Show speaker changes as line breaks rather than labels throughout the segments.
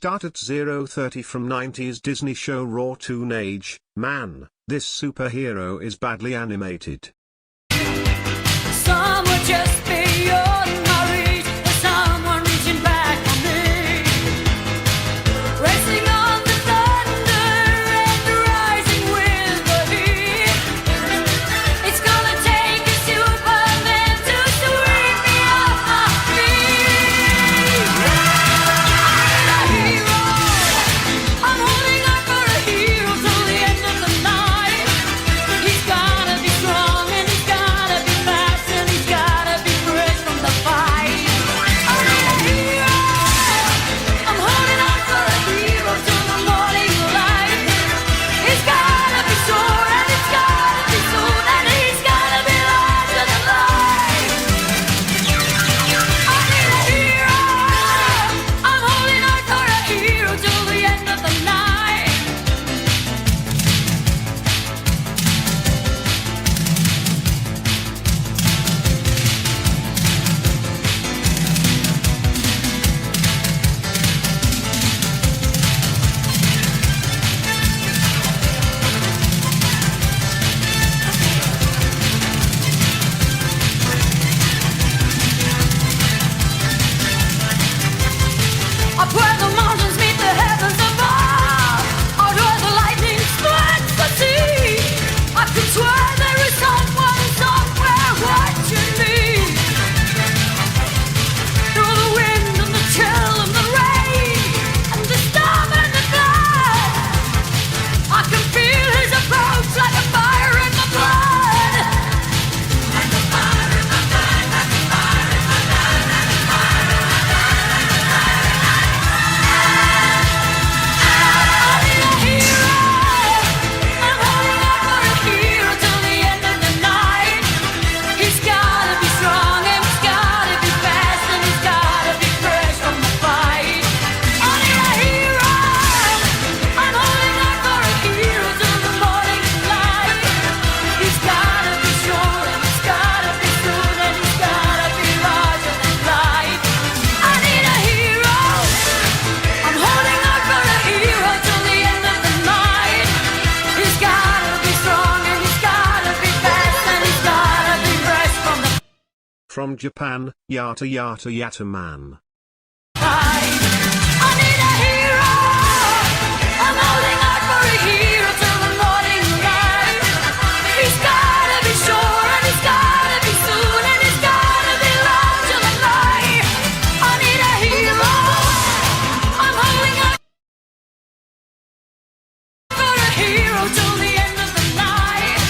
start at 0:30 from 90s Disney show Raw Teenage. Man, this superhero is badly animated.
Some would just beyond my reach, but someone reaching back for me. Racing on the thunder and rising with the heat. It's gonna take a Superman to sweep me off my feet. I'm a hero. I'm holding on for a hero till the end of the night. He's gotta be strong and he's gotta be fast and he's gotta be fresh from the fight. I need a hero. I'm holding on for a hero till the morning light. He's gotta be sure and he's gotta be soon and he's gotta be larger than life. I need a hero. I'm holding on for a hero till the end of the night. Up where the mountains meet the heavens above, out where the lightning splits the sea, I could swear there is someone somewhere watching me. Through the wind and the chill and the rain and the storm and the flood, I can feel his approach like a fire in my blood. Like a fire in my blood, like a fire in my blood, like a fire in my blood. I need a hero. I'm holding on for a hero till the end of the night. He's gotta be strong and he's gotta be fast and he's gotta be fresh from the fight. I need a hero. I'm holding on for a hero till the morning light. He's gotta be sure and he's gotta be soon and he's gotta be larger than life. I need a hero. I'm holding on for a hero till the end of the night. He's gotta be strong and he's gotta be fast and he's gotta be fresh from the
From Japan, Yatterman.
fight. I need a hero. I'm holding on for a hero till the morning light. He's gotta be sure and he's gotta be soon and he's gotta be larger than life. I need a hero. I'm holding on for a hero till the end of the night.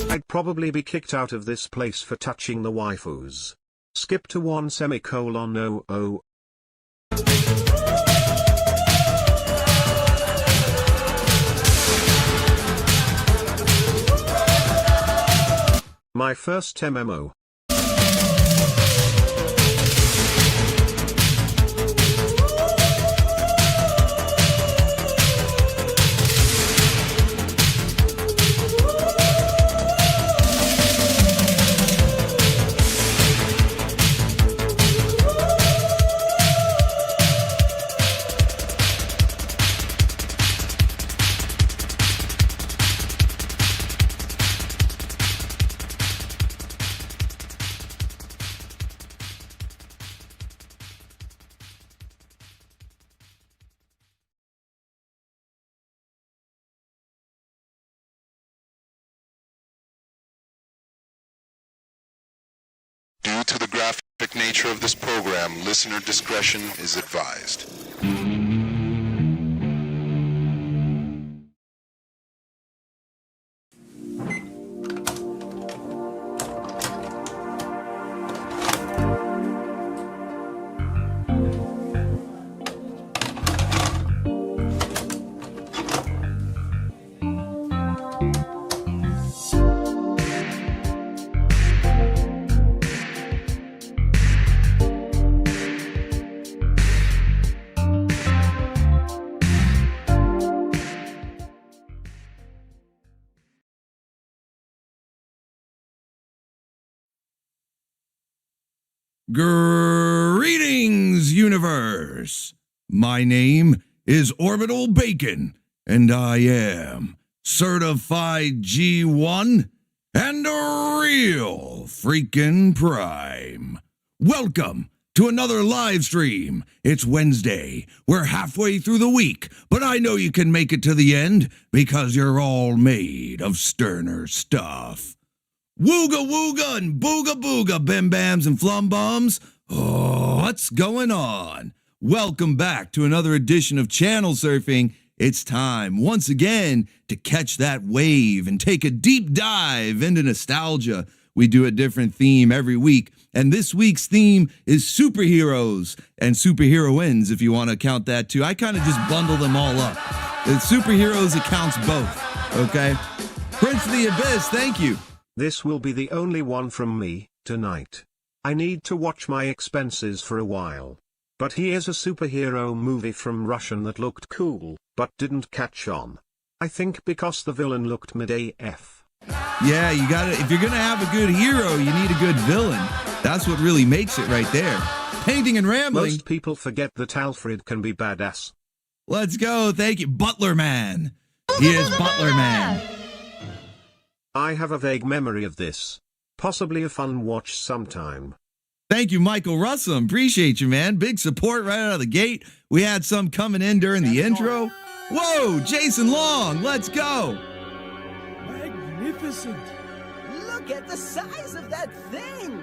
I'd probably be kicked out of this place for touching the waifus. Skip to 1 semicolon 00. My first MMO.
Due to the graphic nature of this program, listener discretion is advised.
Greetings, universe. My name is Orbital Bacon, and I am certified G1 and a real freaking prime. Welcome to another live stream. It's Wednesday. We're halfway through the week, but I know you can make it to the end because you're all made of sterner stuff. Wooga wooga and booga booga, bim bams and flum bums. Oh, what's going on? Welcome back to another edition of Channel Surfing. It's time once again to catch that wave and take a deep dive into nostalgia. We do a different theme every week, and this week's theme is superheroes and superheroines, if you want to count that too. I kind of just bundle them all up. Superheroes, it counts both, okay? Prince of the Abyss, thank you.
This will be the only one from me, tonight. I need to watch my expenses for a while. But here's a superhero movie from Russian that looked cool, but didn't catch on. I think because the villain looked mid-AF.
Yeah, you gotta, if you're gonna have a good hero, you need a good villain. That's what really makes it right there. Painting and rambling.
Most people forget that Alfred can be badass.
Let's go, thank you. Butler Man. He is Butler Man.
I have a vague memory of this. Possibly a fun watch sometime.
Thank you, Michael Russell. Appreciate you, man. Big support right out of the gate. We had some coming in during the intro. Whoa, Jason Long, let's go.
Magnificent. Look at the size of that thing.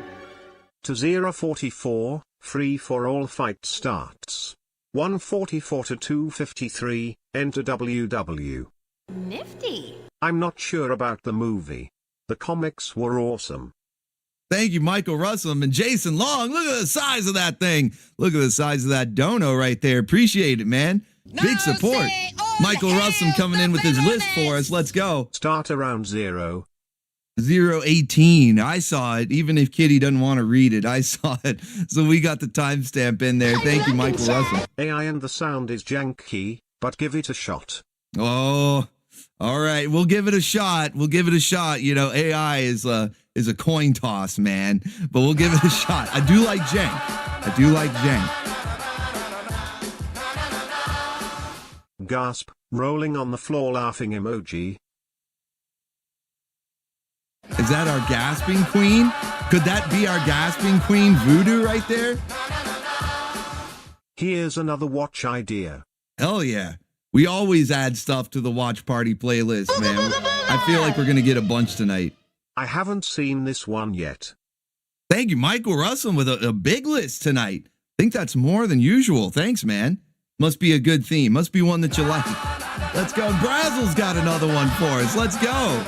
To 044, free for all fight starts. 144 to 253, enter WW.
Nifty.
I'm not sure about the movie. The comics were awesome.
Thank you, Michael Russell and Jason Long. Look at the size of that thing. Look at the size of that dono right there. Appreciate it, man. Big support. Michael Russell coming in with his list for us. Let's go.
Start around
018. I saw it. Even if Kitty doesn't want to read it, I saw it. So we got the timestamp in there. Thank you, Michael Russell.
AI and the sound is janky, but give it a shot.
Oh, all right. We'll give it a shot. We'll give it a shot. You know, AI is a coin toss, man. But we'll give it a shot. I do like jank. I do like jank.
Gasp, rolling on the floor laughing emoji.
Is that our gasping queen? Could that be our gasping queen Voodoo right there?
Here's another watch idea.
Hell yeah. We always add stuff to the watch party playlist, man. I feel like we're going to get a bunch tonight.
I haven't seen this one yet.
Thank you, Michael Russell, with a big list tonight. I think that's more than usual. Thanks, man. Must be a good theme. Must be one that you like. Let's go. Brazel's got another one for us. Let's go.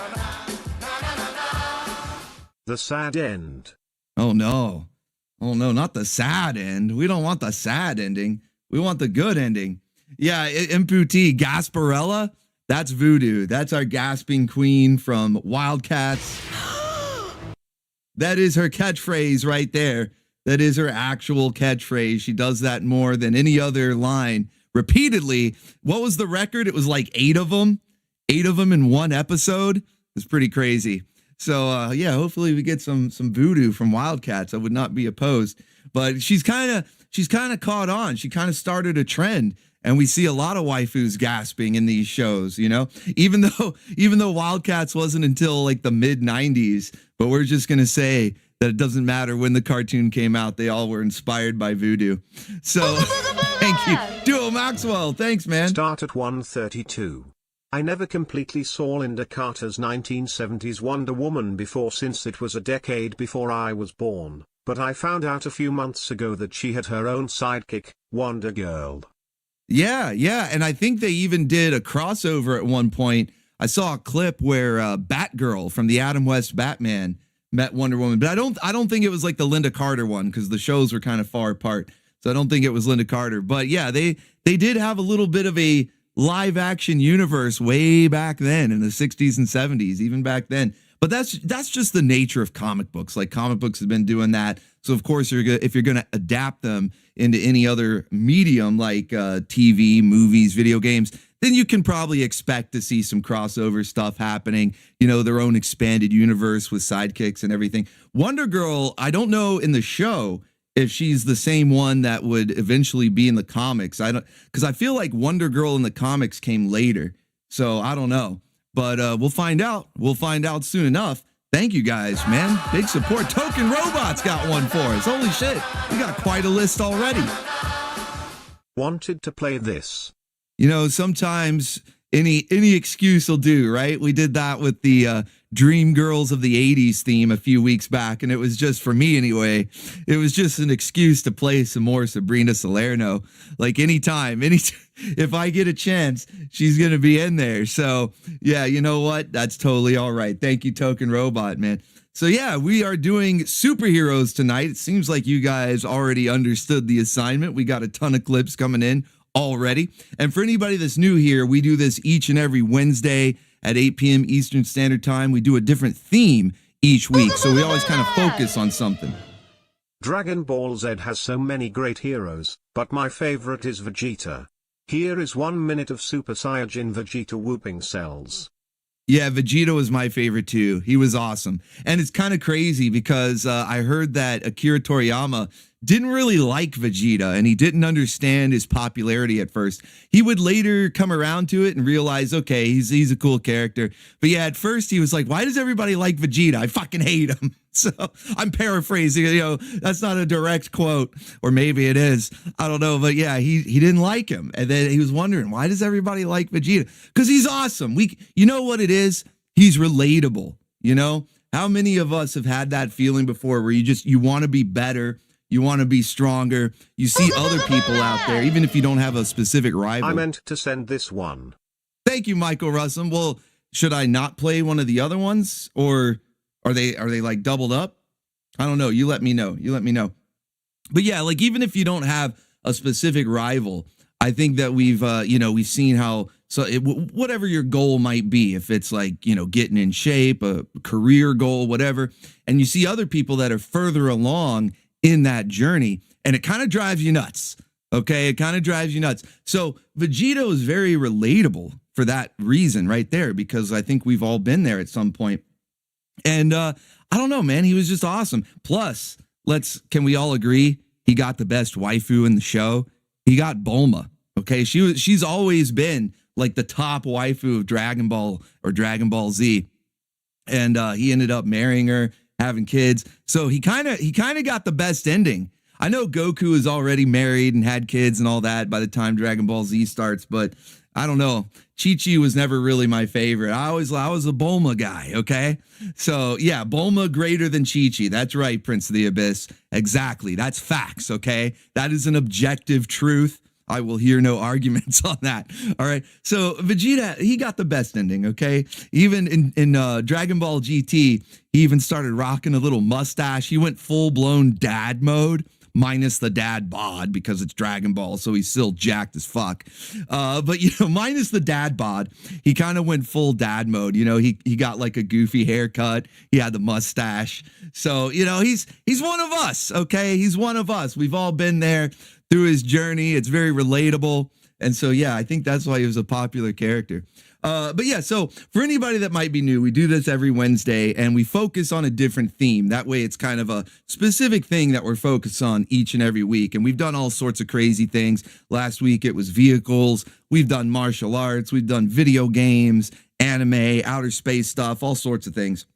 The sad end.
Oh, no. Oh, no, not the sad end. We don't want the sad ending. We want the good ending. Yeah, Imputi, Gasparella, that's Voodoo. That's our gasping queen from WildC.A.T.s. That is her catchphrase right there. That is her actual catchphrase. She does that more than any other line repeatedly. What was the record? It was like 8 of them. 8 of them in one episode. It's pretty crazy. So, yeah, hopefully we get some Voodoo from WildC.A.T.s. I would not be opposed. But she's kind of caught on. She kind of started a trend. And we see a lot of waifus gasping in these shows, you know, even though WildC.A.T.s wasn't until like the mid 90s. But we're just going to say that it doesn't matter when the cartoon came out. They all were inspired by Voodoo. So thank you. Duo Maxwell. Thanks, man.
Start at 132. I never completely saw Linda Carter's 1970s Wonder Woman before, since it was a decade before I was born. But I found out a few months ago that she had her own sidekick, Wonder Girl.
Yeah, and I think they even did a crossover at one point. I saw a clip where Batgirl from the Adam West Batman met Wonder Woman, but I don't think it was like the Linda Carter one, because the shows were kind of far apart. So I don't think it was Linda Carter. But yeah, they did have a little bit of a live action universe way back then in the 60s and 70s, even back then. But that's just the nature of comic books. Like, comic books have been doing that. So of course, if you're going to adapt them into any other medium like TV, movies, video games, then you can probably expect to see some crossover stuff happening, you know, their own expanded universe with sidekicks and everything. Wonder Girl, I don't know in the show if she's the same one that would eventually be in the comics. I don't, because I feel like Wonder Girl in the comics came later, so I don't know. But we'll find out. We'll find out soon enough. Thank you guys, man. Big support. Token Robots got one for us. Holy shit, we got quite a list already.
Wanted to play this.
You know, sometimes any excuse will do, right? We did that with the Dream Girls of the 80s theme a few weeks back, and it was just, for me anyway, it was just an excuse to play some more Sabrina Salerno. Like anytime, if I get a chance, she's going to be in there. So yeah, you know what? That's totally all right. Thank you, Token Robot, man. So yeah, we are doing superheroes tonight. It seems like you guys already understood the assignment. We got a ton of clips coming in already. And for anybody that's new here, we do this each and every Wednesday at 8 p.m. Eastern Standard Time. We do a different theme each week, so we always kind of focus on something.
Dragon Ball Z has so many great heroes, but my favorite is Vegeta. Here is 1 minute of Super Saiyajin Vegeta whooping cells.
Yeah, Vegeta was my favorite too. He was awesome. And it's kind of crazy because I heard that Akira Toriyama didn't really like Vegeta, and he didn't understand his popularity at first. He would later come around to it and realize, okay, he's a cool character. But yeah, at first he was like, why does everybody like Vegeta? I fucking hate him. So I'm paraphrasing, you know, that's not a direct quote, or maybe it is. I don't know. But yeah, he didn't like him. And then he was wondering, why does everybody like Vegeta? Because he's awesome. You know what it is? He's relatable. You know, how many of us have had that feeling before where you want to be better? You want to be stronger. You see other people out there, even if you don't have a specific rival.
I meant to send this one.
Thank you, Michael Russum. Well, should I not play one of the other ones, or are they like doubled up? I don't know. You let me know. You let me know. But yeah, like even if you don't have a specific rival, I think that we've seen how, whatever your goal might be, if it's like, getting in shape, a career goal, whatever, and you see other people that are further along in that journey, and it kind of drives you nuts. Okay, it kind of drives you nuts. So Vegeta is very relatable for that reason right there, because I think we've all been there at some point. And I don't know, man, he was just awesome. Plus, can we all agree he got the best waifu in the show? He got Bulma. Okay, she's always been like the top waifu of Dragon Ball or Dragon Ball Z, and he ended up marrying her, having kids. So he kind of got the best ending. I know Goku is already married and had kids and all that by the time Dragon Ball Z starts, but I don't know. Chi-Chi was never really my favorite. I was a Bulma guy, okay? So yeah, Bulma greater than Chi-Chi. That's right, Prince of the Abyss. Exactly. That's facts, okay? That is an objective truth. I will hear no arguments on that. All right. So Vegeta, he got the best ending. Okay. Even in Dragon Ball GT, he even started rocking a little mustache. He went full blown dad mode, minus the dad bod because it's Dragon Ball. So he's still jacked as fuck. But minus the dad bod, he kind of went full dad mode. He got like a goofy haircut. He had the mustache. So, he's one of us. Okay. He's one of us. We've all been there through his journey. It's very relatable. And so, yeah, I think that's why he was a popular character. But yeah, so for anybody that might be new, we do this every Wednesday and we focus on a different theme. That way it's kind of a specific thing that we're focused on each and every week. And we've done all sorts of crazy things. Last week it was vehicles. We've done martial arts. We've done video games, anime, outer space stuff, all sorts of things.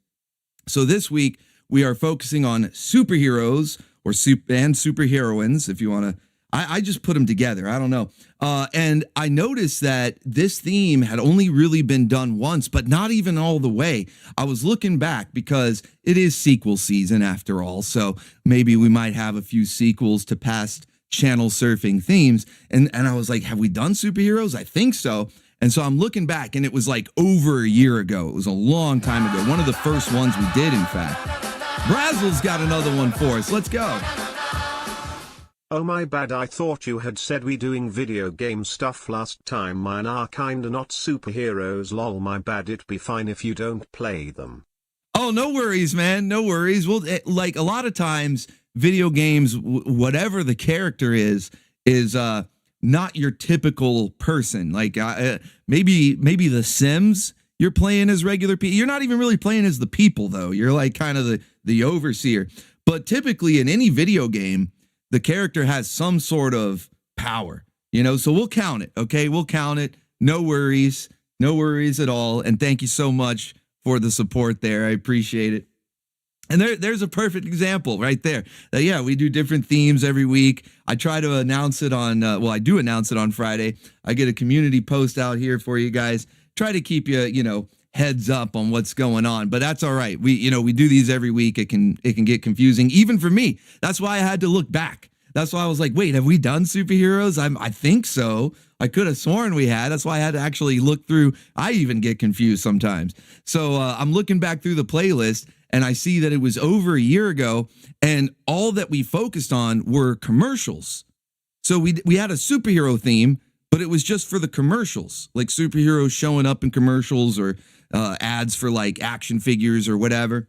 So this week we are focusing on superheroes and superheroines, if you want to. I just put them together. I don't know. And I noticed that this theme had only really been done once, but not even all the way. I was looking back because it is sequel season after all. So maybe we might have a few sequels to past channel surfing themes. And I was like, have we done superheroes? I think so. And so I'm looking back and it was like over a year ago. It was a long time ago. One of the first ones we did, in fact. Brazzle's got another one for us. Let's go.
Oh my bad, I thought you had said we doing video game stuff last time. Mine are kinda not superheroes, lol, my bad. It'd be fine if you don't play them.
Oh, no worries, man, no worries. Well, like a lot of times video games, whatever the character is not your typical person. Like maybe the Sims, you're playing as regular people. You're not even really playing as the people though. You're like kind of the overseer. But typically in any video game, the character has some sort of power, you know, so we'll count it. Okay. We'll count it. No worries at all. And thank you so much for the support there. I appreciate it. And there's a perfect example right there. Yeah, we do different themes every week. I try to announce it on, I do announce it on Friday. I get a community post out here for you guys. Try to keep you, heads up on what's going on, but that's all right. We do these every week. It can get confusing, even for me. That's why I had to look back. That's why I was like, wait, have we done superheroes? I think so. I could have sworn we had. That's why I had to actually look through. I even get confused sometimes. So I'm looking back through the playlist, and I see that it was over a year ago, and all that we focused on were commercials. So we had a superhero theme, but it was just for the commercials, like superheroes showing up in commercials or ads for like action figures or whatever.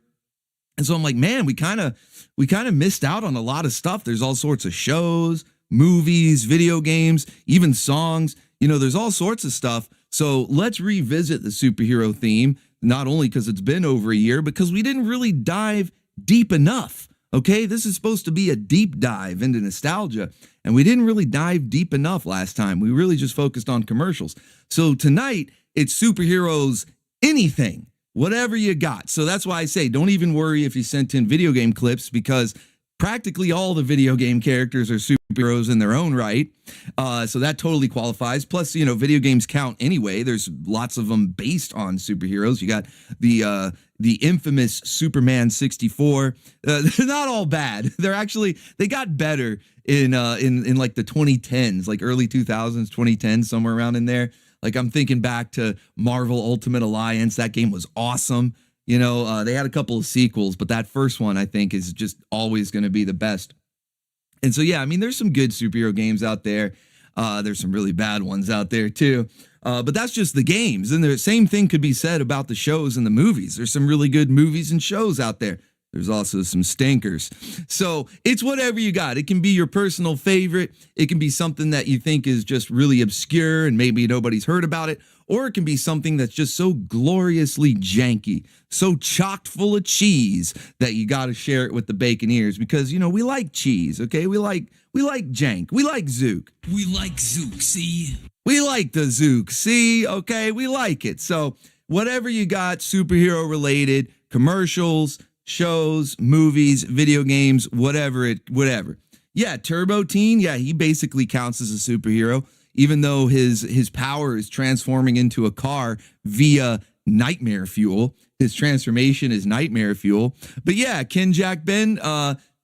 And so I'm like, man, we kind of missed out on a lot of stuff. There's all sorts of shows, movies, video games, even songs. There's all sorts of stuff. So let's revisit the superhero theme, not only because it's been over a year, because we didn't really dive deep enough. Okay, this is supposed to be a deep dive into nostalgia, and we didn't really dive deep enough last time. We really just focused on commercials. So tonight, it's superheroes, anything, whatever you got. So that's why I say, don't even worry if you sent in video game clips, because practically all the video game characters are superheroes in their own right. So that totally qualifies. Plus, video games count anyway. There's lots of them based on superheroes. You got the infamous Superman 64. They're not all bad. They got better in like the 2010s, like early 2000s, 2010s, somewhere around in there. Like I'm thinking back to Marvel Ultimate Alliance. That game was awesome. They had a couple of sequels, but that first one I think is just always going to be the best. And so, yeah, I mean, there's some good superhero games out there. There's some really bad ones out there too. But that's just the games. And the same thing could be said about the shows and the movies. There's some really good movies and shows out there. There's also some stinkers. So it's whatever you got. It can be your personal favorite. It can be something that you think is just really obscure and maybe nobody's heard about it. Or it can be something that's just so gloriously janky, so chocked full of cheese that you got to share it with the Baconeers, because, we like cheese, okay? We like jank. We like Zook.
We like Zook, see?
We like the Zook, see? Okay, we like it. So whatever you got, superhero related, commercials, shows, movies, video games, whatever. Yeah, Turbo Teen, yeah, he basically counts as a superhero, even though his power is transforming into a car via nightmare fuel. His transformation is nightmare fuel. But yeah, Ken Jack Ben,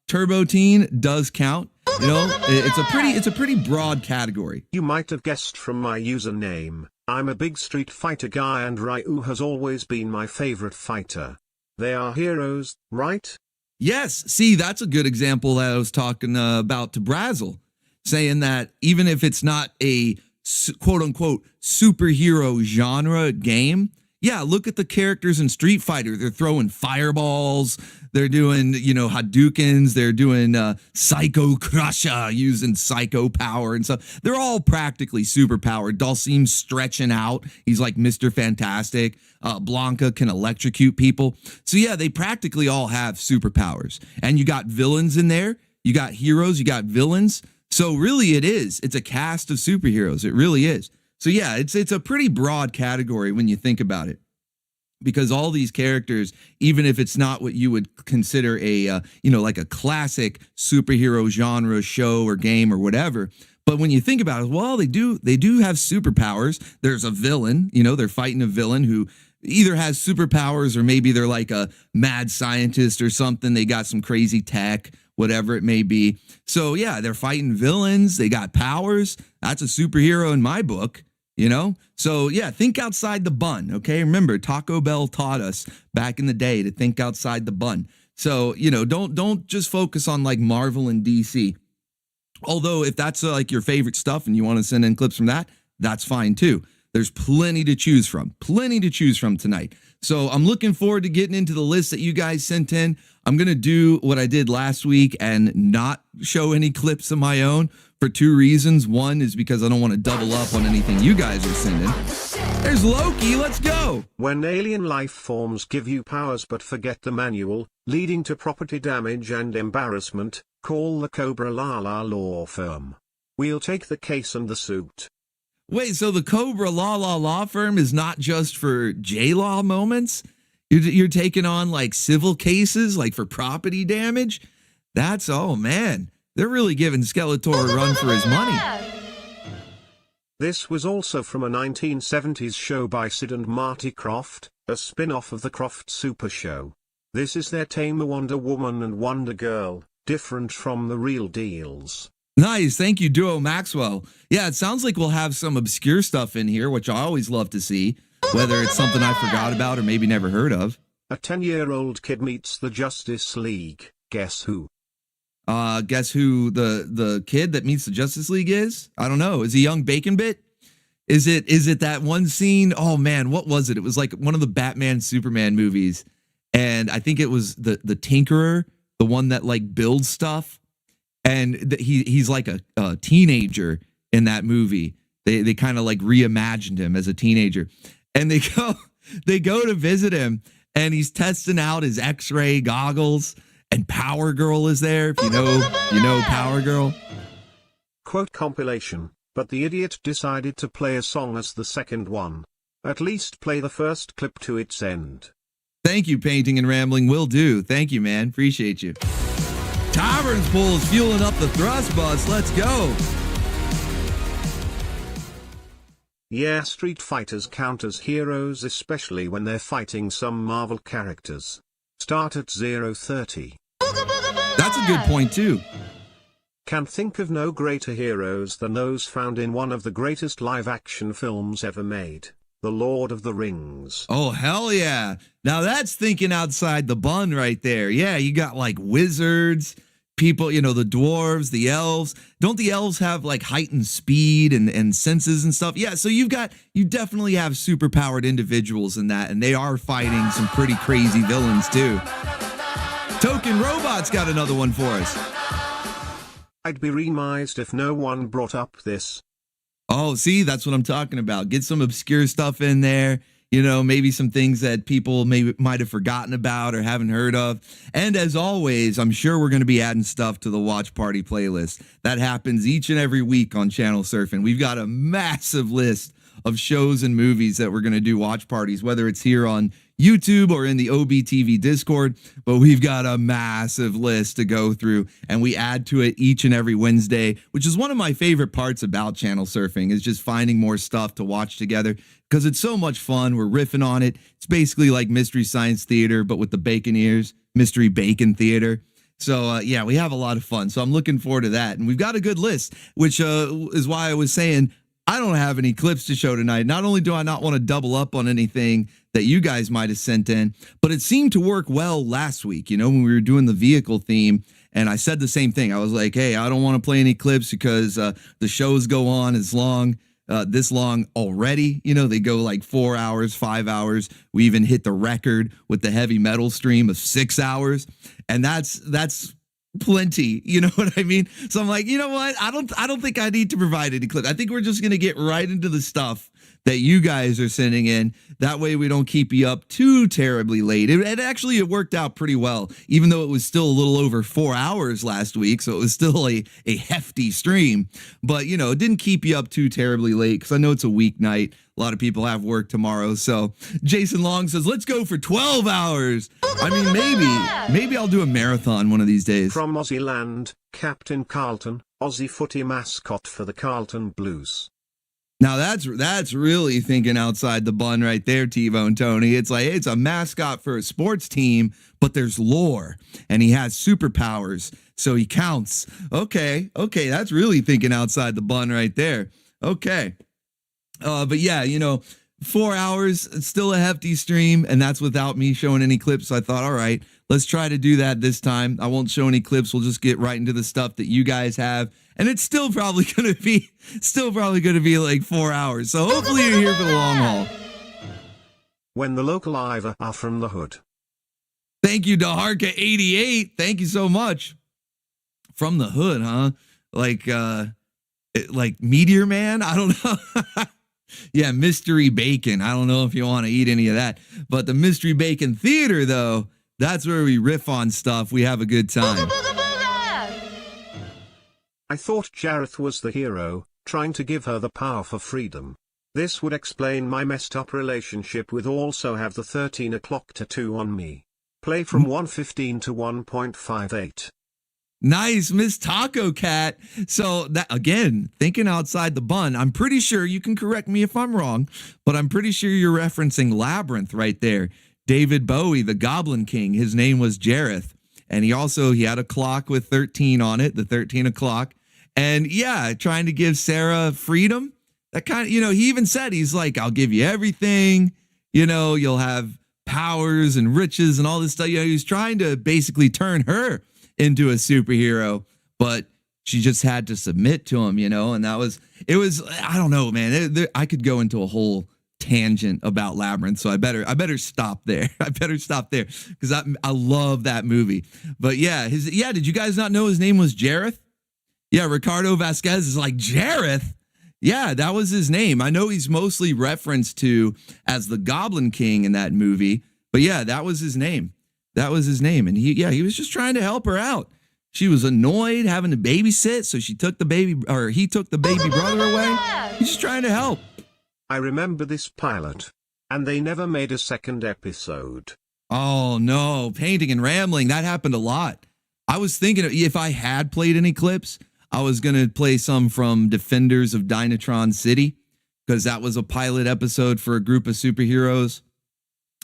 Turbo Teen does count. It's a pretty broad category.
You might have guessed from my username, I'm a big Street Fighter guy, and Ryu has always been my favorite fighter. They are heroes, right?
Yes, see, that's a good example that I was talking about to Brazzle, saying that even if it's not a quote-unquote superhero genre game, yeah, look at the characters in Street Fighter. They're throwing fireballs, they're doing, Hadoukens, they're doing Psycho Crusher using psycho power and stuff. They're all practically superpowered. Dhalsim's stretching out. He's like Mr. Fantastic. Blanca can electrocute people. So yeah, they practically all have superpowers. And you got villains in there. You got heroes, you got villains. So really it's a cast of superheroes. It really is. So yeah, it's a pretty broad category when you think about it, because all these characters, even if it's not what you would consider a, like a classic superhero genre show or game or whatever, but when you think about it, well, they do have superpowers. There's a villain, they're fighting a villain who either has superpowers or maybe they're like a mad scientist or something. They got some crazy tech, whatever it may be. So yeah, they're fighting villains. They got powers. That's a superhero in my book, So yeah, think outside the bun. Okay. Remember, Taco Bell taught us back in the day to think outside the bun. So, don't just focus on like Marvel and DC. Although if that's like your favorite stuff and you want to send in clips from that, that's fine too. There's plenty to choose from tonight. So I'm looking forward to getting into the list that you guys sent in. I'm going to do what I did last week and not show any clips of my own for two reasons. One is because I don't want to double up on anything you guys are sending. There's Loki, let's go.
When alien life forms give you powers but forget the manual, leading to property damage and embarrassment, Call the Cobra Lala law firm. We'll take the case and the suit.
Wait, so the Cobra law firm is not just for J-Law moments? You're taking on like civil cases, like for property damage? That's, oh man, they're really giving Skeletor a run for his money.
This was also from a 1970s show by Sid and Marty Krofft, a spin-off of the Krofft Super Show. This is their tame Wonder Woman and Wonder Girl, different from the real deals.
Nice, thank you, Duo Maxwell. Yeah, it sounds like we'll have some obscure stuff in here, which I always love to see, whether it's something I forgot about or maybe never heard of.
A 10-year-old kid meets the Justice League. Guess who?
Guess who the kid that meets the Justice League is? I don't know. Is he Young Bacon Bit? Is it that one scene? Oh man, what was it? It was like one of the Batman Superman movies, and I think it was the Tinkerer, the one that like builds stuff, and he's like a teenager in that movie. They kind of like reimagined him as a teenager, and they go to visit him, and he's testing out his X-ray goggles. And Power Girl is there, if you know Power Girl.
Quote compilation, but the idiot decided to play a song as the second one. At least play the first clip to its end.
Thank you, Painting and Rambling, will do. Thank you, man, appreciate you. Tavern's Pool is fueling up the thrust bus, let's go.
Yeah, Street Fighters count as heroes, especially when they're fighting some Marvel characters. Start at 0:30.
That's a good point too.
Can think of no greater heroes than those found in one of the greatest live-action films ever made, The Lord of the Rings.
Oh, hell yeah. Now that's thinking outside the bun right there. Yeah, you got like wizards, people, the dwarves, the elves. Don't the elves have like heightened speed and senses and stuff? Yeah, so you definitely have superpowered individuals in that, and they are fighting some pretty crazy villains too. Token Robot's got another one for us.
I'd be remiss if no one brought up this.
Oh, see, that's what I'm talking about. Get some obscure stuff in there. Maybe some things that people might have forgotten about or haven't heard of. And as always, I'm sure we're going to be adding stuff to the Watch Party playlist. That happens each and every week on Channel Surfing. We've got a massive list of shows and movies that we're going to do watch parties, whether it's here on YouTube or in the OBTV Discord, but we've got a massive list to go through, and we add to it each and every Wednesday, which is one of my favorite parts about Channel Surfing, is just finding more stuff to watch together, because it's so much fun. We're riffing on it. It's basically like Mystery Science Theater, but with the bacon ears, Mystery Bacon Theater. So, yeah, we have a lot of fun, so I'm looking forward to that, and we've got a good list, which is why I was saying I don't have any clips to show tonight. Not only do I not want to double up on anything that you guys might have sent in, but it seemed to work well last week, when we were doing the vehicle theme, and I said the same thing. I was like, hey, I don't want to play any clips because the shows go on this long already. They go like 4 hours, 5 hours. We even hit the record with the heavy metal stream of 6 hours, and that's plenty, you know what I mean? So I'm like, you know what? I don't think I need to provide any clips. I think we're just gonna get right into the stuff that you guys are sending in. That way we don't keep you up too terribly late. It worked out pretty well, even though it was still a little over 4 hours last week, so it was still a hefty stream. But it didn't keep you up too terribly late, because I know it's a weeknight. A lot of people have work tomorrow. So Jason Long says, let's go for 12 hours. I mean, maybe I'll do a marathon one of these days.
From Aussie Land, Captain Carlton, Aussie footy mascot for the Carlton Blues.
Now that's really thinking outside the bun right there, T-Bone Tony. It's like, it's a mascot for a sports team, but there's lore, and he has superpowers, so he counts. Okay, that's really thinking outside the bun right there. Okay. But yeah, 4 hours, it's still a hefty stream, and that's without me showing any clips. So I thought, all right, let's try to do that this time. I won't show any clips. We'll just get right into the stuff that you guys have, and it's still probably going to be like 4 hours. So hopefully you're here for the long haul.
When the local Iva are from the hood.
Thank you, Daharka88. Thank you so much. From the hood, huh? Like Meteor Man? I don't know. Yeah, Mystery Bacon. I don't know if you want to eat any of that. But the Mystery Bacon Theater, though, that's where we riff on stuff. We have a good time.
I thought Jareth was the hero, trying to give her the power for freedom. This would explain my messed up relationship with also have the 13 o'clock tattoo on me. Play from 1:15 to 1.58.
Nice, Miss Taco Cat. So that, again, thinking outside the bun, I'm pretty sure, you can correct me if I'm wrong, but I'm pretty sure you're referencing Labyrinth right there. David Bowie, the Goblin King, his name was Jareth. And he had a clock with 13 on it, the 13 o'clock. And yeah, trying to give Sarah freedom. That kind of, he even said, he's like, I'll give you everything. You'll have powers and riches and all this stuff. He was trying to basically turn her into a superhero, but she just had to submit to him, and it was, I don't know, man. I could go into a whole tangent about Labyrinth, so I better stop there. I better stop there because I love that movie. But yeah, did you guys not know his name was Jareth? Yeah, Ricardo Vasquez is like, Jareth? Yeah, that was his name. I know he's mostly referenced to as the Goblin King in that movie, but yeah, that was his name. That was his name. And he was just trying to help her out. She was annoyed having to babysit, so he took the baby brother away. He's just trying to help.
I remember this pilot. And they never made a second episode.
Oh, no. Painting and rambling. That happened a lot. I was thinking if I had played any clips, I was going to play some from Defenders of Dynatron City, because that was a pilot episode for a group of superheroes.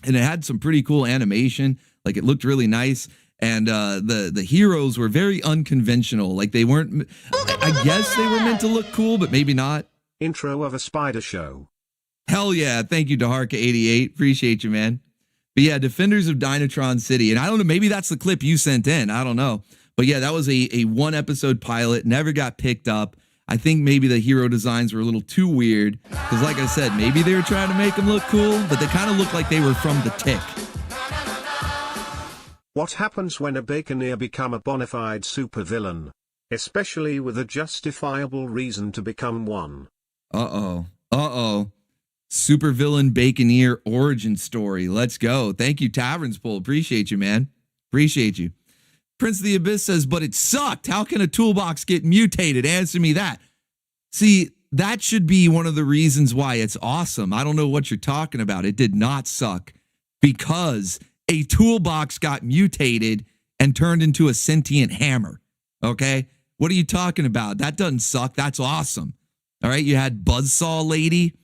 And it had some pretty cool animation. Like, it looked really nice. And the heroes were very unconventional. Like, they weren't, I guess they were meant to look cool, but maybe not.
Intro of a spider show.
Hell yeah. Thank you, Daharka88. Appreciate you, man. But yeah, Defenders of Dynatron City. And I don't know, maybe that's the clip you sent in. I don't know. But yeah, that was a one episode pilot. Never got picked up. I think maybe the hero designs were a little too weird. Because like I said, maybe they were trying to make them look cool, but they kind of looked like they were from The Tick.
What happens when a Baconeer become a bona fide supervillain? Especially with a justifiable reason to become one.
Uh-oh. Supervillain Baconeer origin story. Let's go. Thank you, Taverns Pool. Appreciate you, man. Appreciate you. Prince of the Abyss says, but it sucked. How can a toolbox get mutated? Answer me that. See, that should be one of the reasons why it's awesome. I don't know what you're talking about. It did not suck because a toolbox got mutated and turned into a sentient hammer. Okay? What are you talking about? That doesn't suck. That's awesome. All right? You had Buzzsaw Lady.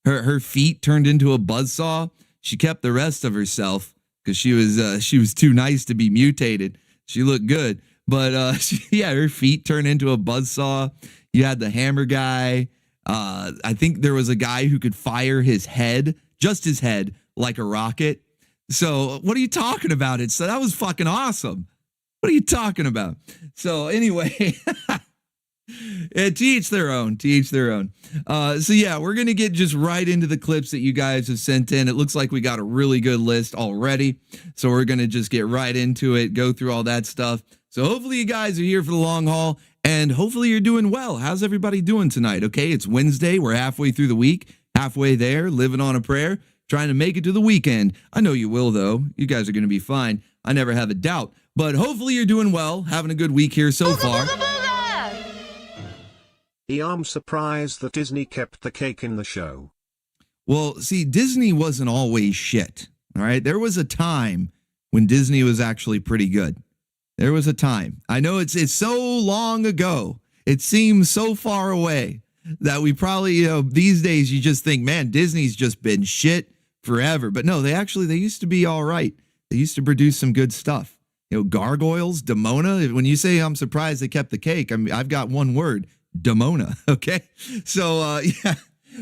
Her feet turned into a buzzsaw. She kept the rest of herself because she was too nice to be mutated. She looked good, but her feet turned into a buzzsaw. You had the hammer guy. I think there was a guy who could fire his head, just his head, like a rocket. So what are you talking about? So that was fucking awesome. What are you talking about? So anyway. To each their own. So yeah, we're going to get just right into the clips that you guys have sent in. It looks like we got a really good list already. So we're going to just get right into it, go through all that stuff. So hopefully you guys are here for the long haul and hopefully you're doing well. How's everybody doing tonight? Okay, it's Wednesday. We're halfway through the week, halfway there, living on a prayer, trying to make it to the weekend. I know you will, though. You guys are going to be fine. I never have a doubt. But hopefully you're doing well, having a good week here so far.
I'm surprised that Disney kept the cake in the show.
Well, see, Disney wasn't always shit. All right. There was a time when Disney was actually pretty good. There was a time. I know it's so long ago. It seems so far away that we probably, these days you just think, man, Disney's just been shit forever. But no, they used to be all right. They used to produce some good stuff. Gargoyles, Demona. When you say I'm surprised they kept the cake, I mean, I've got one word. Demona. Okay. So, yeah,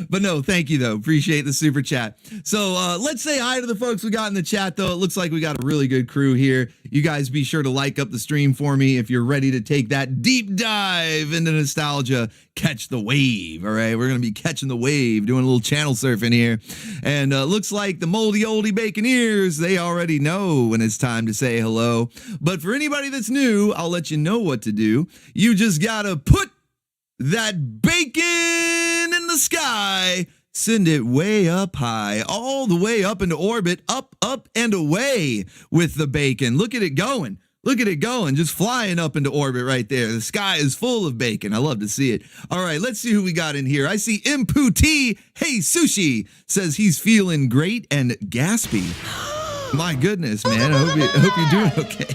but no, thank you though. Appreciate the super chat. So, let's say hi to the folks we got in the chat though. It looks like we got a really good crew here. You guys be sure to like up the stream for me if you're ready to take that deep dive into nostalgia, catch the wave. All right. We're going to be catching the wave, doing a little channel surfing here. And, looks like the moldy oldie Baconeers, they already know when it's time to say hello. But for anybody that's new, I'll let you know what to do. You just got to put that bacon in the sky, send it way up high, all the way up into orbit, up, and away with the bacon. Look at it going. Look at it going, just flying up into orbit right there. The sky is full of bacon. I love to see it. All right, let's see who we got in here. I see Imputi Hey Sushi says he's feeling great and gaspy. My goodness, man. I hope you're doing okay.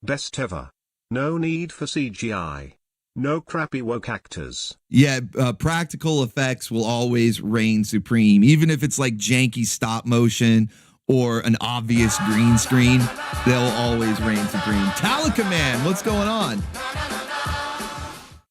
Best ever. No need for CGI. No crappy woke actors.
Yeah, practical effects will always reign supreme, even if it's like janky stop motion or an obvious green screen, they'll always reign supreme. Talica Man, what's going on?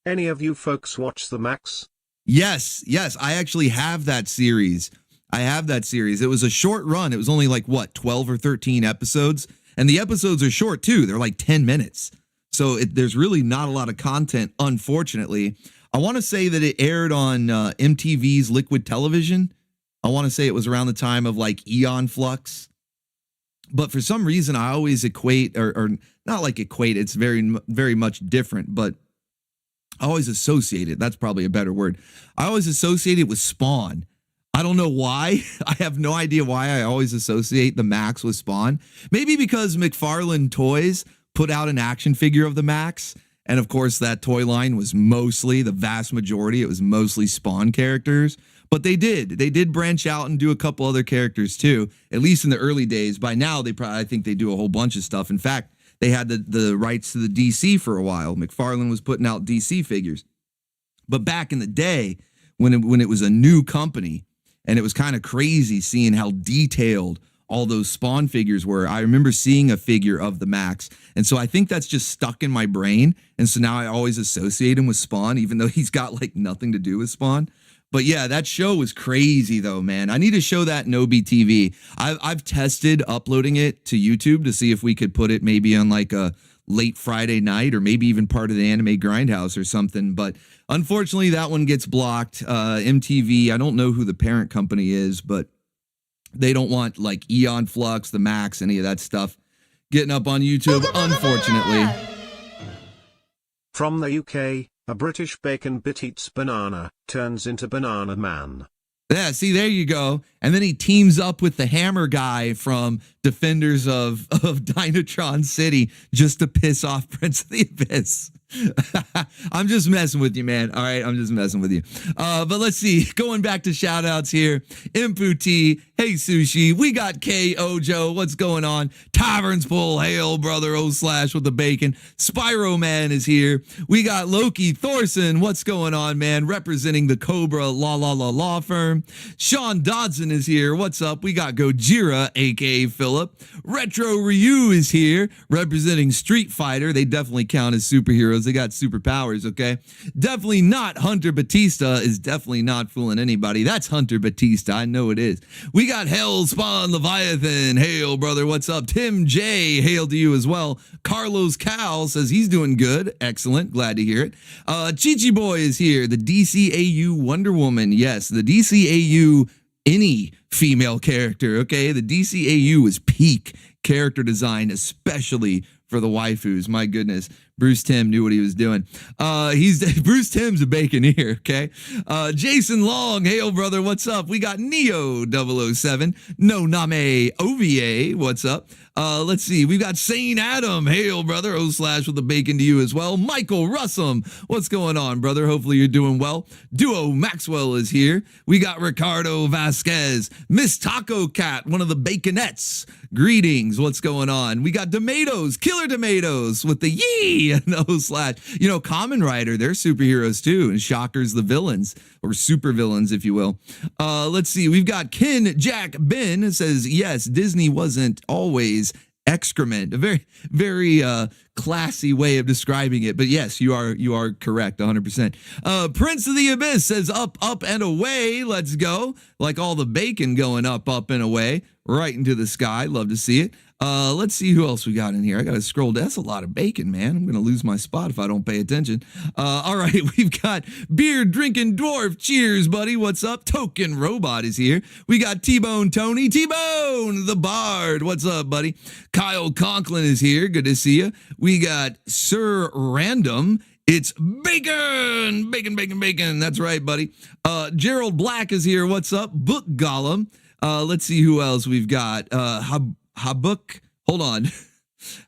Any of you folks watch the Maxx?
Yes, I actually have that series. It was a short run. It was only like, 12 or 13 episodes? And the episodes are short too. They're like 10 minutes. So there's really not a lot of content, unfortunately. I want to say that it aired on MTV's Liquid Television. I want to say it was around the time of like Aeon Flux. But for some reason, I always equate, or not like equate, it's very, very much different, but I always associate it. That's probably a better word. I always associate it with Spawn. I don't know why. I have no idea why I always associate the Maxx with Spawn. Maybe because McFarlane Toys put out an action figure of the Maxx. And of course, that toy line was mostly, the vast majority, it was mostly Spawn characters. But they did branch out and do a couple other characters too, at least in the early days. By now, I think they do a whole bunch of stuff. In fact, they had the rights to the DC for a while. McFarlane was putting out DC figures. But back in the day, when it was a new company, and it was kind of crazy seeing how detailed all those Spawn figures were. I remember seeing a figure of the Maxx, and so I think that's just stuck in my brain. And so now I always associate him with Spawn, even though he's got like nothing to do with Spawn. But yeah, that show was crazy though, man. I need to show that in OBTV. I've tested uploading it to YouTube to see if we could put it maybe on like a late Friday night or maybe even part of the Anime Grindhouse or something. But unfortunately, that one gets blocked. MTV, I don't know who the parent company is, but they don't want like Aeon Flux, the Maxx, any of that stuff getting up on YouTube, unfortunately.
From the UK, a British bacon bit eats banana, turns into Banana Man.
Yeah, see, there you go. And then he teams up with the hammer guy from Defenders of Dynatron City just to piss off Prince of the Abyss. I'm just messing with you, man. All right, I'm just messing with you. But let's see. Going back to shout outs here. Imputi, Hey Sushi. We got K Ojo. What's going on? Taverns Pull. Hail, brother. O/ with the bacon. Spyro Man is here. We got Loki Thorson. What's going on, man? Representing the Cobra Law firm. Sean Dodson is here. What's up? We got Gojira, aka Philip. Retro Ryu is here, representing Street Fighter. They definitely count as superheroes. They got superpowers, okay? Definitely not Hunter Batista is definitely not fooling anybody. That's Hunter Batista. I know it is. We got Hellspawn Leviathan. Hail, brother. What's up? Tim J. Hail to you as well. Carlos Cal says he's doing good. Excellent. Glad to hear it. Chichi Boy is here. The DCAU Wonder Woman. Yes, the DCAU any female character, okay? The DCAU is peak character design, especially for the waifus. My goodness. Bruce Timm knew what he was doing. Bruce Timm's a baconeer, okay? Jason Long, hail brother, what's up? We got Neo 007, No Name OVA, what's up? Let's see, we've got Sane Adam, hail brother, O/ with the bacon to you as well. Michael Russum, what's going on, brother? Hopefully you're doing well. Duo Maxwell is here. We got Ricardo Vasquez, Miss Taco Cat, one of the baconettes. Greetings, what's going on? We got Tomatoes, Killer Tomatoes with the yee and O/. You know, Kamen Rider, they're superheroes too, and Shocker's the villains, or super villains, if you will. Let's see, we've got Ken Jack Ben says, yes, Disney wasn't always excrement. A very, very classy way of describing it. But yes, you are correct, 100%. Prince of the Abyss says, up, and away. Let's go. Like all the bacon going up, and away, right into the sky. Love to see it. Let's see who else we got in here. I got to scroll down. That's a lot of bacon, man. I'm going to lose my spot if I don't pay attention. All right, we've got Beer Drinking Dwarf. Cheers, buddy. What's up? Token Robot is here. We got T-Bone Tony. T-Bone, the Bard. What's up, buddy? Kyle Conklin is here. Good to see you. We got Sir Random. It's bacon, bacon, bacon, bacon. That's right, buddy. Gerald Black is here. What's up? Book Golem. Let's see who else we've got. Habuk. Hold on.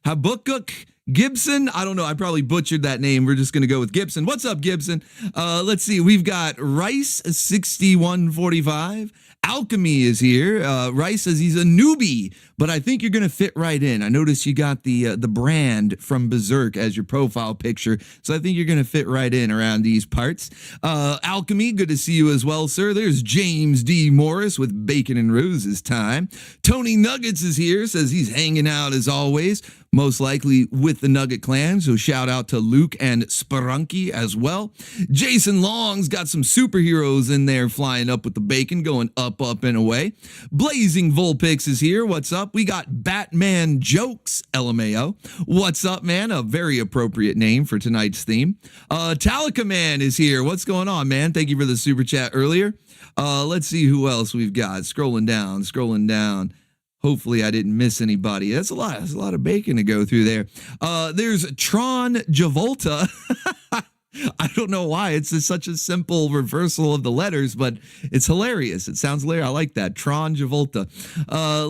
Habukuk Gibson. I don't know. I probably butchered that name. We're just going to go with Gibson. What's up, Gibson? Let's see. We've got Rice 6145. Alchemy is here. Rice says he's a newbie, but I think you're going to fit right in. I noticed you got the brand from Berserk as your profile picture, so I think you're going to fit right in around these parts. Alchemy, good to see you as well, sir. There's James D. Morris with Bacon and Roses time. Tony Nuggets is here, says he's hanging out as always, most likely with the Nugget clan, so shout out to Luke and Spelunky as well. Jason Long's got some superheroes in there flying up with the bacon, going up, and away. Blazing Vulpix is here. What's up? We got Batman Jokes, LMAO. What's up, man? A very appropriate name for tonight's theme. Talika Man is here. What's going on, man? Thank you for the super chat earlier. Let's see who else we've got. Scrolling down. Hopefully I didn't miss anybody. That's a lot of bacon to go through there. There's Tron Javolta. I don't know why. It's just such a simple reversal of the letters, but it's hilarious. It sounds hilarious. I like that. Tron Javolta.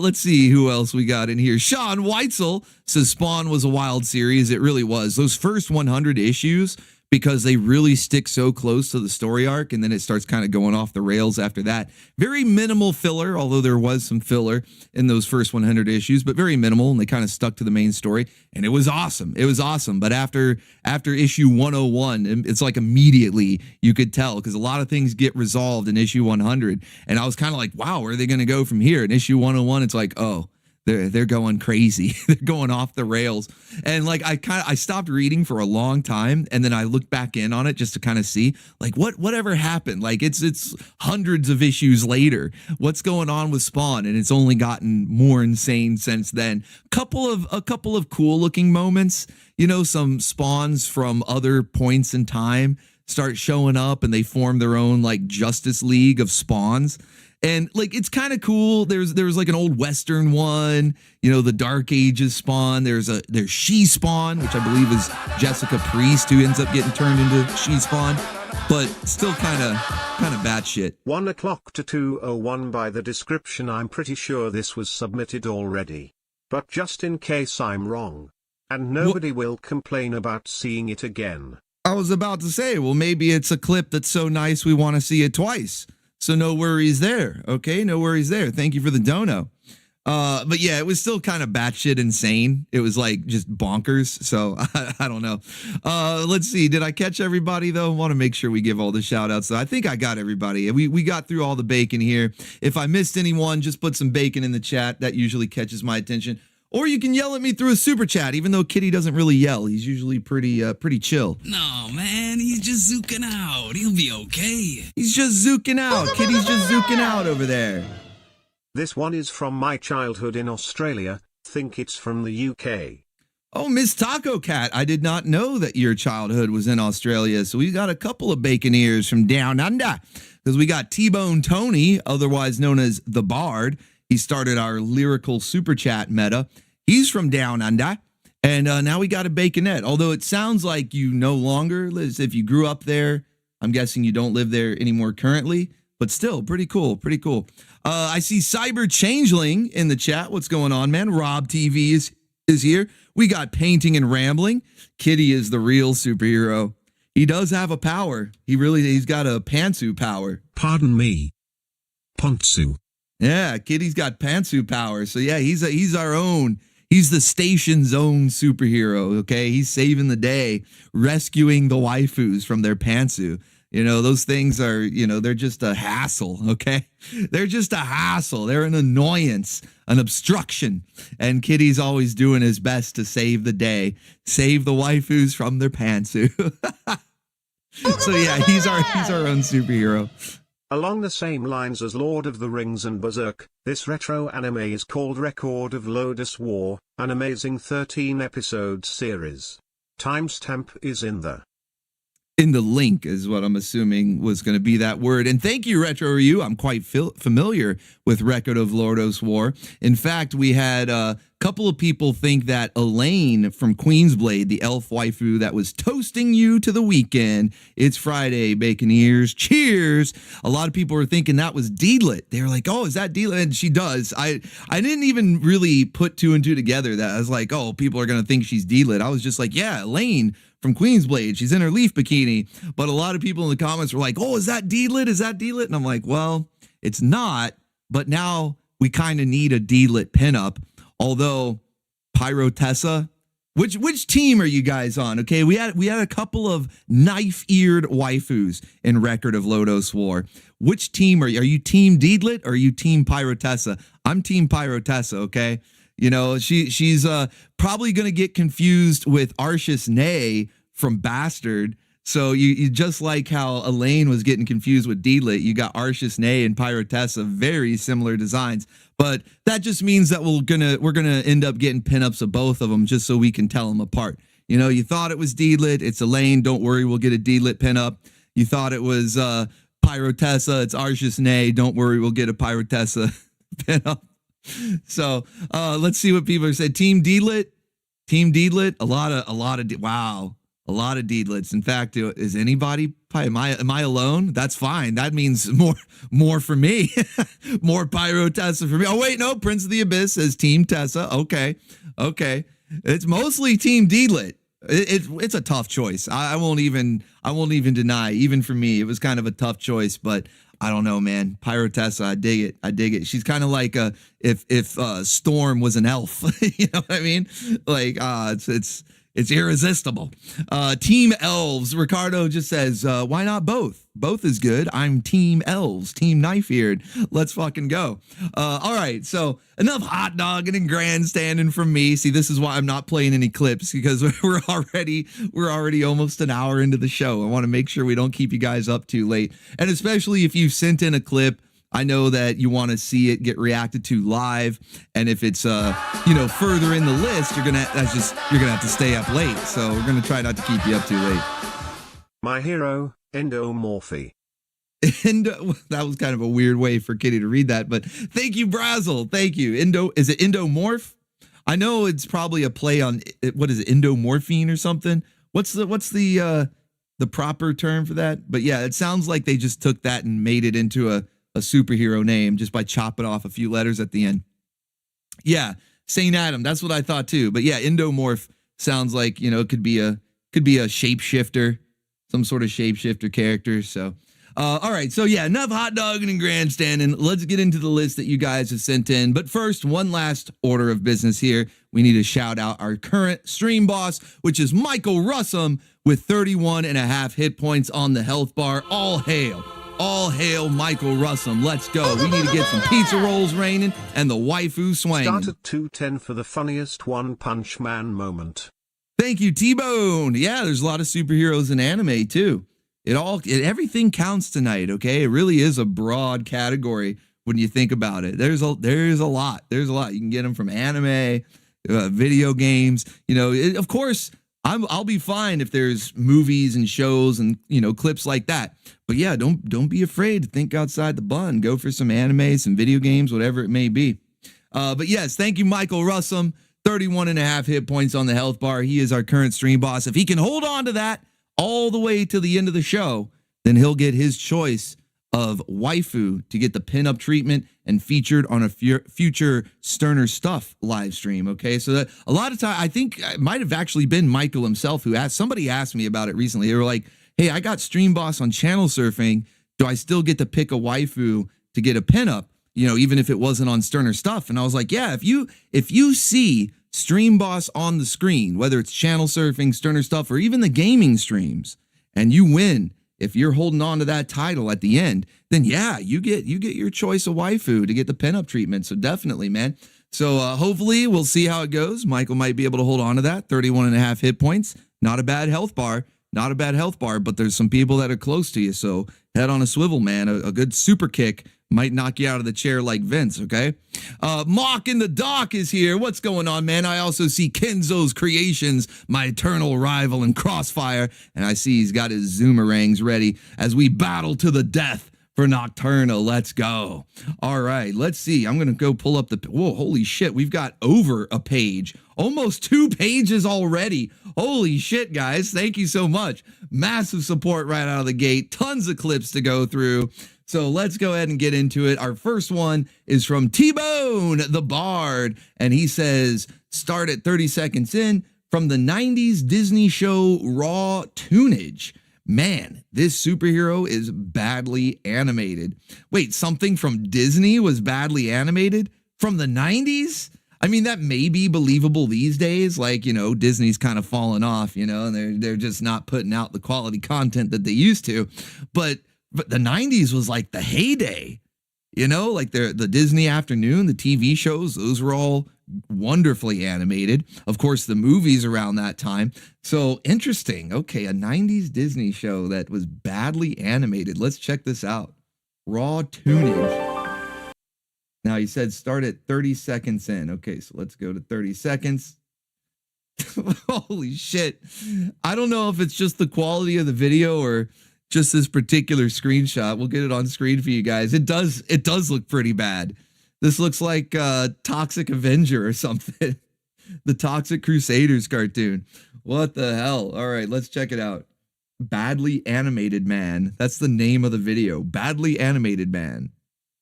Let's see who else we got in here. Sean Weitzel says Spawn was a wild series. It really was. Those first 100 issues, because they really stick so close to the story arc, and then it starts kind of going off the rails after that. Very minimal filler, although there was some filler in those first 100 issues, but very minimal, and they kind of stuck to the main story, and it was awesome. It was awesome, but after issue 101, it's like immediately you could tell, because a lot of things get resolved in issue 100, and I was kind of like, wow, where are they going to go from here? In issue 101, it's like, oh, they're going crazy. They're going off the rails. And like I stopped reading for a long time, and then I looked back in on it just to kind of see like whatever happened. Like it's hundreds of issues later. What's going on with Spawn? And it's only gotten more insane since then. A couple of cool looking moments, you know, some spawns from other points in time start showing up, and they form their own like Justice League of spawns. And like it's kind of cool. There's like an old Western one, you know, the Dark Ages Spawn. There's She Spawn, which I believe is Jessica Priest, who ends up getting turned into She Spawn, but still kind of batshit.
1 o'clock to 2:01 by the description. I'm pretty sure this was submitted already, but just in case I'm wrong, and nobody will complain about seeing it again.
I was about to say, well, maybe it's a clip that's so nice we want to see it twice. So no worries there. Okay, no worries there. Thank you for the dono. But yeah, it was still kind of batshit insane. It was like just bonkers. So I don't know. Let's see. Did I catch everybody though? I want to make sure we give all the shout outs. So I think I got everybody. We got through all the bacon here. If I missed anyone, just put some bacon in the chat. That usually catches my attention. Or you can yell at me through a super chat, even though Kitty doesn't really yell. He's usually pretty chill.
No, man, he's just zooking out. He'll be okay.
He's just zooking out. Kitty's just zooking out over there.
This one is from my childhood in Australia. Think it's from the UK.
Oh, Miss Taco Cat, I did not know that your childhood was in Australia. So we got a couple of bacon ears from down under. Because we got T-Bone Tony, otherwise known as The Bard. He started our lyrical super chat meta. He's from down under. And now we got a baconette. Although it sounds like you no longer live. If you grew up there, I'm guessing you don't live there anymore currently. But still, pretty cool, pretty cool. I see Cyber Changeling in the chat. What's going on, man? Rob TV is here. We got Painting and Rambling. Kitty is the real superhero. He does have a power. He's got a pantsu power.
Pardon me. Pontsu.
Yeah, Kitty's got pantsu power. So yeah, he's our own. He's the station's own superhero, okay? He's saving the day, rescuing the waifus from their pantsu. You know, those things are, you know, they're just a hassle, okay? They're just a hassle. They're an annoyance, an obstruction. And Kitty's always doing his best to save the day, save the waifus from their pantsu. So yeah, he's our own superhero.
Along the same lines as Lord of the Rings and Berserk, this retro anime is called Record of Lodoss War, an amazing 13-episode series. Timestamp is in the
in the link is what I'm assuming was going to be that word. And thank you, Retro Ryu. I'm quite familiar with Record of Lordos War. In fact, we had a couple of people think that Elaine from Queensblade, the elf waifu that was toasting you to the weekend. It's Friday, bacon ears. Cheers. A lot of people were thinking that was Deedlit. They were like, oh, is that Deedlit? And she does. I didn't even really put two and two together. That I was like, oh, people are going to think she's Deedlit. I was just like, yeah, Elaine from Queensblade. She's in her leaf bikini. But a lot of people in the comments were like, oh, is that Deedlit? Is that Deedlit? And I'm like, well, it's not. But now we kind of need a Deedlit pinup. Although Pyrotessa, which team are you guys on? Okay, we had a couple of knife-eared waifus in Record of Lodos War. Which team are you? Are you Team Deedlit or are you Team Pyrotessa? I'm Team Pyrotessa, okay? You know, she's probably going to get confused with Arceus Nay from Bastard. So you just like how Elaine was getting confused with Deedlit, you got Arceus Nay and Pyrotessa, very similar designs. But that just means that we're gonna end up getting pinups of both of them just so we can tell them apart. You know, you thought it was Deedlit, it's Elaine. Don't worry, we'll get a Deedlit pinup. You thought it was Pyrotessa, it's Arceus Nay. Don't worry, we'll get a Pyrotessa pinup. So let's see what people have said. Team Deedlit, a lot of wow. A lot of Deedlits. In fact, is anybody? Am I alone? That's fine. That means more for me. More Pyrotessa for me. Oh wait, no. Prince of the Abyss says Team Tessa. Okay. It's mostly Team Deedlit. It's a tough choice. I won't even deny. Even for me, it was kind of a tough choice. But I don't know, man. Pyrotessa, I dig it. She's kind of like if Storm was an elf. You know what I mean? Like it's irresistible. Team Elves. Ricardo just says, why not both? Both is good. I'm Team Elves, Team Knife-Eared. Let's fucking go. All right, so enough hot dogging and grandstanding from me. See, this is why I'm not playing any clips, because we're already almost an hour into the show. I want to make sure we don't keep you guys up too late. And especially if you sent in a clip, I know that you want to see it get reacted to live, and if it's further in the list, you're gonna have to stay up late. So we're gonna try not to keep you up too late.
My hero, Endomorphy.
That was kind of a weird way for Kitty to read that, but thank you, Brazzle. Thank you. Is it Endomorph? I know it's probably a play on what is it, endomorphine or something. What's the proper term for that? But yeah, it sounds like they just took that and made it into a superhero name just by chopping off a few letters at the end. Yeah, Saint Adam. That's what I thought too. But yeah, Endomorph sounds like, it could be a shapeshifter, some sort of shapeshifter character. So, all right. So yeah, enough hot dogging and grandstanding. Let's get into the list that you guys have sent in. But first, one last order of business here. We need to shout out our current stream boss, which is Michael Russum with 31.5 hit points on the health bar. All hail Michael Russum. Let's go. We need to get some pizza rolls raining and the waifu swinging.
Start at 210 for the funniest One Punch Man moment.
Thank you, T-Bone. Yeah, there's a lot of superheroes in anime too. Everything counts tonight, okay? It really is a broad category when you think about it. There's a lot. You can get them from anime, video games. Of course, I'll be fine if there's movies and shows and clips like that. But yeah, don't be afraid to think outside the bun. Go for some anime, some video games, whatever it may be. But yes, thank you, Michael Russum. 31.5 hit points on the health bar. He is our current stream boss. If he can hold on to that all the way to the end of the show, then he'll get his choice of waifu to get the pinup treatment and featured on a future Sterner Stuff live stream. Okay, so that a lot of time, I think it might have actually been Michael himself who somebody asked me about it recently. They were like, hey, I got Stream Boss on channel surfing. Do I still get to pick a waifu to get a pinup? Even if it wasn't on Sterner Stuff. And I was like, yeah, if you see Stream Boss on the screen, whether it's channel surfing, Sterner Stuff, or even the gaming streams, and you win, if you're holding on to that title at the end, then yeah, you get your choice of waifu to get the pinup treatment. So definitely, man. So hopefully we'll see how it goes. Michael might be able to hold on to that 31.5 hit points. Not a bad health bar, but there's some people that are close to you. So head on a swivel, man. A good super kick might knock you out of the chair like Vince. Okay. Mock in the Dock is here. What's going on, man? I also see Kenzo's Creations, my eternal rival in Crossfire. And I see he's got his Zoomerangs ready as we battle to the death for Nocturna. Let's go. All right, let's see. I'm going to go pull up the... Whoa, holy shit. We've got over a page. Almost 2 pages already. Holy shit, guys. Thank you so much. Massive support right out of the gate. Tons of clips to go through. So let's go ahead and get into it. Our first one is from T-Bone, the Bard. And he says, start at 30 seconds in from the 90s Disney show Raw Tunage. Man, this superhero is badly animated. Wait, something from Disney was badly animated? From the 90s? I mean, that may be believable these days. Like, you know, Disney's kind of fallen off, you know, and they're just not putting out the quality content that they used to. But the 90s was like the heyday, you know, like the Disney Afternoon, the TV shows, those were all wonderfully animated. Of course, the movies around that time. So interesting. Okay, a 90s Disney show that was badly animated. Let's check this out. Raw Tunage. Now, he said start at 30 seconds in. Okay, so let's go to 30 seconds. Holy shit. I don't know if it's just the quality of the video or just this particular screenshot. We'll get it on screen for you guys. It does look pretty bad. This looks like Toxic Avenger or something. The Toxic Crusaders cartoon. What the hell? All right, let's check it out. Badly Animated Man. That's the name of the video. Badly Animated Man.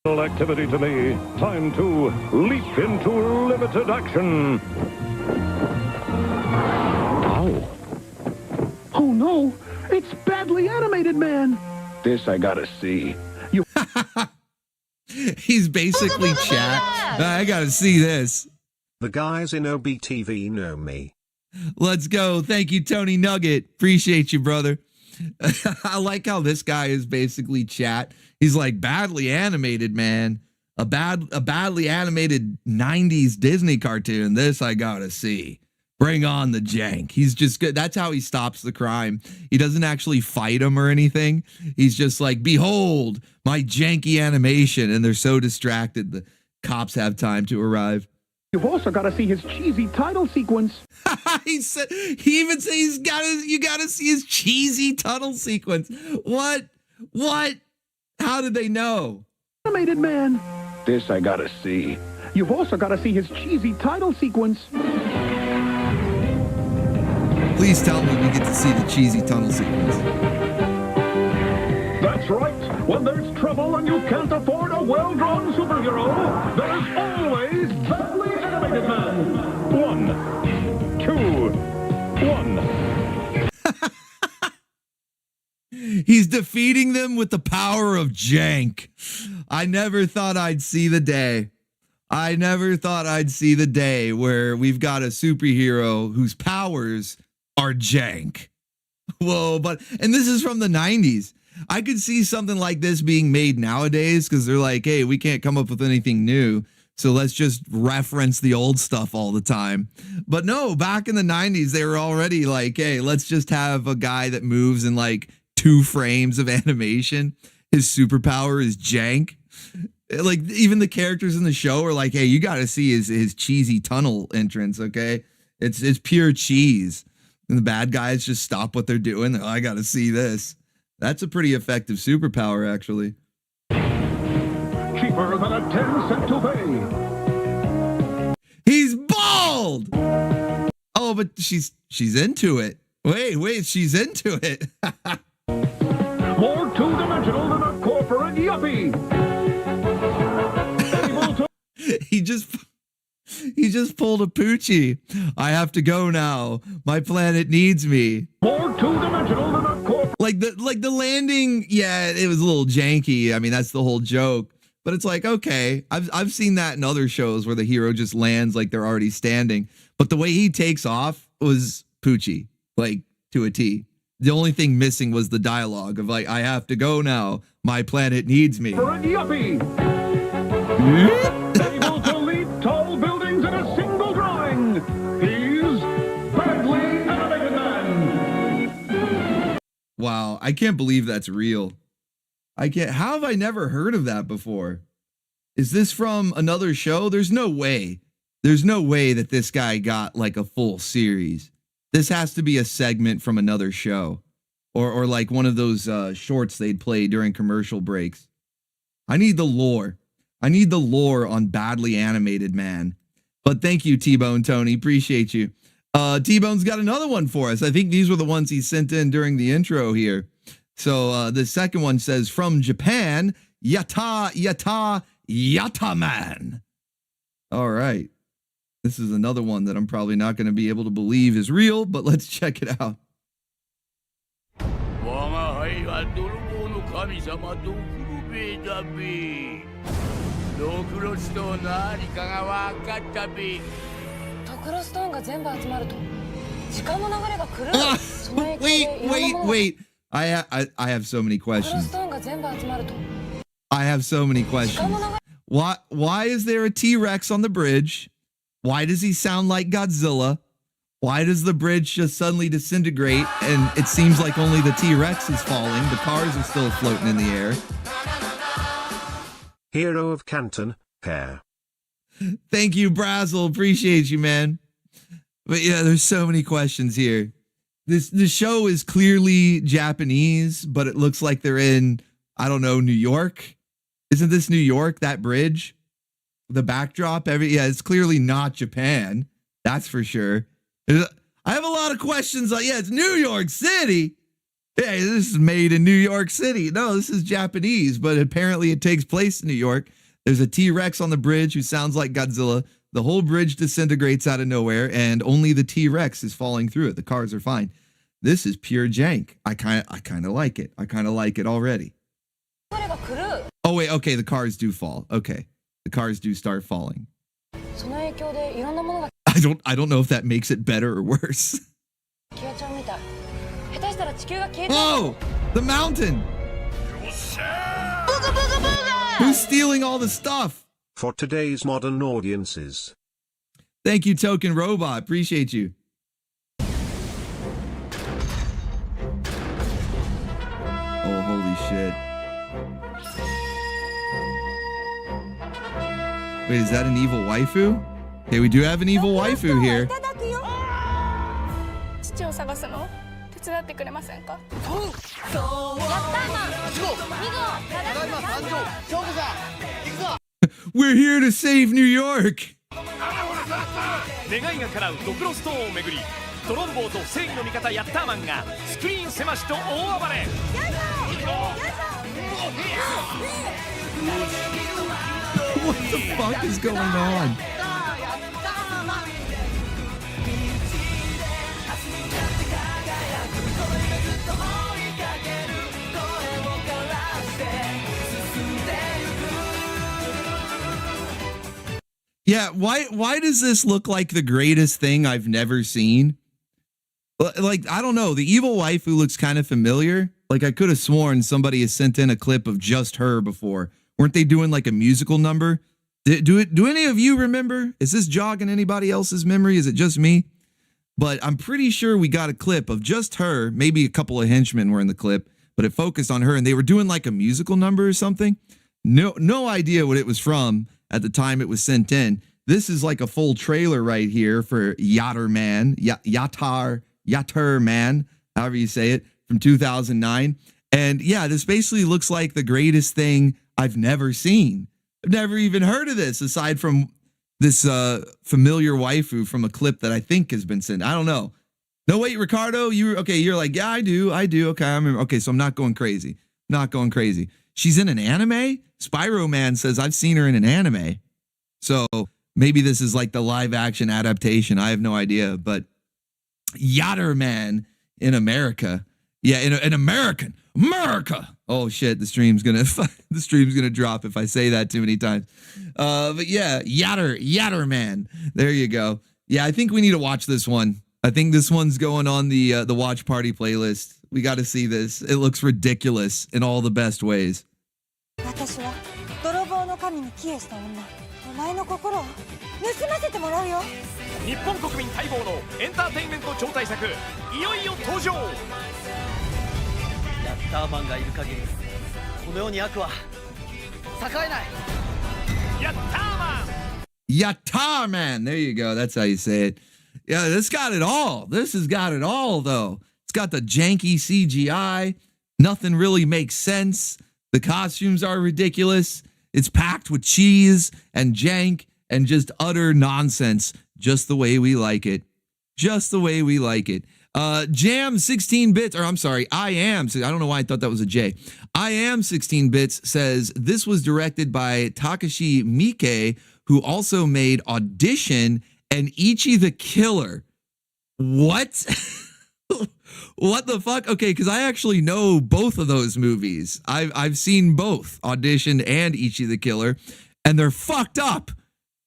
Activity to me. Time to leap into limited action. Ow. Oh no, it's Badly Animated Man. This I gotta see. You.
He's basically chat. I gotta see this.
The guys in OBTV know me.
Let's go. Thank you, Tony Nugget. Appreciate you, brother. I like how this guy is basically chat. He's like, badly animated, man. A badly animated 90s Disney cartoon. This I gotta see. Bring on the jank. He's just good. That's how he stops the crime. He doesn't actually fight him or anything. He's just like, behold, my janky animation. And they're so distracted, the cops have time to arrive.
You've also got to see his cheesy title sequence.
He even says you gotta see his cheesy tunnel sequence. What? How did they know?
Animated Man. This I gotta see. You've also got to see his cheesy title sequence.
Please tell me we get to see the cheesy tunnel sequence.
That's right. When there's trouble and you can't afford a well-drawn superhero, there's always Badly Animated Man. 1, 2, 1.
He's defeating them with the power of jank. I never thought I'd see the day. I never thought I'd see the day where we've got a superhero whose powers are jank. Whoa, and this is from the 90s. I could see something like this being made nowadays because they're like, hey, we can't come up with anything new, so let's just reference the old stuff all the time. But no, back in the 90s, they were already like, hey, let's just have a guy that moves in like 2 frames of animation. His superpower is jank. Like, even the characters in the show are like, hey, you got to see his cheesy tunnel entrance, okay? It's pure cheese. And the bad guys just stop what they're doing. I got to see this. That's a pretty effective superpower, actually.
Cheaper than a 10-cent toupee.
He's bald! Oh, but she's into it. Wait, she's into it.
More two-dimensional than a corporate yuppie. Able to...
He just pulled a Poochie. I have to go now. My planet needs me.
More two-dimensional than a corporate...
Like the landing, yeah, it was a little janky. I mean, that's the whole joke. But it's like, okay, I've seen that in other shows where the hero just lands like they're already standing. But the way he takes off was Poochie, like to a T. The only thing missing was the dialogue of like, I have to go now. My planet needs me.
For a yuppie. Able to leap tall buildings in a single drawing. He's Badly Animated Man.
Wow, I can't believe that's real. How have I never heard of that before? Is this from another show? There's no way. There's no way that this guy got like a full series. This has to be a segment from another show. Or like one of those shorts they'd play during commercial breaks. I need the lore. I need the lore on badly animated man. But thank you, T-Bone Tony. Appreciate you. T-Bone's got another one for us. I think these were the ones he sent in during the intro here. So the second one says, from Japan, Yatterman. All right. This is another one that I'm probably not going to be able to believe is real, but let's check it out. Wait. I have so many questions. I have so many questions. Why is there a T-Rex on the bridge? Why does he sound like Godzilla? Why does the bridge just suddenly disintegrate and it seems like only the T-Rex is falling? The cars are still floating in the air.
Hero of Canton, pair.
Thank you, Brazel. Appreciate you, man. But yeah, there's so many questions here. This show is clearly Japanese, but it looks like they're in, I don't know, New York. Isn't this New York, that bridge? The backdrop, yeah, it's clearly not Japan. That's for sure. I have a lot of questions like, yeah, it's New York City. Yeah, this is made in New York City. No, this is Japanese, but apparently it takes place in New York. There's a T-Rex on the bridge who sounds like Godzilla. The whole bridge disintegrates out of nowhere, and only the T-Rex is falling through it. The cars are fine. This is pure jank. I kind of like it. I kind of like it already. Oh wait, okay, the cars do fall. Okay, the cars do start falling. I don't know if that makes it better or worse. Oh, the mountain. Who's stealing all the stuff?
For today's modern audiences.
Thank you, Token Robot. Appreciate you. Oh, holy shit. Wait, is that an evil waifu? Okay, we do have an evil waifu here. We're here to save New York.
願いが叶うドクロストーンをめぐりドロンボーと正義の味方ヤッターマンがスクリーン狭しと大暴れ
What the fuck is going on? Yeah, why does this look like the greatest thing I've never seen? Like, I don't know. The evil waifu looks kind of familiar. Like, I could have sworn somebody has sent in a clip of just her before. Weren't they doing like a musical number? Do any of you remember? Is this jogging anybody else's memory? Is it just me? But I'm pretty sure we got a clip of just her. Maybe a couple of henchmen were in the clip, but it focused on her and they were doing like a musical number or something. No idea what it was from at the time it was sent in. This is like a full trailer right here for Yatterman, Yatterman, however you say it, from 2009. And yeah, this basically looks like the greatest thing I've never seen. I've never even heard of this aside from this familiar waifu from a clip that I think has been sent. I don't know. No, wait, Ricardo, you're like, yeah, I do. Okay, I remember. Okay, so I'm not going crazy. She's in an anime? Spyro Man says I've seen her in an anime. So maybe this is like the live action adaptation. I have no idea, but Yatterman in America. Yeah, in America. Oh shit, the stream's gonna drop if I say that too many times. But yeah, Yatterman. There you go. Yeah, I think we need to watch this one. I think this one's going on the watch party playlist. We got to see this. It looks ridiculous in all the best ways.
私は泥棒の神に帰依した女。お前の心を盗ませてもらうよ。
日本国民待望のエンターテインメント超大作いよいよ登場。ヤッターマンがいる限りこの世に悪は栄えない。
Yatterman. There you go. That's how you say it. Yeah, this got it all. This has got it all, though. It's got the janky CGI. Nothing really makes sense. The costumes are ridiculous. It's packed with cheese and jank and just utter nonsense, just the way we like it. Just the way we like it. Jam 16 bits, or I'm sorry, I don't know why I thought that was a J. I am 16 bits says this was directed by Takashi Miike, who also made Audition and Ichi the Killer. What? What the fuck? Okay, because I actually know both of those movies. I've seen both, Audition and Ichi the Killer, and they're fucked up.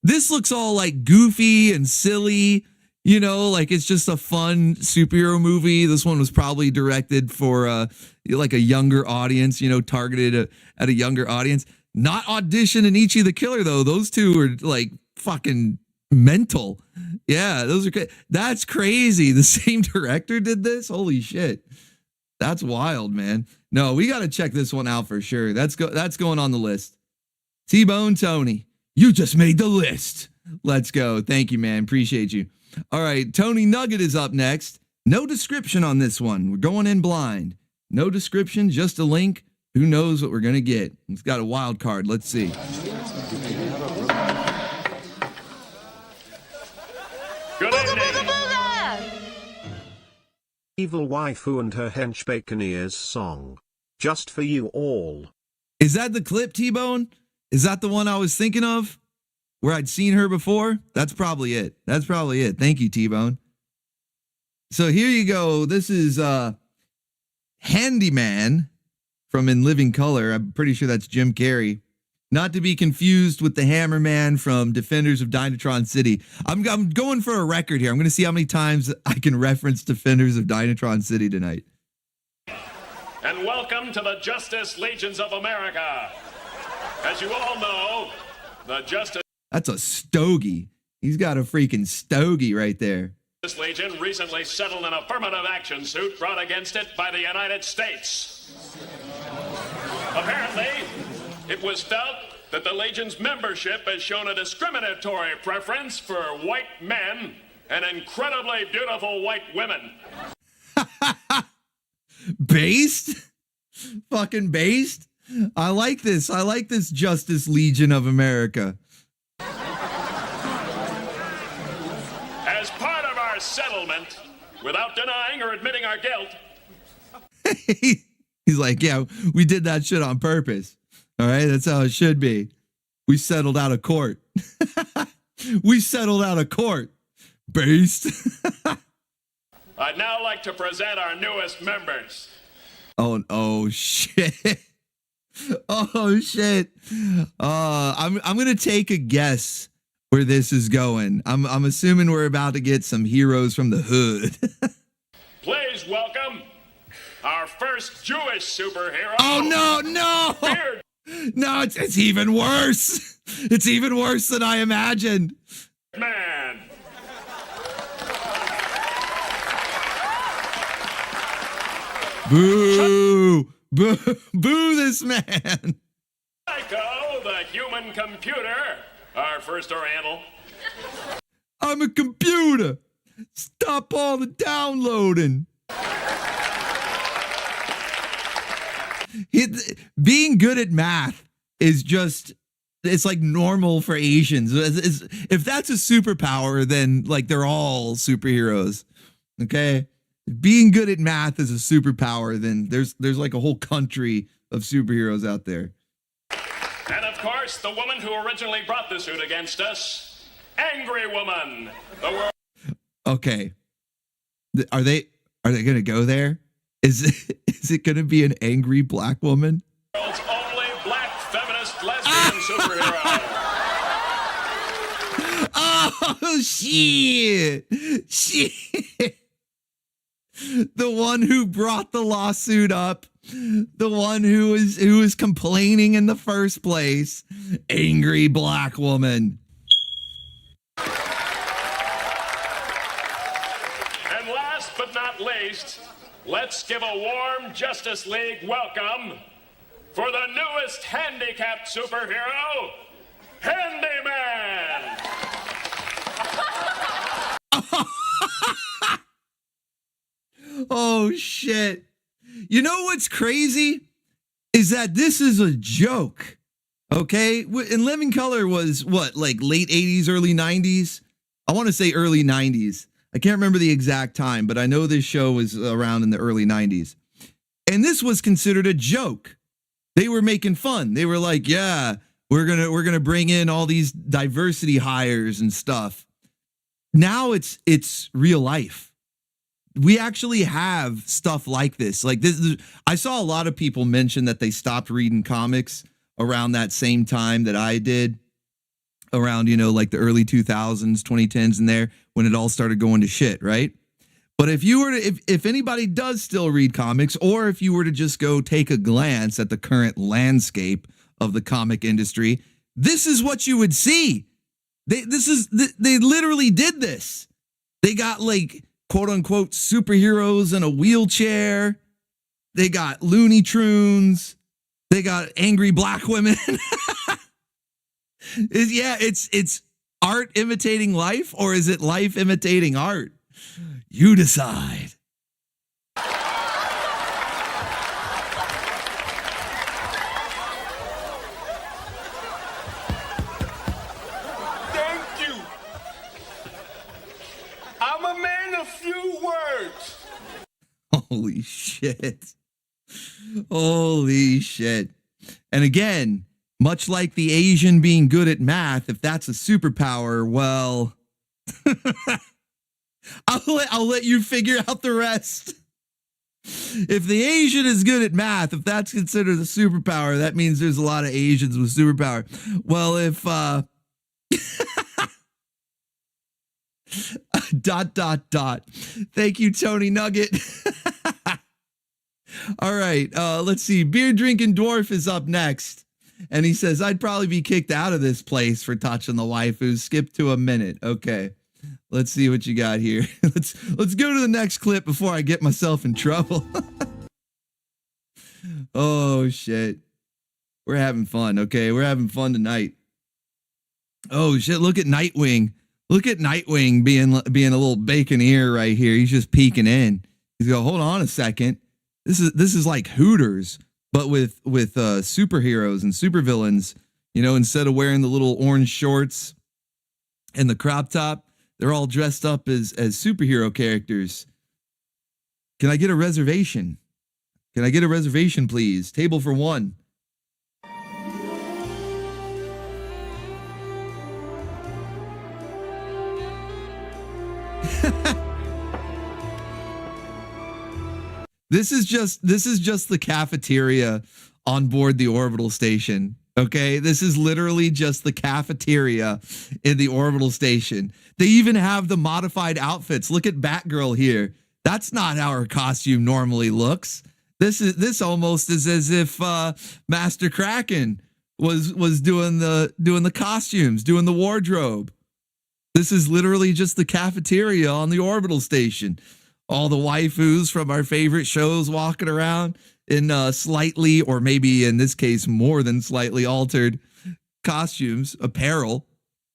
This looks all like goofy and silly, you know, like it's just a fun superhero movie. This one was probably directed for like a younger audience, you know, targeted at a younger audience. Not Audition and Ichi the Killer, though. Those two are like fucking mental. Yeah, those are that's crazy. The same director did this? Holy shit. That's wild, man. No, we got to check this one out for sure. That's going on the list. T-Bone Tony, you just made the list. Let's go. Thank you, man. Appreciate you. All right, Tony Nugget is up next. No description on this one. We're going in blind. No description, just a link. Who knows what we're going to get? It's got a wild card. Let's see.
Good evening.
Evil Waifu and her hench Baconeers song. Just for you all.
Is that the clip, T-Bone? Is that the one I was thinking of? Where I'd seen her before? That's probably it. That's probably it. Thank you, T-Bone. So here you go. This is Handyman from In Living Color. I'm pretty sure that's Jim Carrey. Not to be confused with the Hammerman from Defenders of Dynatron City. I'm going for a record here. I'm going to see how many times I can reference Defenders of Dynatron City tonight.
And welcome to the Justice Legions of America. As you all know, the Justice
That's a stogie. He's got a freaking stogie right there.
Legion recently settled an affirmative action suit brought against it by the United States. Apparently, it was felt that the Legion's membership has shown a discriminatory preference for white men and incredibly beautiful white women.
Based? Fucking based? I like this. I like this Justice Legion of America.
As part of our settlement, without denying or admitting our guilt,
he's like, yeah, we did that shit on purpose. All right, that's how it should be. We settled out of court. We settled out of court. Based.
I'd now like to present our newest members.
Oh shit. Oh shit. I'm gonna take a guess where this is going. I'm assuming we're about to get some heroes from the hood.
Please welcome our first Jewish superhero.
Oh no!
Beard.
No, it's even worse. It's even worse than I imagined.
Man.
Boo! Boo! Boo this man!
Psycho, the human computer. Our first Oriental.
I'm a computer. Stop all the downloading. Being good at math is just, it's like normal for Asians. If that's a superpower, then like they're all superheroes. Okay? If being good at math is a superpower, then there's like a whole country of superheroes out there.
And of course, the woman who originally brought the suit against us, Angry Woman. The world.
Okay. Are they gonna go there? Is it gonna be an angry black woman?
World's only black feminist lesbian superhero.
Oh shit! Shit! The one who brought the lawsuit up, the one who was complaining in the first place, angry black woman.
And last but not least, let's give a warm Justice League welcome for the newest handicapped superhero, Handyman!
Oh, shit. You know what's crazy? Is that this is a joke. Okay? And Living Color was what, like late 80s, early 90s? I want to say early 90s. I can't remember the exact time, but I know this show was around in the early 90s. And this was considered a joke. They were making fun. They were like, yeah, we're gonna bring in all these diversity hires and stuff. Now it's real life. We actually have stuff like this. Like this, I saw a lot of people mention that they stopped reading comics around that same time that I did, around, like the early 2000s, 2010s in there, when it all started going to shit, right? But if you were to, if anybody does still read comics, or if you were to just go take a glance at the current landscape of the comic industry, this is what you would see. They literally did this. They got like quote unquote superheroes in a wheelchair. They got Looney Tunes. They got angry black women. It's art imitating life, or is it life imitating art? You decide.
Thank you. I'm a man of few words.
Holy shit. Holy shit. And again, much like the Asian being good at math, if that's a superpower, well, I'll let you figure out the rest. If the Asian is good at math, if that's considered a superpower, that means there's a lot of Asians with superpower. Well, if Thank you, Tony Nugget. All right, let's see. Beer drinking dwarf is up next. And he says, I'd probably be kicked out of this place for touching the waifus. Skip to a minute. Okay. Let's see what you got here. Let's go to the next clip before I get myself in trouble. Oh shit. We're having fun. Okay, we're having fun tonight. Oh shit, look at Nightwing. Look at Nightwing being a little bacon ear right here. He's just peeking in. He's going, hold on a second. This is like Hooters, but with superheroes and supervillains. Instead of wearing the little orange shorts and the crop top, they're all dressed up as superhero characters. Can I get a reservation? Can I get a reservation, please? Table for one. This is just the cafeteria on board the orbital station. Okay, this is literally just the cafeteria in the orbital station. They even have the modified outfits. Look at Batgirl here. That's not how her costume normally looks. This almost is as if Master Kraken was doing the costumes, doing the wardrobe. This is literally just the cafeteria on the orbital station. All the waifus from our favorite shows walking around in slightly, or maybe in this case, more than slightly altered costumes, apparel.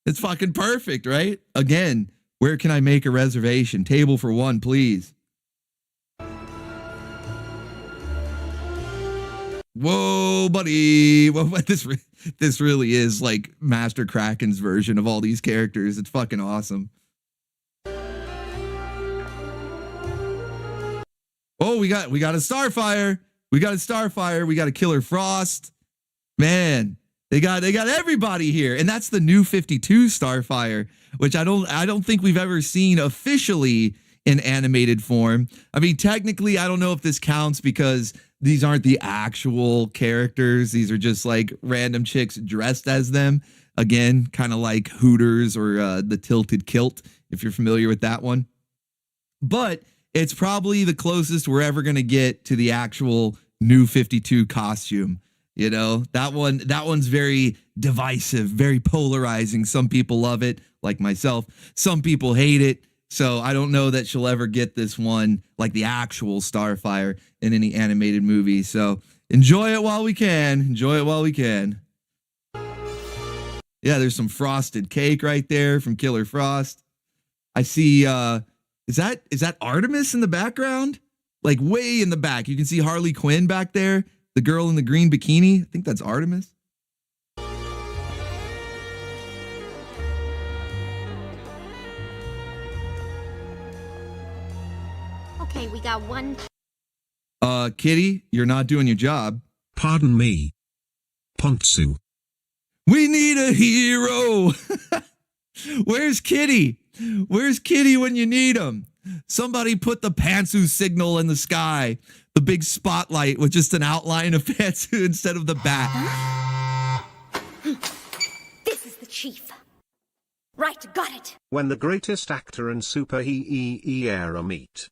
It's fucking perfect, right? Again, where can I make a reservation? Table for one, please. Whoa, buddy. Well, this really is like Master Kraken's version of all these characters. It's fucking awesome. Oh, we got a Starfire. We got a Starfire. We got a Killer Frost. Man, they got everybody here, and that's the new 52 Starfire, which I don't think we've ever seen officially in animated form. I mean, technically, I don't know if this counts because these aren't the actual characters. These are just like random chicks dressed as them. Again, kind of like Hooters or the Tilted Kilt, if you're familiar with that one. But it's probably the closest we're ever going to get to the actual new 52 costume. That one's very divisive, very polarizing. Some people love it, like myself. Some people hate it. So I don't know that she'll ever get this one, like the actual Starfire, in any animated movie. So enjoy it while we can. Enjoy it while we can. Yeah, there's some frosted cake right there from Killer Frost. I see, is that Artemis in the background? like way in the back. You can see Harley Quinn back there, the girl in the green bikini. I think that's Artemis.
Okay, we got one.
Kitty, you're not doing your job.
Pardon me. Pontsu.
We need a hero. Where's Kitty? Where's Kitty when you need him? Somebody put the Pantsu signal in the sky. The big spotlight with just an outline of Pantsu instead of the bat.
This is the chief. Right, got it.
When the greatest actor and Super EEEEE era meet.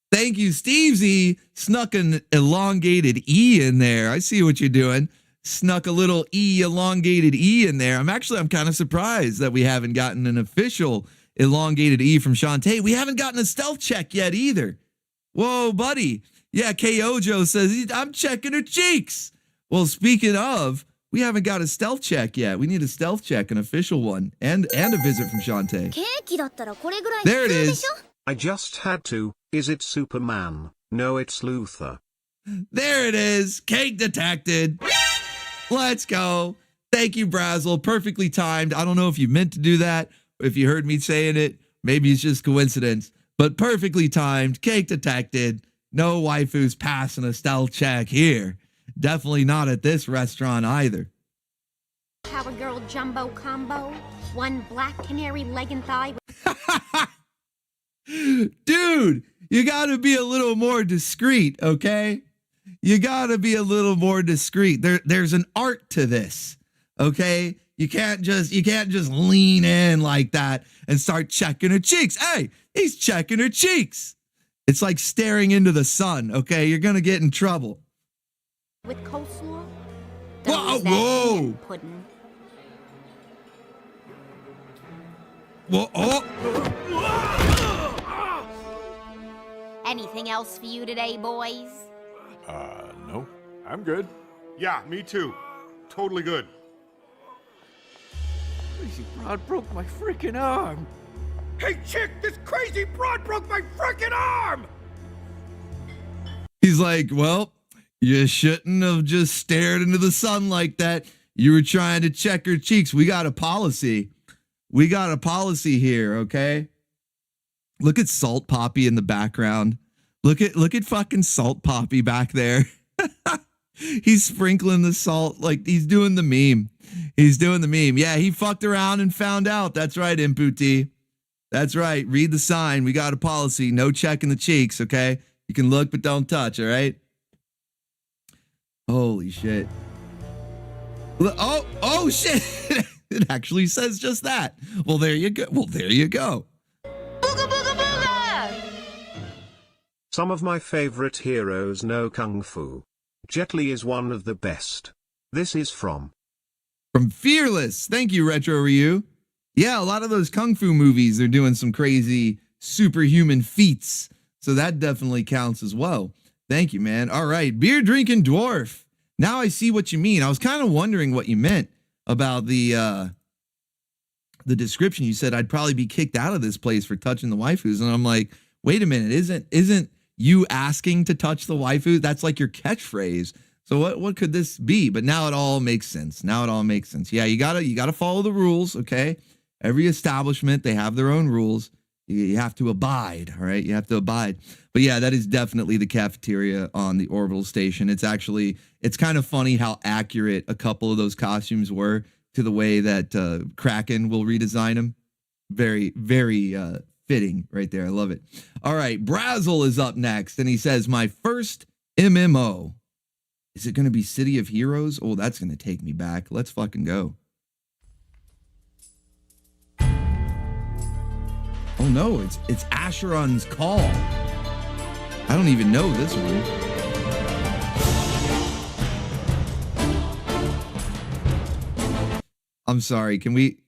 Thank you, Stevesy. Snuck an elongated E in there. I see what you're doing. Snuck a little elongated E in there. I'm kind of surprised that we haven't gotten an official elongated E from Shantae. We haven't gotten a stealth check yet either. Whoa, buddy. Yeah, KO Joe says, I'm checking her cheeks. Well, speaking of, we haven't got a stealth check yet. We need a stealth check, an official one, and a visit from Shantae. There it is.
I just had to. Is it Superman? No, it's Luther.
There it is. Cake detected. Let's go. Thank you, Brazzle. Perfectly timed. I don't know if you meant to do that. If you heard me saying it, maybe it's just coincidence. But perfectly timed. Cake detected. No waifus passing a stealth check here. Definitely not at this restaurant either.
Power Girl Jumbo Combo. One black canary leg and thigh.
Dude, you got to be a little more discreet, okay? You got to be a little more discreet. There's an art to this, okay? You can't just lean in like that and start checking her cheeks. Hey, he's checking her cheeks. It's like staring into the sun, okay? You're going to get in trouble.
With coleslaw?
Whoa.
Pudding.
Whoa. Oh.
Anything else for you today, boys?
No. I'm good.
Yeah, me too. Totally good.
Crazy broad broke my freaking arm.
Hey, chick, this crazy broad broke my freaking arm!
He's like, well, you shouldn't have just stared into the sun like that. You were trying to check her cheeks. We got a policy. We got a policy here, okay? Look at Salt Poppy in the background. Look at fucking Salt Poppy back there. He's sprinkling the salt like he's doing the meme. He's doing the meme. Yeah, he fucked around and found out. That's right, Imputi. That's right. Read the sign. We got a policy. No checking the cheeks, okay? You can look, but don't touch, all right? Holy shit. Oh shit. It actually says just that. Well, there you go.
Booga, booga, booga!
Some of my favorite heroes know Kung Fu. Jet Li is one of the best. This is from
Fearless. Thank you, Retro Ryu. Yeah, a lot of those Kung Fu movies, they're doing some crazy superhuman feats. So that definitely counts as well. Thank you, man. All right, beer drinking dwarf. Now I see what you mean. I was kind of wondering what you meant about the description. You said I'd probably be kicked out of this place for touching the waifus, and I'm like, wait a minute, isn't you asking to touch the waifu? That's like your catchphrase. So what could this be? But now it all makes sense. Yeah, you gotta follow the rules, okay? Every establishment, they have their own rules. You have to abide, all right? You have to abide. But yeah, that is definitely the cafeteria on the orbital station. It's kind of funny how accurate a couple of those costumes were to the way that Kraken will redesign them. Very, very fitting right there. I love it. All right, Brazzle is up next, and he says, my first MMO. Is it going to be City of Heroes? Oh, that's going to take me back. Let's fucking go. Oh no, it's Asheron's Call. I don't even know this one. I'm sorry. Can we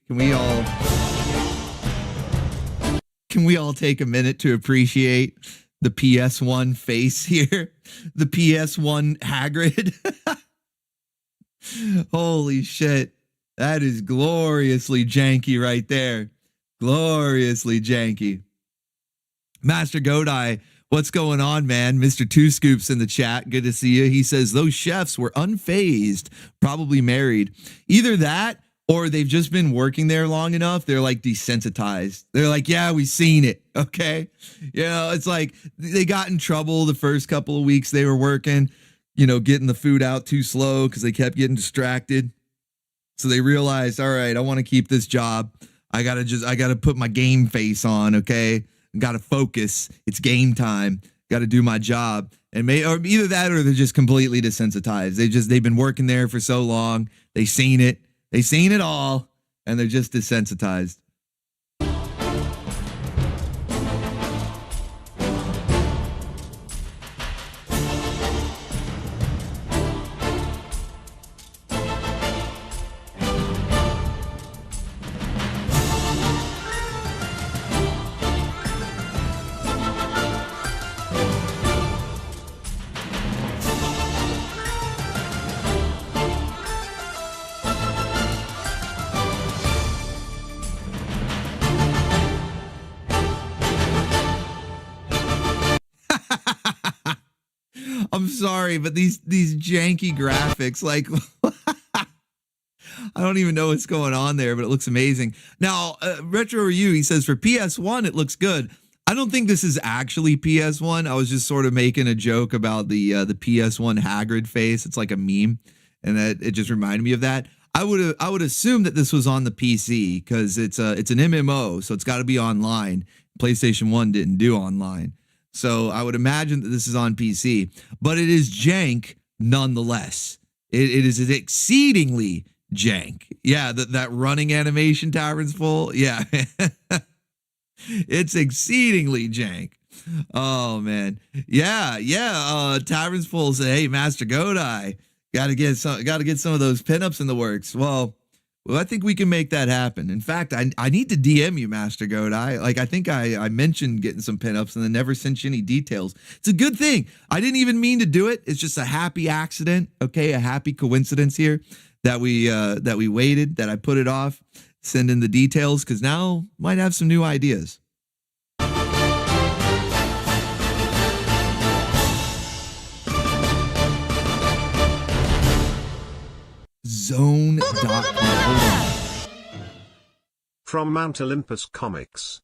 all take a minute to appreciate the PS1 face here? The PS1 Hagrid. Holy shit. That is gloriously janky right there. Gloriously janky. Master Godai What's going on, man? Mr. Two Scoops in the chat. Good to see you. He says those chefs were unfazed, probably married. Either that or they've just been working there long enough. They're like desensitized. They're like, yeah, we've seen it. Okay. You know, it's like they got in trouble the first couple of weeks they were working, you know, getting the food out too slow because they kept getting distracted. So they realized, all right, I want to keep this job. I got to put my game face on. Okay. Got to focus. It's game time. Got to do my job. And or either that or they're just completely desensitized. They've been working there for so long. They've seen it. They've seen it all. And they're just desensitized. I'm sorry, but these janky graphics, like, I don't even know what's going on there, but it looks amazing. Now, Retro Ryu, he says for PS1, it looks good. I don't think this is actually PS1. I was just sort of making a joke about the PS1 Hagrid face. It's like a meme, and that it just reminded me of that. I would assume that this was on the PC because it's an MMO, so it's got to be online. PlayStation 1 didn't do online. So I would imagine that this is on PC, but it is jank nonetheless. It is exceedingly jank. Yeah, that running animation Tavern's Full. Yeah, it's exceedingly jank. Oh man, yeah. Tavern's Full said, "Hey, Master Godai, got to get some of those pinups in the works." Well, I think we can make that happen. In fact, I need to DM you, Master Godai. Like, I think I mentioned getting some pinups and then never sent you any details. It's a good thing. I didn't even mean to do it. It's just a happy accident, okay? A happy coincidence here that we waited, that I put it off, send in the details, because now might have some new ideas. Zone.com.
From Mount Olympus Comics.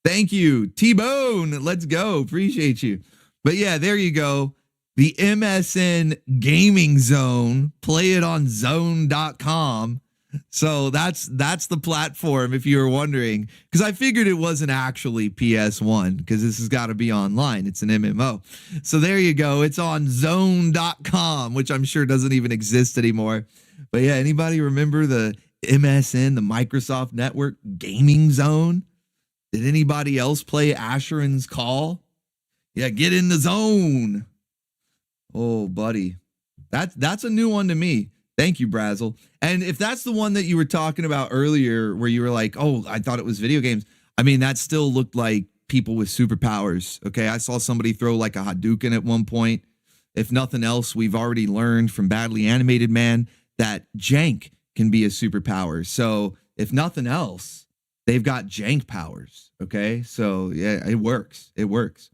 Thank you, T-Bone. Let's go. Appreciate you. But yeah, there you go. The MSN Gaming Zone. Play it on zone.com. So that's the platform, if you were wondering, because I figured it wasn't actually PS1 because this has got to be online. It's an MMO. So there you go. It's on zone.com, which I'm sure doesn't even exist anymore. But yeah, anybody remember the MSN, the Microsoft Network Gaming Zone? Did anybody else play Asheron's Call? Yeah, get in the zone. Oh, buddy. That's a new one to me. Thank you, Brazzle. And if that's the one that you were talking about earlier, where you were like, oh, I thought it was video games. I mean, that still looked like people with superpowers. Okay, I saw somebody throw like a Hadouken at one point. If nothing else, we've already learned from Badly Animated Man that jank can be a superpower. So if nothing else, they've got jank powers. Okay, so yeah, it works. It works.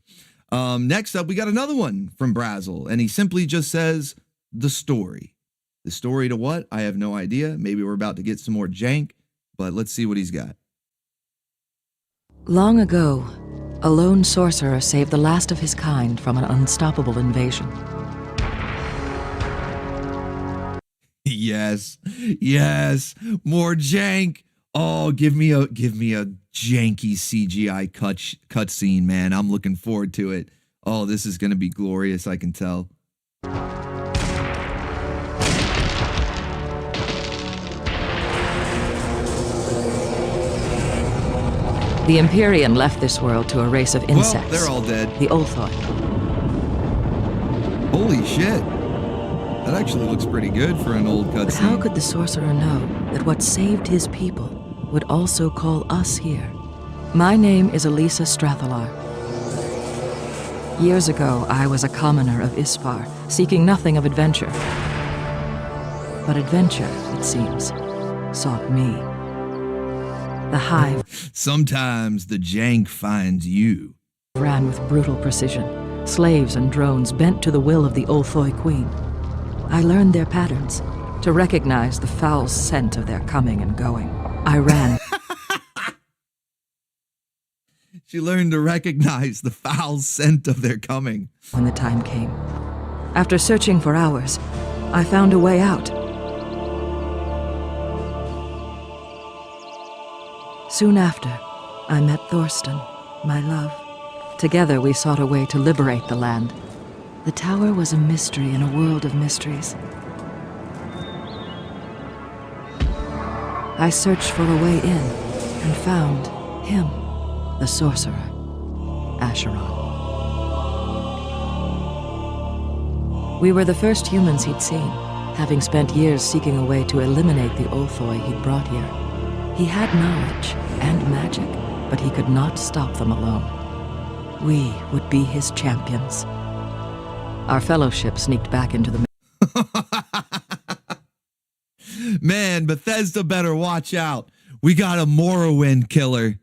Next up, we got another one from Brazzle, and he simply just says, the story. The story to what? I have no idea. Maybe we're about to get some more jank, but let's see what he's got.
Long ago, a lone sorcerer saved the last of his kind from an unstoppable invasion.
Yes, more jank. Oh, give me a janky CGI cutscene, man. I'm looking forward to it. Oh, this is going to be glorious, I can tell.
The Empyrean left this world to a race of insects.
Well, they're all dead.
The Ulthoi.
Holy shit. That actually looks pretty good for an old cutscene.
But how could the sorcerer know that what saved his people would also call us here? My name is Elisa Strathalar. Years ago, I was a commoner of Ispar, seeking nothing of adventure. But adventure, it seems, sought me. The Hive.
Sometimes the jank finds you.
ran with brutal precision, slaves and drones bent to the will of the Ulthoi Queen. I learned their patterns, to recognize the foul scent of their coming and going. I ran.
She learned to recognize the foul scent of their coming.
When the time came. After searching for hours, I found a way out. Soon after, I met Thorsten, my love. Together we sought a way to liberate the land. The tower was a mystery in a world of mysteries. I searched for a way in and found him, the sorcerer, Acheron. We were the first humans he'd seen, having spent years seeking a way to eliminate the Ulthoi he'd brought here. He had knowledge and magic, but he could not stop them alone. We would be his champions. Our fellowship sneaked back into the...
Man, Bethesda better watch out. We got a Morrowind killer.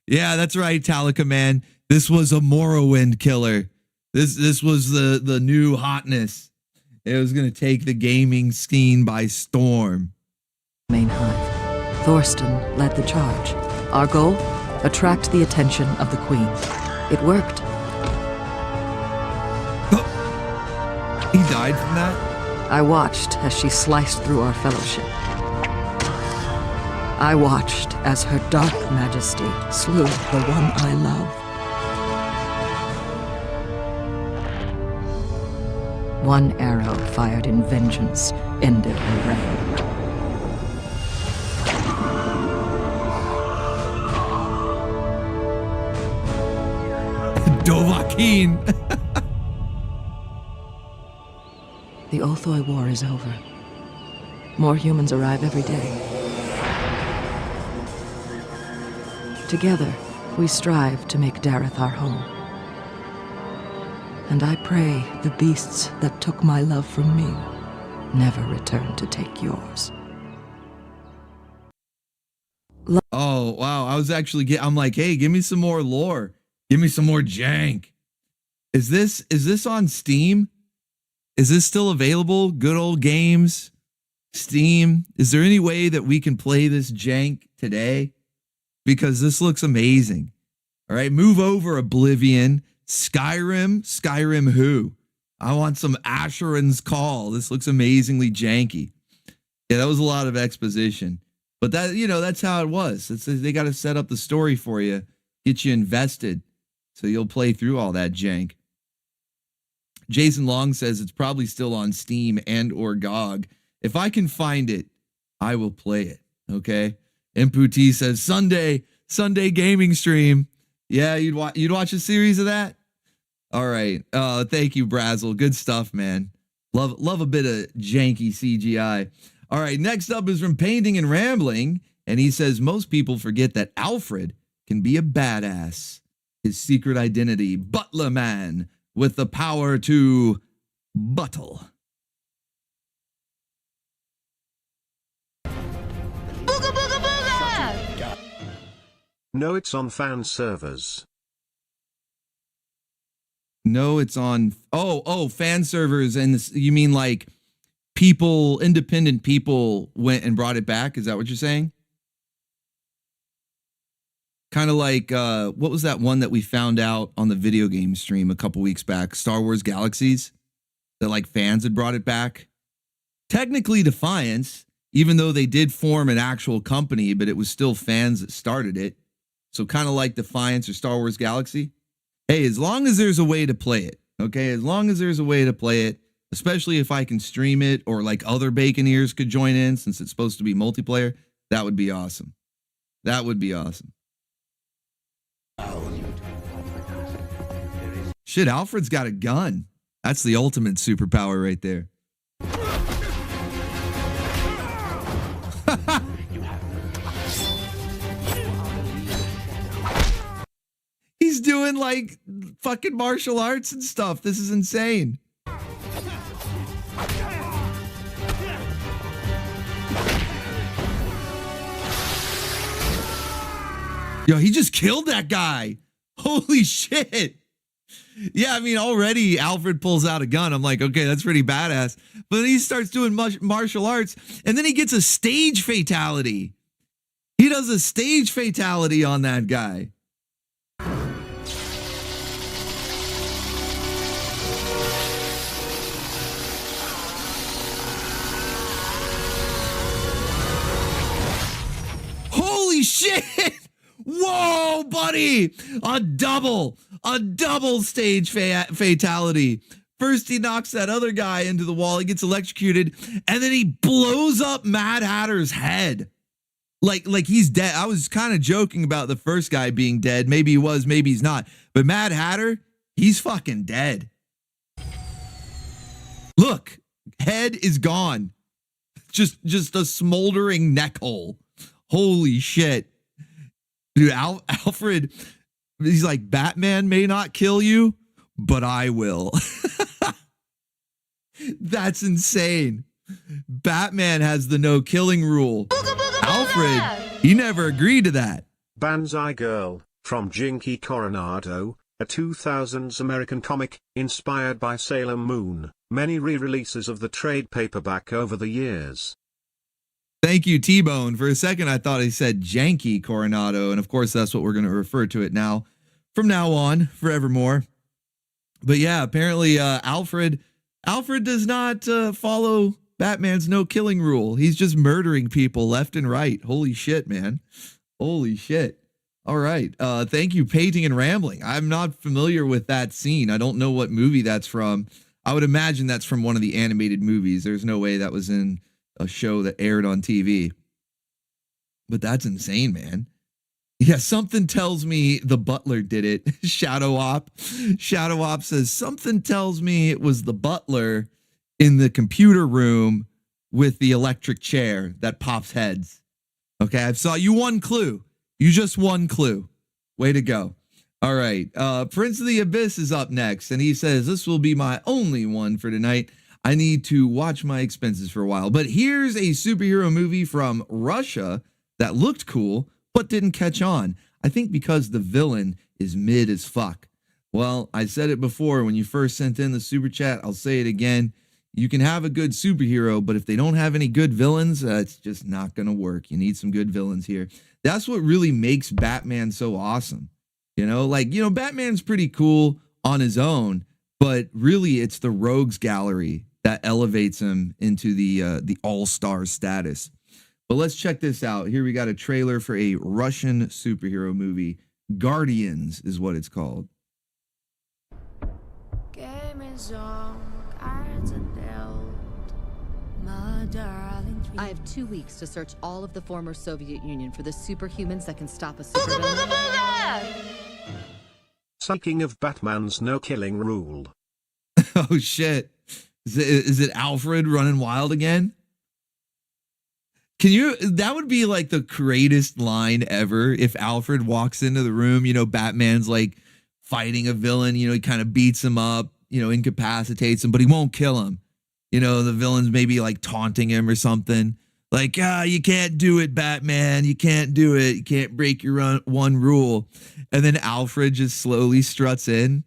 Yeah, that's right, Talica Man. This was a Morrowind killer. This was the new hotness. It was going to take the gaming scene by storm.
Main hive. Thorsten led the charge. Our goal? Attract the attention of the Queen. It worked.
He died from that?
I watched as she sliced through our fellowship. I watched as her dark majesty slew the one I love. One arrow fired in vengeance ended her reign.
Dovahkiin!
The Ulthoi War is over. More humans arrive every day. Together, we strive to make Dareth our home. And I pray the beasts that took my love from me never return to take yours.
Oh, wow. I was actually I'm like, hey, give me some more lore. Give me some more jank. Is this on Steam? Is this still available? Good old games, Steam. Is there any way that we can play this jank today? Because this looks amazing. All right, move over, Oblivion. Skyrim who? I want some Asheron's Call. This looks amazingly janky. Yeah, that was a lot of exposition. But that, that's how it was. They got to set up the story for you, get you invested, so you'll play through all that jank. Jason Long says it's probably still on Steam and or GOG. If I can find it, I will play it. Okay. Imputi says Sunday gaming stream. Yeah, you'd watch a series of that. All right. Thank you, Brazzle. Good stuff, man. Love a bit of janky CGI. All right. Next up is from Painting and Rambling, and he says most people forget that Alfred can be a badass. His secret identity, Butler Man, with the power to buttle.
Booga booga booga!
No, it's on fan servers.
No, it's on fan servers, and you mean like people, independent people went and brought it back? Is that what you're saying? Kind of like, what was that one that we found out on the video game stream a couple weeks back? Star Wars Galaxies? That like fans had brought it back? Technically Defiance, even though they did form an actual company, but it was still fans that started it. So kind of like Defiance or Star Wars Galaxy. Hey, as long as there's a way to play it, okay? As long as there's a way to play it, especially if I can stream it or like other Baconeers could join in since it's supposed to be multiplayer, that would be awesome. That would be awesome. Shit, Alfred's got a gun. That's the ultimate superpower right there. He's doing like fucking martial arts and stuff. This is insane. Yo, he just killed that guy.
Holy shit. Yeah, I mean, already Alfred pulls out a gun. I'm like, okay, that's pretty badass. But then he starts doing martial arts, and then he gets a stage fatality. He does a stage fatality on that guy. Holy shit! Whoa, buddy! A double stage fatality. First, he knocks that other guy into the wall. He gets electrocuted, and then he blows up Mad Hatter's head. Like he's dead. I was kind of joking about the first guy being dead. Maybe he was, maybe he's not. But Mad Hatter, he's fucking dead. Look, head is gone. Just a smoldering neck hole. Holy shit. Dude, Alfred, he's like, Batman may not kill you, but I will. That's insane. Batman has the no killing rule. Alfred, he never agreed to that.
Banzai Girl, from Jinky Coronado, a 2000s American comic, inspired by Sailor Moon, many re-releases of the trade paperback over the years.
Thank you, T-Bone. For a second, I thought he said Janky Coronado, and of course, that's what we're going to refer to it now, from now on, forevermore. But yeah, apparently, Alfred does not follow Batman's no killing rule. He's just murdering people left and right. Holy shit, man. Holy shit. All right. Thank you, Painting and Rambling. I'm not familiar with that scene. I don't know what movie that's from. I would imagine that's from one of the animated movies. There's no way that was in a show that aired on TV. But that's insane, man. Yeah, something tells me the butler did it. Shadow Op says, something tells me it was the butler in the computer room with the electric chair that pops heads. Okay, I've saw you one clue. You just one clue. Way to go. All right, Prince of the Abyss is up next, and he says, this will be my only one for tonight. I need to watch my expenses for a while. But here's a superhero movie from Russia that looked cool, but didn't catch on. I think because the villain is mid as fuck. Well, I said it before when you first sent in the super chat. I'll say it again. You can have a good superhero, but if they don't have any good villains, it's just not going to work. You need some good villains here. That's what really makes Batman so awesome. You know, like, you know, Batman's pretty cool on his own, but really it's the rogues gallery that elevates him into the all-star status. But let's check this out. Here we got a trailer for a Russian superhero movie. Guardians is what it's called.
I have 2 weeks to search all of the former Soviet Union for the superhumans that can stop a supervillain.
Speaking of Batman's no-killing rule.
Oh, shit. Is it Alfred running wild again? That would be like the greatest line ever if Alfred walks into the room, you know, Batman's like fighting a villain, you know, he kind of beats him up, you know, incapacitates him, but he won't kill him. You know, the villain's maybe like taunting him or something. Like, you can't do it, Batman. You can't do it. You can't break your one rule. And then Alfred just slowly struts in.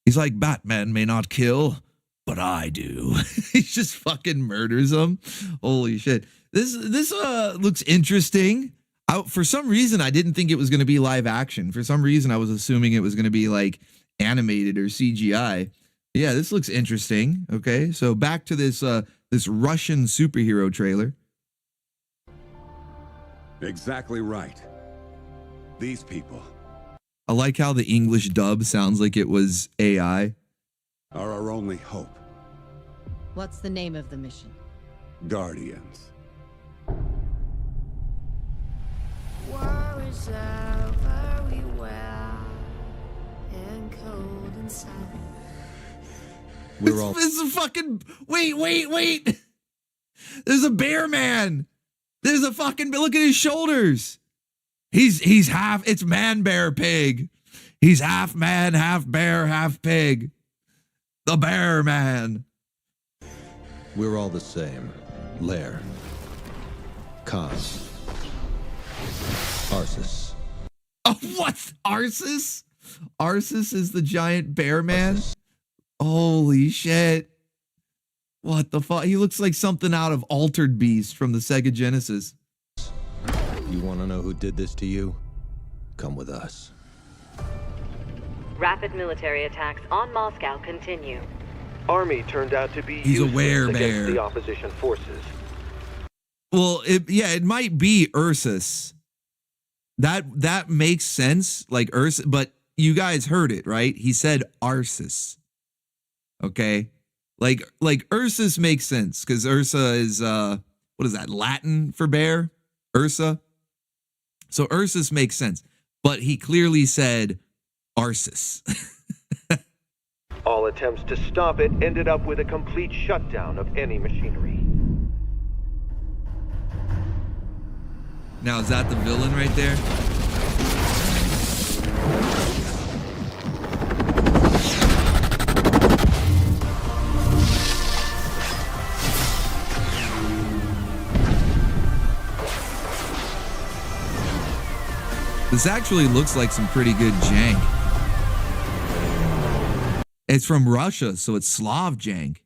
He's like, Batman may not kill, but I do. He just fucking murders him. Holy shit. This looks interesting. For some reason, I didn't think it was going to be live action. For some reason, I was assuming it was going to be like animated or CGI. Yeah, this looks interesting. Okay, so back to this this Russian superhero trailer.
Exactly right. These people
I like how the English dub sounds like it was AI.
Are our only hope.
What's the name of the mission?
Guardians.
War is over, we were and cold inside.
We're all. This is fucking. Wait. There's a bear man. There's a fucking. Look at his shoulders. He's half. It's man, bear, pig. He's half man, half bear, half pig. The bear man.
We're all the same. Lair. Cos. Arsis.
Oh, what? Arsis? Arceus is the giant bear man. Holy shit. What the fuck? He looks like something out of Altered Beast from the Sega Genesis.
You want to know who did this to you? Come with us.
Rapid military attacks on Moscow continue.
Army turned out to be
He's a
useless against
werebear.
the opposition forces.
Well, it might be Ursus. That makes sense, like Ursus, but you guys heard it, right? He said Arceus. Okay? Like Ursus makes sense, because Ursa is what is that, Latin for bear? Ursa. So Ursus makes sense. But he clearly said Arceus.
All attempts to stop it ended up with a complete shutdown of any machinery.
Now, is that the villain right there? This actually looks like some pretty good jank. It's from Russia, so it's Slav jank.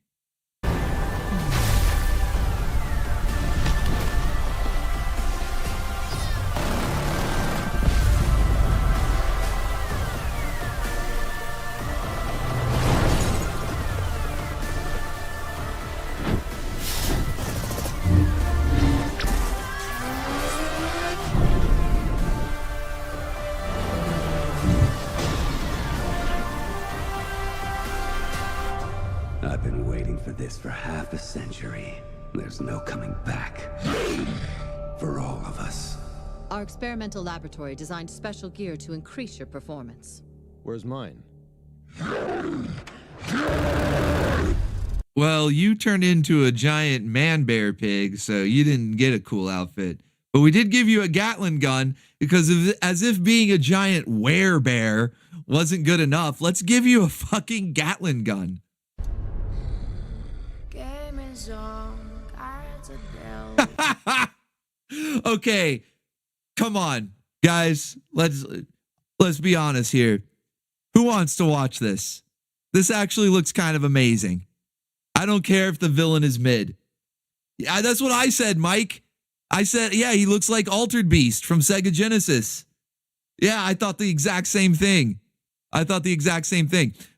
I've been waiting for this for half a century. There's no coming back. For all of us.
Our experimental laboratory designed special gear to increase your performance.
Where's mine?
Well, you turned into a giant man bear pig, so you didn't get a cool outfit. But we did give you a Gatling gun, because as if being a giant werebear wasn't good enough, let's give you a fucking Gatling gun. Okay, come on, guys. Let's be honest here. Who wants to watch this? This actually looks kind of amazing. I don't care if the villain is mid. Yeah, that's what I said, Mike. I said, yeah, he looks like Altered Beast from Sega Genesis. Yeah, I thought the exact same thing.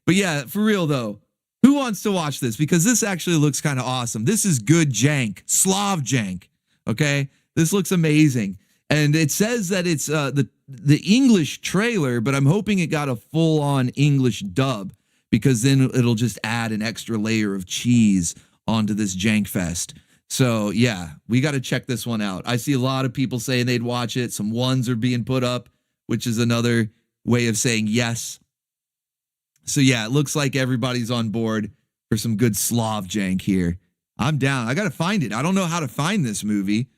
But yeah, for real though, who wants to watch this? Because this actually looks kind of awesome. This is good jank, Slav jank. Okay, this looks amazing, and it says that it's the English trailer, but I'm hoping it got a full-on English dub, because then it'll just add an extra layer of cheese onto this jank fest. So yeah, we got to check this one out. I see a lot of people saying they'd watch it. Some ones are being put up, which is another way of saying yes. So yeah, it looks like everybody's on board for some good Slav jank here. I'm down. I got to find it. I don't know how to find this movie.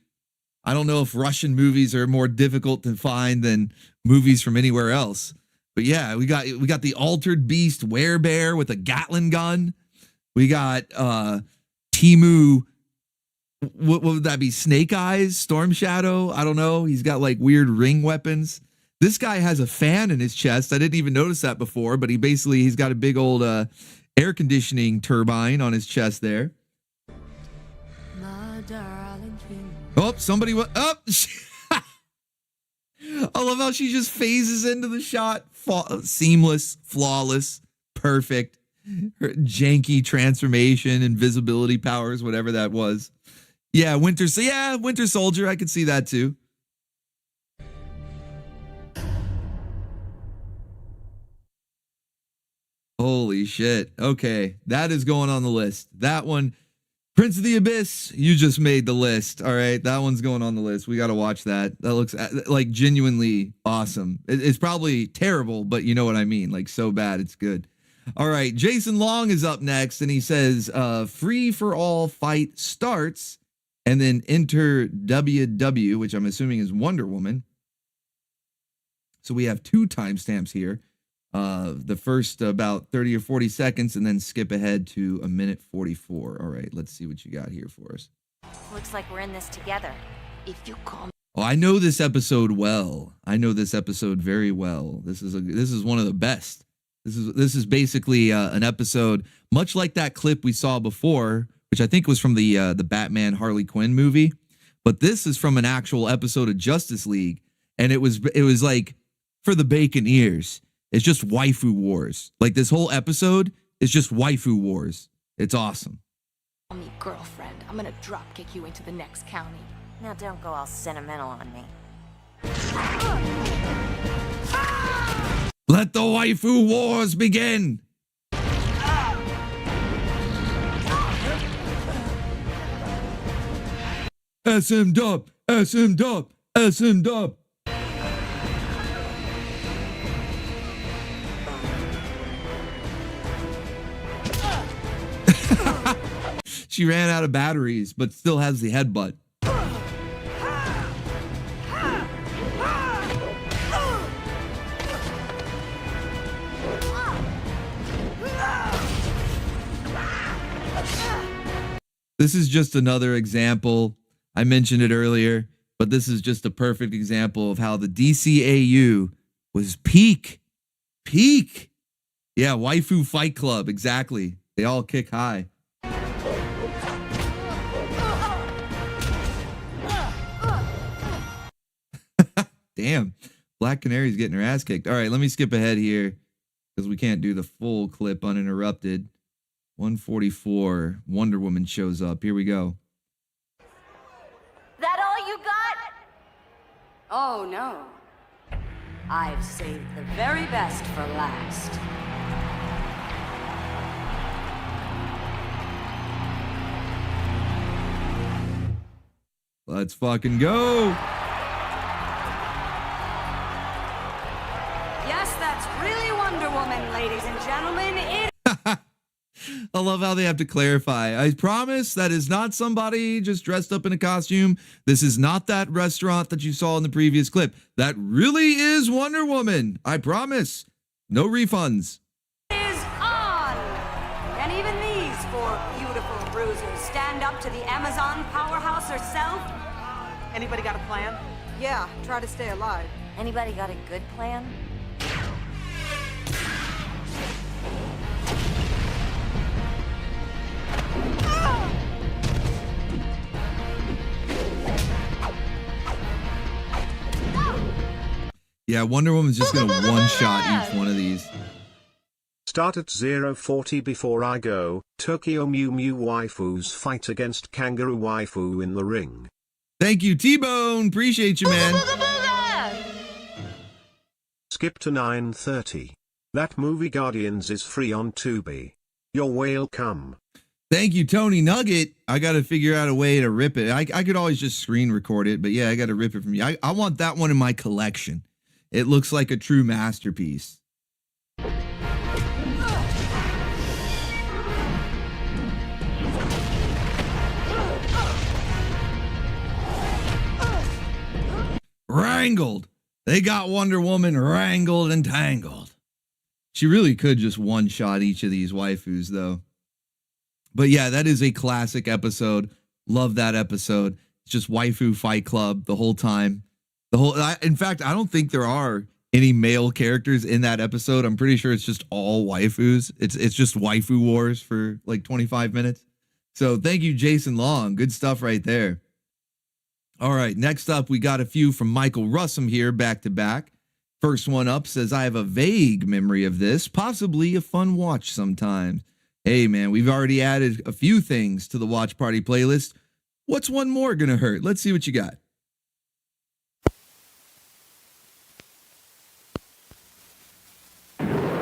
I don't know if Russian movies are more difficult to find than movies from anywhere else. But yeah, we got the Altered Beast werebear with a Gatling gun. We got Timu. What would that be? Snake Eyes, Storm Shadow. I don't know. He's got like weird ring weapons. This guy has a fan in his chest. I didn't even notice that before, but he's got a big old air conditioning turbine on his chest there. Oh, somebody went up. I love how she just phases into the shot. Seamless, flawless, perfect. Her janky transformation, invisibility powers, whatever that was. Yeah, Winter Soldier. I could see that too. Holy shit. Okay, that is going on the list. That one. Prince of the Abyss, you just made the list. All right, that one's going on the list. We got to watch that. That looks like genuinely awesome. It's probably terrible, but you know what I mean. Like so bad, it's good. All right, Jason Long is up next, and he says, free for all fight starts, and then enter WW, which I'm assuming is Wonder Woman. So we have 2 timestamps here. The first about 30 or 40 seconds, and then skip ahead to 1:44. All right, let's see what you got here for us.
Looks like we're in this together. If you call me.
Oh, I know this episode well. I know this episode very well. This is one of the best. This is basically an episode much like that clip we saw before, which I think was from the Batman Harley Quinn movie, but this is from an actual episode of Justice League, and it was like for the bacon ears. It's just waifu wars. Like this whole episode is just waifu wars. It's awesome.
Call me girlfriend. I'm gonna drop kick you into the next county.
Now don't go all sentimental on me.
Let the waifu wars begin. SM dub, SM dub, SM dub. She ran out of batteries, but still has the headbutt. This is just another example. I mentioned it earlier, but this is just a perfect example of how the DCAU was peak. Yeah, waifu fight club, exactly. They all kick high. Damn, Black Canary's getting her ass kicked. All right, let me skip ahead here because we can't do the full clip uninterrupted. 144, Wonder Woman shows up. Here we go.
That all you got?
Oh, no. I've saved the very best for last.
Let's fucking go.
Yes, that's really Wonder Woman, ladies and gentlemen.
I love how they have to clarify. I promise that is not somebody just dressed up in a costume. This is not that restaurant that you saw in the previous clip. That really is Wonder Woman. I promise. No refunds.
Is on! And even these four beautiful bruisers stand up to the Amazon powerhouse herself.
Anybody got a plan? Yeah, try to stay alive.
Anybody got a good plan?
Yeah, Wonder Woman's just gonna one-shot each one of these.
Start at 040 before I go. Tokyo Mew Mew waifus fight against kangaroo waifu in the ring.
Thank you, T-Bone. Appreciate you, man.
Skip to 9:30. That movie Guardians is free on Tubi. You're welcome.
Thank you, Tony Nugget. I got to figure out a way to rip it. I could always just screen record it, but yeah, I got to rip it from you. I want that one in my collection. It looks like a true masterpiece. Wrangled. They got Wonder Woman wrangled and tangled. She really could just one-shot each of these waifus, though. But yeah, that is a classic episode. Love that episode. It's just waifu fight club the whole time. In fact, I don't think there are any male characters in that episode. I'm pretty sure it's just all waifus. It's just waifu wars for like 25 minutes. So thank you, Jason Long. Good stuff right there. All right, next up, we got a few from Michael Russum here, back to back. First one up says, I have a vague memory of this, possibly a fun watch sometimes. Hey, man, we've already added a few things to the Watch Party playlist. What's one more gonna hurt? Let's see what you got.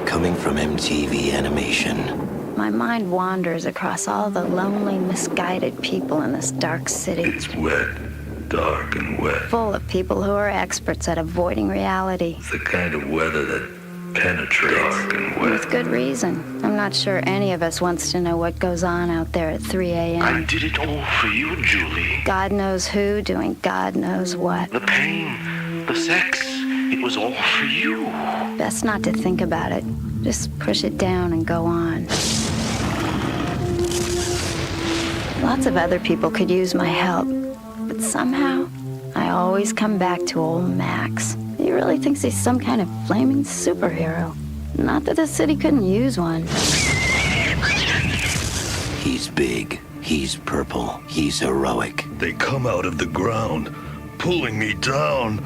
Coming from MTV Animation.
My mind wanders across all the lonely, misguided people in this dark city.
It's wet, dark and wet.
Full of people who are experts at avoiding reality.
It's the kind of weather that penetrates. Dark and wet.
With good reason. I'm not sure any of us wants to know what goes on out there at 3 a.m.
I did it all for you, Julie.
God knows who doing God knows what.
The pain, the sex, it was all for you.
Best not to think about it. Just push it down and go on. Lots of other people could use my help, but somehow I always come back to old Maxx. He really thinks he's some kind of flaming superhero. Not that the city couldn't use one.
He's big, he's purple, he's heroic.
They come out of the ground, pulling me down.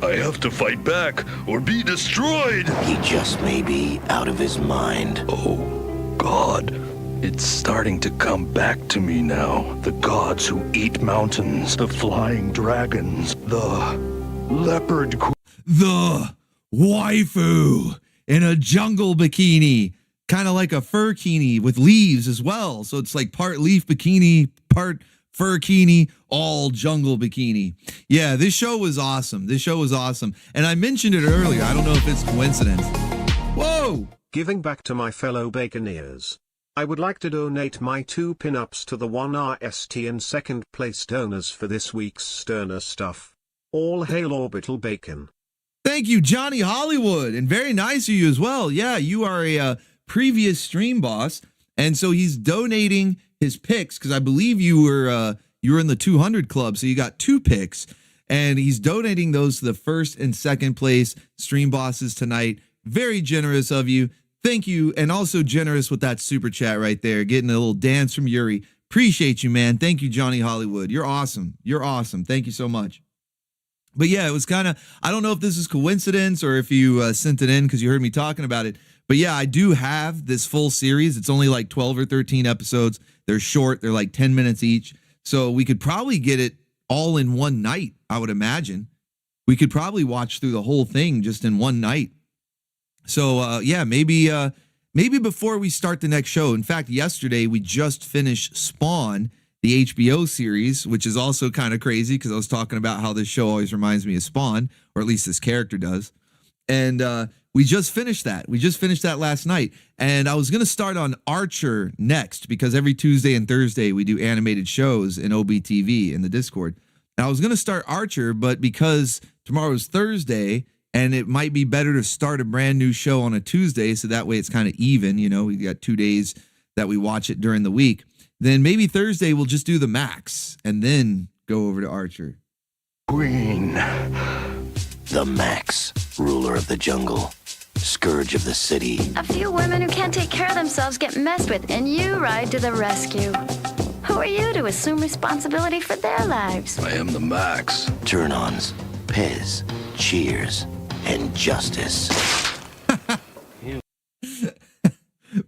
I have to fight back or be destroyed.
He just may be out of his mind.
Oh, God. It's starting to come back to me now. The gods who eat mountains, the flying dragons, the leopard queen.
The waifu in a jungle bikini, kind of like a furkini with leaves as well. So it's like part leaf bikini, part furkini, all jungle bikini. Yeah, this show was awesome. This show was awesome. And I mentioned it earlier. I don't know if it's coincidence. Whoa!
Giving back to my fellow Baconeers. I would like to donate my 2 pinups to the 1RST and second place donors for this week's Sterner stuff. All hail Orbital Bacon.
Thank you, Johnny Hollywood, and very nice of you as well. Yeah, you are a previous stream boss, and so he's donating his picks because I believe you were in the 200 club, so you got 2 picks, and he's donating those to the first and second place stream bosses tonight. Very generous of you. Thank you, and also generous with that super chat right there, getting a little dance from Yuri. Appreciate you, man. Thank you, Johnny Hollywood. You're awesome. You're awesome. Thank you so much. But yeah, it was kind of, I don't know if this is coincidence or if you sent it in because you heard me talking about it. But yeah, I do have this full series. It's only like 12 or 13 episodes. They're short. They're like 10 minutes each. So we could probably get it all in one night, I would imagine. We could probably watch through the whole thing just in one night. So yeah, maybe before we start the next show. In fact, yesterday we just finished Spawn, the HBO series, which is also kind of crazy because I was talking about how this show always reminds me of Spawn, or at least this character does. And we just finished that. We just finished that last night. And I was going to start on Archer next because every Tuesday and Thursday we do animated shows in OBTV in the Discord. And I was going to start Archer, but because tomorrow's Thursday and it might be better to start a brand new show on a Tuesday so that way it's kind of even, you know, we got 2 days that we watch it during the week. Then maybe Thursday we'll just do the Maxx and then go over to Archer.
Queen. The Maxx, ruler of the jungle, scourge of the city.
A few women who can't take care of themselves get messed with, and you ride to the rescue. Who are you to assume responsibility for their lives?
I am the Maxx.
Turn-ons, Pez, cheers, and justice.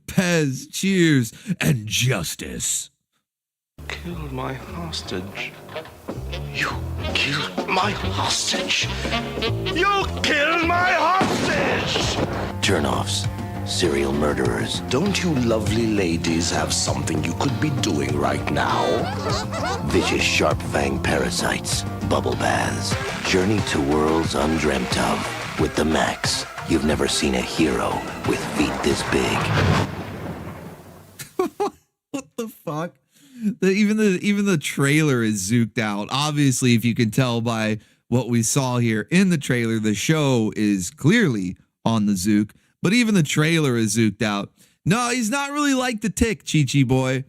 Pez, cheers, and justice.
Killed my hostage. You killed my hostage. You killed my hostage!
Turn-offs, serial murderers.
Don't you lovely ladies have something you could be doing right now?
Vicious sharp-fang parasites, bubble baths. Journey to worlds undreamt of. With the Maxx, you've never seen a hero with feet this big.
What the fuck? Even the trailer is zooked out. Obviously, if you can tell by what we saw here in the trailer, the show is clearly on the Zook, but even the trailer is zooked out. No, he's not really like the Tick, Chi-Chi boy.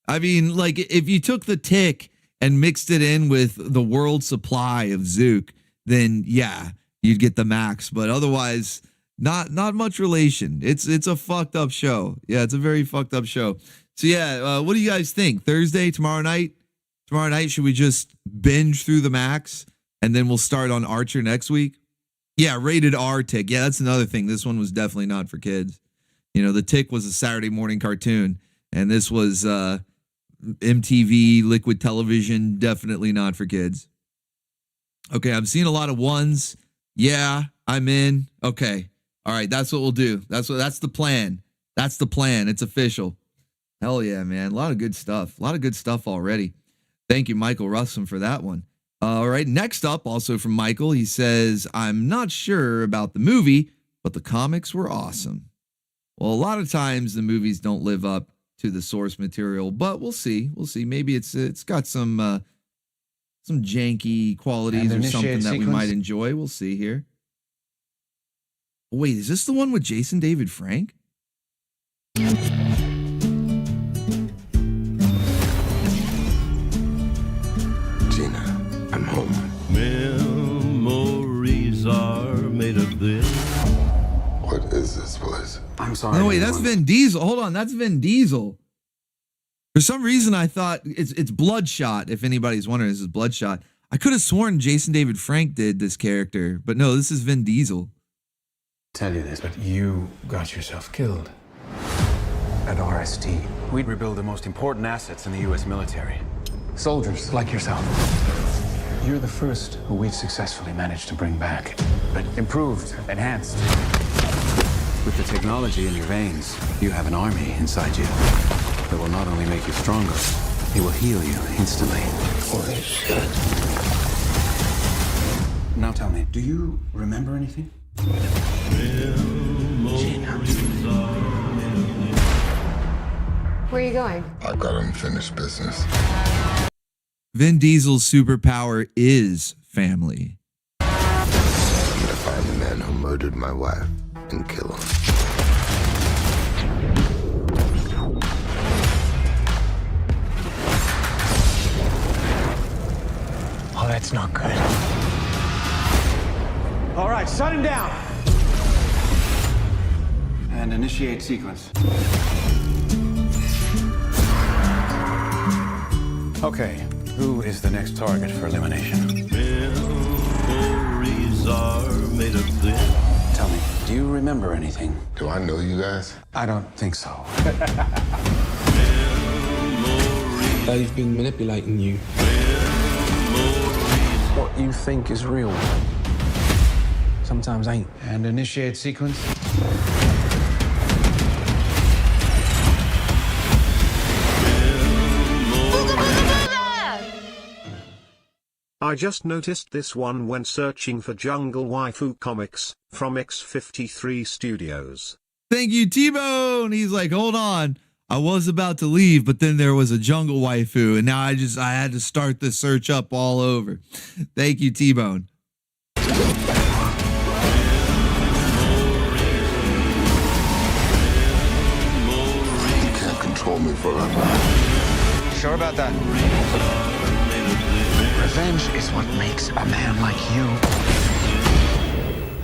I mean, like if you took the Tick and mixed it in with the world supply of Zook, then yeah, you'd get the Maxx, but otherwise not much relation. It's a fucked up show. Yeah, it's a very fucked up show. So yeah, what do you guys think? Thursday, tomorrow night? Tomorrow night, should we just binge through the Maxx and then we'll start on Archer next week? Yeah, rated R Tick. Yeah, that's another thing. This one was definitely not for kids. You know, the Tick was a Saturday morning cartoon, and this was MTV, Liquid Television, definitely not for kids. Okay, I'm seeing a lot of ones. Yeah, I'm in. Okay. All right, that's what we'll do. That's the plan. That's the plan. It's official. Hell yeah, man. A lot of good stuff. A lot of good stuff already. Thank you, Michael Russum, for that one. All right, next up, also from Michael, he says, I'm not sure about the movie, but the comics were awesome. Well, a lot of times the movies don't live up to the source material, but we'll see. We'll see. Maybe it's got some janky qualities or something that we might enjoy. We'll see here. Wait, is this the one with Jason David Frank?
I'm home.
I'm sorry.
No, wait, that's Vin Diesel. Hold on, that's Vin Diesel. For some reason, I thought it's Bloodshot. If anybody's wondering, this is Bloodshot. I could have sworn Jason David Frank did this character, but no, this is Vin Diesel.
Tell you this, but you got yourself killed. At RST, we rebuild the most important assets in the U.S. military. Soldiers like yourself. You're the first who we've successfully managed to bring back, but improved, enhanced. With the technology in your veins, you have an army inside you that will not only make you stronger, it will heal you instantly. Holy shit. Now tell me, do you remember anything?
Where are you going?
I've got unfinished business.
Vin Diesel's superpower is family.
I'm gonna find the man who murdered my wife and kill him.
Oh, that's not good. All right, shut him down. And initiate sequence. Okay, who is the next target for elimination? Memories are made of thin. Tell me, do you remember anything?
Do I know you guys?
I don't think so.
They've been manipulating you. What you think is real sometimes ain't.
And initiate sequence.
I just noticed this one when searching for Jungle Waifu comics from X53 Studios.
Thank you, T-Bone. He's like, hold on. I was about to leave, but then there was a jungle waifu, and now I had to start the search up all over. Thank you, T-Bone.
You can't control me forever.
Sure about that? Revenge is what makes a man like you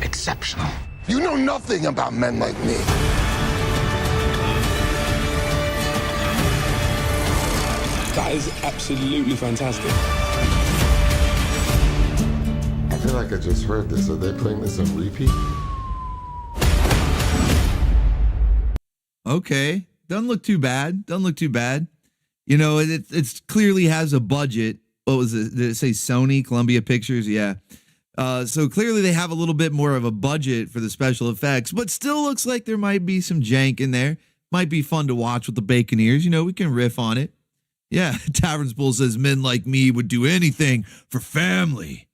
exceptional.
You know nothing about men like me.
That is absolutely fantastic.
I feel like I just heard this. Are they playing this on repeat?
Okay. Doesn't look too bad. Doesn't look too bad. You know, it's clearly has a budget. What was it? Did it say Sony, Columbia Pictures? Yeah. So clearly they have a little bit more of a budget for the special effects, but still looks like there might be some jank in there. Might be fun to watch with the Baconeers. You know, we can riff on it. Yeah, Tavern's Bull says men like me would do anything for family.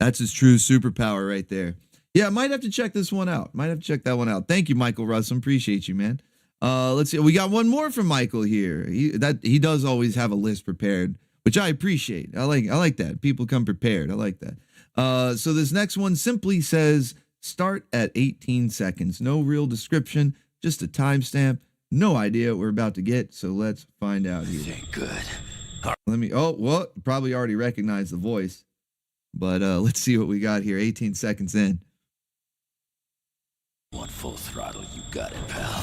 That's his true superpower right there. Yeah, might have to check this one out. Might have to check that one out. Thank you, Michael Russell. Appreciate you, man. Let's see. We got one more from Michael here. He does always have a list prepared, which I appreciate. I like that. People come prepared. I like that. So this next one simply says start at 18 seconds. No real description, just a timestamp. No idea what we're about to get, so let's find out here.
Good.
Probably already recognized the voice, but let's see what we got here. 18 seconds in.
Want full throttle, you got it, pal.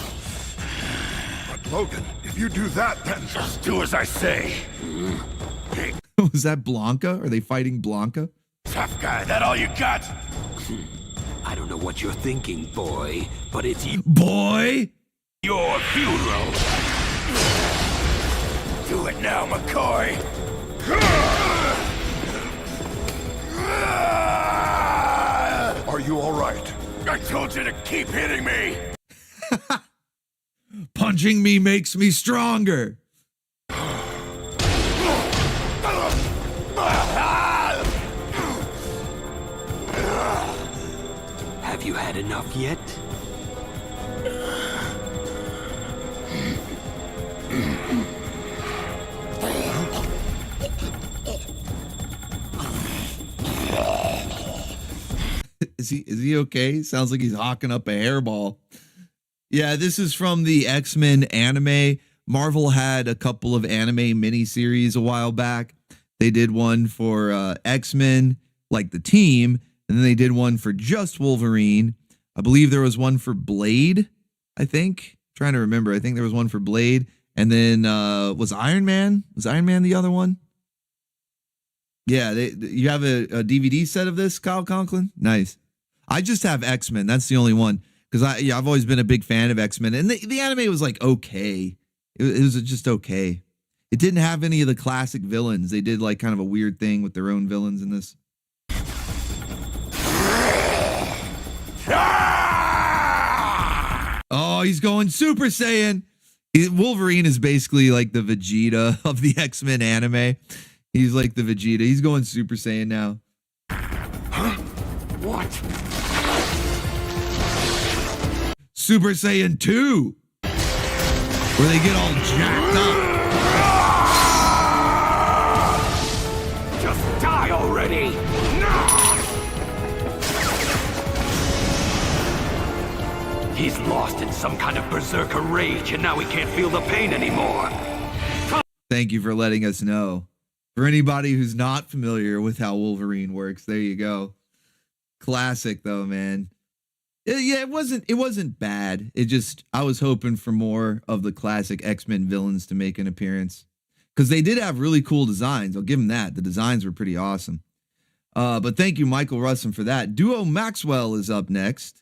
But Logan, if you do that, then just do as I say.
Was that Blanca? Are they fighting Blanca?
Tough guy, that all you got?
I don't know what you're thinking, boy, but it's
boy.
Your funeral. Do it now, McCoy. Are you all right? I told you to keep hitting me.
Punching me makes me stronger.
Have you had enough yet?
Is he okay? Sounds like he's hawking up a hairball. Yeah, this is from the X-Men anime. Marvel had a couple of anime miniseries a while back. They did one for X-Men, like the team, and then they did one for just Wolverine. I believe there was one for Blade I think. Trying to remember. I think there was one for Blade. And then was Iron Man? Was Iron Man the other one? Yeah, you have a DVD set of this, Kyle Conklin? Nice. I just have X-Men. That's the only one. Because I've always been a big fan of X-Men. And the anime was like okay. It was just okay. It didn't have any of the classic villains. They did like kind of a weird thing with their own villains in this. Oh, he's going Super Saiyan. Wolverine is basically like the Vegeta of the X-Men anime. He's like the Vegeta. He's going Super Saiyan now.
Huh? What?
Super Saiyan 2. Where they get all jacked up.
Just die already!
He's lost in some kind of berserker rage, and now he can't feel the pain anymore.
Thank you for letting us know. For anybody who's not familiar with how Wolverine works, there you go. Classic though, man. Yeah, it wasn't bad. It just, I was hoping for more of the classic X-Men villains to make an appearance. Because they did have really cool designs. I'll give them that. The designs were pretty awesome. But thank you, Michael Russom, for that. Duo Maxwell is up next.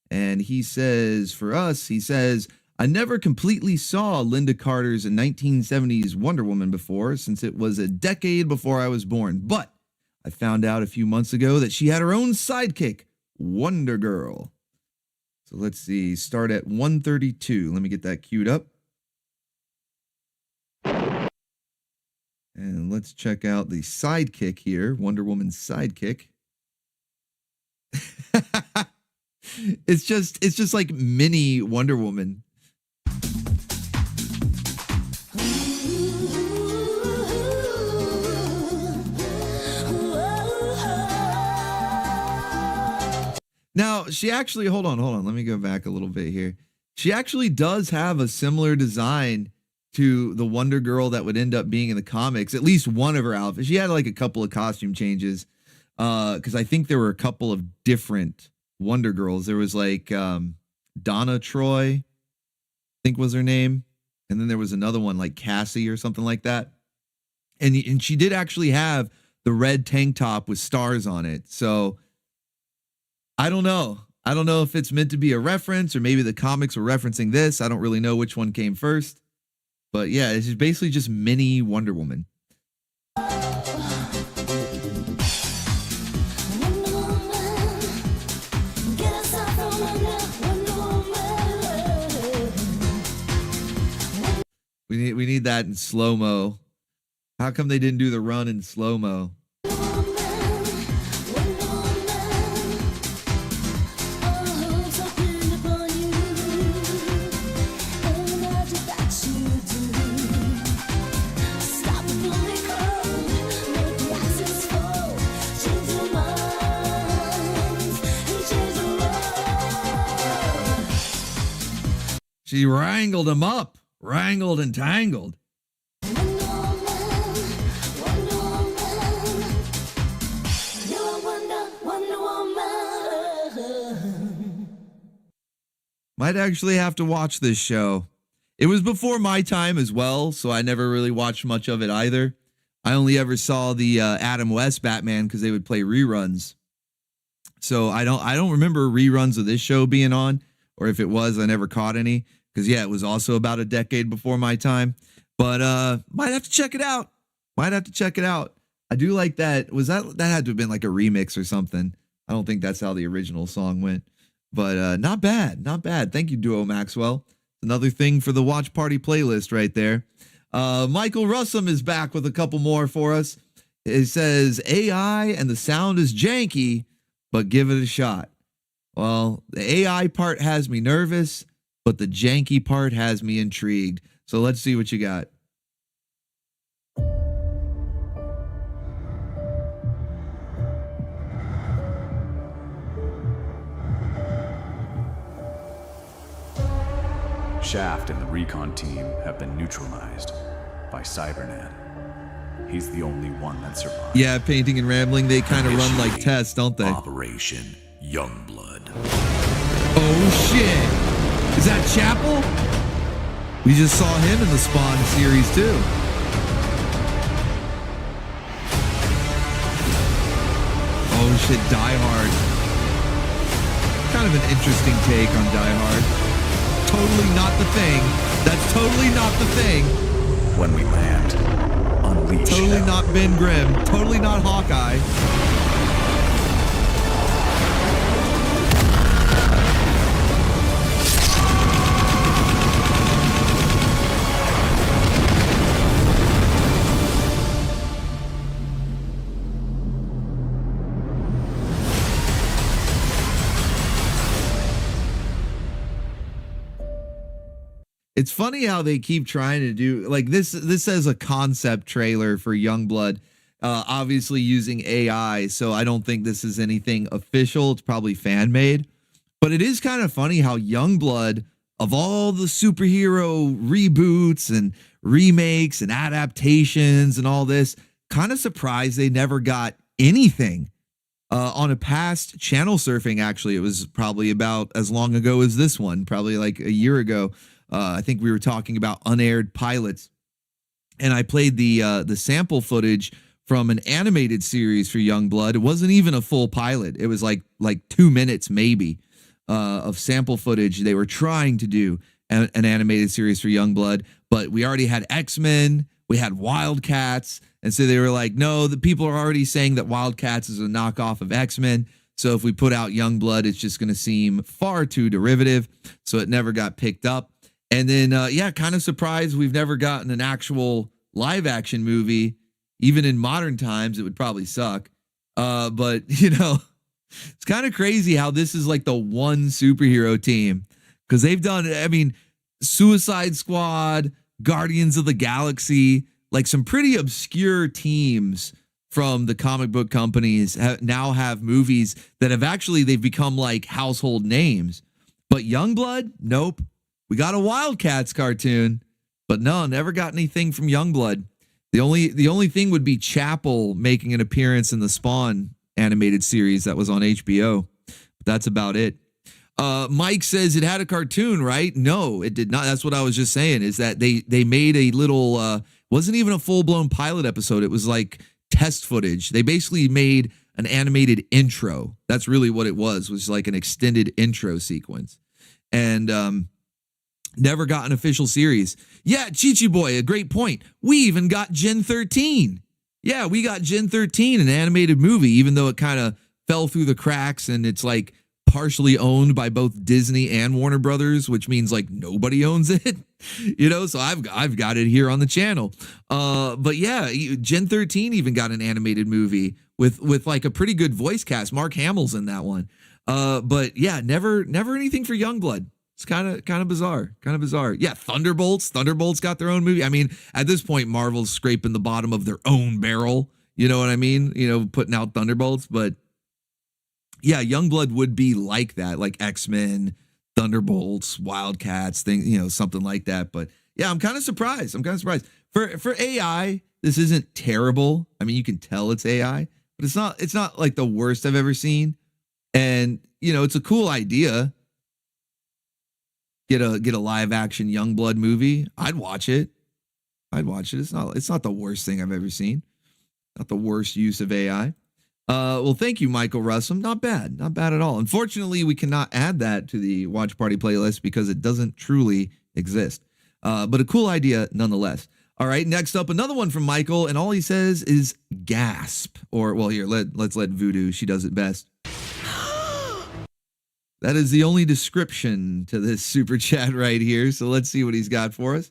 And he says, for us, he says, I never completely saw Linda Carter's 1970s Wonder Woman before, since it was a decade before I was born. But I found out a few months ago that she had her own sidekick, Wonder Girl. So let's see, start at 132. Let me get that queued up. And let's check out the sidekick here, Wonder Woman's sidekick. It's just like mini Wonder Woman. Now, she actually, hold on. Let me go back a little bit here. She actually does have a similar design to the Wonder Girl that would end up being in the comics. At least one of her outfits. She had like a couple of costume changes. Because I think there were a couple of different Wonder Girls. There was like Donna Troy, I think was her name. And then there was another one like Cassie or something like that. And she did actually have the red tank top with stars on it. So I don't know. I don't know if it's meant to be a reference or maybe the comics were referencing this. I don't really know which one came first. But yeah, it's basically just mini Wonder Woman. We need that in slow-mo. How come they didn't do the run in slow-mo? She wrangled him up. Wrangled and tangled. Might actually have to watch this show. It was before my time as well, so I never really watched much of it either. I only ever saw the Adam West Batman because they would play reruns. So I don't remember reruns of this show being on, or if it was, I never caught any. Because, yeah, it was also about a decade before my time. But might have to check it out. Might have to check it out. I do like that. That had to have been like a remix or something. I don't think that's how the original song went. But not bad. Not bad. Thank you, Duo Maxwell. Another thing for the Watch Party playlist right there. Michael Russom is back with a couple more for us. It says, AI and the sound is janky, but give it a shot. Well, the AI part has me nervous, but the janky part has me intrigued. So let's see what you got.
Shaft and the recon team have been neutralized by Cyberman. He's the only one that survived.
Yeah, Painting and Rambling, they kind of run like tests, don't they?
Operation Youngblood.
Oh, shit. Is that Chapel? We just saw him in the Spawn series too. Oh shit, Die Hard. Kind of an interesting take on Die Hard. Totally not the thing. That's totally not the thing.
When we land, unleash
Totally
hell.
not Ben Grimm. Totally not Hawkeye. It's funny how they keep trying to do like this. This says a concept trailer for Youngblood, obviously using AI. So I don't think this is anything official. It's probably fan made, but it is kind of funny how Youngblood, of all the superhero reboots and remakes and adaptations and all this, kind of surprised they never got anything. On a past channel surfing, actually, it was probably about as long ago as this one, probably like a year ago. I think we were talking about unaired pilots, and I played the sample footage from an animated series for Youngblood. It wasn't even a full pilot. It was like 2 minutes maybe of sample footage. They were trying to do an animated series for Youngblood, but we already had X-Men, we had WildC.A.T.s, and so they were like, no, the people are already saying that WildC.A.T.s is a knockoff of X-Men. So if we put out Youngblood, it's just going to seem far too derivative. So it never got picked up. And then, yeah, kind of surprised we've never gotten an actual live action movie. Even in modern times, it would probably suck. But, you know, it's kind of crazy how this is like the one superhero team. Because they've done, I mean, Suicide Squad, Guardians of the Galaxy, like some pretty obscure teams from the comic book companies now have movies that have actually, they've become like household names. But Youngblood, nope. We got a WildC.A.T.s cartoon, but no, never got anything from Youngblood. The only thing would be Chapel making an appearance in the Spawn animated series that was on HBO. But that's about it. Mike says it had a cartoon, right? No, it did not. That's what I was just saying, is that they made a little, wasn't even a full-blown pilot episode. It was like test footage. They basically made an animated intro. That's really what it was like an extended intro sequence. And, never got an official series. Yeah, Chichi Boy, a great point. We even got Gen 13. Yeah, we got Gen 13, an animated movie, even though it kind of fell through the cracks and it's like partially owned by both Disney and Warner Brothers, which means like nobody owns it. You know, so I've got it here on the channel. But yeah, Gen 13 even got an animated movie with like a pretty good voice cast. Mark Hamill's in that one. But yeah, never anything for Youngblood. It's kind of bizarre. Yeah, Thunderbolts got their own movie. I mean, at this point, Marvel's scraping the bottom of their own barrel. You know what I mean? You know, putting out Thunderbolts. But yeah, Youngblood would be like that, like X-Men, Thunderbolts, WildC.A.T.s, thing, you know, something like that. But yeah, I'm kind of surprised. For AI, this isn't terrible. I mean, you can tell it's AI, but it's not like the worst I've ever seen. And you know, it's a cool idea. Get a live action Youngblood movie. I'd watch it. It's not the worst thing I've ever seen. Not the worst use of AI. Well, thank you, Michael Russum. Not bad at all. Unfortunately, we cannot add that to the Watch Party playlist because it doesn't truly exist. But a cool idea nonetheless. All right, next up, another one from Michael, and all he says is gasp. Or, well, here, let's let Voodoo. She does it best. That is the only description to this super chat right here. So let's see what he's got for us.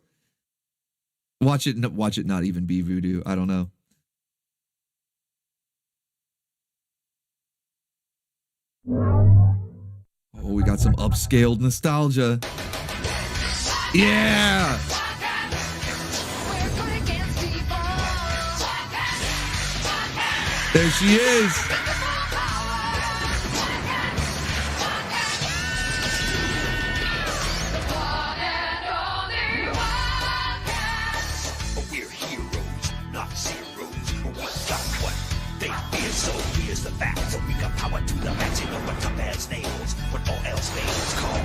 Watch it not even be Voodoo. I don't know. Oh, we got some upscaled nostalgia. Yeah. There she is.
The fact, so we got power to the matching of what tough as nails. When all else fails, call.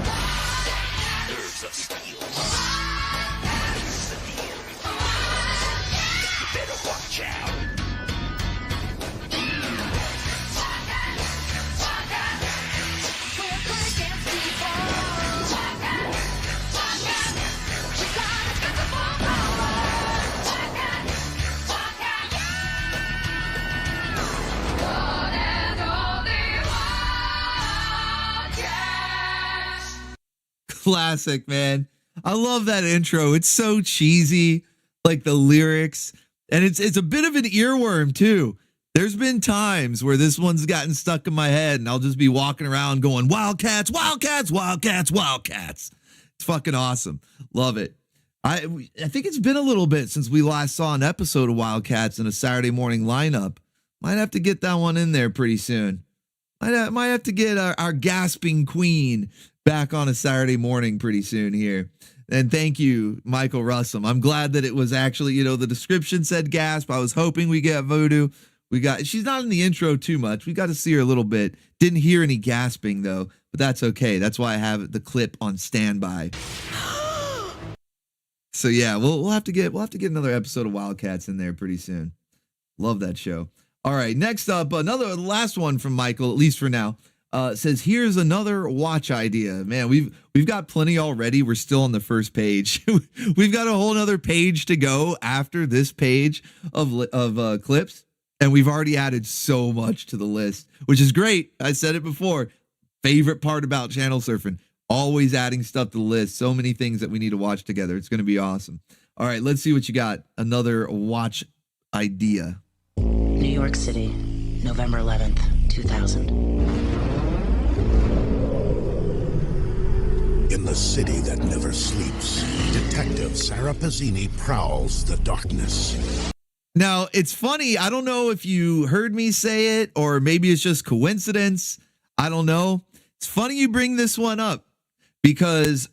Classic, man. I love that intro. It's so cheesy, like the lyrics, and it's a bit of an earworm too. There's been times where this one's gotten stuck in my head, and I'll just be walking around going, Wildcats, Wildcats, Wildcats, Wildcats. It's fucking awesome. Love it. I think it's been a little bit since we last saw an episode of Wildcats in a Saturday morning lineup. Might have to get that one in there pretty soon. Might have to get our gasping queen back on a Saturday morning pretty soon here. And thank you, Michael Russell. I'm glad that it was actually, the description said gasp. I was hoping we get Voodoo. She's not in the intro too much. We got to see her a little bit. Didn't hear any gasping though, but that's okay. That's why I have the clip on standby. So yeah, we'll have to get another episode of Wildcats in there pretty soon. Love that show. All right, next up, last one from Michael, at least for now. Says, here's another watch idea. Man, we've got plenty already. We're still on the first page. We've got a whole nother page to go after this page of clips. And we've already added so much to the list, which is great. I said it before. Favorite part about channel surfing, always adding stuff to the list. So many things that we need to watch together. It's going to be awesome. All right, let's see what you got. Another watch idea.
New York City, November 11th, 2000.
In the city that never sleeps, Detective Sarah Pazzini prowls the darkness.
Now, it's funny. I don't know if you heard me say it or maybe it's just coincidence. I don't know. It's funny you bring this one up because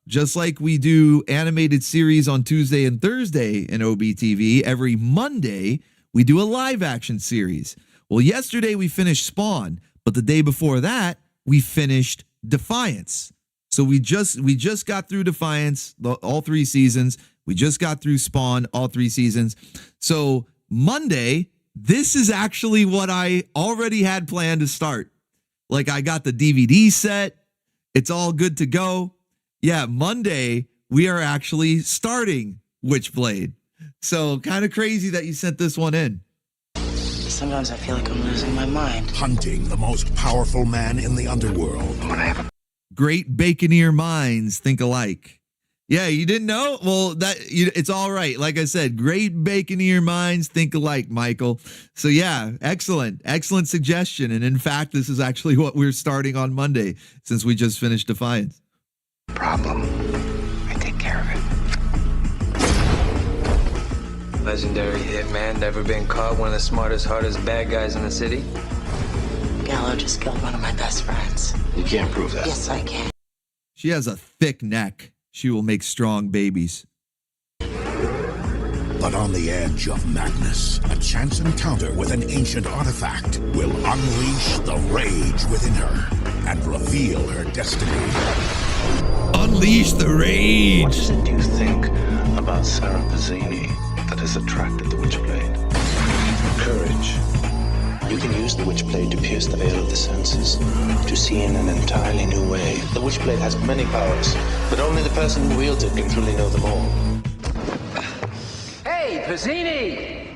just like we do animated series on Tuesday and Thursday in OBTV, every Monday we do a live action series. Well, yesterday we finished Spawn, but the day before that we finished Defiance. So we just got through Defiance, all 3 seasons. We just got through Spawn, all 3 seasons. So Monday, this is actually what I already had planned to start. Like I got the DVD set. It's all good to go. Yeah, Monday, we are actually starting Witchblade. So kind of crazy that you sent this one in.
Sometimes I feel like I'm losing my mind.
Hunting the most powerful man in the underworld.
Great Baconeer minds think alike. Yeah, you didn't know? Well, it's all right. Like I said, great Baconeer minds think alike, Michael. So yeah, excellent suggestion. And in fact, this is actually what we're starting on Monday since we just finished Defiance.
Problem. I take care of it.
Legendary hitman, never been caught, one of the smartest, hardest bad guys in the city.
Gallo just killed one of my best friends.
You can't prove that.
Yes, I can.
She has a thick neck. She will make strong babies.
But on the edge of madness, a chance encounter with an ancient artifact will unleash the rage within her and reveal her destiny.
Unleash the rage!
What is it you think about Sarah Pazzini that has attracted the Witchblade? Courage. You can use the Witchblade to pierce the veil of the senses, to see in an entirely new way. The Witchblade has many powers, but only the person who wields it can truly know them all.
Hey, Pazzini!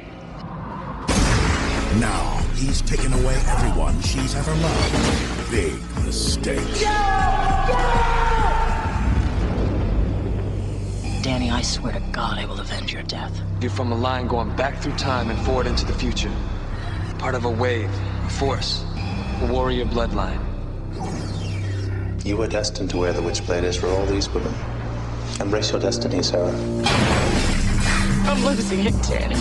Now, he's taken away everyone she's ever loved. Big mistake.
Danny, I swear to God I will avenge your death.
You're from a line going back through time and forward into the future. Part of a wave, a force, a warrior bloodline.
You were destined to wear the Witchblade as for all these women. Embrace your destiny, Sarah.
I'm losing it, Danny.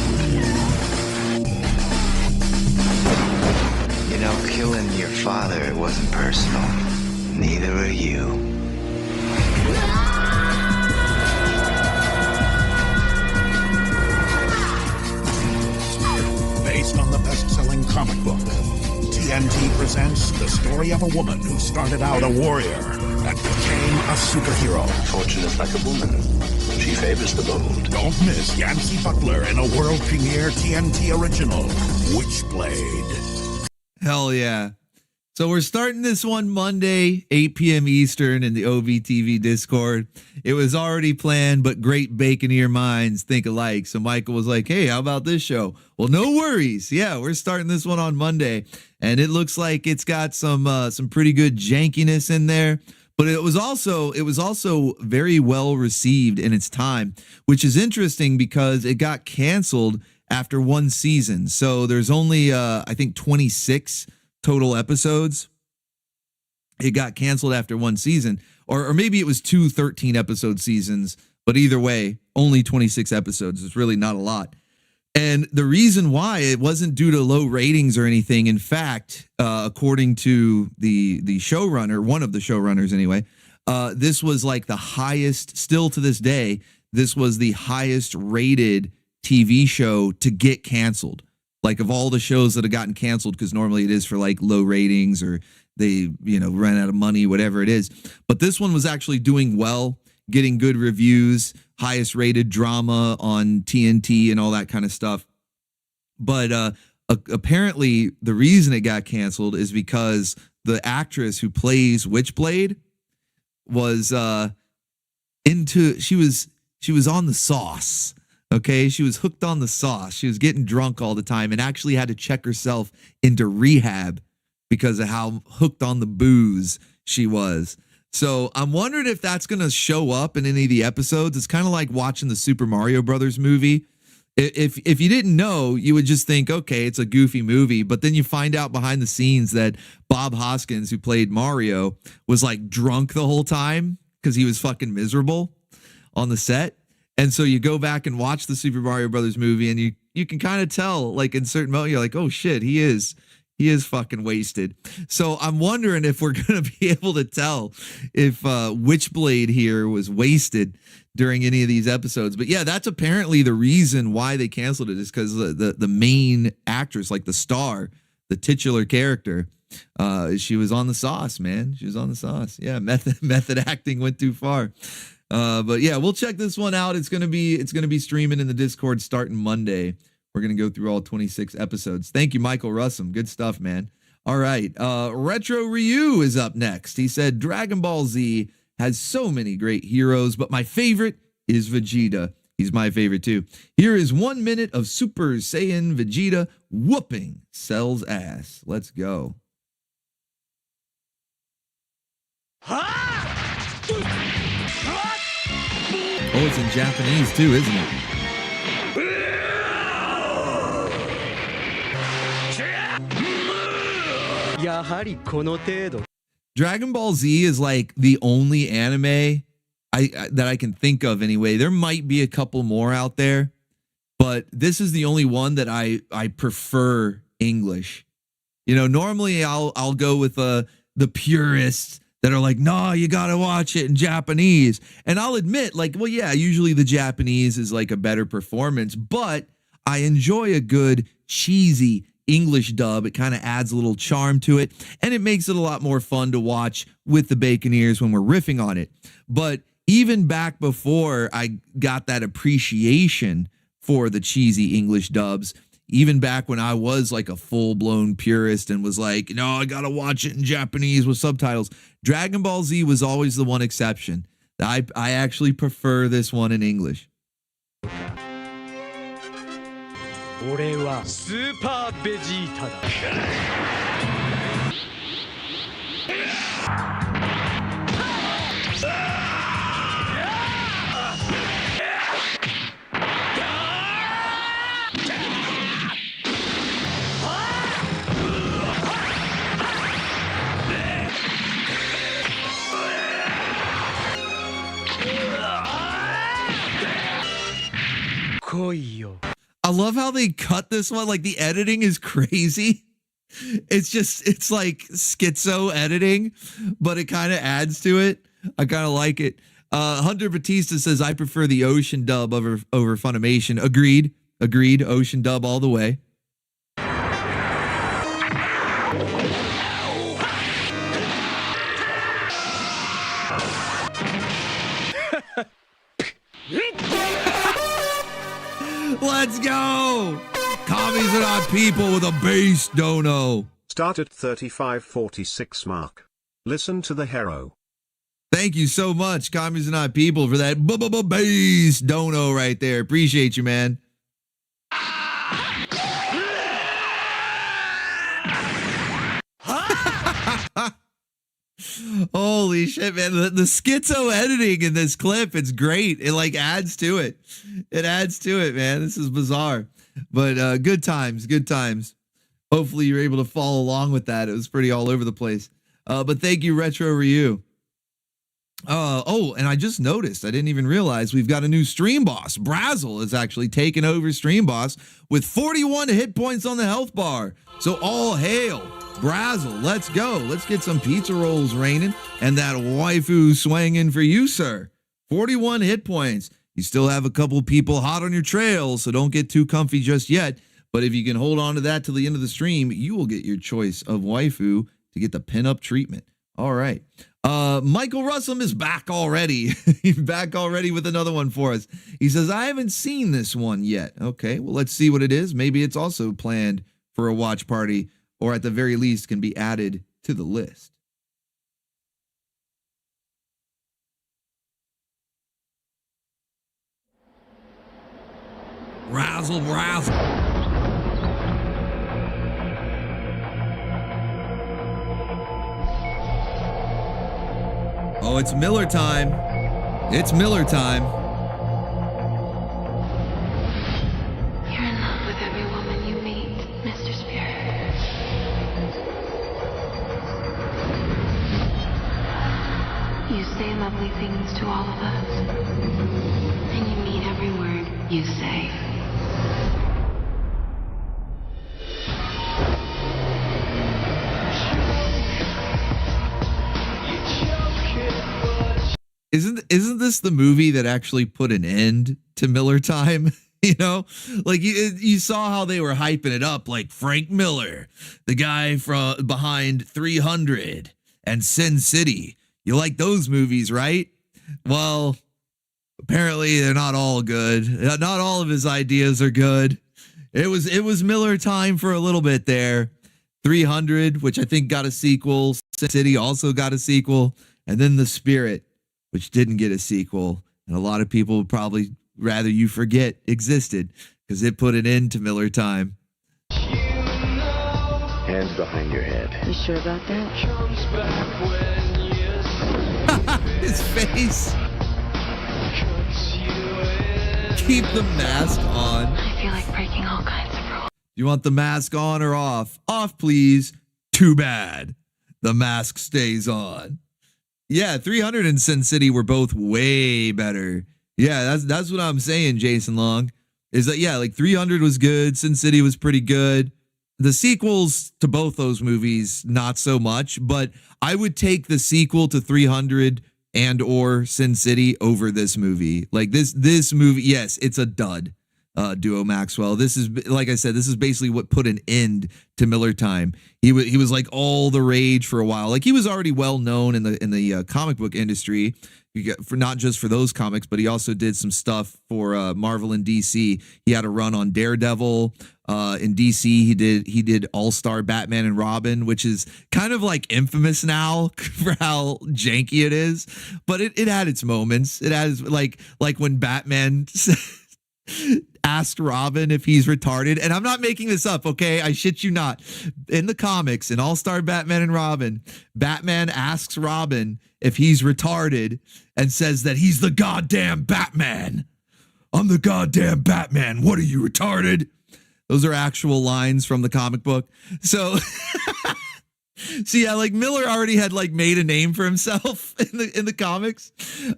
You know, killing your father, it wasn't personal. Neither are you.
Based on the best-selling comic book, TNT presents the story of a woman who started out a warrior and became a superhero.
Fortune is like a woman. She favors the bold.
Don't miss Yancey Butler in a world premiere TNT original, Witchblade.
Hell yeah. So we're starting this one Monday, 8 p.m. Eastern in the OVTV Discord. It was already planned, but great Baconeer minds think alike. So Michael was like, hey, how about this show? Well, no worries. Yeah, we're starting this one on Monday. And it looks like it's got some pretty good jankiness in there. But it was also very well received in its time, which is interesting because it got canceled after one season. So there's only I think 26 total episodes. It got canceled after one season, or maybe it was 2 13-episode seasons, but either way, only 26 episodes. It's really not a lot. And the reason why, it wasn't due to low ratings or anything. In fact, according to the showrunner, one of the showrunners anyway, this was like the highest, still to this day, this was the highest rated TV show to get canceled. Like of all the shows that have gotten canceled, because normally it is for like low ratings or they, ran out of money, whatever it is. But this one was actually doing well, getting good reviews, highest rated drama on TNT and all that kind of stuff. But apparently the reason it got canceled is because the actress who plays Witchblade was she was on the sauce. Okay, she was hooked on the sauce. She was getting drunk all the time and actually had to check herself into rehab because of how hooked on the booze she was. So I'm wondering if that's going to show up in any of the episodes. It's kind of like watching the Super Mario Brothers movie. If you didn't know, you would just think, okay, it's a goofy movie. But then you find out behind the scenes that Bob Hoskins, who played Mario, was like drunk the whole time because he was fucking miserable on the set. And so you go back and watch the Super Mario Brothers movie and you can kind of tell, like in certain moments, you're like, oh shit, he is fucking wasted. So I'm wondering if we're going to be able to tell if Witchblade here was wasted during any of these episodes. But yeah, that's apparently the reason why they canceled it, is because the main actress, like the star, the titular character, she was on the sauce, man. She was on the sauce. Yeah, method acting went too far. But yeah, we'll check this one out. It's gonna be streaming in the Discord starting Monday. We're going to go through all 26 episodes. Thank you, Michael Russum. Good stuff, man. All right. Retro Ryu is up next. He said, Dragon Ball Z has so many great heroes, but my favorite is Vegeta. He's my favorite, too. Here is 1 minute of Super Saiyan Vegeta whooping Cell's ass. Let's go. Oh, it's in Japanese, too, isn't it? Dragon Ball Z is like the only anime that I can think of anyway. There might be a couple more out there, but this is the only one that I prefer English. Normally I'll go with the purists that are like, no, you got to watch it in Japanese. And I'll admit, like, well, yeah, usually the Japanese is like a better performance, but I enjoy a good cheesy English dub. It kind of adds a little charm to it, and it makes it a lot more fun to watch with the Baconeers when we're riffing on it. But even back before I got that appreciation for the cheesy English dubs, even back when I was like a full-blown purist and was like, no, I gotta watch it in Japanese with subtitles, Dragon Ball Z was always the one exception. I actually prefer this one in English.
俺はスーパーベジータだ。来いよ。
I love how they cut this one. Like, the editing is crazy. It's like schizo editing, but it kind of adds to it. I kind of like it. Hunter Batista says, I prefer the Ocean dub over Funimation. Agreed. Ocean dub all the way. Let's go! Commies are not people with a bass dono.
Start at 35:46 mark. Listen to the hero.
Thank you so much, Commies are not people, for that bass dono right there. Appreciate you, man. Holy shit, man. The schizo editing in this clip, it's great. It like adds to it. It adds to it, man. This is bizarre. But good times, good times. Hopefully you're able to follow along with that. It was pretty all over the place. But thank you, Retro Ryu. Oh, and I just noticed, I didn't even realize we've got a new stream boss. Brazzle is actually taking over stream boss with 41 hit points on the health bar. So all hail Brazzle. Let's go. Let's get some pizza rolls raining and that waifu swinging for you, sir. 41 hit points. You still have a couple people hot on your trail, so don't get too comfy just yet. But if you can hold on to that till the end of the stream, you will get your choice of waifu to get the pin-up treatment. All right. Michael Russum is back already. He's back already with another one for us. He says, I haven't seen this one yet. Okay, well, let's see what it is. Maybe it's also planned for a watch party, or at the very least can be added to the list. Razzle, razzle. Oh, it's Miller time. It's Miller time.
You're in love with every woman you meet, Mr. Spirit. You say lovely things to all of us, and you mean every word you say.
Isn't this the movie that actually put an end to Miller time? You know, like you saw how they were hyping it up, like Frank Miller, the guy from behind 300 and Sin City. You like those movies, right? Well, apparently they're not all good. Not all of his ideas are good. It was Miller time for a little bit there. 300, which I think got a sequel. Sin City also got a sequel, and then The Spirit, which didn't get a sequel, and a lot of people would probably rather you forget existed because it put an end to Miller time.
Hands behind your head.
You sure about that?
His face. Keep the mask on.
I feel like breaking all kinds of rules.
You want the mask on or off? Off, please. Too bad. The mask stays on. Yeah, 300 and Sin City were both way better. Yeah, that's what I'm saying, Jason Long. Is that, yeah, like 300 was good. Sin City was pretty good. The sequels to both those movies, not so much. But I would take the sequel to 300 and or Sin City over this movie. Like this movie, yes, it's a dud. Duo Maxwell. This is, like I said, this is basically what put an end to Miller time. He was like all the rage for a while. Like he was already well known in the comic book industry, for not just for those comics, but he also did some stuff for Marvel and DC. He had a run on Daredevil. In DC, he did All-Star Batman and Robin, which is kind of like infamous now for how janky it is. But it had its moments. It had like when Batman asked Robin if he's retarded, and I'm not making this up, okay? I shit you not. In the comics, in All-Star Batman and Robin, Batman asks Robin if he's retarded and says that he's the goddamn Batman. I'm the goddamn Batman. What are you, retarded? Those are actual lines from the comic book. So yeah, like Miller already had like made a name for himself in the comics,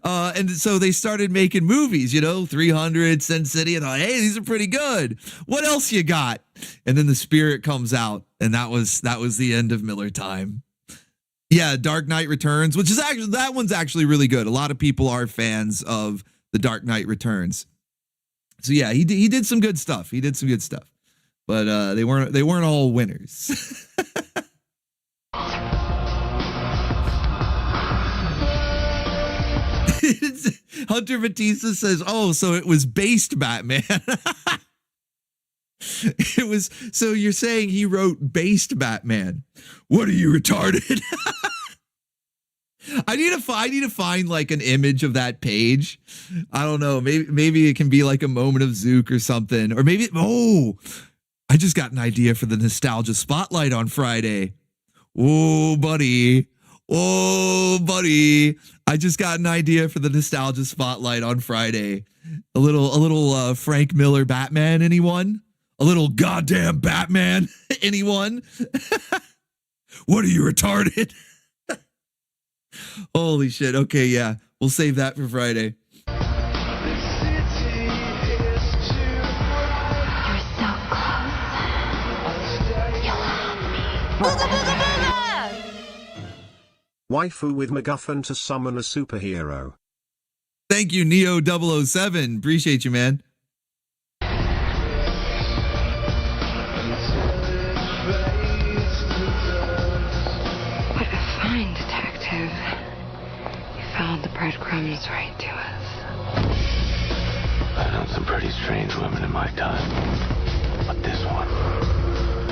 and so they started making movies. 300, Sin City, and hey, these are pretty good. What else you got? And then The Spirit comes out, and that was the end of Miller time. Yeah, Dark Knight Returns, which is actually, that one's actually really good. A lot of people are fans of The Dark Knight Returns. So yeah, he did some good stuff. He did some good stuff, but they weren't all winners. Hunter Batista says, "Oh, so it was based Batman." It was, so you're saying he wrote based Batman? What are you, retarded? I need to find like an image of that page. I don't know. Maybe it can be like a moment of Zook or something, or maybe I just got an idea for the nostalgia spotlight on Friday. Oh, buddy. Oh, buddy. I just got an idea for the nostalgia spotlight on Friday. A little Frank Miller Batman, anyone? A little goddamn Batman, anyone? What are you, retarded? Holy shit. Okay, yeah. We'll save that for Friday.
Waifu with MacGuffin to summon a superhero.
Thank you, Neo 007. Appreciate you, man.
What a fine detective. You followed the breadcrumbs right to us.
I've known some pretty strange women in my time. But this one,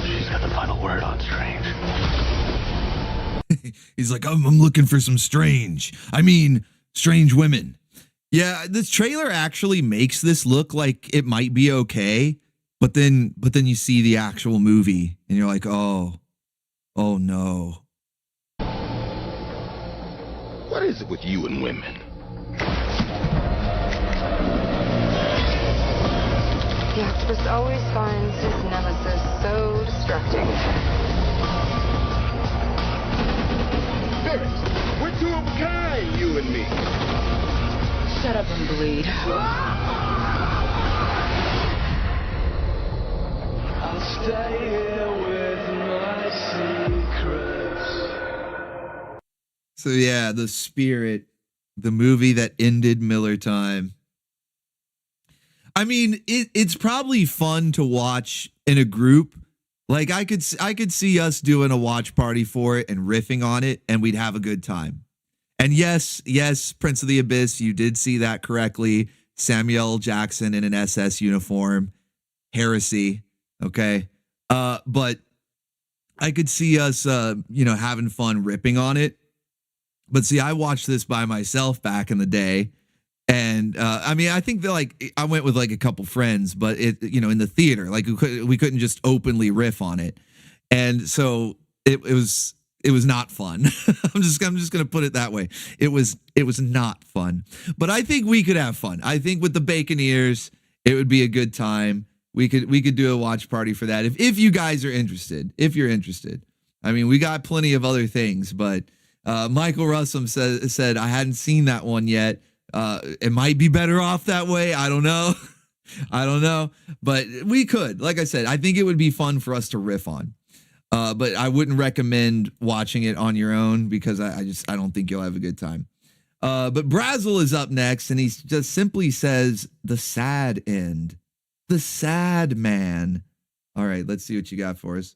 she's got the final word on strange.
He's like, I'm looking for some strange women. Yeah, this trailer actually makes this look like it might be okay, but then you see the actual movie and you're like, oh no.
What is it with you and women?
The octopus always finds his nemesis so distracting.
Spirit, we're two of a kind, you and me.
Shut up and bleed.
I'll stay here with my secrets.
So yeah, The Spirit, the movie that ended Miller time. I mean, it's probably fun to watch in a group. Like I could see us doing a watch party for it and riffing on it, and we'd have a good time. And yes, Prince of the Abyss, you did see that correctly. Samuel L. Jackson in an SS uniform, heresy. Okay, but I could see us, having fun ripping on it. But see, I watched this by myself back in the day. And I think that I went with a couple friends, but in the theater, we couldn't just openly riff on it, and so it was not fun. I'm just gonna put it that way. It was not fun, but I think we could have fun. I think with the bacon ears, it would be a good time. We could do a watch party for that if you guys are interested. If you're interested, I mean, we got plenty of other things, but Michael Russum said I hadn't seen that one yet. It might be better off that way. I don't know. But we could, like I said, I think it would be fun for us to riff on. But I wouldn't recommend watching it on your own because I don't think you'll have a good time. But Brazel is up next, and he just simply says the sad end, the sad man. All right, let's see what you got for us.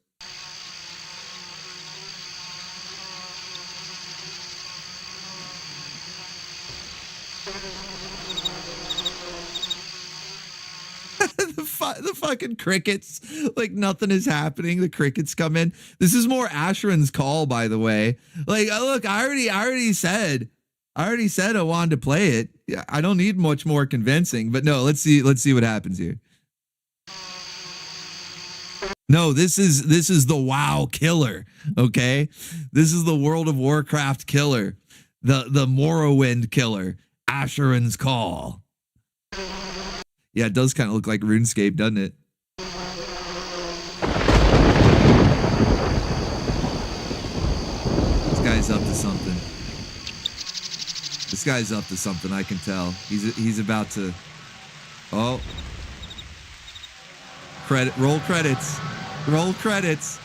The fucking crickets, like nothing is happening. The crickets come in. This is more Asheron's Call, by the way. Look, I already said I wanted to play it. Yeah, I don't need much more convincing, but no, let's see what happens here. No, this is the WoW killer. Okay, this is the World of Warcraft killer, the Morrowind killer, Asheron's Call. Yeah, it does kind of look like RuneScape, doesn't it? This guy's up to something. This guy's up to something, I can tell. He's about to... Oh. Roll credits. Roll credits.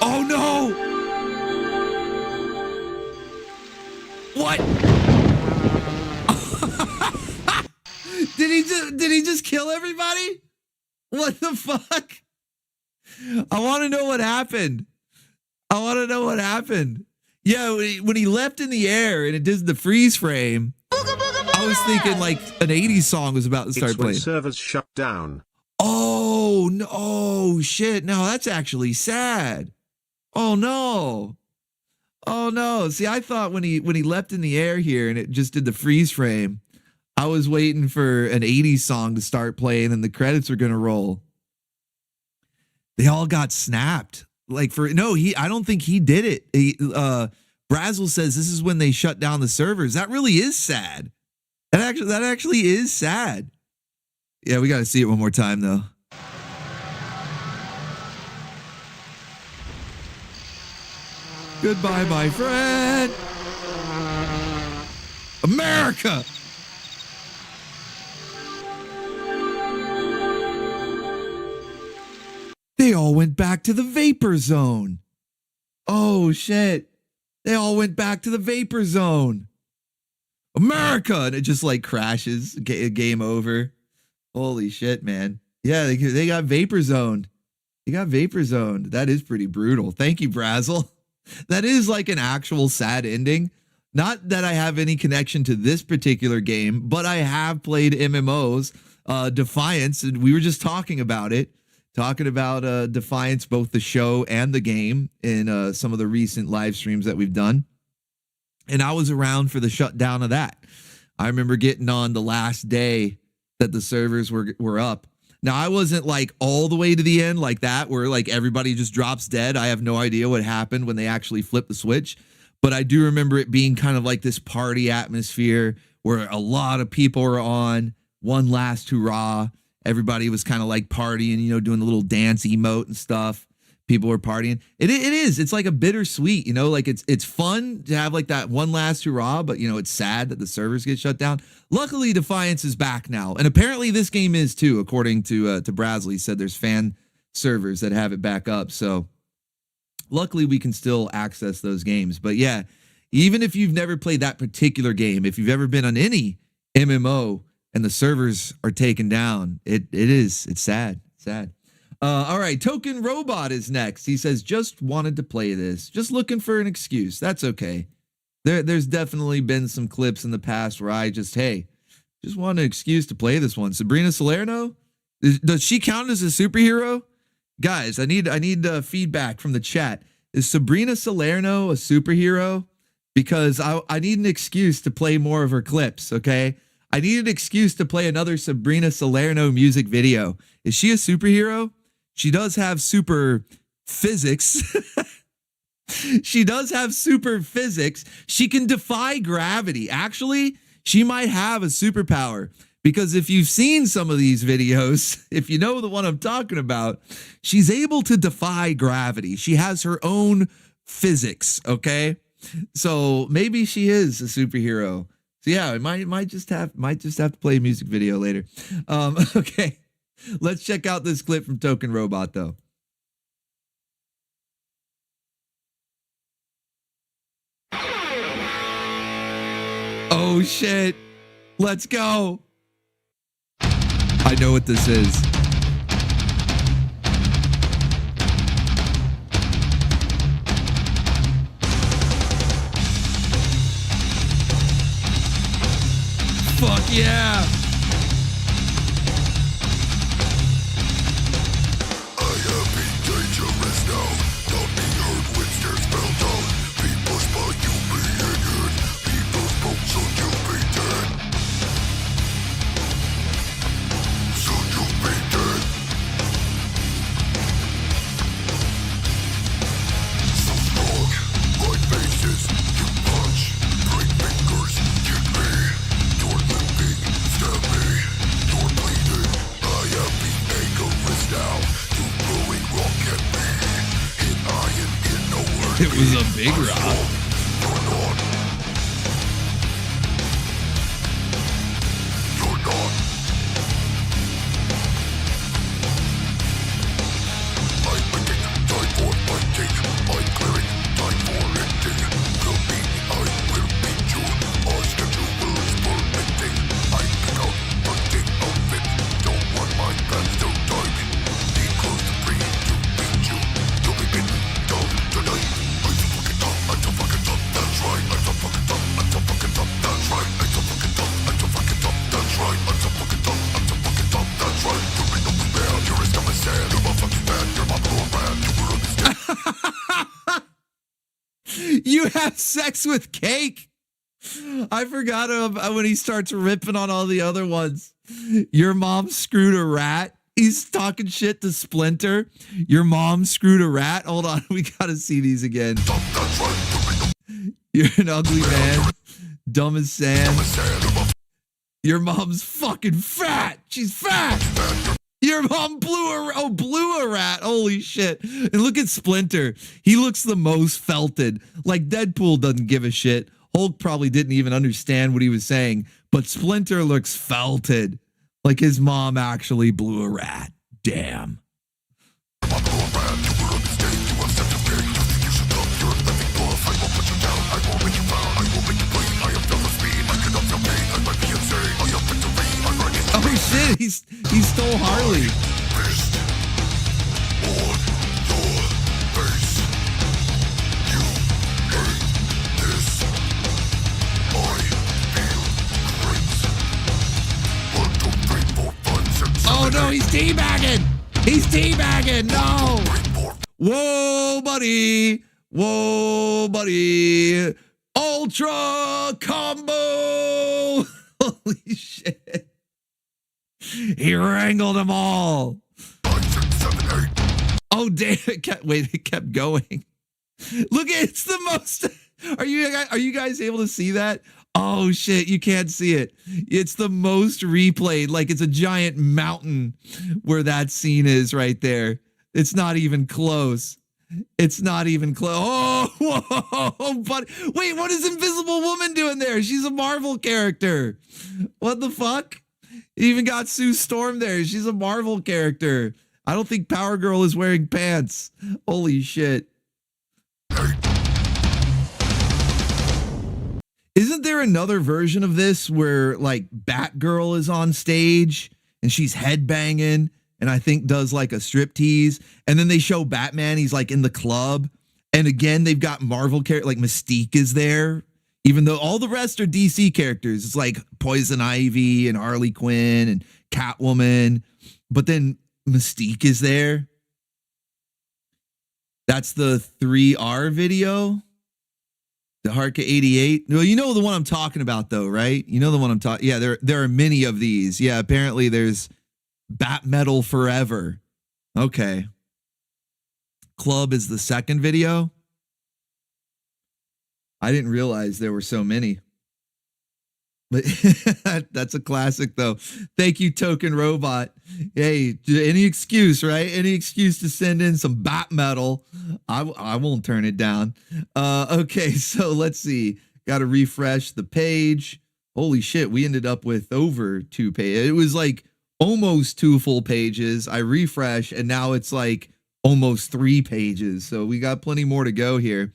Oh no! What? Did he just kill everybody? What the fuck? I want to know what happened. Yeah, when he leapt in the air and it did the freeze frame, I was thinking like an 80s song was about to start playing.
Servers shut down.
Oh no! Oh shit! No, that's actually sad. Oh no! Oh no! See, I thought when he leapt in the air here and it just did the freeze frame, I was waiting for an 80s song to start playing and the credits are going to roll. They all got snapped. I don't think he did it. Brazzle says this is when they shut down the servers. That really is sad. That actually is sad. Yeah, we got to see it one more time though. Goodbye, my friend. America. They all went back to the vapor zone. Oh, shit. They all went back to the vapor zone. America. And it just like crashes. Game over. Holy shit, man. Yeah, they got vapor zoned. They got vapor zoned. That is pretty brutal. Thank you, Brazzle. That is like an actual sad ending. Not that I have any connection to this particular game, but I have played MMOs, Defiance, and we were just talking about it. Talking about Defiance, both the show and the game in some of the recent live streams that we've done. And I was around for the shutdown of that. I remember getting on the last day that the servers were up. Now, I wasn't like all the way to the end like that, where like everybody just drops dead. I have no idea what happened when they actually flipped the switch. But I do remember it being kind of like this party atmosphere where a lot of people were on, one last hurrah. Everybody was kind of like partying, you know, doing the little dance emote and stuff. People were partying. It is. It's like a bittersweet, you know, like it's fun to have like that one last hurrah, but you know, it's sad that the servers get shut down. Luckily, Defiance is back now. And apparently this game is too, according to Brasley. He said there's fan servers that have it back up. So luckily we can still access those games. But yeah, even if you've never played that particular game, if you've ever been on any MMO, and the servers are taken down, it's sad. All right, Token Robot is next. He says, just wanted to play this. Just looking for an excuse. That's okay. There's definitely been some clips in the past where I just want an excuse to play this one. Sabrina Salerno? Does she count as a superhero? Guys, I need feedback from the chat. Is Sabrina Salerno a superhero? Because I need an excuse to play more of her clips, okay? I need an excuse to play another Sabrina Salerno music video. Is she a superhero? She does have super physics. She does have super physics. She can defy gravity. Actually, she might have a superpower. Because if you've seen some of these videos, if you know the one I'm talking about, she's able to defy gravity. She has her own physics, okay? So maybe she is a superhero. So yeah, I might just have to play a music video later. Okay, let's check out this clip from Token Robot though. Oh shit! Let's go. I know what this is. Fuck yeah!
I have been dangerous now. Not be heard when stairs fell down. People spy you being good. People spoke so you be dead. So you be dead. So strong, right faces, you punch. Break fingers, kick me. You're limping, stab me. You're bleeding. I have been angerous now. You throwing rock at me. Hit iron in nowhere.
It was a big rock.
You're not. You're not. I'm waiting, time for fighting. I'm clearing, time for ending. Will be, I will beat you. Our schedule is permitting. I pick out, hunting outfit. Don't want my pants to die. Be close to free to beat you. You'll be bitten down tonight. I'm so fucking tough, I'm so fucking tough, that's right. I'm so fucking tough, I'm so fucking tough, that's right. I'm so fucking tough, I'm so fucking tough, that's right. I'm so fucking tough, I'm so fucking tough, that's right. You ain't no bad, you're as dumb as sand. You're my fucking bad, you're my little rat. You were understand.
You have sex with cake? I forgot when he starts ripping on all the other ones. Your mom screwed a rat. He's talking shit to Splinter. Your mom screwed a rat. Hold on, we gotta see these again. You're an ugly man. Dumb as sand. Your mom's fucking fat. She's fat. Your mom blew a rat. Holy shit. And look at Splinter. He looks the most felted. Like Deadpool doesn't give a shit. Hulk probably didn't even understand what he was saying. But Splinter looks felted. Like his mom actually blew a rat. Damn. Oh shit, he stole Harley. Oh no, he's teabagging! He's teabagging! No! Whoa, buddy! Whoa, buddy! Ultra combo! Holy shit. He wrangled them all. Oh, damn. It kept going. Look, it's the most. Are you guys able to see that? Oh, shit. You can't see it. It's the most replayed. Like it's a giant mountain where that scene is right there. It's not even close. It's not even close. Oh, whoa, buddy. Wait, what is Invisible Woman doing there? She's a Marvel character. What the fuck? Even got Sue Storm there. She's a Marvel character. I don't think Power Girl is wearing pants. Holy shit. Isn't there another version of this where like Batgirl is on stage and she's headbanging and I think does like a striptease, and then they show Batman, he's like in the club, and again they've got Marvel characters, like Mystique is there, even though all the rest are DC characters. It's like Poison Ivy and Harley Quinn and Catwoman, but then Mystique is there. That's the 3R video. The Harka 88. Well, you know the one I'm talking about though, right? You know the one I'm talking. Yeah, there are many of these. Yeah, apparently there's Bat Metal Forever. Okay. Club is the second video. I didn't realize there were so many. But that's a classic though. Thank you, Token Robot. Hey, any excuse, right? Any excuse to send in some Bat Metal. I won't turn it down. Okay, so let's see. Got to refresh the page. Holy shit, we ended up with over 2 pages. It was like almost 2 full pages. I refresh and now it's like almost 3 pages. So we got plenty more to go here.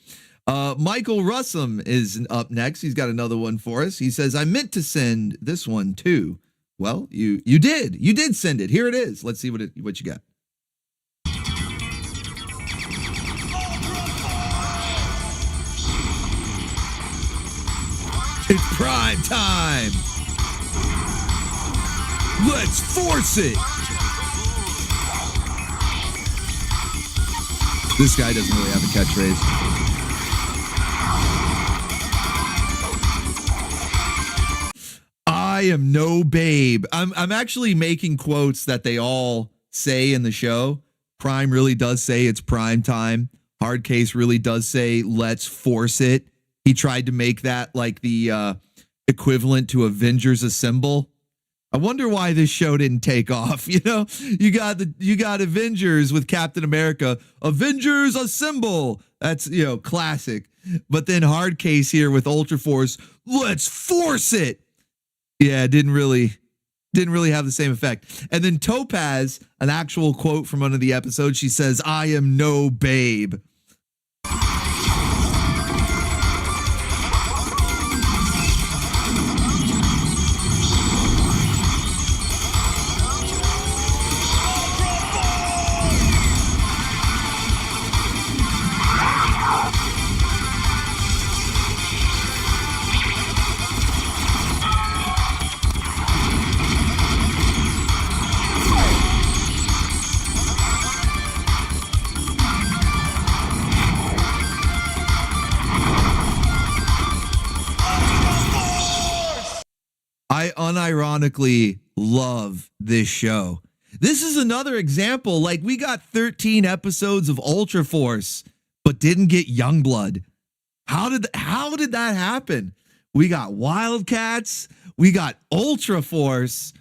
Michael Russum is up next. He's got another one for us. He says, I meant to send this one too. Well, you did. You did send it. Here it is. Let's see what you got. It's prime time. Let's force it. This guy doesn't really have a catchphrase. I am no babe. I'm actually making quotes that they all say in the show. Prime really does say it's prime time. Hard Case really does say let's force it. He tried to make that like the equivalent to Avengers Assemble. I wonder why this show didn't take off. You know, you got Avengers with Captain America, Avengers Assemble. That's, you know, classic. But then Hard Case here with Ultraforce, let's force it. Yeah, didn't really have the same effect. And then Topaz, an actual quote from one of the episodes, she says, I am no babe. unironically love this show. This is another example. Like, we got 13 episodes of Ultraforce, but didn't get Youngblood. How did that happen? We got WildC.A.T.s, we got Ultraforce,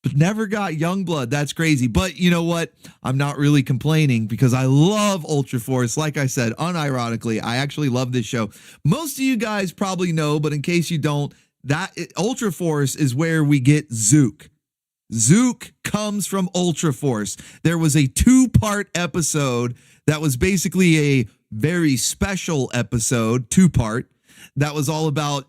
but never got Youngblood. That's crazy. But you know what? I'm not really complaining because I love Ultraforce. Like I said, unironically, I actually love this show. Most of you guys probably know, but in case you don't, Ultraforce is where we get Zook. Zook comes from Ultraforce. There was a 2-part episode that was basically a very special episode, 2-part, that was all about,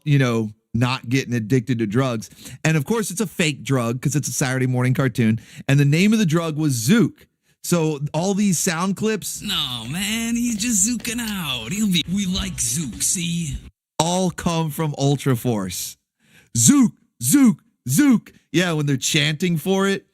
not getting addicted to drugs. And of course, it's a fake drug because it's a Saturday morning cartoon. And the name of the drug was Zook. So all these sound clips.
No, man, he's just zooking out. We like Zook, see?
All come from Ultraforce. Zook, Zook, Zook. Yeah, when they're chanting for it,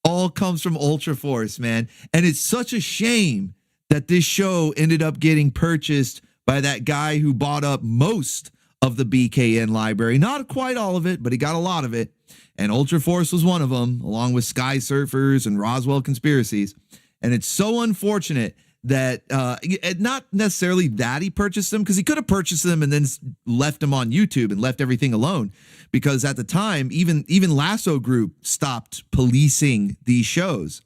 all comes from Ultraforce, man. And it's such a shame that this show ended up getting purchased by that guy who bought up most of the BKN library. Not quite all of it, but he got a lot of it. And Ultraforce was one of them, along with Sky Surfers and Roswell Conspiracies. And it's so unfortunate that, not necessarily that he purchased them, because he could have purchased them and then left them on YouTube and left everything alone. Because at the time, even Lasso Group stopped policing these shows.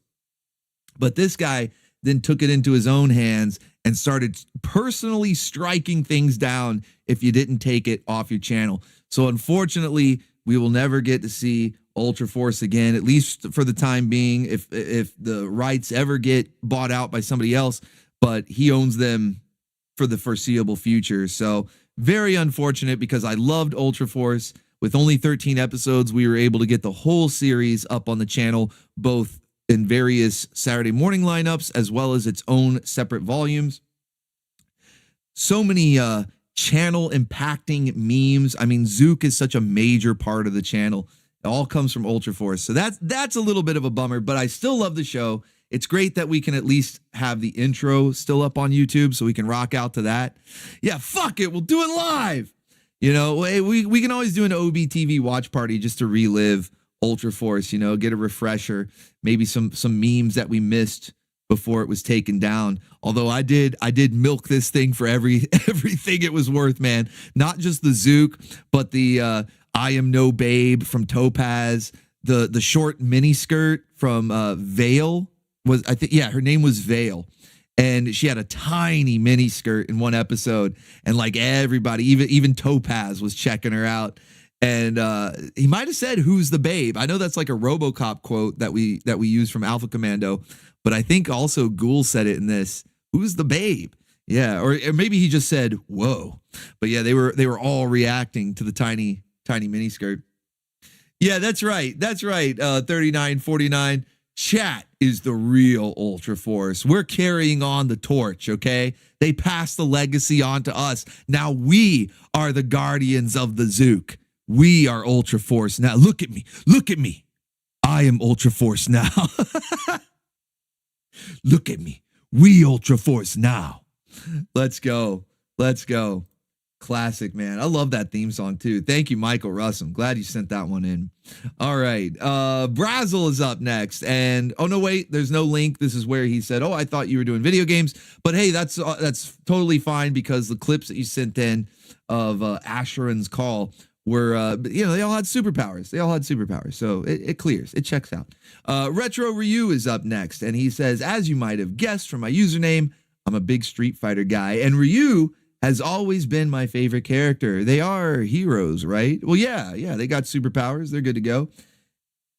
But this guy then took it into his own hands and started personally striking things down if you didn't take it off your channel. So unfortunately, we will never get to see Ultraforce again, at least for the time being, if the rights ever get bought out by somebody else, but he owns them for the foreseeable future. So very unfortunate, because I loved Ultraforce. With only 13 episodes, we were able to get the whole series up on the channel, both in various Saturday morning lineups as well as its own separate volumes. So many channel impacting memes. I mean, Zook is such a major part of the channel. It all comes from Ultraforce. So that's a little bit of a bummer, but I still love the show. It's great that we can at least have the intro still up on YouTube so we can rock out to that. Yeah, fuck it. We'll do it live. We can always do an OBTV watch party just to relive Ultraforce, get a refresher, maybe some memes that we missed before it was taken down. Although I did milk this thing for everything it was worth, man. Not just the Zook, but the I Am No Babe from Topaz, the short mini skirt from Vale her name was Vale. And she had a tiny mini skirt in one episode, and like everybody, even Topaz was checking her out. And he might have said, "Who's the babe?" I know that's like a RoboCop quote that we use from Alpha Commando, but I think also Ghoul said it in this. "Who's the babe?" Yeah, or maybe he just said, "Whoa." But yeah, they were all reacting to the tiny mini skirt. Yeah, that's right. 3949. Chat is the real Ultraforce. We're carrying on the torch, okay? They passed the legacy on to us. Now we are the guardians of the Zook. We are Ultraforce now. Look at me. I am Ultraforce now. Look at me. We Ultraforce now. Let's go. Classic, man. I love that theme song too. Thank you, Michael Russ. I'm glad you sent that one in. All right. Brazzle is up next. And oh no, wait, there's no link. This is where he said, "Oh, I thought you were doing video games." But hey, that's totally fine, because the clips that you sent in of Asheron's call were they all had superpowers. So it clears. It checks out. Retro Ryu is up next, and he says, "As you might have guessed from my username, I'm a big Street Fighter guy, and Ryu has always been my favorite character. They are heroes, right?" Well, yeah, they got superpowers. They're good to go.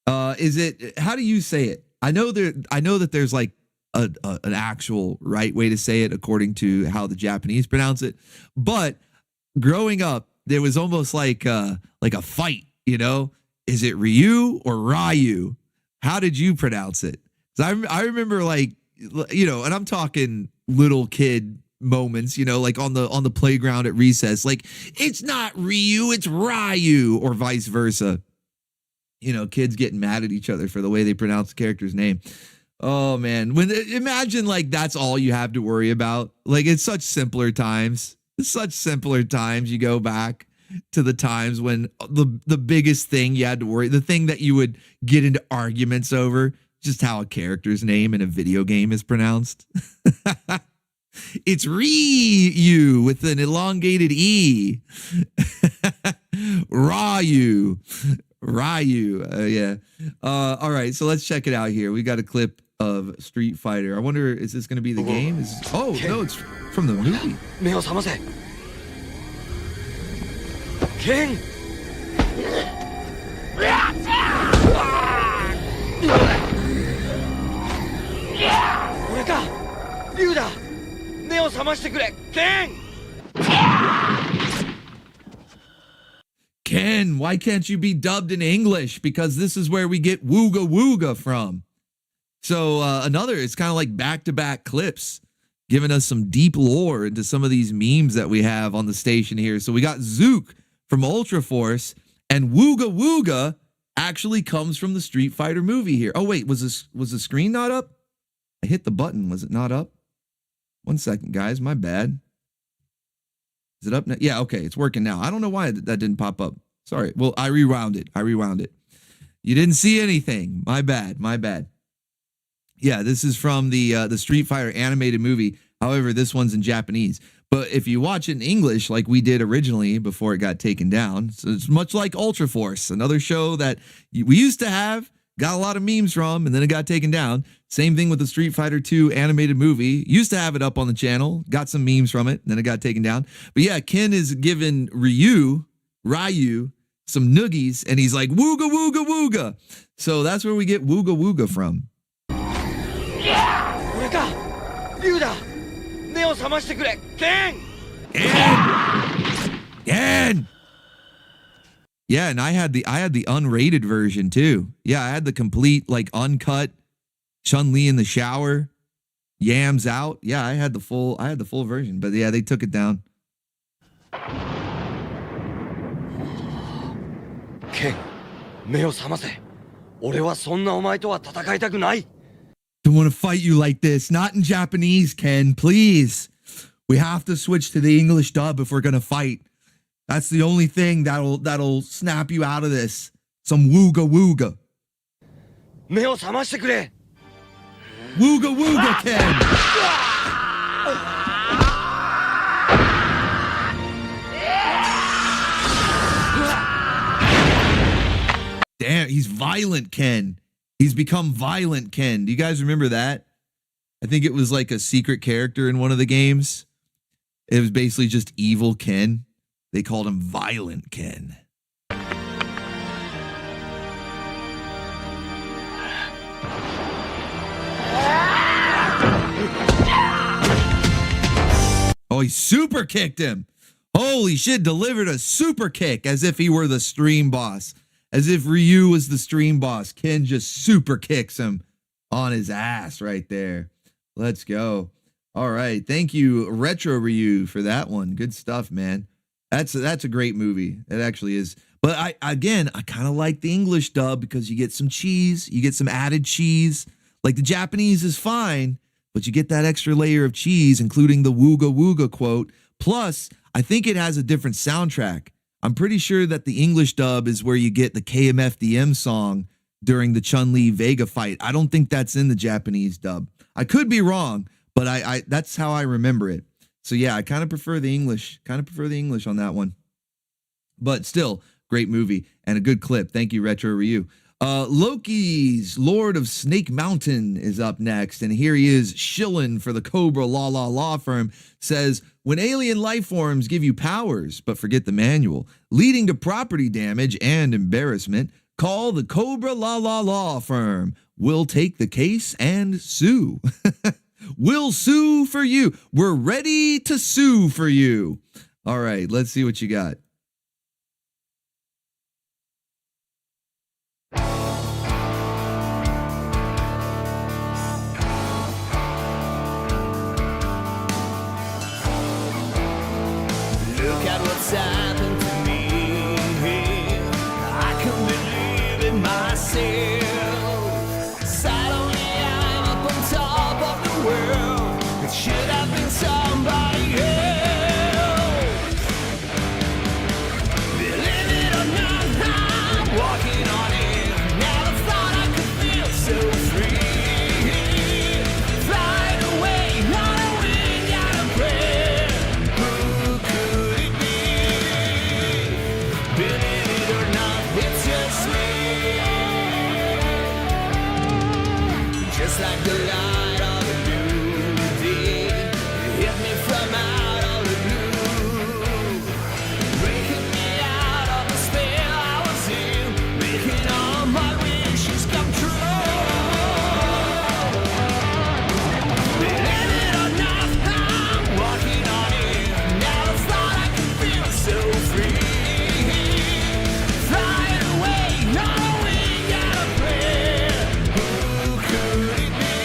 How do you say it? I know that there's like an actual right way to say it according to how the Japanese pronounce it. But growing up, there was almost like a fight, Is it Ryu or Ryu? How did you pronounce it? 'Cause I remember and I'm talking little kid moments, like on the playground at recess, like, it's not Ryu, it's Ryu, or vice versa. Kids getting mad at each other for the way they pronounce the character's name. Oh man, imagine like that's all you have to worry about. Like, it's such simpler times. You go back. to the times when the biggest thing you had to worry, the thing that you would get into arguments over, just how a character's name in a video game is pronounced. It's Ryu with an elongated E. Ryu. Yeah. All right, so let's check it out here. We got a clip of Street Fighter. I wonder, is this going to be the game? Oh, no, it's from the movie.
King!
Ken, why can't you be dubbed in English? Because this is where we get Wooga Wooga from. So it's kind of like back-to-back clips, giving us some deep lore into some of these memes that we have on the station here. So we got Zook from Ultraforce, and Wooga Wooga actually comes from the Street Fighter movie here. Oh wait, was the screen not up? I hit the button. Was it not up? 1 second, guys. My bad. Is it up now? Yeah, okay. It's working now. I don't know why that didn't pop up. Sorry. Well, I rewound it. You didn't see anything. My bad. Yeah, this is from the Street Fighter animated movie. However, this one's in Japanese. But if you watch it in English, like we did originally before it got taken down, so it's much like Ultraforce, another show that we used to have, got a lot of memes from, and then it got taken down. Same thing with the Street Fighter 2 animated movie. Used to have it up on the channel, got some memes from it, and then it got taken down. But yeah, Ken is giving Ryu, some noogies, and he's like, wooga, wooga, wooga. So that's where we get wooga, wooga from. Ken! Yeah, and I had the unrated version too. Yeah, I had the complete, like, uncut Chun-Li in the shower, yams out. Yeah, I had the full version. But yeah, they took it down.
Ken, 目を覚ませ。俺はそんなお前とは戦いたくない。
Don't want to fight you like this. Not in Japanese, Ken. Please. We have to switch to the English dub if we're gonna fight. That's the only thing that'll snap you out of this. Some wooga wooga.
目を覚ましてくれ。
Wooga wooga, Ken. Damn, he's violent, Ken. He's become violent, Ken. Do you guys remember that? I think it was like a secret character in one of the games. It was basically just evil Ken. They called him Violent Ken. Oh, he super kicked him. Holy shit, delivered a super kick as if he were the stream boss. As if Ryu was the stream boss. Ken just super kicks him on his ass right there. Let's go. All right. Thank you, Retro Ryu, for that one. Good stuff, man. That's a great movie. It actually is. But I kind of like the English dub because you get some cheese. You get some added cheese. Like the Japanese is fine, but you get that extra layer of cheese, including the wooga wooga quote. Plus, I think it has a different soundtrack. I'm pretty sure that the English dub is where you get the KMFDM song during the Chun-Li Vega fight. I don't think that's in the Japanese dub. I could be wrong, but I that's how I remember it. So yeah, I kind of prefer the English. On that one. But still, great movie and a good clip. Thank you, Retro Ryu. Loki's Lord of Snake Mountain is up next, and here he is shilling for the Cobra Law Firm. Says, when alien life forms give you powers but forget the manual, leading to property damage and embarrassment, call the Cobra Law Firm. We'll take the case and sue. We'll sue for you. We're ready to sue for you. All right, let's see what you got.
Look at what's happened to me. I couldn't believe it myself. Suddenly I'm up on top of the world. It should have been somebody else. It's like the light of a new day. It hit me from out of the blue, breaking me out of the spell I was in, making all my wishes come true. Believe it or not, I'm walking on it. Never thought I could feel so free. Flying away, knowing got a prayer. Who could it be?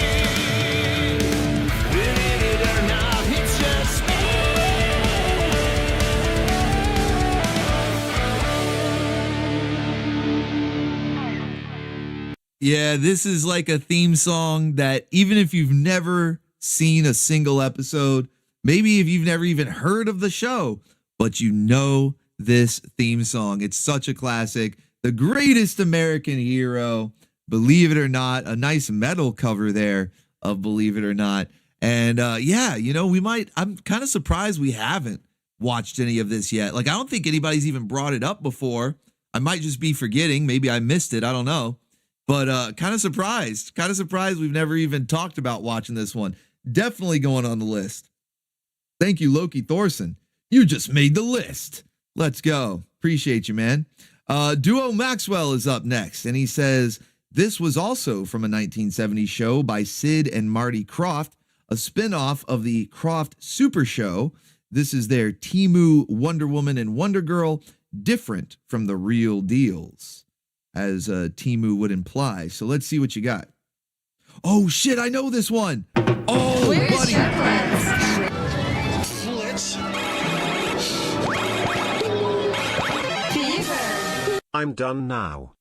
Believe it or not, it's just me.
Yeah, this is like a theme song that even if you've never seen a single episode, maybe if you've never even heard of the show, but you know this theme song. It's such a classic. The greatest American hero, believe it or not. A nice metal cover there of Believe It or Not. And yeah, you know, I'm kind of surprised we haven't watched any of this yet. Like, I don't think anybody's even brought it up before. I might just be forgetting. Maybe I missed it. I don't know. But kind of surprised we've never even talked about watching this one. Definitely going on the list. Thank you, Loki Thorson. You just made the list. Let's go. Appreciate you, man. Duo Maxwell is up next, and he says, this was also from a 1970s show by Sid and Marty Krofft, a spinoff of the Krofft Super Show. This is their Temu Wonder Woman and Wonder Girl, different from the real deals, as Temu would imply. So let's see what you got. Oh shit, I know this one. Oh, buddy.
I'm done now.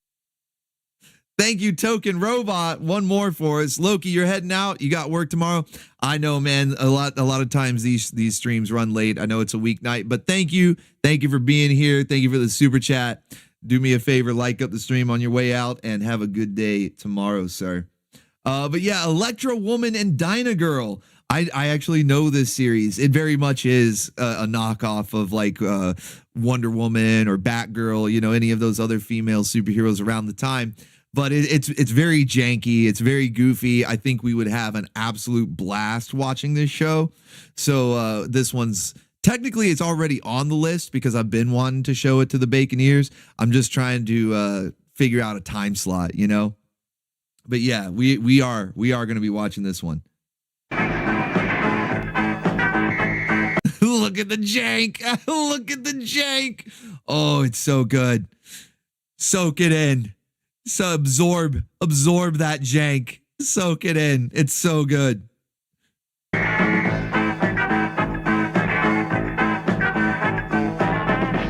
Thank you, Token Robot. One more for us. Loki, you're heading out. You got work tomorrow. I know, man. A lot of times these streams run late. I know it's a weeknight, but thank you. Thank you for being here. Thank you for the super chat. Do me a favor, like up the stream on your way out, and have a good day tomorrow, sir. But yeah, Electrowoman and Dynagirl. I actually know this series. It very much is a knockoff of like Wonder Woman or Batgirl, you know, any of those other female superheroes around the time. But it's very janky. It's very goofy. I think we would have an absolute blast watching this show. So this one's technically it's already on the list because I've been wanting to show it to the Baconeers. I'm just trying to figure out a time slot, you know. But yeah, we are going to be watching this one. Look at the jank. Look at the jank. Oh, it's so good. Soak it in. So absorb that jank. Soak it in. It's so good.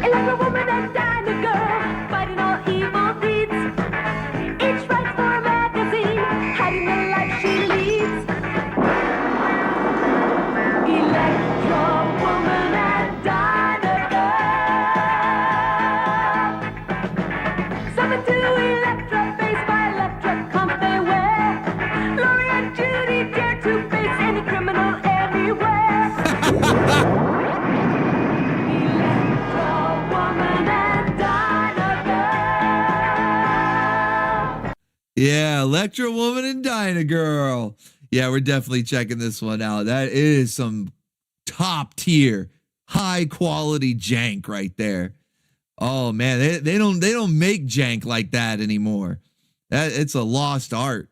Electrowoman and Dynagirl, fighting all evil deeds. Each writes for a magazine, hiding the life she leads. Electrowoman and Dynagirl. Something to Electra, faced by Electra, come they wear. Laurie and Judy dare to face any criminal anywhere. Electrowoman and Dynagirl.
Yeah, Electrowoman and Dynagirl. Yeah, we're definitely checking this one out. That is some top tier, high quality jank right there. Oh man, they don't make jank like that anymore. It's a lost art.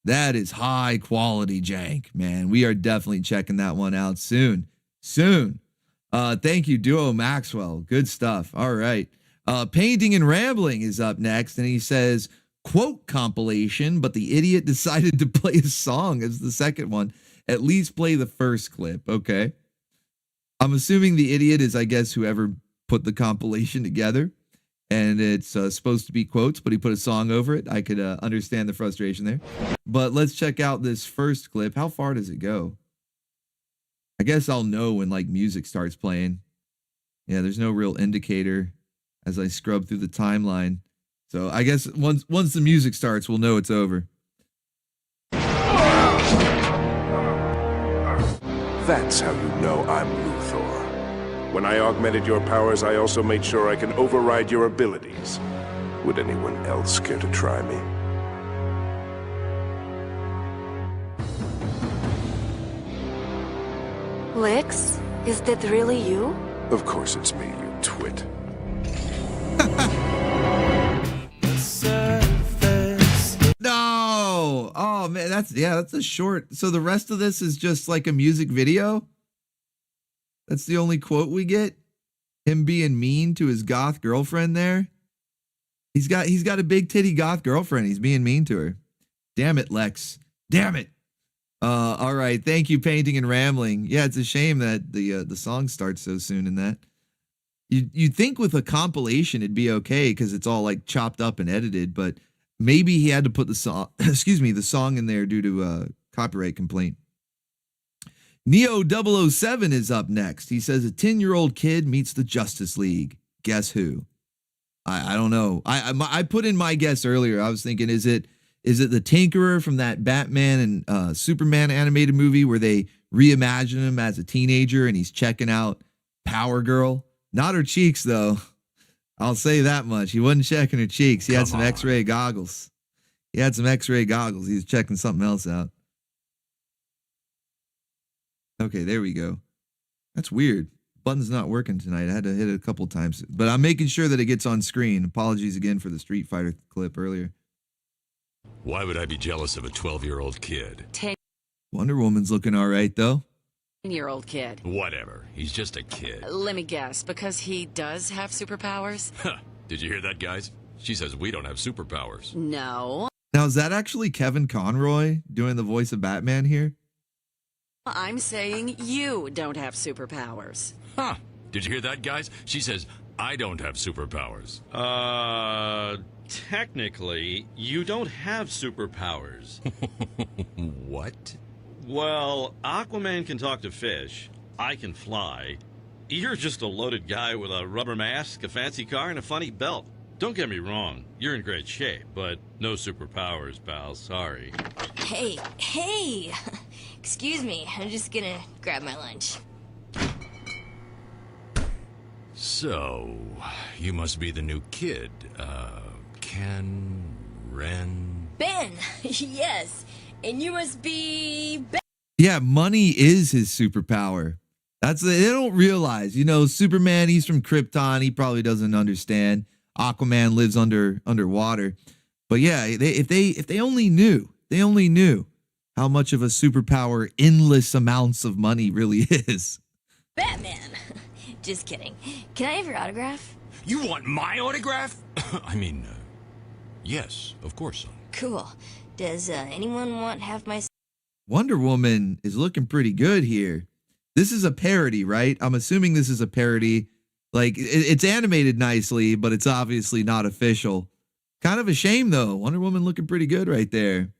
That is high quality jank, man. We are definitely checking that one out soon. Thank you, Duo Maxwell. Good stuff. All right. Painting and Rambling is up next, and he says, quote compilation, but the idiot decided to play a song as the second one. At least play the first clip. Okay. I'm assuming the idiot is, I guess, whoever put the compilation together, and it's supposed to be quotes, but he put a song over it. I could understand the frustration there. But let's check out this first clip. How far does it go? I guess I'll know when like music starts playing. Yeah, there's no real indicator as I scrub through the timeline. So I guess once the music starts, we'll know it's over.
That's how you know I'm Luthor. When I augmented your powers, I also made sure I can override your abilities. Would anyone else care to try me?
Lix, is that really you?
Of course it's me, you twit.
No. Oh man, that's a short. So the rest of this is just like a music video. That's the only quote we get. Him being mean to his goth girlfriend there. He's got a big titty goth girlfriend. He's being mean to her. Damn it, Lex. Damn it. All right. Thank you, Painting and Rambling. Yeah, it's a shame that the song starts so soon in that. You'd think with a compilation it'd be okay because it's all like chopped up and edited, but maybe he had to put the song, the song in there due to a copyright complaint. Neo 007 is up next. He says a 10-year-old kid meets the Justice League. Guess who? I don't know. I put in my guess earlier. I was thinking, is it the Tinkerer from that Batman and Superman animated movie where they reimagine him as a teenager and he's checking out Power Girl? Not her cheeks, though. I'll say that much. He wasn't checking her cheeks. He had some X-ray goggles. He was checking something else out. Okay, there we go. That's weird. Button's not working tonight. I had to hit it a couple times, but I'm making sure that it gets on screen. Apologies again for the Street Fighter clip earlier.
Why would I be jealous of a 12-year-old kid?
Wonder Woman's looking all right, though.
10-year-old kid.
Whatever. He's just a kid.
Let me guess, because he does have superpowers?
Did you hear that, guys? She says we don't have superpowers.
No.
Now, is that actually Kevin Conroy doing the voice of Batman here?
I'm saying you don't have superpowers.
Huh. Did you hear that, guys? She says I don't have superpowers.
Technically, you don't have superpowers.
What?
Well, Aquaman can talk to fish. I can fly. You're just a loaded guy with a rubber mask, a fancy car, and a funny belt. Don't get me wrong, you're in great shape, but no superpowers, pal. Sorry.
Hey! Excuse me, I'm just gonna grab my lunch.
So, you must be the new kid.
Ben! Yes! And you must be Ben!
Yeah, money is his superpower. They don't realize. Superman, he's from Krypton. He probably doesn't understand. Aquaman lives underwater. But yeah, if they only knew how much of a superpower endless amounts of money really is.
Batman! Just kidding. Can I have your autograph?
You want my autograph? I mean, yes, of course, son.
Cool. Does anyone want half my...
Wonder Woman is looking pretty good here. This is a parody, right? I'm assuming this is a parody. Like, it's animated nicely, but it's obviously not official. Kind of a shame, though. Wonder Woman looking pretty good right there.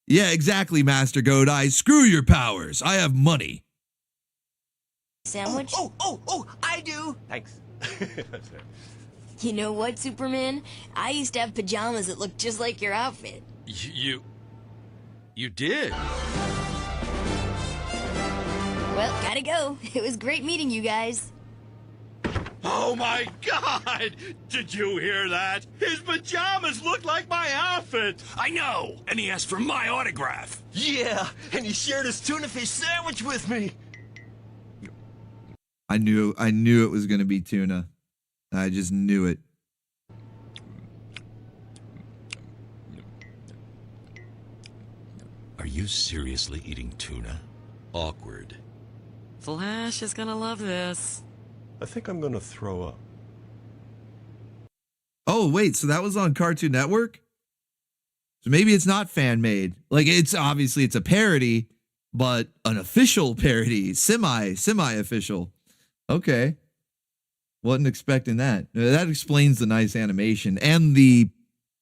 Yeah, exactly, Master Godai. Screw your powers. I have money.
Sandwich?
Oh, I do. Thanks.
You know what, Superman? I used to have pajamas that looked just like your outfit.
You did?
Well, gotta go. It was great meeting you guys.
Oh my God! Did you hear that? His pajamas look like my outfit!
I know! And he asked for my autograph!
Yeah, and he shared his tuna fish sandwich with me!
I knew it was going to be tuna. I just knew it.
Are you seriously eating tuna? Awkward.
Flash is gonna love this.
I think I'm gonna throw up.
Oh, wait, so that was on Cartoon Network? So maybe it's not fan-made. Like, it's a parody, but an official parody. Semi-official. Okay. Wasn't expecting that. That explains the nice animation and the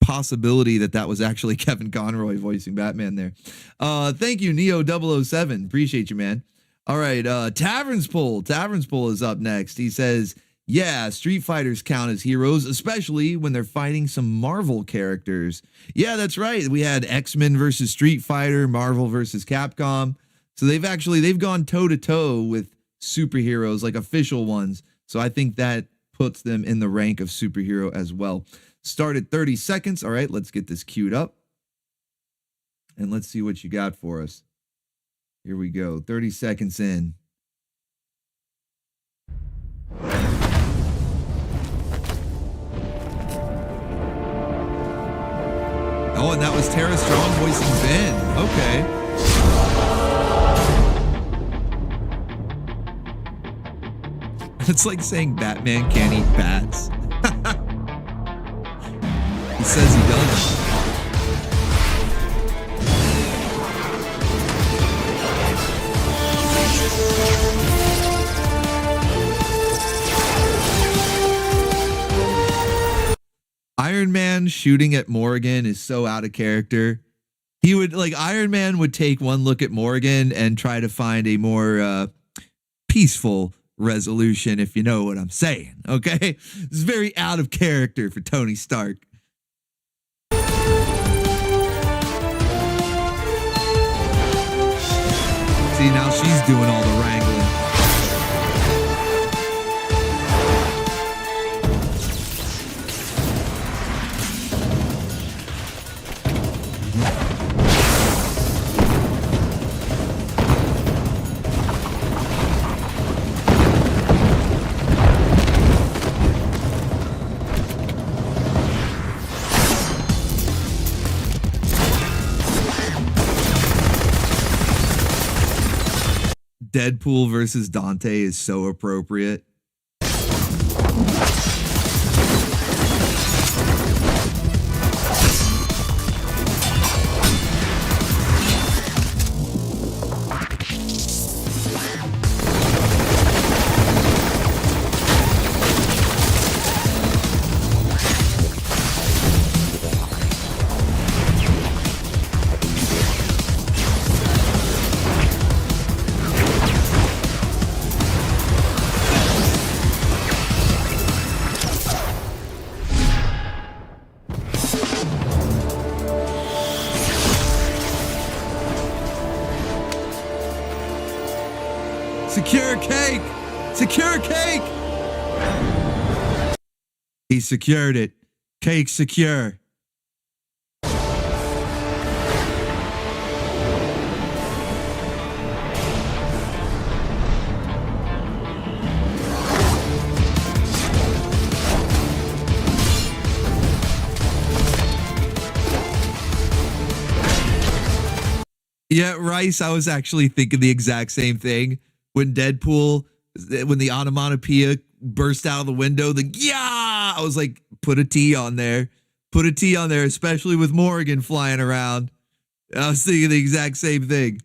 possibility that was actually Kevin Conroy voicing Batman there. Thank you, Neo 007. Appreciate you, man. All right, Tavern's Pull. Tavern's Pull is up next. He says, yeah, Street Fighters count as heroes, especially when they're fighting some Marvel characters. Yeah, that's right. We had X-Men versus Street Fighter, Marvel versus Capcom. So they've gone toe-to-toe with superheroes, like official ones. So I think that puts them in the rank of superhero as well. Started 30 seconds. All right, let's get this queued up. And let's see what you got for us. Here we go. 30 seconds in. Oh, and that was Tara Strong voicing Ben. Okay. It's like saying Batman can't eat bats. He says he doesn't. Iron Man shooting at Morgan is so out of character. He would, like, Iron Man would take one look at Morgan and try to find a more peaceful resolution, if you know what I'm saying, okay? It's very out of character for Tony Stark. See, now she's doing all the wrangling. Deadpool versus Dante is so appropriate. Secure cake! Secure cake! He secured it. Cake secure. Yeah, Rice, I was actually thinking the exact same thing. When Deadpool, when the onomatopoeia burst out of the window, the yeah, I was like, put a T on there. Put a T on there, especially with Morgan flying around. I was thinking the exact same thing.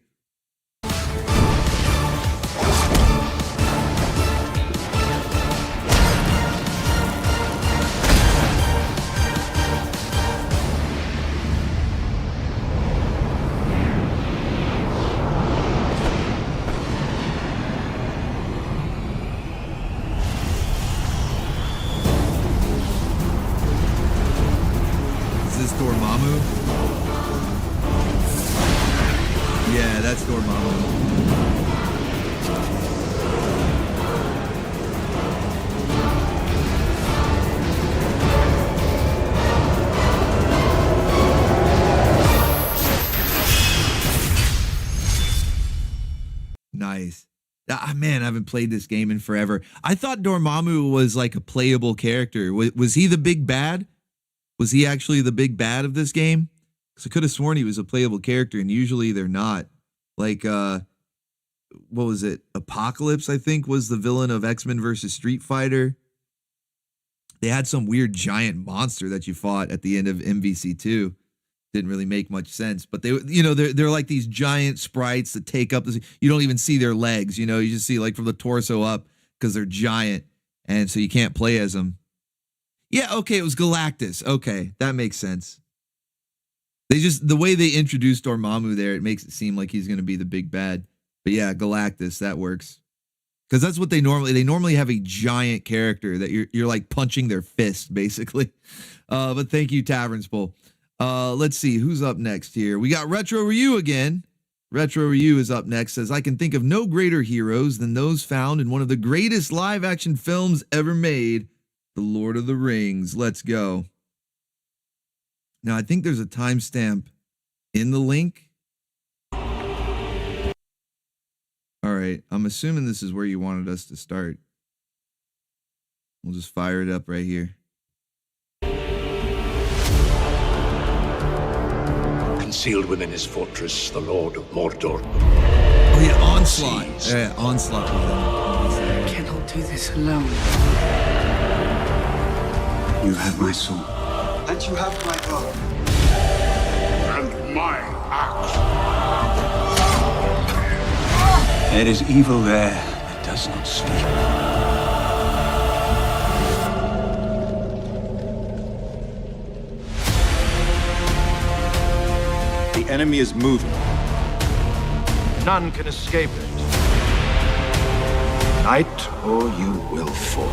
Yeah, that's Dormammu. Nice. Man, I haven't played this game in forever. I thought Dormammu was like a playable character. Was he the big bad? Was he actually the big bad of this game? Because I could have sworn he was a playable character, and usually they're not. Like, what was it? Apocalypse, I think, was the villain of X-Men versus Street Fighter. They had some weird giant monster that you fought at the end of MVC2. Didn't really make much sense, but they, you know, they're like these giant sprites that take up this. You don't even see their legs, you know, you just see like from the torso up because they're giant, and so you can't play as them. Yeah, okay, it was Galactus. Okay, that makes sense. They just, the way they introduced Dormammu there, it makes it seem like he's going to be the big bad. But yeah, Galactus, that works. Because that's what they normally have a giant character that you're like punching their fist, basically. But thank you, Tavern's Bowl. Let's see, who's up next here? We got Retro Ryu again. Retro Ryu is up next. Says, I can think of no greater heroes than those found in one of the greatest live-action films ever made, The Lord of the Rings. Let's go. Now, I think there's a timestamp in the link. All right, I'm assuming this is where you wanted us to start. We'll just fire it up right here.
concealed within his fortress, the Lord of Mordor.
Oh yeah, Onslaught. Yeah, Onslaught was that.
I cannot do this alone.
You have my soul.
And you have my bow.
And my axe.
There is evil there that does not sleep.
The enemy is moving. None can escape it.
Night, or you will fall.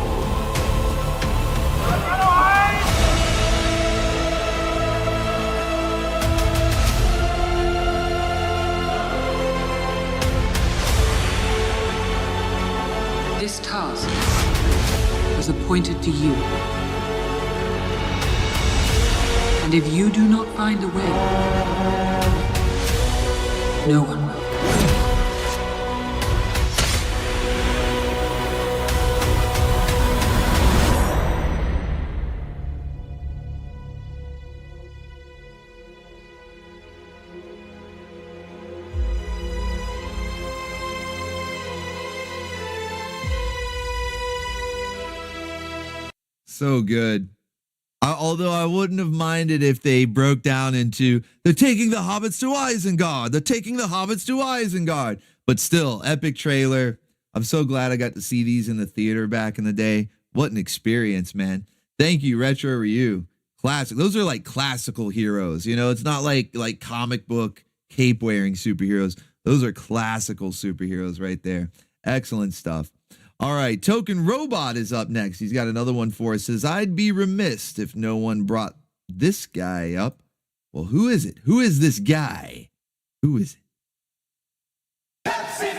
This task was appointed to you. And if you do not find a way, no one will.
So good. Although I wouldn't have minded if they broke down into they're taking the hobbits to Isengard. They're taking the hobbits to Isengard. But still, epic trailer. I'm so glad I got to see these in the theater back in the day. What an experience, man. Thank you, Retro Ryu. Classic. Those are like classical heroes. You know, it's not like comic book cape wearing superheroes. Those are classical superheroes right there. Excellent stuff. All right, Token Robot is up next. He's got another one for us. Says, I'd be remiss if no one brought this guy up. Well, who is it? Who is this guy? Who is it? Pepsi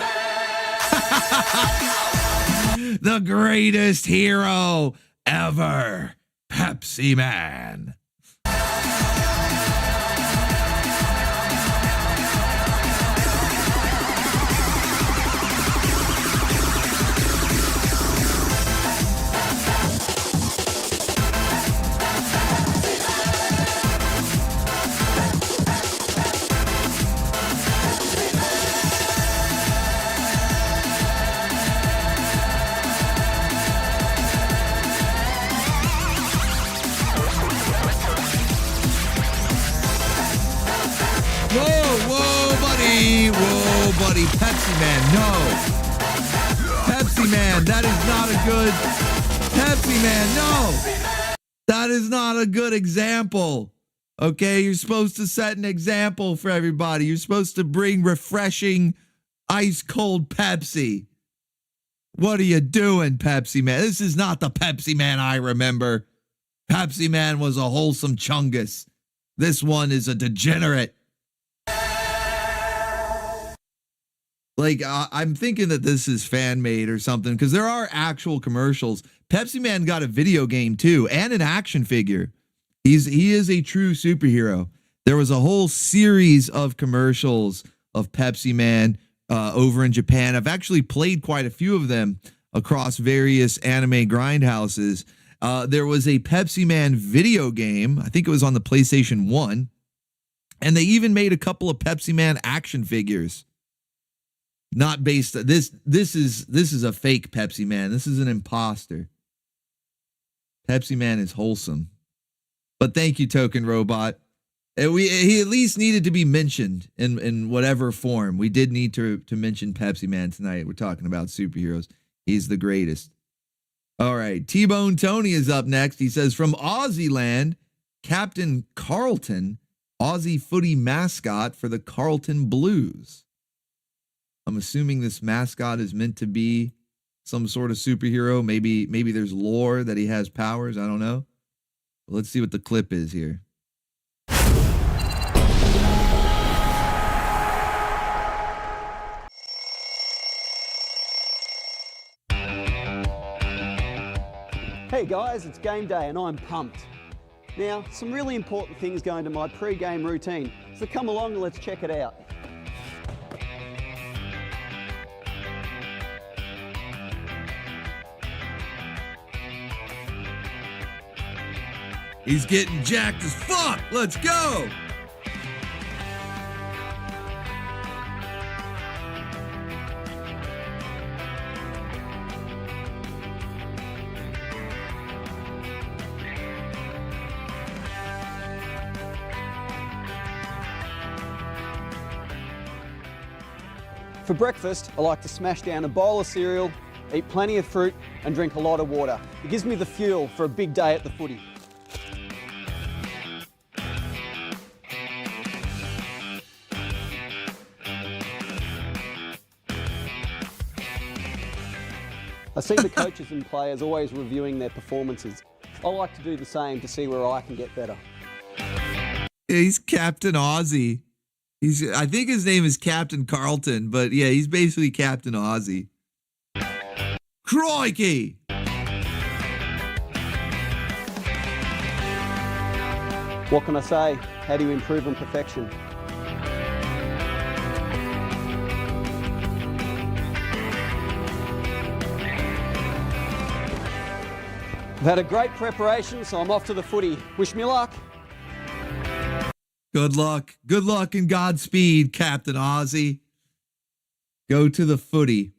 Man! The greatest hero ever. Pepsi Man. Whoa, buddy. Pepsi Man, no. Pepsi Man, that is not a good... Pepsi Man, no. That is not a good example. Okay, you're supposed to set an example for everybody. You're supposed to bring refreshing, ice-cold Pepsi. What are you doing, Pepsi Man? This is not the Pepsi Man I remember. Pepsi Man was a wholesome chungus. This one is a degenerate. Like, I'm thinking that this is fan-made or something, because there are actual commercials. Pepsi Man got a video game, too, and an action figure. He is a true superhero. There was a whole series of commercials of Pepsi Man over in Japan. I've actually played quite a few of them across various anime grindhouses. There was a Pepsi Man video game. I think it was on the PlayStation 1. And they even made a couple of Pepsi Man action figures. Not based this is a fake Pepsi Man. This is an imposter. Pepsi Man is wholesome. But thank you, Token Robot. He at least needed to be mentioned in whatever form. We did need to mention Pepsi Man tonight. We're talking about superheroes. He's the greatest. All right, T-Bone Tony is up next. He says, from Aussie land, Captain Carlton, Aussie footy mascot for the Carlton Blues. I'm assuming this mascot is meant to be some sort of superhero. Maybe there's lore that he has powers. I don't know. But let's see what the clip is here.
Hey guys, it's game day and I'm pumped. Now, some really important things go into my pre-game routine, so come along and let's check it out.
He's getting jacked as fuck. Let's go.
For breakfast, I like to smash down a bowl of cereal, eat plenty of fruit and drink a lot of water. It gives me the fuel for a big day at the footy. I see the coaches and players always reviewing their performances. I like to do the same to see where I can get better.
He's Captain Aussie. I think his name is Captain Carlton, but yeah, he's basically Captain Aussie. Crikey!
What can I say? How do you improve on perfection? I've had a great preparation, so I'm off to the footy. Wish me luck.
Good luck. Good luck and Godspeed, Captain Aussie. Go to the footy.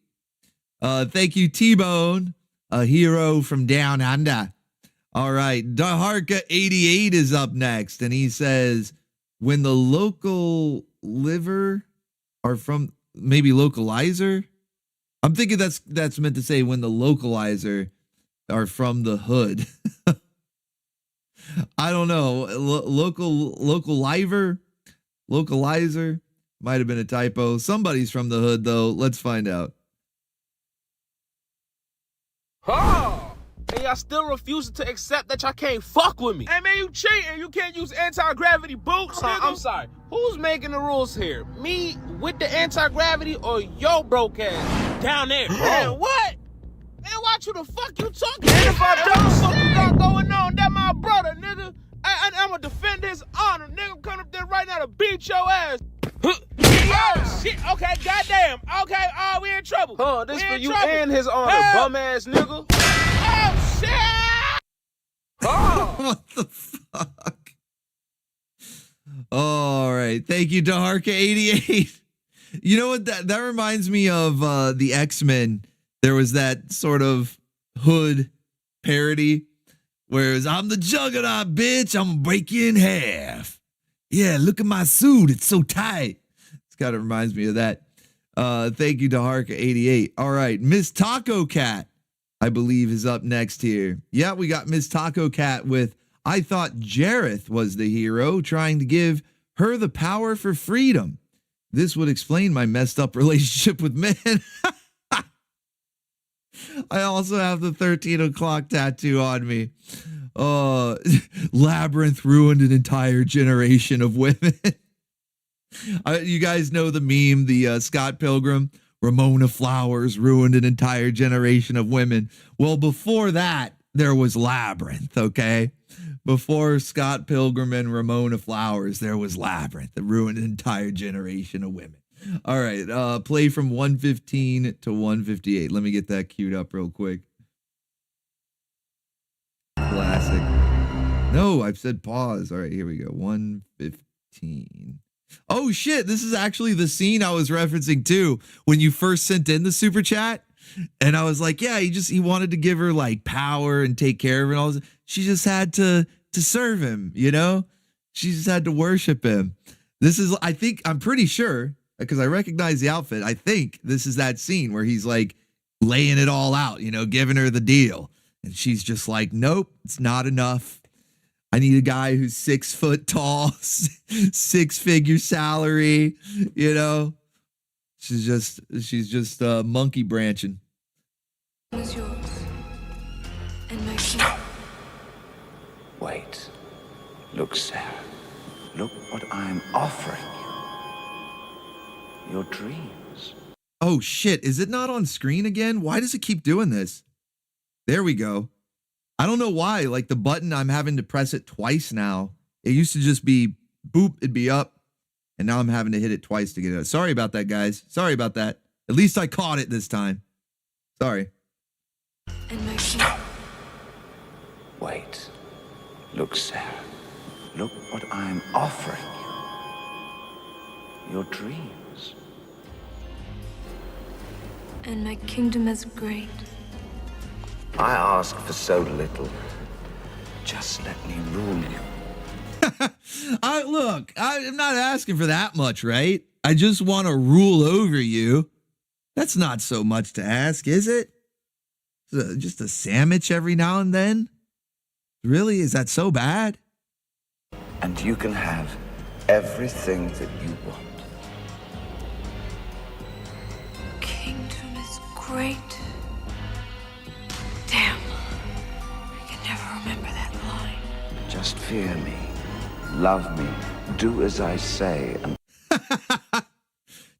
Thank you, T-Bone, a hero from down under. All right, Daharka88 is up next, and he says, when the local liver are from, maybe localizer? I'm thinking that's meant to say when the localizer are from the hood. I don't know. Localizer might have been a typo. Somebody's from the hood, though. Let's find out.
Oh, and y'all still refusing to accept that y'all can't fuck with me. Hey, man, you cheating. You can't use anti-gravity boots. I'm sorry. Who's making the rules here? Me with the anti-gravity or your broke ass down there? Man, what? Man, watch who the fuck you talking to. And if I don't, what you got going on? That my brother, nigga. I'm gonna defend his honor, nigga. I'm coming up there right now to beat your ass. Oh, shit. Okay, goddamn. Okay, we in trouble. Huh, this for you and his honor, bum ass nigga. Oh, shit. Oh.
What the fuck? All right. Thank you, Daharka88. You know what? That reminds me of the X-Men. There was that sort of hood parody where it was, I'm the Juggernaut, bitch. I'm going to break you in half. Yeah, look at my suit. It's so tight. This kind of reminds me of that. Thank you to Harka88. All right, Miss Taco Cat, I believe, is up next here. Yeah, we got Miss Taco Cat with, I thought Jareth was the hero, trying to give her the power for freedom. This would explain my messed up relationship with men. I also have the 13 o'clock tattoo on me. Labyrinth ruined an entire generation of women. You guys know the meme, the Scott Pilgrim, Ramona Flowers ruined an entire generation of women. Well, before that, there was Labyrinth, okay? Before Scott Pilgrim and Ramona Flowers, there was Labyrinth that ruined an entire generation of women. All right, play from 115 to 158. Let me get that queued up real quick. Classic. No, I've said pause. All right, here we go. 115. Oh shit, this is actually the scene I was referencing too when you first sent in the super chat. And I was like, yeah, he wanted to give her like power and take care of her and all this. She just had to serve him, you know? She just had to worship him. This is, I'm pretty sure, because I recognize the outfit, I think this is that scene where he's like laying it all out, you know, giving her the deal. And she's just like, nope, it's not enough. I need a guy who's 6 foot tall, 6-figure salary, you know. She's just monkey branching.
Was yours. And my
Wait. Look, Sarah. Look what I'm offering you. Your dreams.
Oh shit, is it not on screen again? Why does it keep doing this? There we go. I don't know why, like the button, I'm having to press it twice now. It used to just be boop, it'd be up. And now I'm having to hit it twice to get it out. Sorry about that, guys. Sorry about that. At least I caught it this time. Sorry.
And my
Wait. Look, Sarah. Look what I'm offering you. Your dreams.
And my kingdom is great.
I ask for so little. Just let me rule you.
I'm not asking for that much, right? I just want to rule over you. That's not so much to ask, is it? Just a sandwich every now and then? Really? Is that so bad?
And you can have everything that you want.
Kingdom is great. Damn. I can never remember that line.
Just fear me, love me, do as I say, and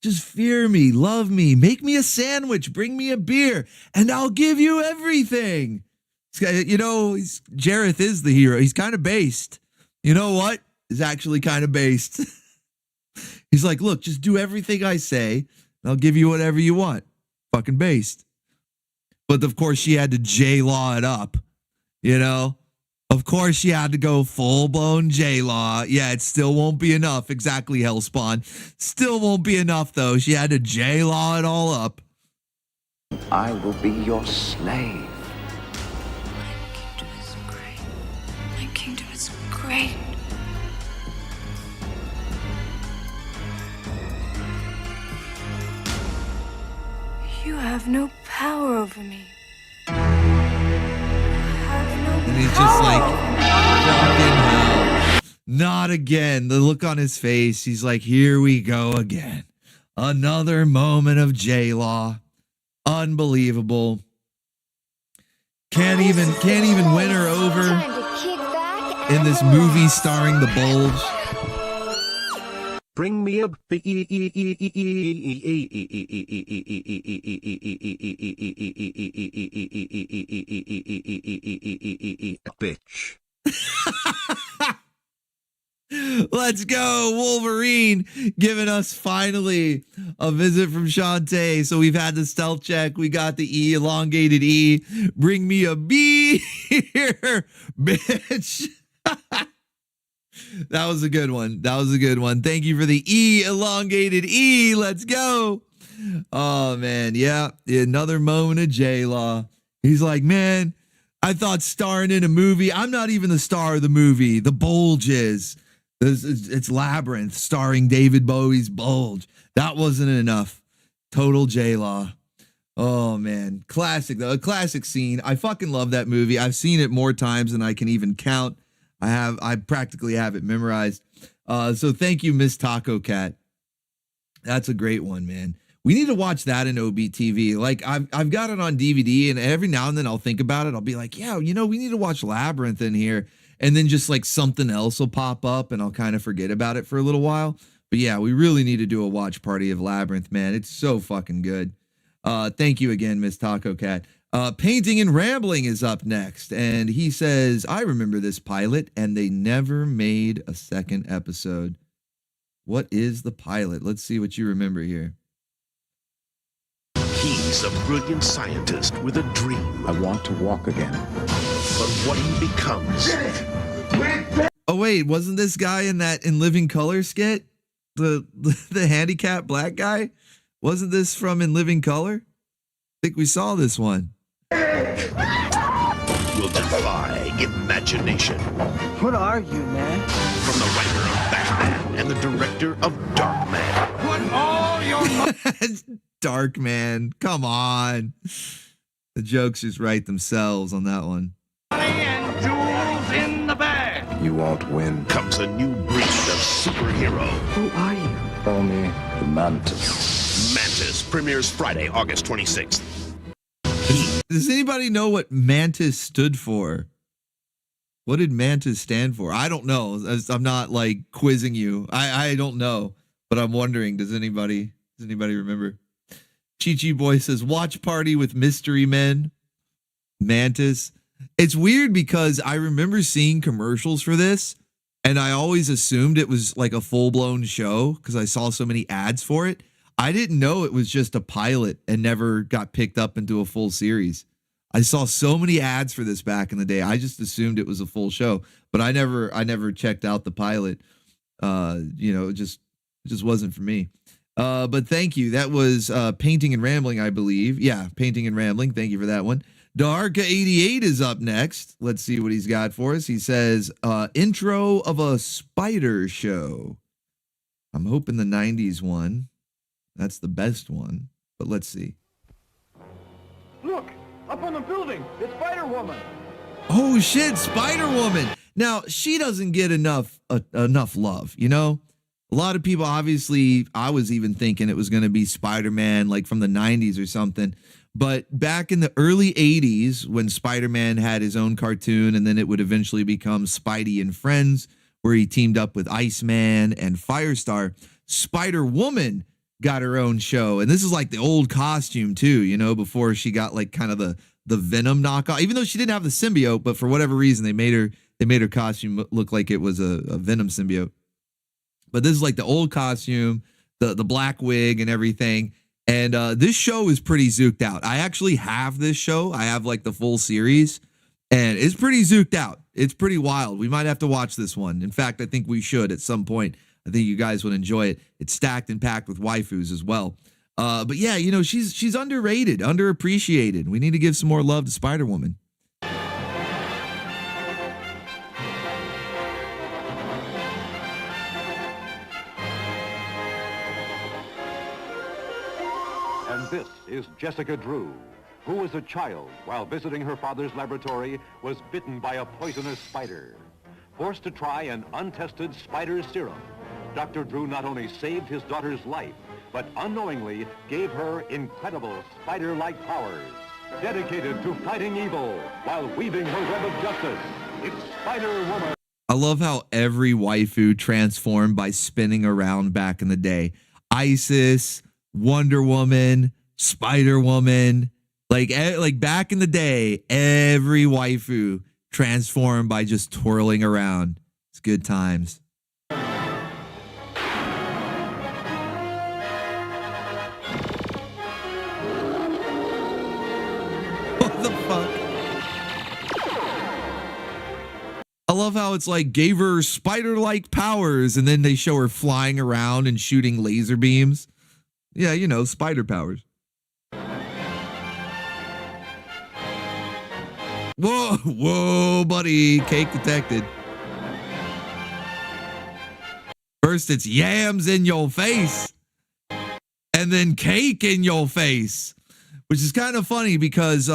Just fear me, love me, make me a sandwich, bring me a beer, and I'll give you everything. You know, Jareth is the hero. He's kind of based. You know what? He's actually kind of based. He's like, look, just do everything I say, and I'll give you whatever you want. Fucking based. But of course, she had to J-Law it up, you know? Of course, she had to go full-blown J-Law. Yeah, it still won't be enough. Exactly, Hellspawn. Still won't be enough, though. She had to J-Law it all up.
I will be your slave.
My kingdom is great. You have no power over me.
And he's just like, fucking hell. Not again. The look on his face. He's like, here we go again. Another moment of J-Law. Unbelievable. Can't even win her over in this movie starring the Bulge.
Bring me a bitch.
Let's go, Wolverine, giving us finally a visit from Shantae. So we've had the stealth check. We got the E, elongated E. Bring me a B here, bitch. That was a good one. That was a good one. Thank you for the E, elongated E. Let's go. Oh, man. Yeah. Another moment of J-Law. He's like, man, I thought starring in a movie. I'm not even the star of the movie. The Bulge is. It's Labyrinth starring David Bowie's Bulge. That wasn't enough. Total J-Law. Oh, man. Classic, though. A classic scene. I fucking love that movie. I've seen it more times than I can even count. I practically have it memorized. So thank you, Miss Taco Cat. That's a great one, man. We need to watch that in OBTV. Like I've got it on DVD, and every now and then I'll think about it. I'll be like, yeah, you know, we need to watch Labyrinth in here. And then just like something else will pop up and I'll kind of forget about it for a little while. But yeah, we really need to do a watch party of Labyrinth, man. It's so fucking good. Thank you again, Miss Taco Cat. Painting and Rambling is up next, and he says, I remember this pilot, and they never made a second episode. What is the pilot? Let's see what you remember here.
He's a brilliant scientist with a dream. I want to walk again. But what he becomes...
Oh, wait, wasn't this guy in Living Color skit? The handicapped black guy? Wasn't this from In Living Color? I think we saw this one.
Will defy imagination.
What are you, man?
From the writer of Batman and the director of Darkman.
Put all your...
Darkman, come on. The jokes just write themselves on that one.
And jewels in the bag.
You won't win. Comes a new breed of superhero.
Who are you?
Call me the Mantis. Mantis premieres Friday, August 26th.
Does anybody know what Mantis stood for? What did Mantis stand for? I don't know. I'm not like quizzing you. I don't know, but I'm wondering, does anybody remember? Chi Boy says, watch party with mystery men. Mantis. It's weird because I remember seeing commercials for this and I always assumed it was like a full-blown show because I saw so many ads for it. I didn't know it was just a pilot and never got picked up into a full series. I saw so many ads for this back in the day. I just assumed it was a full show, but I never checked out the pilot. It just wasn't for me. But thank you. That was Painting and Rambling, I believe. Yeah, Painting and Rambling. Thank you for that one. Darka88 is up next. Let's see what he's got for us. He says, intro of a spider show. I'm hoping the 90s one. That's the best one. but let's see.
Look, up on the building, it's Spider-Woman.
Oh shit, Spider-Woman. Now, she doesn't get enough love, you know? A lot of people, obviously, I was even thinking it was going to be Spider-Man like from the 90s or something. But back in the early 80s, when Spider-Man had his own cartoon, and then it would eventually become Spidey and Friends, where he teamed up with Iceman and Firestar, Spider-Woman got her own show. And this is like the old costume too, you know, before she got like kind of the Venom knockoff, even though she didn't have the symbiote, but for whatever reason, they made her costume look like it was a Venom symbiote. But this is like the old costume, the black wig and everything. And this show is pretty zooked out. I actually have this show. I have like the full series, and it's pretty zooked out. It's pretty wild. We might have to watch this one. In fact, I think we should at some point. I think you guys would enjoy it. It's stacked and packed with waifus as well. But yeah, you know, she's underrated, underappreciated. We need to give some more love to Spider-Woman.
And this is Jessica Drew, who as a child, while visiting her father's laboratory, was bitten by a poisonous spider. Forced to try an untested spider serum, Dr. Drew not only saved his daughter's life, but unknowingly gave her incredible spider-like powers. Dedicated to fighting evil while weaving her web of justice, it's Spider-Woman.
I love how every waifu transformed by spinning around back in the day. Isis, Wonder Woman, Spider-Woman, like back in the day, every waifu transformed by just twirling around. It's good times. What the fuck? I love how it's like gave her spider-like powers, and then they show her flying around and shooting laser beams. Yeah, you know, spider powers. Whoa, buddy. Cake detected. First, it's yams in your face, and then cake in your face, which is kind of funny because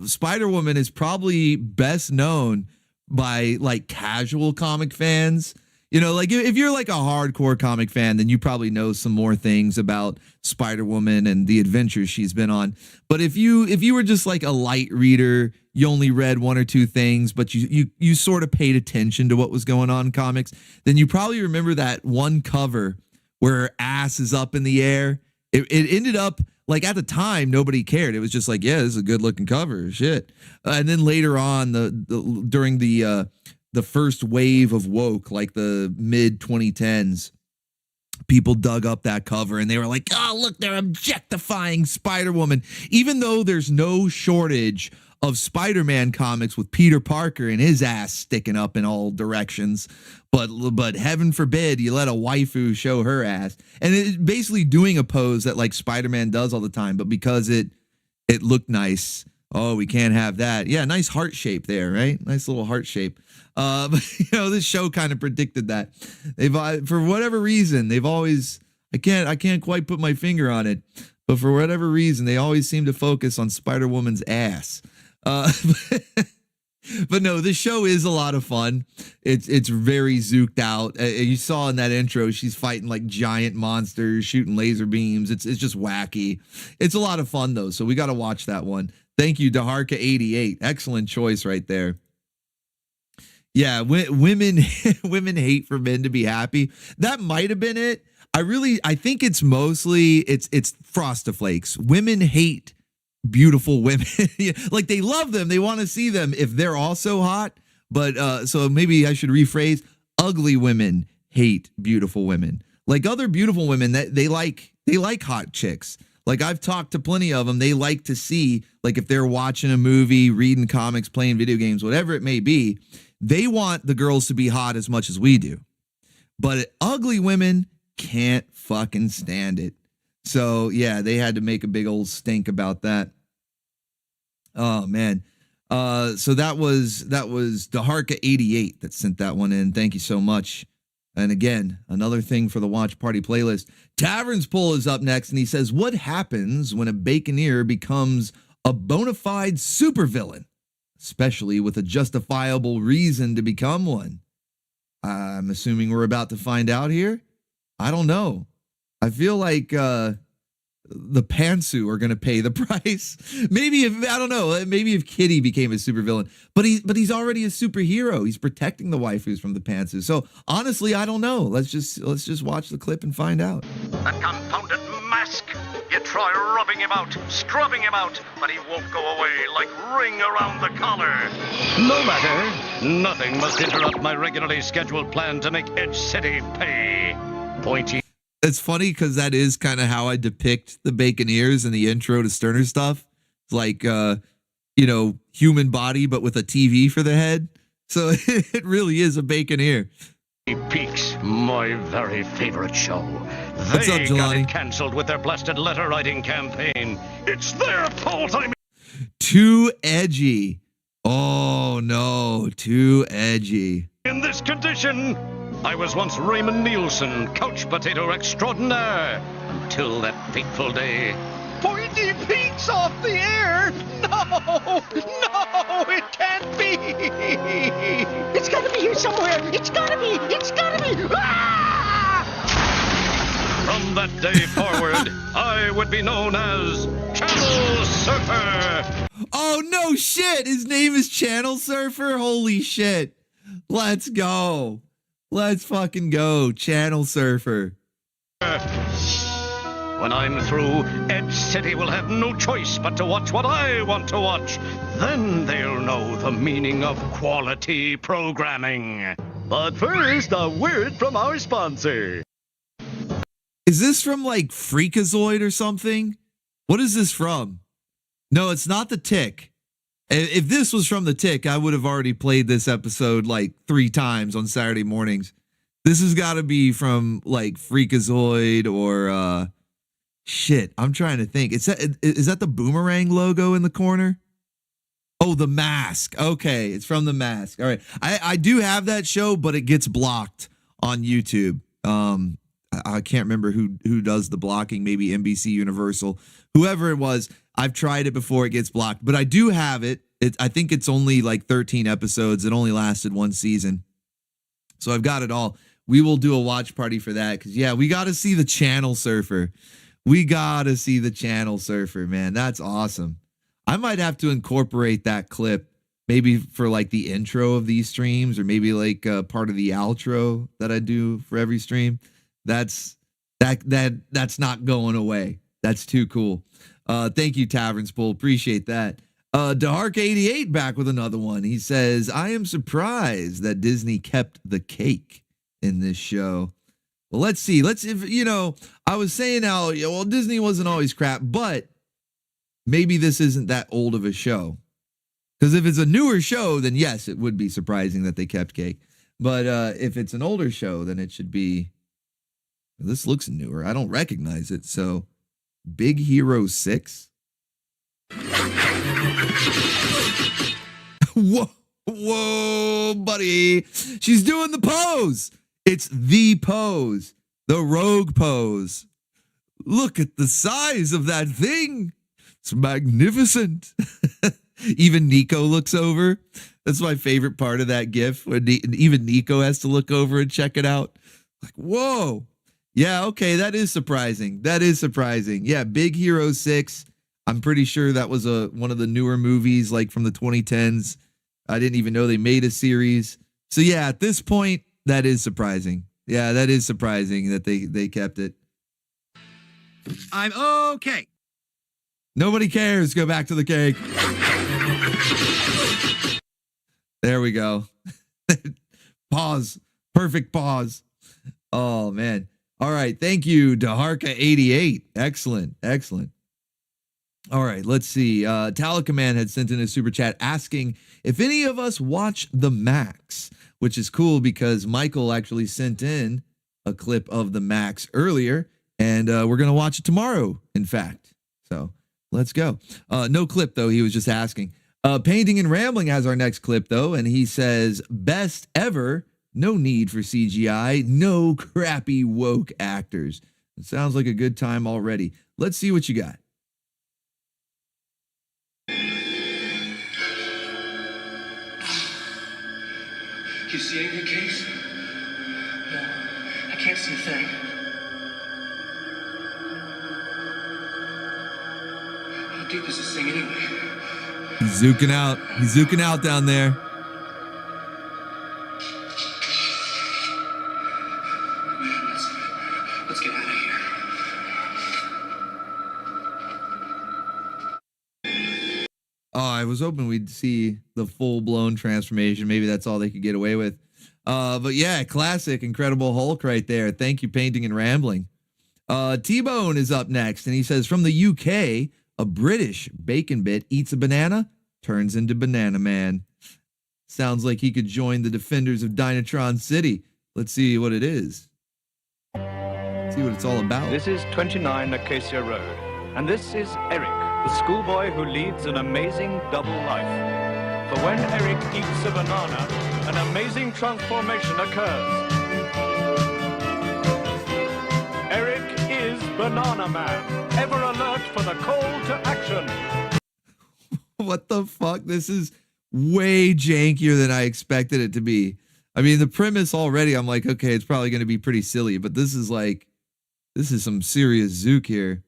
Spider-Woman is probably best known by like casual comic fans. You know, like if you're like a hardcore comic fan, then you probably know some more things about Spider-Woman and the adventures she's been on. But if you were just like a light reader, you only read one or two things, but you sort of paid attention to what was going on in comics, then you probably remember that one cover where her ass is up in the air. It ended up like at the time nobody cared. It was just like, yeah, this is a good looking cover, shit. And then later on, during the first wave of woke, like the mid 2010s, people dug up that cover and they were like, oh, look, they're objectifying Spider-Woman, even though there's no shortage of Spider-Man comics with Peter Parker and his ass sticking up in all directions. But heaven forbid you let a waifu show her ass. And it's basically doing a pose that like Spider-Man does all the time, but because it looked nice, oh, we can't have that. Yeah, nice heart shape there, right? Nice little heart shape. But you know, this show kind of predicted that. They've for whatever reason, they've always I can't quite put my finger on it, but for whatever reason, they always seem to focus on Spider-Woman's ass. But no, this show is a lot of fun. It's very zooked out. You saw in that intro, she's fighting like giant monsters, shooting laser beams. It's just wacky. It's a lot of fun though, so we got to watch that one. Thank you, Daharka88. Excellent choice right there. Yeah, women hate for men to be happy. That might have been it. I think it's mostly it's Frostiflakes. Women hate beautiful women. Like they love them, they want to see them if they're also hot. But so maybe I should rephrase: ugly women hate beautiful women. Like other beautiful women that they like hot chicks. Like I've talked to plenty of them. They like to see, like if they're watching a movie, reading comics, playing video games, whatever it may be, they want the girls to be hot as much as we do. But ugly women can't fucking stand it. So yeah, they had to make a big old stink about that. Oh man. So that was Daharka88 that sent that one in. Thank you so much. And again, another thing for the watch party playlist. Tavern's Pull is up next, and he says, what happens when a Baconeer becomes a bona fide supervillain, especially with a justifiable reason to become one? I'm assuming we're about to find out here. I don't know. I feel like the Pantsu are going to pay the price. Maybe if, I don't know, maybe if Kitty became a supervillain, but he's already a superhero. He's protecting the waifus from the Pantsu. So honestly, I don't know. Let's just watch the clip and find out.
That confounded mask! You try rubbing him out, scrubbing him out, but he won't go away like ring around the collar. No matter. Nothing must interrupt my regularly scheduled plan to make Edge City pay. Pointy.
It's funny because that is kind of how I depict the Baconeers in the intro to Sterner stuff. It's like, human body, but with a TV for the head. So it really is a Baconeer.
Peaks, my very favorite show.
What's up,
They got
Jelani?
it cancelled with their blasted letter writing campaign. It's their fault, I mean.
Too edgy. Oh, no. Too edgy.
In this condition, I was once Raymond Nielsen, couch potato extraordinaire, until that fateful day. Pointy Peaks off the air? No, it can't be. It's gotta be here somewhere. It's gotta be. Ah! From that day forward, I would be known as Channel Surfer.
Oh, no shit. His name is Channel Surfer. Holy shit. Let's go. Let's fucking go. Channel Surfer.
When I'm through, Edge City will have no choice but to watch what I want to watch. Then they'll know the meaning of quality programming. But first, a word from our sponsor.
Is this from like Freakazoid or something? What is this from? No, it's not the Tick. If this was from the Tick, I would have already played this episode like 3 times on Saturday mornings. This has got to be from like Freakazoid or shit. I'm trying to think. Is that the Boomerang logo in the corner? Oh, the Mask. Okay, it's from the Mask. All right, I do have that show, but it gets blocked on YouTube. I can't remember who does the blocking. Maybe NBC Universal, whoever it was. I've tried it before, it gets blocked, but I do have it. I think it's only like 13 episodes. It only lasted 1 season. So I've got it all. We will do a watch party for that because, yeah, we got to see the Channel Surfer. We got to see the Channel Surfer, man. That's awesome. I might have to incorporate that clip maybe for like the intro of these streams or maybe like part of the outro that I do for every stream. That's not going away. That's too cool. Thank you, Tavern's Bull. Appreciate that. Dahark88 back with another one. He says, I am surprised that Disney kept the cake in this show. Well, let's see. I was saying how, well, Disney wasn't always crap, but maybe this isn't that old of a show. Because if it's a newer show, then yes, it would be surprising that they kept cake. But if it's an older show, then it should be, this looks newer. I don't recognize it. So Big Hero 6. Whoa, buddy. She's doing the pose. It's the pose, the rogue pose. Look at the size of that thing. It's magnificent. Even Nico looks over. That's my favorite part of that GIF, when even Nico has to look over and check it out. Like, whoa. Yeah, okay, that is surprising. Yeah, Big Hero 6. I'm pretty sure that was one of the newer movies, like from the 2010s. I didn't even know they made a series. So yeah, at this point, that is surprising. Yeah, that is surprising that they kept it.
I'm okay.
Nobody cares. Go back to the cake. There we go. Pause. Perfect pause. Oh, man. All right. Thank you, Daharka88. Excellent. All right. Let's see. Talika Man had sent in a super chat asking if any of us watch the Maxx, which is cool because Michael actually sent in a clip of the Maxx earlier, and we're going to watch it tomorrow, in fact. So let's go. No clip, though. He was just asking. Painting and Rambling has our next clip, though, and he says, best ever No need for CGI. No crappy woke actors. It sounds like a good time already. Let's see what you got.
You see any case? No, I can't see a thing. How deep is this thing anyway?
He's zooking out. He's zooking out down there.
Man, let's get out of here.
Oh, I was hoping we'd see the full-blown transformation. Maybe that's all they could get away with. But yeah, classic Incredible Hulk right there. Thank you, Painting and Rambling. T-Bone is up next, and he says, from the UK, a British bacon bit eats a banana, turns into Banana Man. Sounds like he could join the defenders of Dynatron City. Let's see what it is. See what it's all about.
This is 29 Acacia Road, and this is Eric, the schoolboy who leads an amazing double life. For when Eric eats a banana, an amazing transformation occurs. Eric is Banana Man, ever alert for the call to action.
What the fuck? This is way jankier than I expected it to be. I mean, the premise already, I'm like, okay, it's probably going to be pretty silly, but this is some serious Zook here.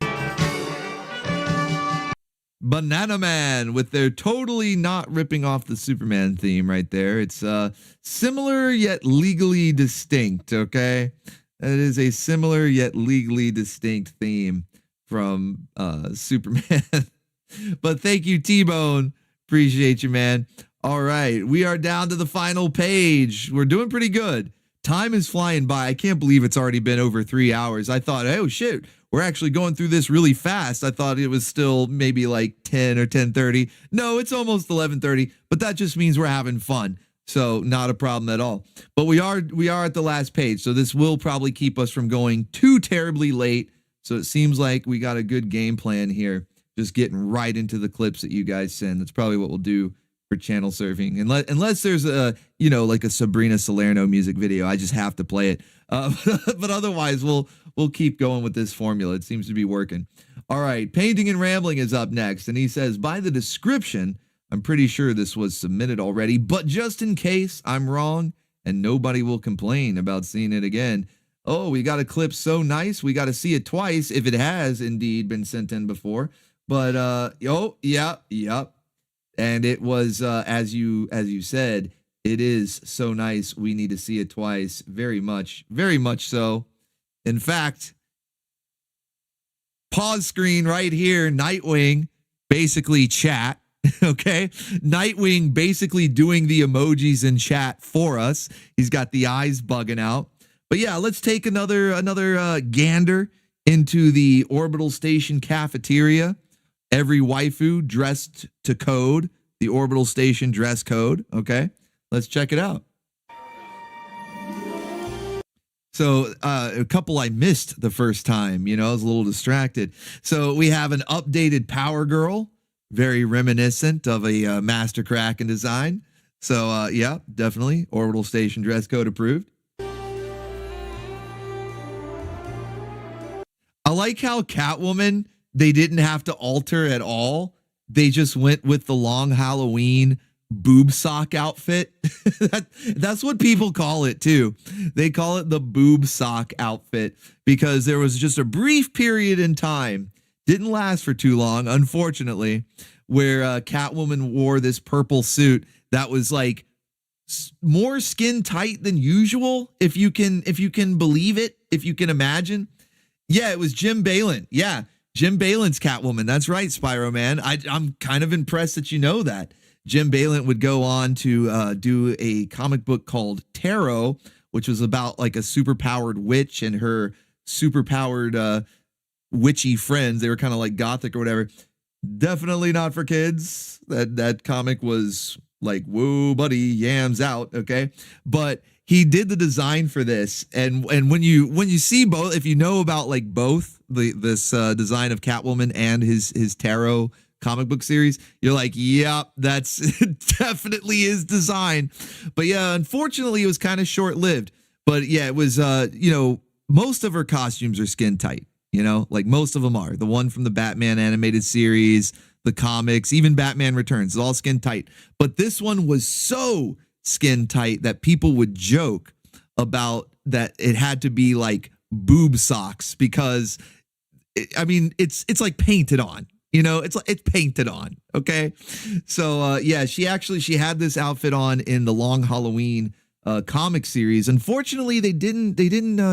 Banana Man with their totally not ripping off the Superman theme right there. It's similar yet legally distinct, okay? That is a similar yet legally distinct theme from Superman. But thank you, T-Bone. Appreciate you, man. All right, we are down to the final page. We're doing pretty good. Time is flying by. I can't believe it's already been over 3 hours. I thought, oh shit, we're actually going through this really fast. I thought it was still maybe like 10 or 10:30. No, it's almost 11:30, but that just means we're having fun. So not a problem at all. But we are at the last page, so this will probably keep us from going too terribly late. So it seems like we got a good game plan here. Just getting right into the clips that you guys send. That's probably what we'll do for channel surfing. Unless there's a, like a Sabrina Salerno music video, I just have to play it. But otherwise, we'll keep going with this formula. It seems to be working. All right, Painting and Rambling is up next, and he says, by the description, I'm pretty sure this was submitted already, but just in case I'm wrong, and nobody will complain about seeing it again. Oh, we got a clip so nice, we got to see it twice if it has indeed been sent in before. But yep. And it was as you said, it is so nice. We need to see it twice. Very much so. In fact, pause screen right here. Nightwing basically chat. Okay, Nightwing basically doing the emojis in chat for us. He's got the eyes bugging out. But yeah, let's take another gander into the orbital station cafeteria. Every waifu dressed to code, the orbital station dress code. Okay, let's check it out. So a couple I missed the first time, I was a little distracted. So we have an updated Power Girl, very reminiscent of a Master Kraken design. So yeah, definitely orbital station dress code approved. I like how Catwoman, they didn't have to alter at all. They just went with the long Halloween boob sock outfit. That's what people call it too. They call it the boob sock outfit because there was just a brief period in time, didn't last for too long, unfortunately, where Catwoman wore this purple suit that was like more skin tight than usual. If you can believe it, if you can imagine. Yeah, it was Jim Balent. Yeah. Jim Balent's Catwoman. That's right, Spyro Man. I'm kind of impressed that you know that. Jim Balent would go on to do a comic book called Tarot, which was about like a superpowered witch and her superpowered witchy friends. They were kind of like gothic or whatever. Definitely not for kids. That comic was like, whoa, buddy, yams out. Okay, but he did the design for this, and when you see both, if you know about like both this design of Catwoman and his tarot comic book series, you're like, yep, that's definitely his design. But yeah, unfortunately, it was kind of short-lived. But yeah, it was, you know, most of her costumes are skin tight, you know, like most of them are. The one from the Batman animated series, the comics, even Batman Returns, it's all skin tight. But this one was so skin tight that people would joke about that it had to be like boob socks because, I mean, it's like painted on. You know, it's painted on. Okay. So yeah, she had this outfit on in the Long Halloween comic series. Unfortunately, they didn't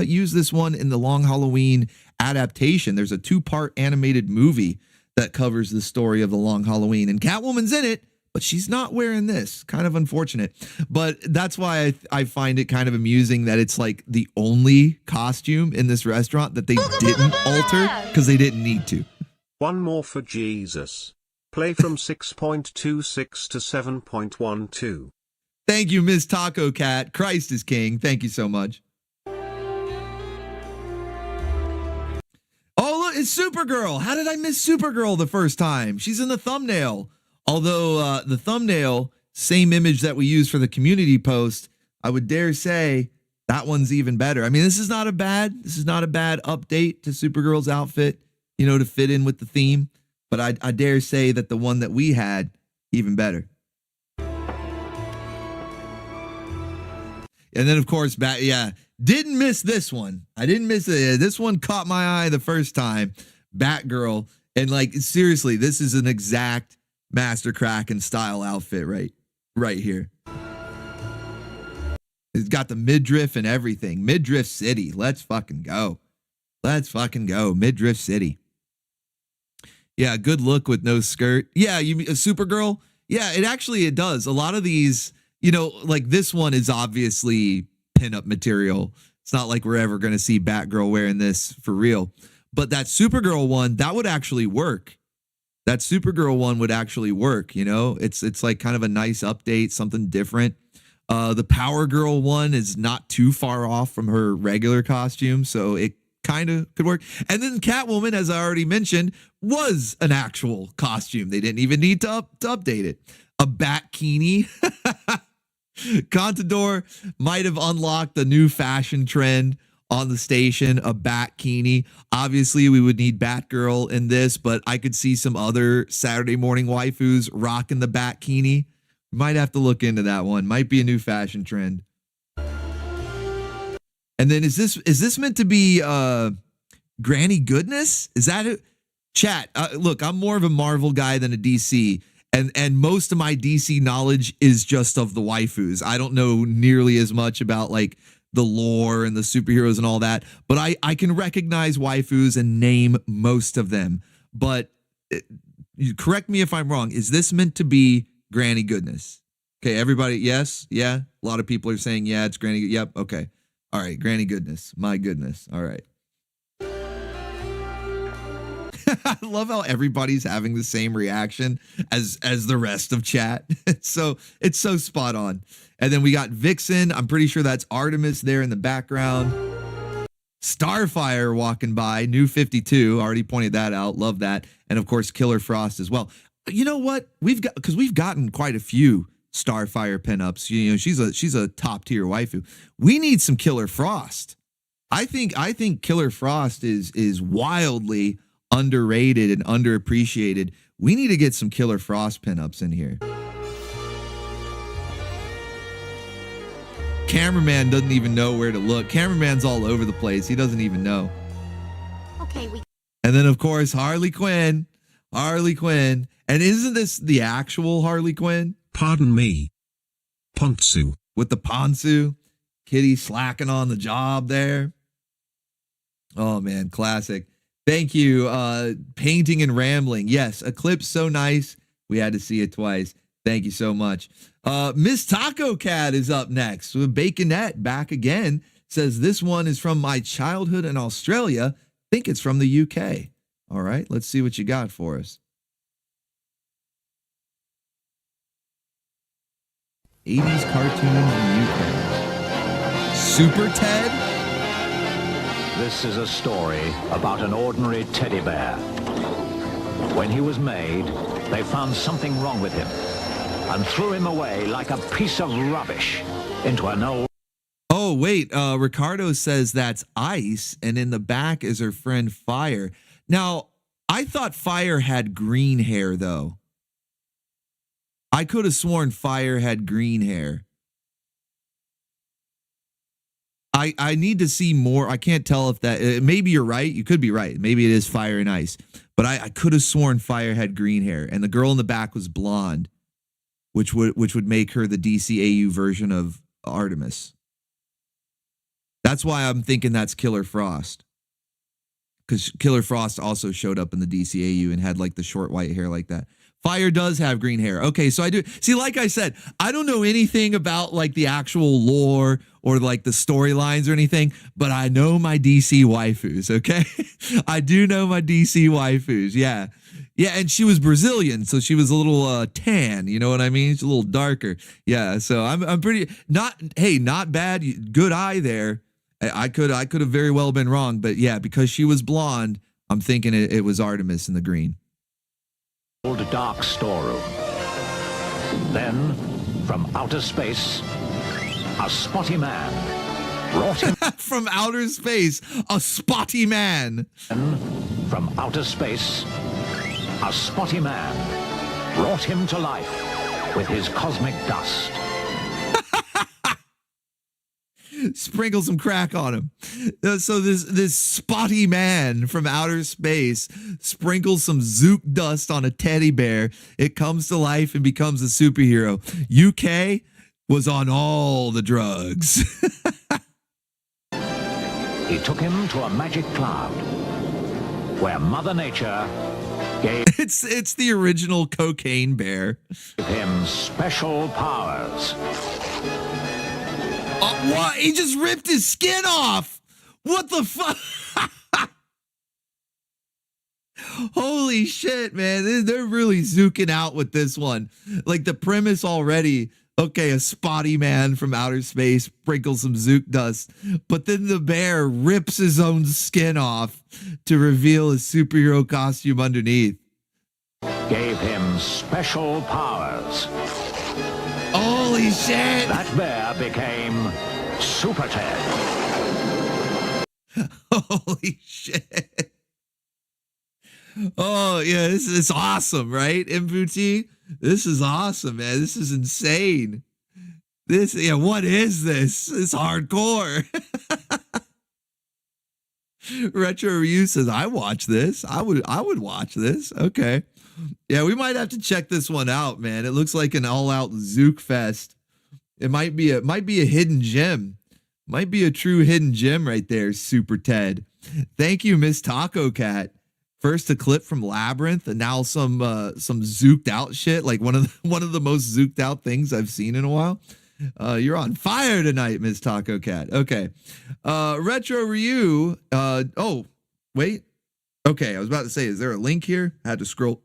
use this one in the Long Halloween adaptation. There's a 2-part animated movie that covers the story of the Long Halloween, and Catwoman's in it, but she's not wearing this. Kind of unfortunate. But that's why I find it kind of amusing that it's like the only costume in this restaurant that they didn't alter because they didn't need to.
One more for Jesus. Play from 6.26 to 7.12.
Thank you, Miss Taco Cat. Christ is King. Thank you so much. Oh, look, it's Supergirl. How did I miss Supergirl the first time? She's in the thumbnail. Although the thumbnail, same image that we used for the community post, I would dare say that one's even better. I mean, this is not a bad update to Supergirl's outfit, you know, to fit in with the theme. But I dare say that the one that we had, even better. And then, of course, didn't miss this one. I didn't miss it. This one caught my eye the first time. Batgirl. And, like, seriously, this is an exact Master Kraken style outfit right here. It's got the midriff and everything. Midriff City. Let's fucking go. Midriff City. Yeah, good look with no skirt. Yeah, you mean a Supergirl? Yeah, it does. A lot of these, you know, like this one is obviously pinup material. It's not like we're ever going to see Batgirl wearing this for real. But that Supergirl one, that would actually work. That Supergirl one would actually work, you know? It's like kind of a nice update, something different. The Power Girl one is not too far off from her regular costume, so it kind of could work. And then Catwoman, as I already mentioned, was an actual costume. They didn't even need to update it. A Bat-kini. Contador might have unlocked a new fashion trend on the station, a Bat-kini. Obviously, we would need Batgirl in this, but I could see some other Saturday morning waifus rocking the Bat-kini. Might have to look into that one. Might be a new fashion trend. And then is this meant to be Granny Goodness? Is that it? Chat, look, I'm more of a Marvel guy than a DC. And most of my DC knowledge is just of the waifus. I don't know nearly as much about like the lore and the superheroes and all that. But I can recognize waifus and name most of them. But correct me if I'm wrong. Is this meant to be Granny Goodness? Okay, everybody, yes? Yeah? A lot of people are saying, yeah, it's Granny. Yep, okay. All right, Granny Goodness. My goodness. All right. I love how everybody's having the same reaction as the rest of chat. So it's so spot on. And then we got Vixen. I'm pretty sure that's Artemis there in the background. Starfire walking by. New 52. Already pointed that out. Love that. And of course, Killer Frost as well. You know what? We've gotten quite a few Starfire pinups. You know, she's a top tier waifu. We need some Killer Frost. I think Killer Frost is wildly underrated and underappreciated. We need to get some Killer Frost pinups in here. Cameraman doesn't even know where to look. Cameraman's all over the place. He doesn't even know.
Okay,
and then of course Harley Quinn. And isn't this the actual Harley Quinn?
Pardon me. Pontsu.
With the Pontsu. Kitty slacking on the job there. Oh man, classic. Thank you. Painting and Rambling. Yes, Eclipse, so nice. We had to see it twice. Thank you so much. Miss Taco Cat is up next with Baconette back again. Says this one is from my childhood in Australia. Think it's from the UK. All right, let's see what you got for us. 80s cartoons in UK. Super Ted?
This is a story about an ordinary teddy bear When he was made, they found something wrong with him and threw him away like a piece of rubbish into an old...
Oh, wait. Ricardo says that's Ice, and in the back is her friend Fire. Now, I thought Fire had green hair, though. I could have sworn Fire had green hair. I need to see more. I can't tell if that... maybe you're right. You could be right. Maybe it is Fire and Ice. But I could have sworn Fire had green hair, and the girl in the back was blonde, which would make her the DCAU version of Artemis. That's why I'm thinking that's Killer Frost. Because Killer Frost also showed up in the DCAU and had like the short white hair like that. Fire does have green hair. Okay, so I do. See, like I said, I don't know anything about like the actual lore or like the storylines or anything, but I know my DC waifus, okay? I do know my DC waifus, yeah. Yeah, and she was Brazilian, so she was a little tan, you know what I mean? She's a little darker. Yeah, so I'm pretty, not bad, good eye there. I could have very well been wrong, but yeah, because she was blonde, I'm thinking it was Artemis in the green.
Old dark storeroom. Then, from outer space, a spotty man brought him...
From outer space, a spotty man.
Then, from outer space, a spotty man brought him to life with his cosmic dust.
Sprinkle some crack on him. So this spotty man from outer space sprinkles some Zook dust on a teddy bear. It comes to life and becomes a superhero. UK was on all the drugs.
He took him to a magic cloud where Mother Nature gave...
It's the original cocaine bear.
Him special powers.
What? He just ripped his skin off. What the fuck? Holy shit, man. They're really zooking out with this one. Like the premise already. Okay, a spotty man from outer space sprinkles some Zook dust, but then the bear rips his own skin off to reveal his superhero costume underneath.
Gave him special powers.
Holy shit!
That bear became Super Ted.
Holy shit. Oh, yeah, this is awesome, right? Mvuti? This is awesome, man. This is insane. What is this? It's hardcore. Retro Review says, I watch this. I would watch this. Okay. Yeah, we might have to check this one out, man. It looks like an all-out Zook fest. It might be a hidden gem. Might be a true hidden gem right there, Super Ted. Thank you, Miss Taco Cat. First a clip from Labyrinth, and now some zooked out shit, like one of the most zooked out things I've seen in a while. You're on fire tonight, Miss Taco Cat. Okay. Retro Ryu. Oh, wait. Okay, I was about to say, is there a link here? I had to scroll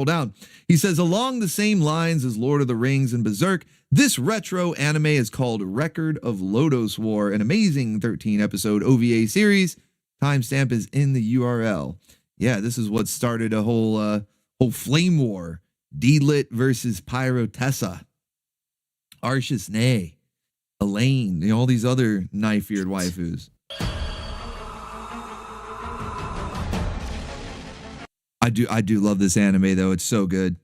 down. He says, along the same lines as Lord of the Rings and Berserk, this retro anime is called Record of Lodoss War, an amazing 13-episode OVA series. Timestamp is in the URL. Yeah, this is what started a whole flame war. D-Lit versus Pyrotessa. Arshis Nay. Elaine. All these other knife-eared waifus. I do love this anime, though. It's so good.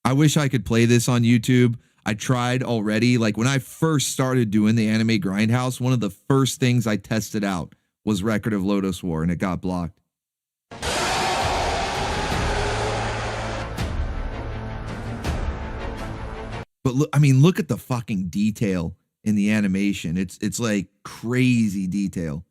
I wish I could play this on YouTube. I tried already. Like, when I first started doing the Anime Grindhouse, one of the first things I tested out was Record of Lodoss War, and it got blocked. But look at the fucking detail in the animation. It's like crazy detail.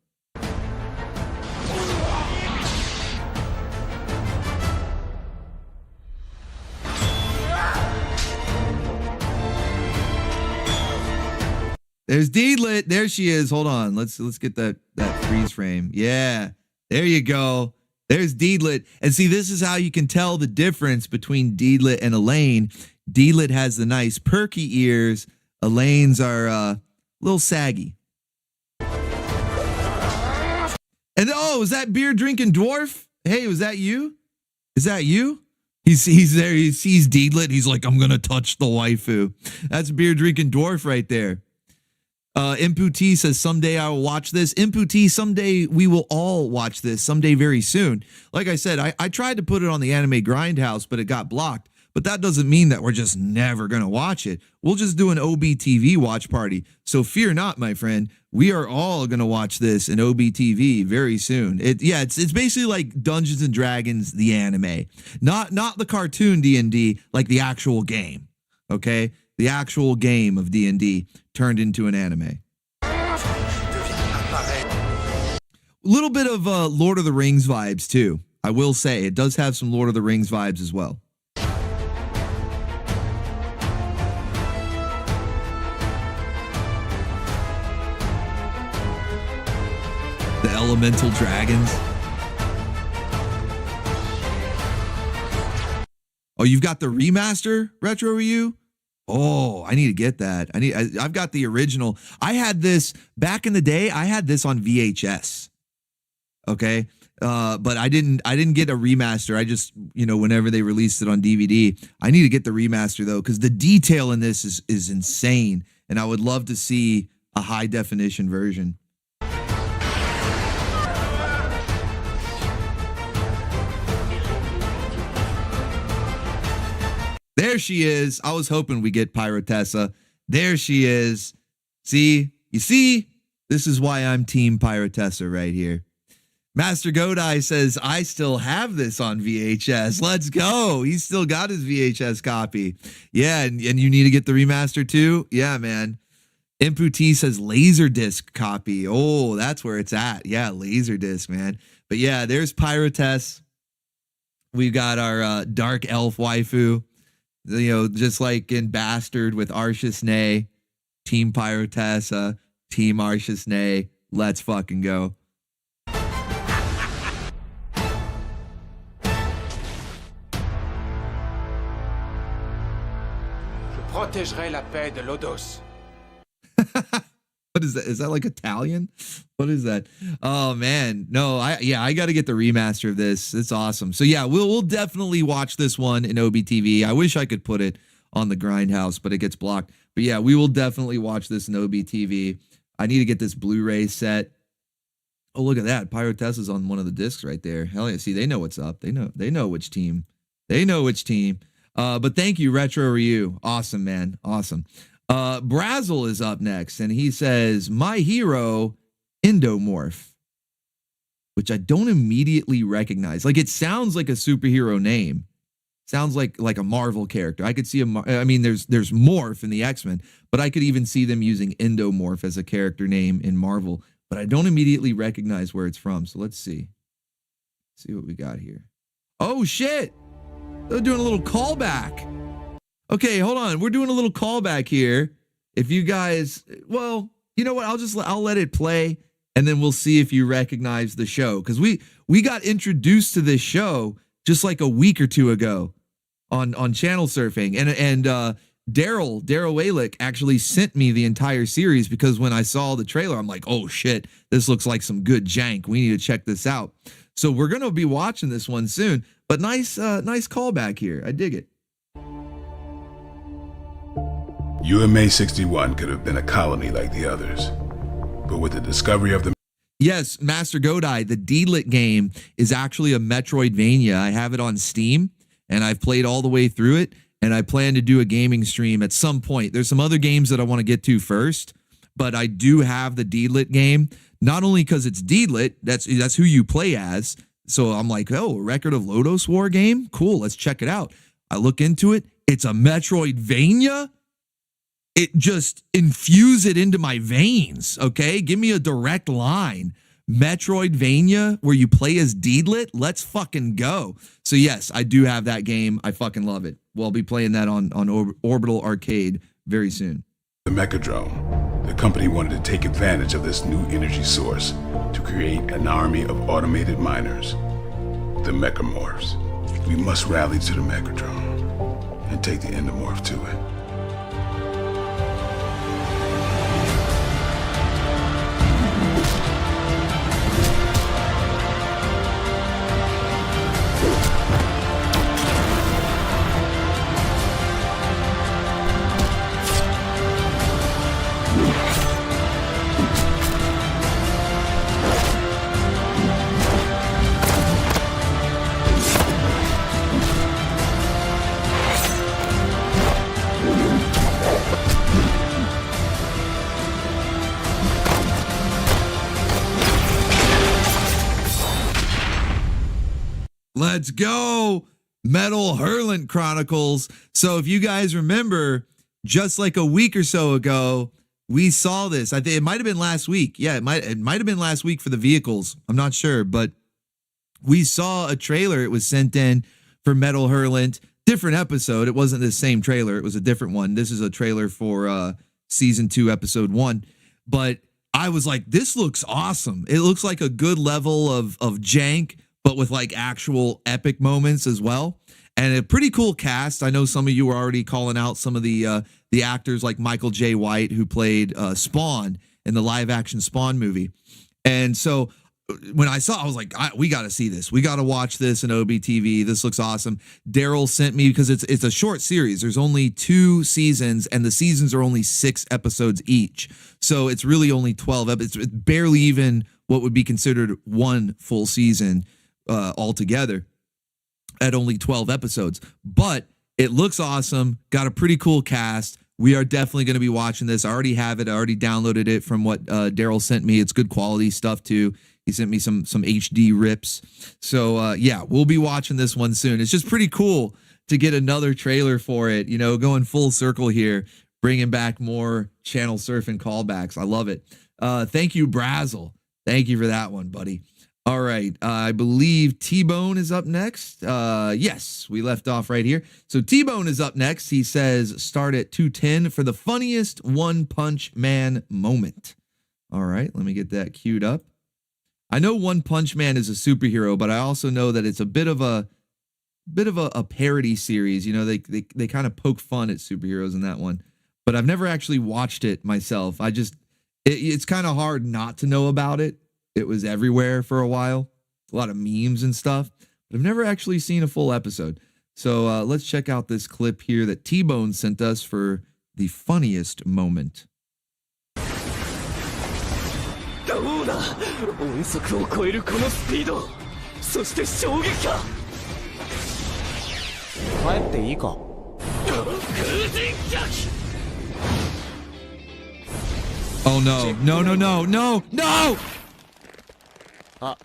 There's D-Lit. There she is. Hold on. Let's get that freeze frame. Yeah. There you go. There's D-Lit. And see, this is how you can tell the difference between D-Lit and Elaine. D-Lit has the nice perky ears. Elaine's are a little saggy. And oh, is that beer drinking dwarf? Hey, was that you? Is that you? He's there. He sees Deedlit. He's like, I'm gonna touch the waifu. That's beer drinking dwarf right there. Impu T says, someday I will watch this. Impu T, someday we will all watch this. Someday very soon. Like I said, I tried to put it on the Anime Grindhouse, but it got blocked. But that doesn't mean that we're just never gonna watch it. We'll just do an OBTV watch party. So fear not, my friend. We are all gonna watch this in OBTV very soon. It's basically like Dungeons and Dragons, the anime, not the cartoon D&D, like the actual game. Okay, the actual game of D&D turned into an anime. A little bit of Lord of the Rings vibes too. I will say it does have some Lord of the Rings vibes as well. The elemental dragons. Oh, you've got the remaster, Retro Ryu? Oh, I need to get that. I've got the original. I had this back in the day. I had this on VHS. Okay. But I didn't get a remaster. I just, whenever they released it on DVD, I need to get the remaster though, because the detail in this is insane. And I would love to see a high definition version. There she is. I was hoping we get Pyrotessa. There she is. See? You see? This is why I'm Team Pyrotessa right here. Master Godai says, I still have this on VHS. Let's go. He's still got his VHS copy. Yeah, and you need to get the remaster too? Yeah, man. Impu T says Laserdisc copy. Oh, that's where it's at. Yeah, Laserdisc, man. But yeah, there's Pyrotess. We've got our Dark Elf waifu. Just like in Bastard with Arceus Nay, Team Pyrotessa, Team Arceus Nay. Let's fucking go.
Je protégerai la paix de Lodos.
What is that? Is that like Italian? What is that? Oh man, no, I got to get the remaster of this. It's awesome. So yeah, we'll definitely watch this one in OBTV. I wish I could put it on the Grindhouse, but it gets blocked. But yeah, we will definitely watch this in OBTV. I need to get this Blu-ray set. Oh, look at that. Pyrotessa's on one of the discs right there. Hell yeah. See, they know what's up. They know which team. They know which team. But thank you, Retro Ryu. Awesome, man. Awesome. Brazzle is up next, and he says, my hero, Endomorph, which I don't immediately recognize. Like, it sounds like a superhero name. Sounds like a Marvel character. I could see there's Morph in the X-Men, but I could even see them using Endomorph as a character name in Marvel, but I don't immediately recognize where it's from. So let's see. See what we got here. Oh, shit. They're doing a little callback. Okay, hold on. We're doing a little callback here. If you guys, well, you know what? I'll let it play, and then we'll see if you recognize the show. Because we got introduced to this show just like a week or two ago on channel surfing. And Daryl Walick actually sent me the entire series, because when I saw the trailer, I'm like, oh shit, this looks like some good jank. We need to check this out. So we're gonna be watching this one soon. But nice callback here. I dig it.
UMA 61 could have been a colony like the others, but with the discovery of the...
Yes, Master Godai, the Deedlit game is actually a Metroidvania. I have it on Steam, and I've played all the way through it, and I plan to do a gaming stream at some point. There's some other games that I want to get to first, but I do have the Deedlit game, not only because it's Deedlit, that's who you play as, so I'm like, oh, a Record of Lodoss War game? Cool, let's check it out. I look into it, it's a Metroidvania? It just infuse it into my veins, okay? Give me a direct line. Metroidvania, where you play as Deedlit, let's fucking go. So yes, I do have that game. I fucking love it. We'll be playing that on Orbital Arcade very soon.
The Mechadrome. The company wanted to take advantage of this new energy source to create an army of automated miners, the Mechamorphs. We must rally to the Mechadrome and take the Endomorph to it.
Let's go. Metal Hurlant Chronicles. So if you guys remember, just like a week or so ago, we saw this. I think it might have been last week. Yeah, it might have been last week for the vehicles. I'm not sure, but we saw a trailer. It was sent in for Metal Hurlant. Different episode. It wasn't the same trailer. It was a different one. This is a trailer for season 2, episode 1. But I was like, this looks awesome. It looks like a good level of jank, but with like actual epic moments as well. And a pretty cool cast. I know some of you were already calling out some of the actors like Michael J. White, who played Spawn in the live action Spawn movie. And so when I saw, I was like, we got to see this. We got to watch this in OBTV. This looks awesome. Daryl sent me, because it's a short series. There's only 2 seasons, and the seasons are only 6 episodes each. So it's really only 12 episodes. It's barely even what would be considered one full season altogether at only 12 episodes. But it looks awesome. Got a pretty cool cast. We are definitely going to be watching this. I already have it. I already downloaded it from what Daryl sent me. It's good quality stuff too. He sent me some HD rips. So yeah, we'll be watching this one soon. It's just pretty cool to get another trailer for it, you know, going full circle here, bringing back more channel surfing callbacks. I love it. Thank you, Brazzle. Thank you for that one, buddy. All right, I believe T-Bone is up next. Yes, we left off right here. So T-Bone is up next. He says, start at 210 for the funniest One Punch Man moment. All right, let me get that queued up. I know One Punch Man is a superhero, but I also know that it's a bit of a parody series. You know, they kind of poke fun at superheroes in that one. But I've never actually watched it myself. It's kind of hard not to know about it. It was everywhere for a while, a lot of memes and stuff, but I've never actually seen a full episode. So let's check out this clip here that T-Bone sent us for the funniest moment. Oh no, no, no, no, no, no!
あ、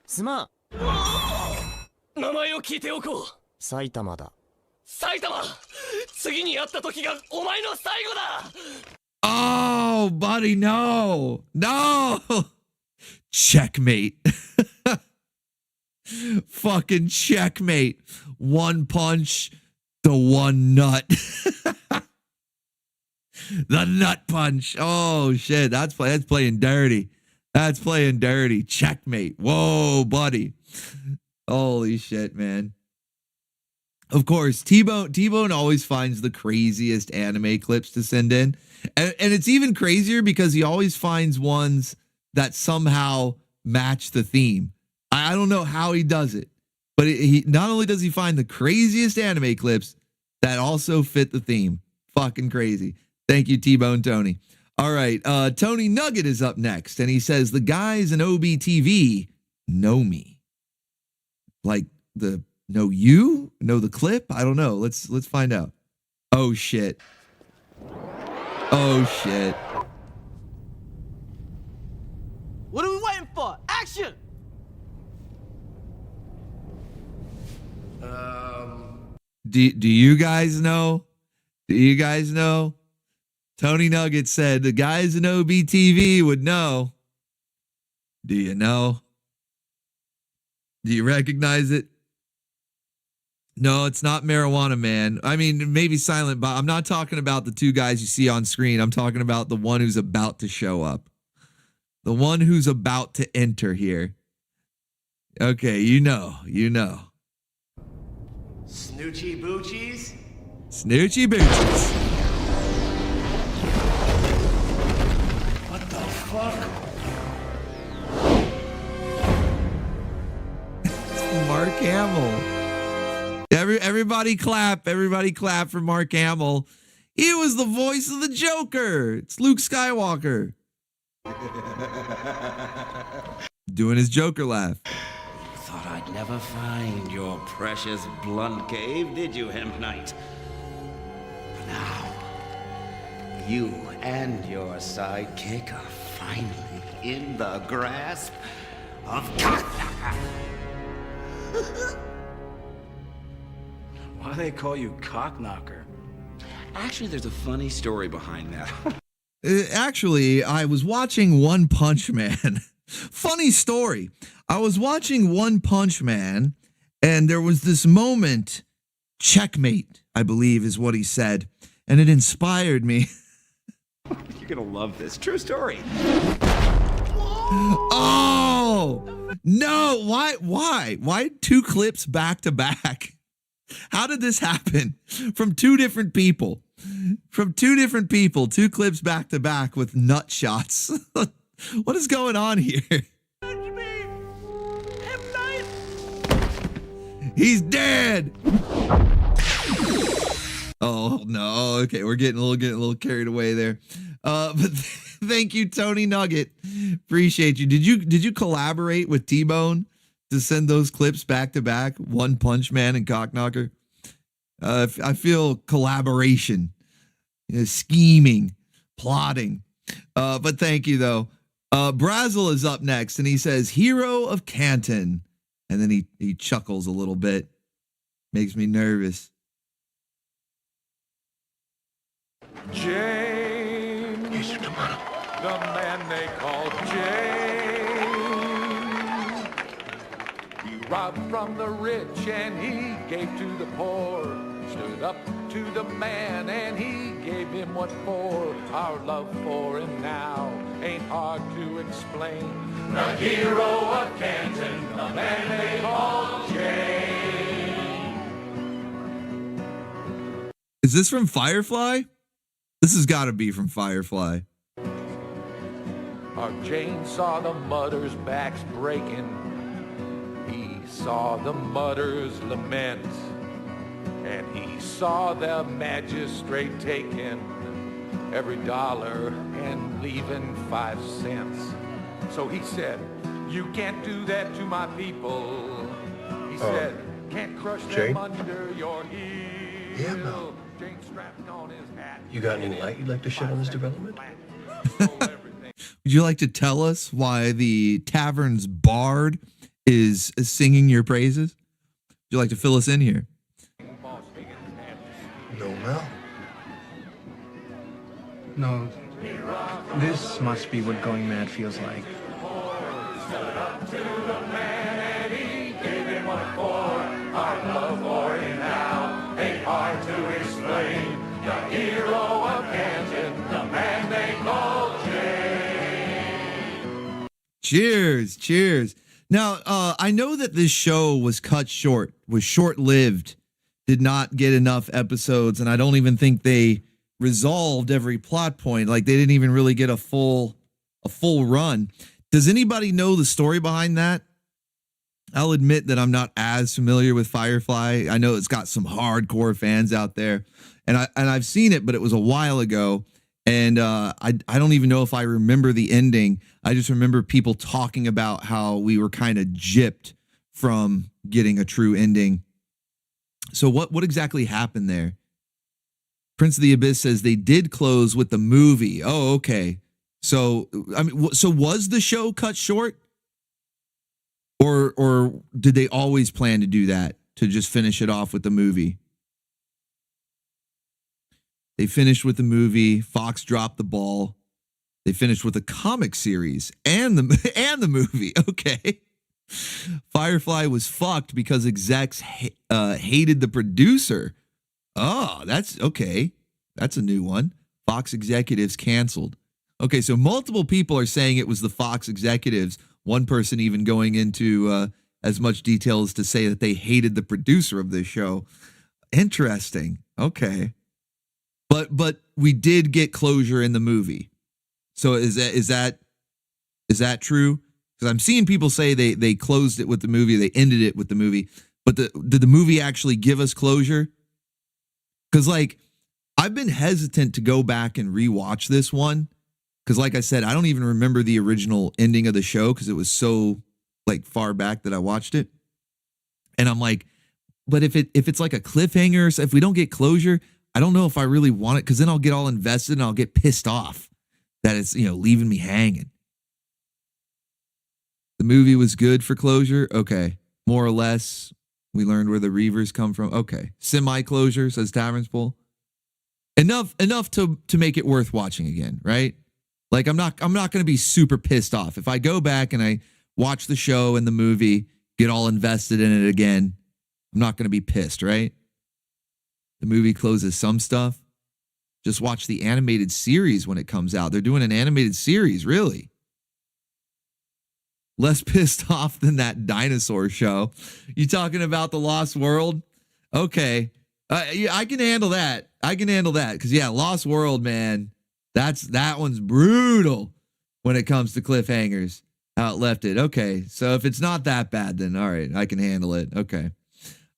すまん。名前を聞いておこう。埼玉だ。埼玉。次に会った時がお前の最後だ。
Oh, buddy, no, no. Checkmate. Fucking checkmate. One punch, the one nut. The nut punch. Oh shit, that's playing dirty. That's playing dirty. Checkmate. Whoa, buddy. Holy shit, man. Of course, T-Bone always finds the craziest anime clips to send in. And it's even crazier because he always finds ones that somehow match the theme. I don't know how he does it, but he not only does he find the craziest anime clips that also fit the theme. Fucking crazy. Thank you, T-Bone Tony. All right, Tony Nugget is up next, and he says, the guys in OBTV know me. Like know you? Know the clip? I don't know. Let's find out. Oh, shit. Oh, shit.
What are we waiting for? Action!
Do you guys know? Do you guys know? Tony Nugget said the guys in OBTV would know. Do you know? Do you recognize it? No, it's not Marijuana Man. I mean, maybe Silent Bob. I'm not talking about the 2 guys you see on screen. I'm talking about the one who's about to show up. The one who's about to enter here. Okay, you know.
Snoochie Boochies?
Snoochie Boochies.
What the fuck?
Mark Hamill. Everybody clap for Mark Hamill. He was the voice of the Joker. It's Luke Skywalker. Doing his Joker laugh.
Thought I'd never find your precious blunt cave, did you, Hemp Knight? But now, you and your sidekick are finally in the grasp of
Why do they call you Cockknocker?
Actually, there's a funny story behind that.
Actually, I was watching One Punch Man. Funny story. I was watching One Punch Man, and there was this moment, checkmate, I believe is what he said, and it inspired me.
You're gonna love this. True story.
Oh, no. Why 2 clips back to back? How did this happen? From 2 different people. 2 clips back to back with nut shots. What is going on here? He's dead. Oh no. Okay, we're getting a little carried away there. But thank you, Tony Nugget. Appreciate you. Did you collaborate with T-Bone to send those clips back to back? One Punch Man and Cockknocker. I feel collaboration, scheming, plotting. But thank you though. Brazel is up next, and he says, "Hero of Canton," and then he chuckles a little bit. Makes me nervous.
James, the man they call James. He robbed from the rich and he gave to the poor. Stood up to the man and he gave him what for. Our love for him now ain't hard to explain. The hero of Canton, the man they call James.
Is this from Firefly? This has got to be from Firefly.
Our James saw the mutters' backs breaking. He saw the mutters lament. And he saw the magistrate taking every dollar and leaving 5 cents. So he said, "You can't do that to my people." He said, "Can't crush
Jane?
them under your heel."
Yeah, Mel.
Jane strapped on his hat.
You got any light you'd like to shed on this development?
Would you like to tell us why the tavern's bard is singing your praises? Would you like to fill us in here?
No, Mel.
No, this must be what going mad feels like.
Our love for him now ain't hard to explain. The hero of Canton, the man they call James.
Cheers. Now, I know that this show was cut short, was short-lived, did not get enough episodes, and I don't even think they resolved every plot point. Like, they didn't even really get a full run. Does anybody know the story behind that? I'll admit that I'm not as familiar with Firefly. I know it's got some hardcore fans out there, and I've seen it, but it was a while ago, and I don't even know if I remember the ending. I just remember people talking about how we were kind of gypped from getting a true ending. So what exactly happened there? Prince of the Abyss says they did close with the movie. Oh, okay. So I mean, so was the show cut short? Or did they always plan to do that, to just finish it off with the movie? They finished with the movie. Fox dropped the ball. They finished with a comic series and the movie. Okay. Firefly was fucked because execs hated the producer. Oh, that's okay. That's a new one. Fox executives canceled. Okay, so multiple people are saying it was the Fox executives. One person even going into as much detail as to say that they hated the producer of this show. Interesting. Okay. But we did get closure in the movie. So is that true? Because I'm seeing people say they closed it with the movie, they ended it with the movie. But did the movie actually give us closure? Because like I've been hesitant to go back and rewatch this one. Because like I said, I don't even remember the original ending of the show because it was so like far back that I watched it. And I'm like, but if it's like a cliffhanger, so if we don't get closure, I don't know if I really want it, because then I'll get all invested and I'll get pissed off that it's, leaving me hanging. The movie was good for closure. Okay. More or less. We learned where the Reavers come from. Okay. Semi-closure, says Tavern's Pool. Enough to make it worth watching again, right? Like, I'm not going to be super pissed off. If I go back and I watch the show and the movie, get all invested in it again, I'm not going to be pissed, right? The movie closes some stuff. Just watch the animated series when it comes out. They're doing an animated series, really. Less pissed off than that dinosaur show. You talking about The Lost World? Okay. Yeah, I can handle that. Because, yeah, Lost World, man, that one's brutal when it comes to cliffhangers. How it left it. Okay. So if it's not that bad, then all right, I can handle it. Okay.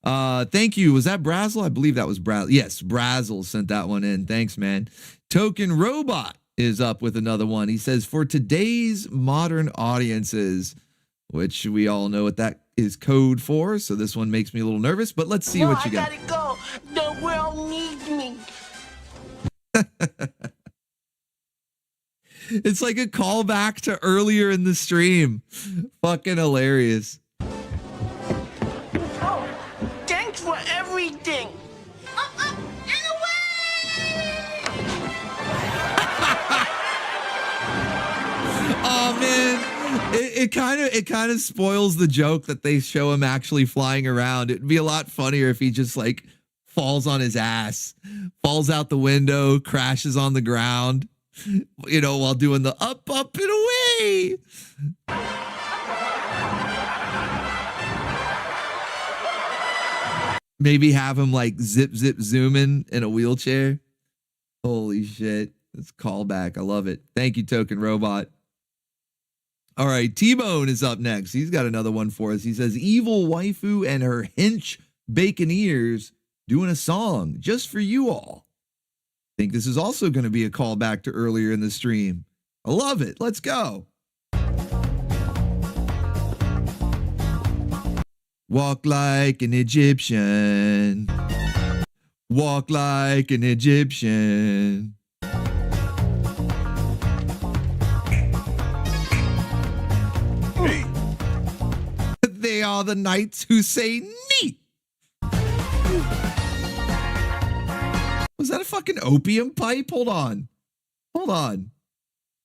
Thank you. Was that Brazel? I believe that was Brazel. Yes, Brazel sent that one in. Thanks, man. Token Robot is up with another one. He says, for today's modern audiences, which we all know what that is code for. So this one makes me a little nervous, but let's see what you got.
I gotta go. The world needs me.
It's like a callback to earlier in the stream. Fucking hilarious.
Oh, thanks for everything. Up, and away!
Oh man, it kind of spoils the joke that they show him actually flying around. It'd be a lot funnier if he just like falls on his ass, falls out the window, crashes on the ground, you know, while doing the up, and away. Maybe have him like zip, zooming in a wheelchair. Holy shit. That's callback. I love it. Thank you, Token Robot. All right. T-Bone is up next. He's got another one for us. He says, evil waifu and her hench baconeers doing a song just for you all. I think this is also going to be a callback to earlier in the stream. I love it. Let's go. Walk like an Egyptian. Walk like an Egyptian. Hey. They are the knights who say neat. Was that a fucking opium pipe? Hold on.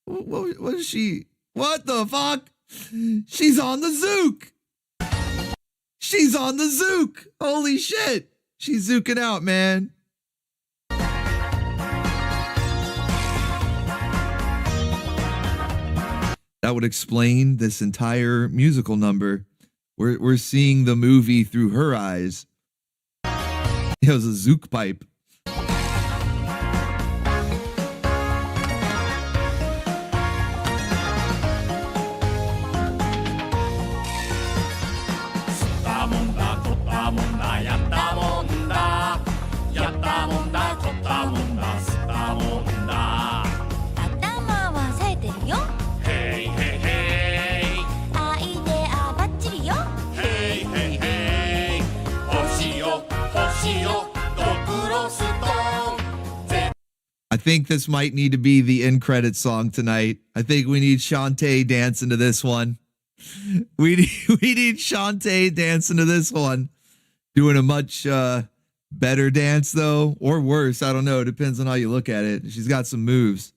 What is she? What the fuck? She's on the Zook. She's on the Zook. Holy shit. She's zooking out, man. That would explain this entire musical number. We're seeing the movie through her eyes. It was a Zook pipe. I think this might need to be the end credit song tonight. I think we need Shantae dancing to this one. We need Shantae dancing to this one. Doing a much better dance though, or worse. I don't know. Depends on how you look at it. She's got some moves.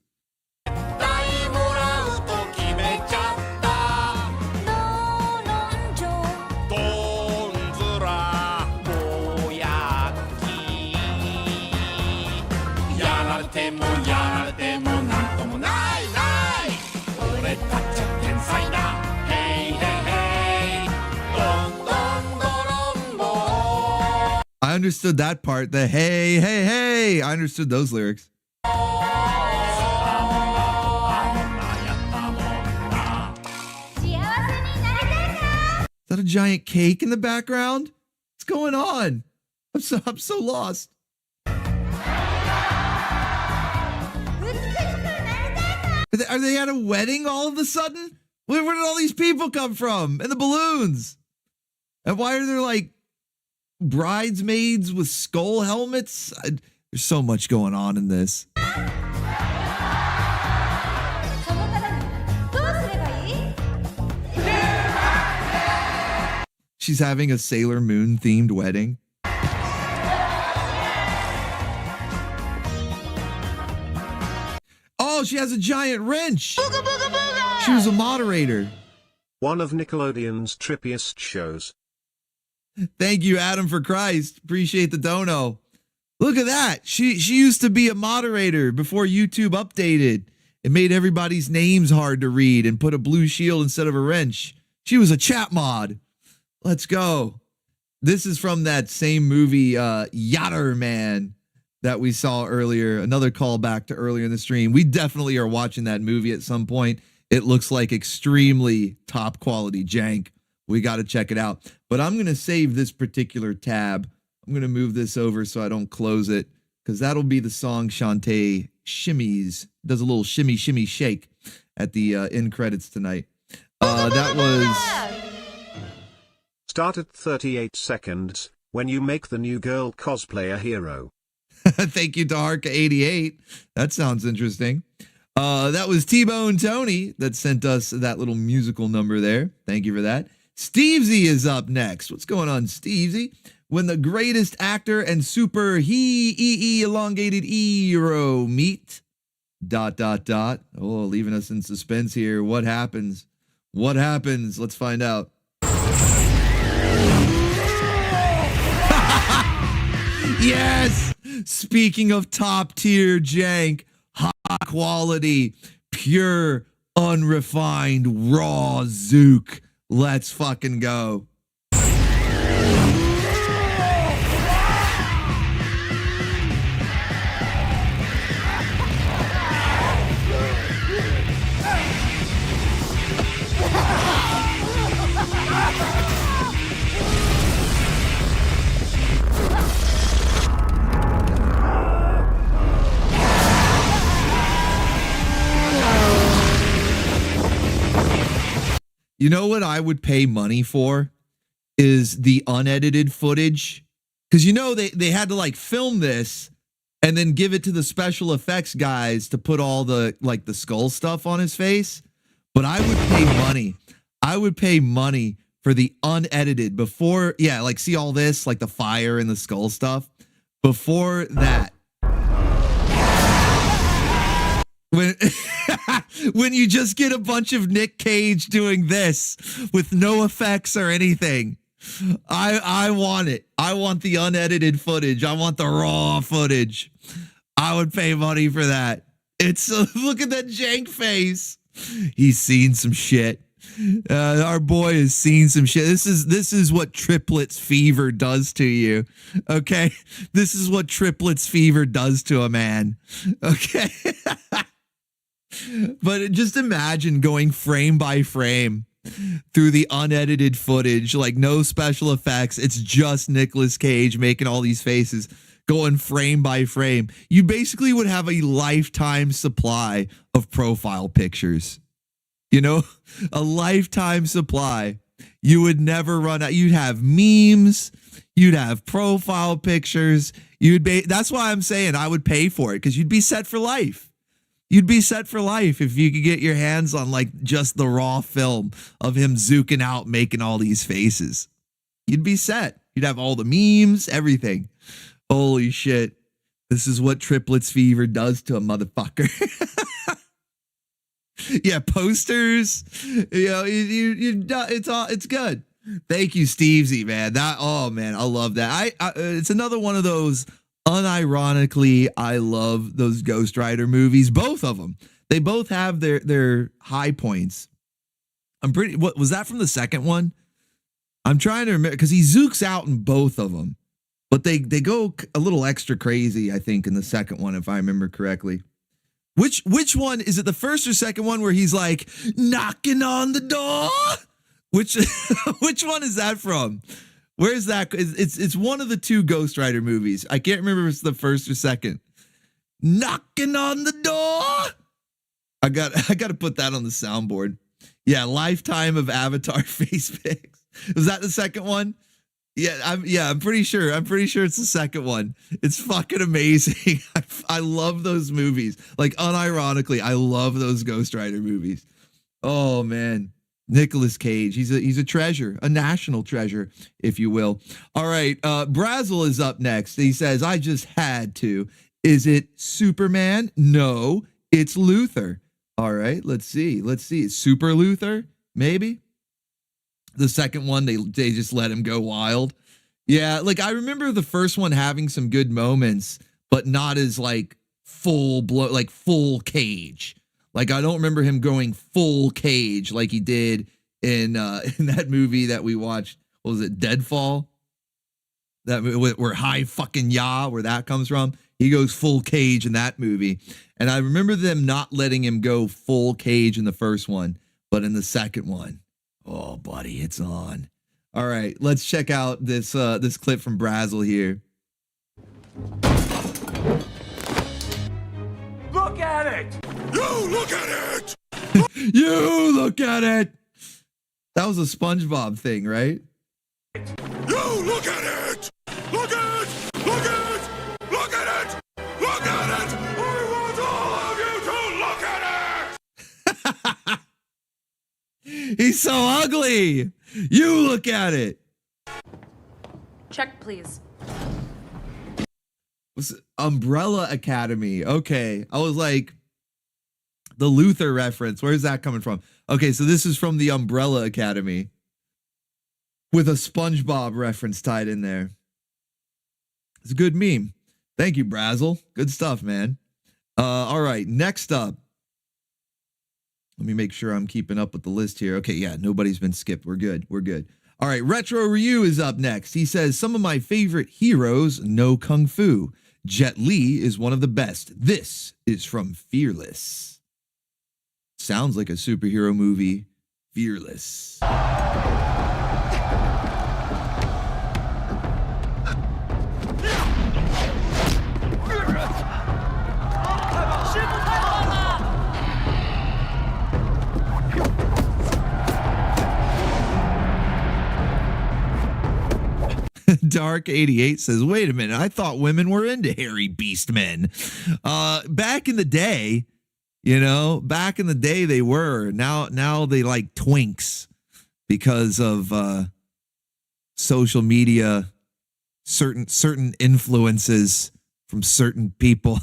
I understood that part. The hey, hey, hey. I understood those lyrics. Is that a giant cake in the background? What's going on? I'm so lost. Are they at a wedding all of a sudden? Where did all these people come from? And the balloons? And why are there like bridesmaids with skull helmets? There's so much going on in this. She's having a Sailor Moon themed wedding. Oh, she has a giant wrench. Booga, booga, booga! She was a moderator.
One of Nickelodeon's trippiest shows.
Thank you, Adam for Christ. Appreciate the dono. Look at that. She used to be a moderator before YouTube updated. It made everybody's names hard to read and put a blue shield instead of a wrench. She was a chat mod. Let's go. This is from that same movie, Yatterman, that we saw earlier. Another callback to earlier in the stream. We definitely are watching that movie at some point. It looks like extremely top quality jank. We got to check it out. But I'm going to save this particular tab. I'm going to move this over so I don't close it, because that'll be the song Shantae shimmies, does a little shimmy, shimmy, shake at the end credits tonight. That was...
Start at 38 seconds, when you make the new girl cosplay a hero.
Thank you to Harka88. That sounds interesting. That was T-Bone Tony that sent us that little musical number there. Thank you for that. Stevesy is up next. What's going on, Stevesy? When the greatest actor and super elongated hero meet... ... Oh, leaving us in suspense here. What happens? What happens? Let's find out. Yes! Speaking of top tier jank, high quality, pure, unrefined, raw Zook. Let's fucking go. You know what I would pay money for is the unedited footage. Because, you know, they had to like film this and then give it to the special effects guys to put all the like the skull stuff on his face. But I would pay money. I would pay money for the unedited before. Yeah, like see all this, like the fire and the skull stuff. Before that. When you just get a bunch of Nick Cage doing this with no effects or anything, I want it. I want the unedited footage. I want the raw footage. I would pay money for that. It's look at that jank face. He's seen some shit. Our boy has seen some shit. This is what triplets fever does to you. Okay, this is what triplets fever does to a man. Okay. But just imagine going frame by frame through the unedited footage, like no special effects. It's just Nicolas Cage making all these faces, going frame by frame. You basically would have a lifetime supply of profile pictures. You know, a lifetime supply. You would never run out. You'd have memes. You'd have profile pictures. That's why I'm saying I would pay for it, because you'd be set for life. You'd be set for life if you could get your hands on like just the raw film of him zooking out, making all these faces. You'd be set. You'd have all the memes, everything. Holy shit. This is what triplets fever does to a motherfucker. Yeah, posters. You know, it's good. Thank you, Stevesy, man. Oh man, I love that. It's another one of those. Unironically, I love those Ghost Rider movies. Both of them. They both have their high points. What was that from the second one? I'm trying to remember, because he zooks out in both of them, but they go a little extra crazy, I think, in the second one, if I remember correctly. Which one is it? The first or second one where he's like knocking on the door? Which one is that from? Where's that? It's one of the two Ghost Rider movies. I can't remember if it's the first or second. Knocking on the door. I got to put that on the soundboard. Yeah, lifetime of Avatar face pics. Was that the second one? Yeah, I'm pretty sure. I'm pretty sure it's the second one. It's fucking amazing. I love those movies. Like unironically, I love those Ghost Rider movies. Oh man. Nicolas Cage. He's a treasure, a national treasure, if you will. All right, Brazel is up next. He says, I just had to. Is it Superman? No, it's Luther. All right, let's see. It's Super Luther, maybe? The second one, they just let him go wild. Yeah, like I remember the first one having some good moments, but not as like full Cage. Like I don't remember him going full Cage like he did in that movie that we watched. What was it, Deadfall? That where High fucking Ya, where that comes from. He goes full Cage in that movie. And I remember them not letting him go full Cage in the first one, but in the second one, oh buddy, it's on. All right, let's check out this this clip from Brazel here.
Look at it! You look at it!
You look at it! That was a SpongeBob thing, right?
You look at it! Look at it! Look at it! Look at it! Look at it! I want all of you to look at it!
He's so ugly! You look at it!
Check, please.
Umbrella Academy. Okay. I was like, the Luther reference. Where's that coming from? Okay, so this is from the Umbrella Academy with a SpongeBob reference tied in there. It's a good meme. Thank you, Brazel. Good stuff, man. All right, next up. Let me make sure I'm keeping up with the list here. Okay, yeah, nobody's been skipped. We're good. We're good. All right, Retro Ryu is up next. He says, some of my favorite heroes know Kung Fu. Jet Li is one of the best. This is from Fearless. Sounds like a superhero movie. Fearless. Dark88 says, wait a minute, I thought women were into hairy beast men. Back in the day, back in the day they were. Now they like twinks because of social media, certain influences from certain people.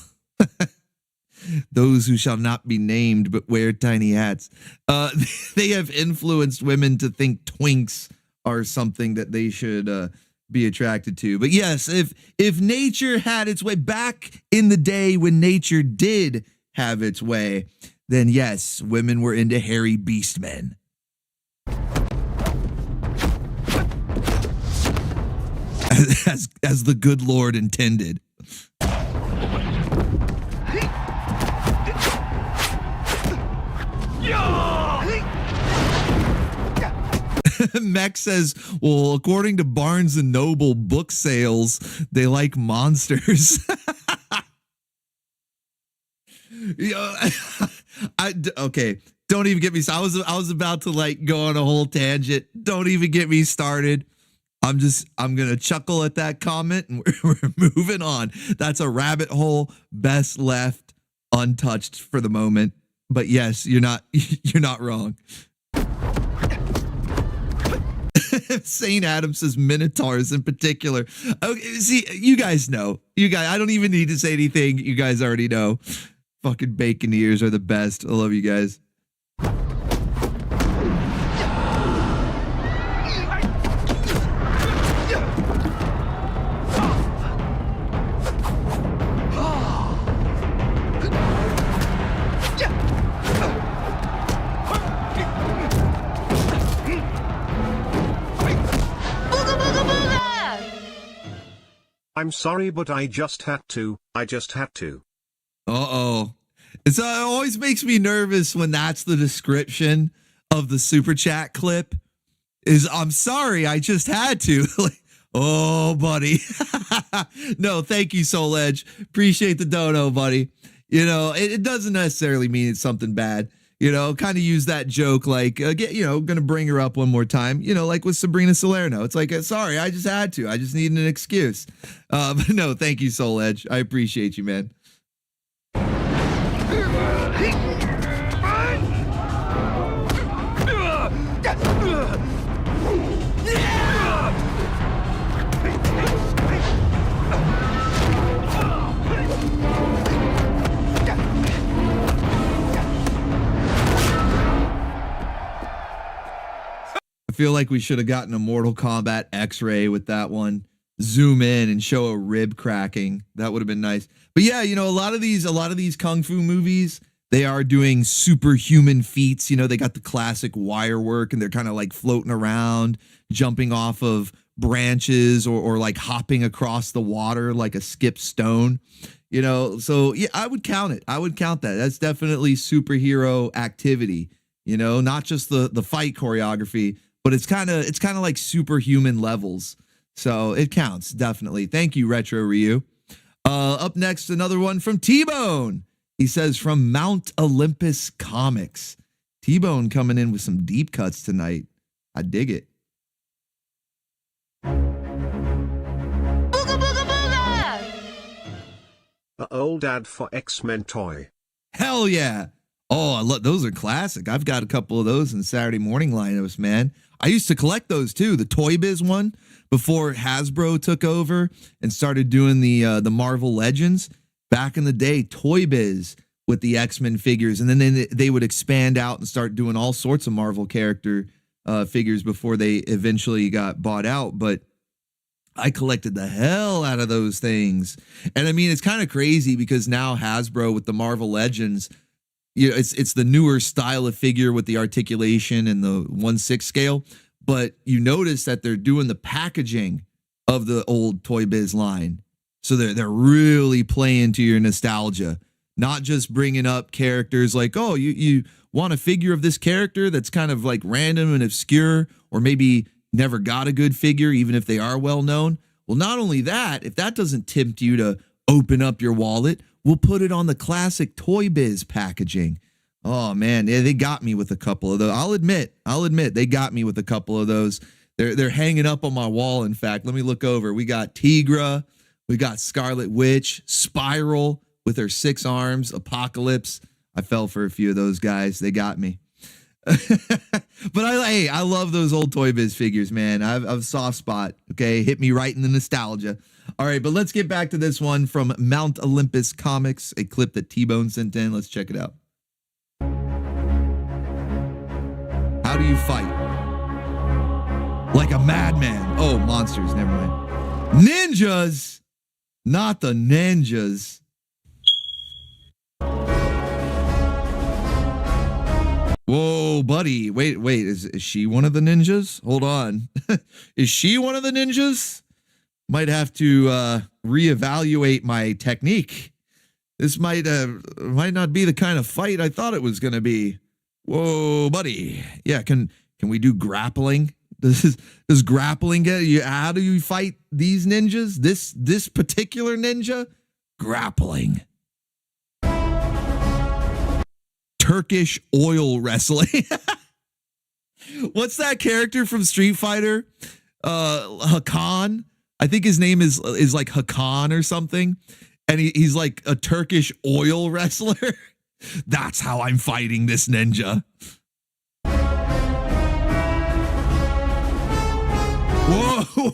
Those who shall not be named but wear tiny hats. They have influenced women to think twinks are something that they should be attracted to. But yes, if nature had its way back in the day when nature did have its way, then yes, women were into hairy beast men. As the good Lord intended. Mech says, well, according to Barnes & Noble book sales, they like monsters. Okay, don't even get me started. I was about to like go on a whole tangent. Don't even get me started. I'm going to chuckle at that comment and we're moving on. That's a rabbit hole best left untouched for the moment. But yes, you're not wrong. St. Adam says Minotaurs in particular. Okay, see, you guys know. I don't even need to say anything. You guys already know. Fucking bacon ears are the best. I love you guys.
I'm sorry, but I just had to.
Uh-oh. It always makes me nervous when that's the description of the super chat clip is, I'm sorry, I just had to. Like, oh, buddy. No, thank you, Soul Edge. Appreciate the dono, buddy. It doesn't necessarily mean it's something bad. Kind of use that joke like, gonna bring her up one more time, like with Sabrina Salerno. It's like, sorry, I just had to. I just needed an excuse. But no, thank you, Soul Edge. I appreciate you, man. I feel like we should have gotten a Mortal Kombat X-ray with that one. Zoom in and show a rib cracking. That would have been nice. But yeah, you know, a lot of these kung fu movies, they are doing superhuman feats. You know, they got the classic wire work and they're kind of like floating around, jumping off of branches or like hopping across the water like a skip stone. You know, so yeah, I would count it. I would count that. That's definitely superhero activity. You know, not just the fight choreography, but it's kind of like superhuman levels. So it counts, definitely. Thank you, Retro Ryu. Up next, another one from T-Bone. He says, from Mount Olympus Comics. T-Bone coming in with some deep cuts tonight. I dig it.
Booga booga booga!
A old ad for X-Men toy.
Hell yeah. Oh, I love those. Are classic. I've got a couple of those in Saturday morning lineups, man. I used to collect those too. The Toy Biz one before Hasbro took over and started doing the Marvel Legends. Back in the day, Toy Biz with the X-Men figures, and then they would expand out and start doing all sorts of Marvel character figures before they eventually got bought out. But I collected the hell out of those things. And I mean, it's kind of crazy because now Hasbro with the Marvel Legends, you know, it's the newer style of figure with the articulation and the 1/6 scale. But you notice that they're doing the packaging of the old Toy Biz line. So they're really playing to your nostalgia, not just bringing up characters like, oh, you want a figure of this character that's kind of like random and obscure, or maybe never got a good figure, even if they are well known. Well, not only that, if that doesn't tempt you to open up your wallet, we'll put it on the classic Toy Biz packaging. Oh man, yeah, they got me with a couple of those. I'll admit, they got me with a couple of those. They're hanging up on my wall. In fact, let me look over. We got Tigra, we got Scarlet Witch, Spiral with her 6 arms, Apocalypse. I fell for a few of those guys. They got me. But I love those old Toy Biz figures, man. I've a soft spot. Okay, hit me right in the nostalgia. All right, but let's get back to this one from Mount Olympus Comics, a clip that T-Bone sent in. Let's check it out. How do you fight? Like a madman. Oh, monsters, never mind. Ninjas! Not the ninjas. Whoa, buddy. Wait, is she one of the ninjas? Hold on. Is she one of the ninjas? Might have to reevaluate my technique. This might not be the kind of fight I thought it was going to be. Whoa, buddy. Yeah, can we do grappling? Does grappling get you? How do you fight these ninjas? This particular ninja? Grappling. Turkish oil wrestling. What's that character from Street Fighter? Hakan. I think his name is like Hakan or something. And he's like a Turkish oil wrestler. That's how I'm fighting this ninja. Whoa.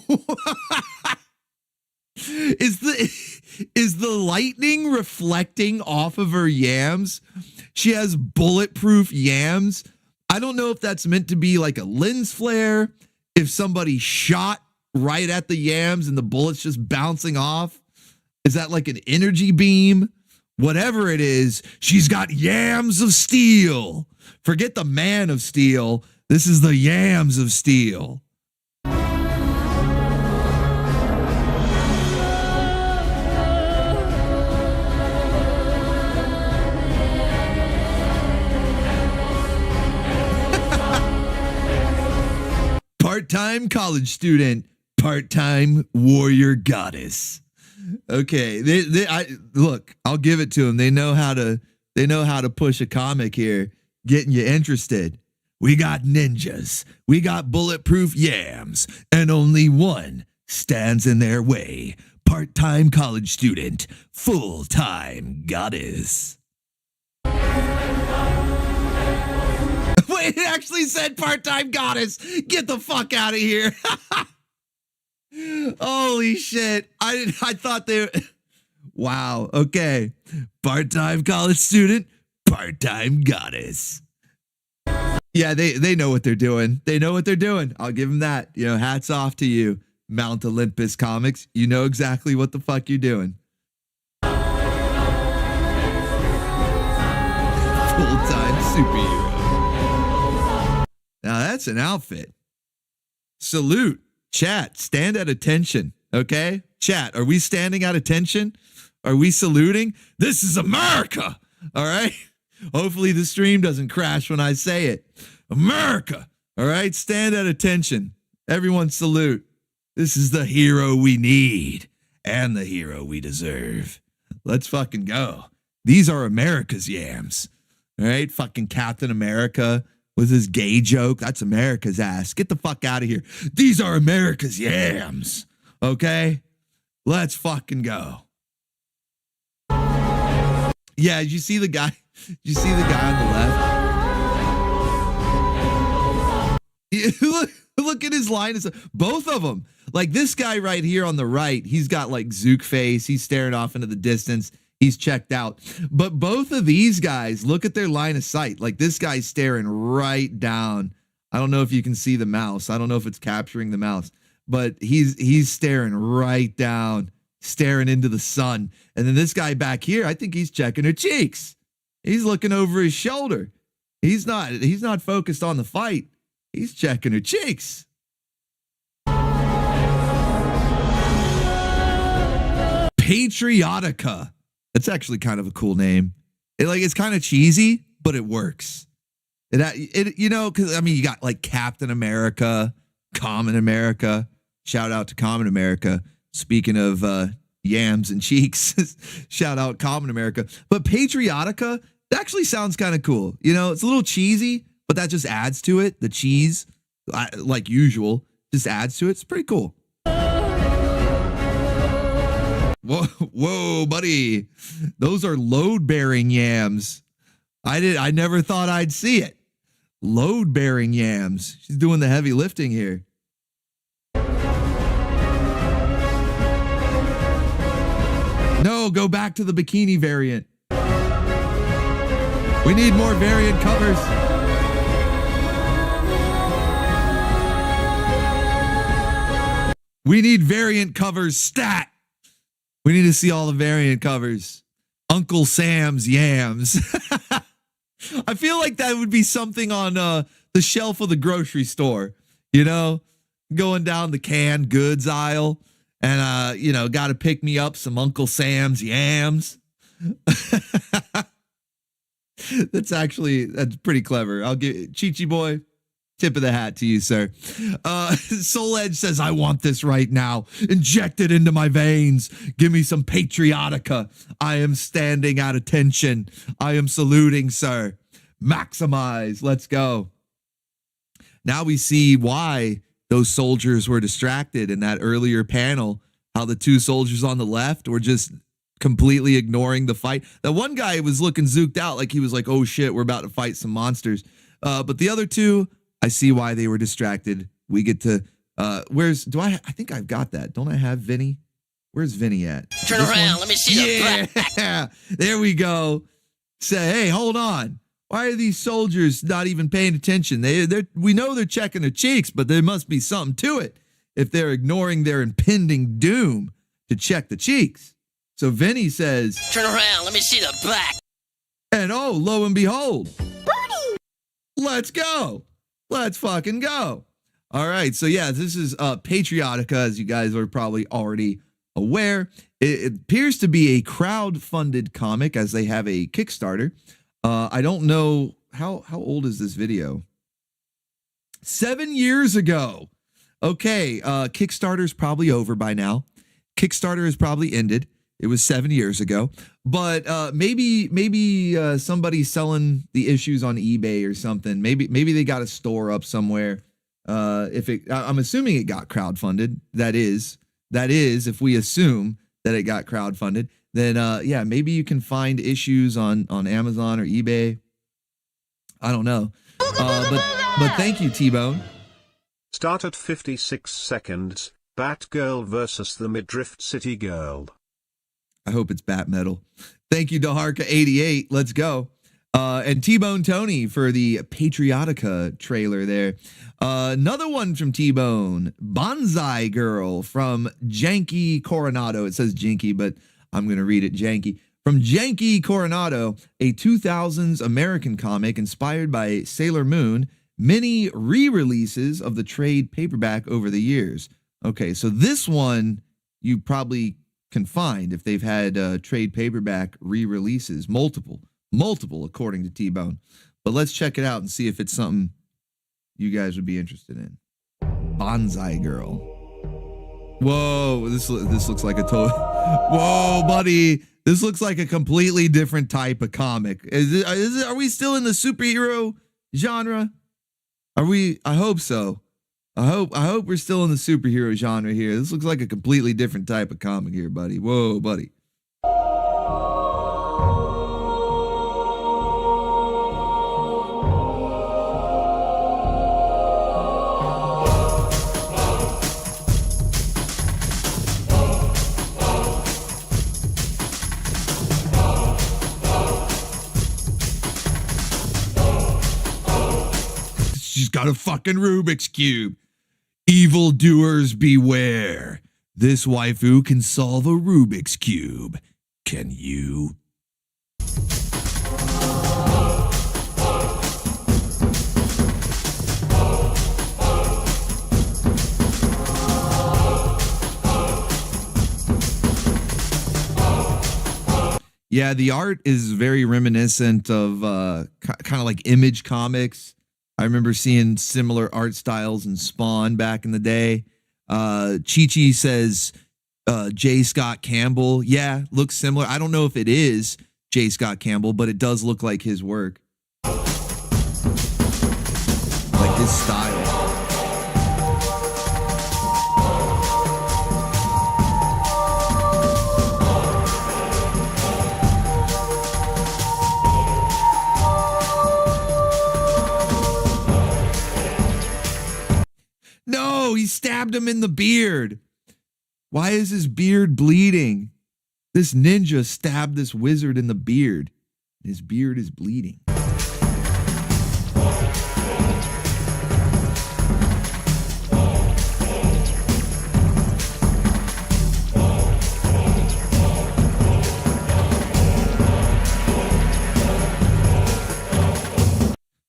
Is the lightning reflecting off of her yams? She has bulletproof yams. I don't know if that's meant to be like a lens flare, if somebody shot right at the yams and the bullet's just bouncing off. Is that like an energy beam? Whatever it is, she's got yams of steel. Forget the Man of Steel. This is the yams of steel. Part-time college student, part-time warrior goddess. Okay, look, I'll give it to them. They know how to push a comic here, getting you interested. We got ninjas, we got bulletproof yams, and only one stands in their way. Part-time college student, full-time goddess. Wait, it actually said part-time goddess. Get the fuck out of here. Holy shit. I thought they were... Wow. Okay. Part-time college student, part-time goddess. Yeah, they know what they're doing. They know what they're doing. I'll give them that. You know, hats off to you, Mount Olympus Comics. You know exactly what the fuck you're doing. Full-time superhero. Now that's an outfit. Salute. Chat, stand at attention. Okay? Chat, are we standing at attention? Are we saluting? This is America. All right? Hopefully the stream doesn't crash when I say it. America. All right? Stand at attention. Everyone salute. This is the hero we need and the hero we deserve. Let's fucking go. These are America's yams. All right? Fucking Captain America with his gay joke. That's America's ass. Get the fuck out of here. These are America's yams. Okay? Let's fucking go. Yeah, did you see the guy? Did you see the guy on the left? Look at his line. Both of them. Like this guy right here on the right, he's got like Zook face. He's staring off into the distance. He's checked out. But both of these guys, look at their line of sight. Like this guy's staring right down. I don't know if you can see the mouse. I don't know if it's capturing the mouse, but he's staring right down, staring into the sun. And then this guy back here, I think he's checking her cheeks. He's looking over his shoulder. He's not focused on the fight. He's checking her cheeks. Patriotica. That's actually kind of a cool name. It's kind of cheesy, but it works. It you know, because I mean, you got like Captain America, Common America. Shout out to Common America. Speaking of yams and cheeks, shout out Common America. But Patriotica, that actually sounds kind of cool. You know, it's a little cheesy, but that just adds to it. The cheese, like usual, just adds to it. It's pretty cool. Whoa, buddy. Those are load-bearing yams. I never thought I'd see it. Load-bearing yams. She's doing the heavy lifting here. No, go back to the bikini variant. We need more variant covers. We need variant covers stat. We need to see all the variant covers. Uncle Sam's yams. I feel like that would be something on the shelf of the grocery store. You know, going down the canned goods aisle and, you know, got to pick me up some Uncle Sam's yams. That's pretty clever. I'll give Chi-Chi boy. Tip of the hat to you, sir. Soul Edge says, I want this right now. Inject it into my veins. Give me some Patriotica. I am standing at attention. I am saluting, sir. Maximize. Let's go. Now we see why those soldiers were distracted in that earlier panel. How the two soldiers on the left were just completely ignoring the fight. That one guy was looking zooked out, like he was like, oh shit, we're about to fight some monsters. But the other two, I see why they were distracted. We get to, I think I've got that. Don't I have Vinny? Where's Vinny at?
Turn around, let me see the black.
Yeah, there we go. Say, hey, hold on. Why are these soldiers not even paying attention? We know they're checking their cheeks, but there must be something to it if they're ignoring their impending doom to check the cheeks. So Vinny says,
turn around, let me see the black.
And oh, lo and behold, Parody. Let's go. Let's fucking go. All right. So yeah, this is Patriotica, as you guys are probably already aware. It appears to be a crowd-funded comic, as they have a Kickstarter. I don't know how old is this video? 7 years ago. Okay, Kickstarter's probably over by now. Kickstarter has probably ended. It was 7 years ago, but maybe somebody's selling the issues on eBay or something. Maybe they got a store up somewhere. I'm assuming it got crowdfunded. That is, if we assume that it got crowdfunded, then yeah, maybe you can find issues on Amazon or eBay. I don't know. But thank you, T-Bone.
Start at 56 seconds. Batgirl versus the Midriff City Girl.
I hope it's Bat Metal. Thank you, Daharka88. Let's go. And T-Bone Tony for the Patriotica trailer there. Another one from T-Bone. Bonsai Girl from Janky Coronado. It says Jinky, but I'm going to read it Janky. From Janky Coronado, a 2000s American comic inspired by Sailor Moon. Many re-releases of the trade paperback over the years. Okay, so this one you probably can find if they've had trade paperback re-releases. Multiple, according to T-Bone. But let's check it out and see if it's something you guys would be interested in. Bonsai Girl. Whoa, this looks like a total... Whoa, buddy. This looks like a completely different type of comic. Are we still in the superhero genre? Are we? I hope so. I hope we're still in the superhero genre here. This looks like a completely different type of comic here, buddy. Whoa, buddy. She's got a fucking Rubik's Cube. Evildoers beware. This waifu can solve a Rubik's Cube. Can you? Yeah, the art is very reminiscent of kind of like Image Comics. I remember seeing similar art styles in Spawn back in the day. Chi-Chi says J. Scott Campbell. Yeah, looks similar. I don't know if it is J. Scott Campbell, but it does look like his work. Like his style. No, he stabbed him in the beard. Why is his beard bleeding? This ninja stabbed this wizard in the beard. His beard is bleeding.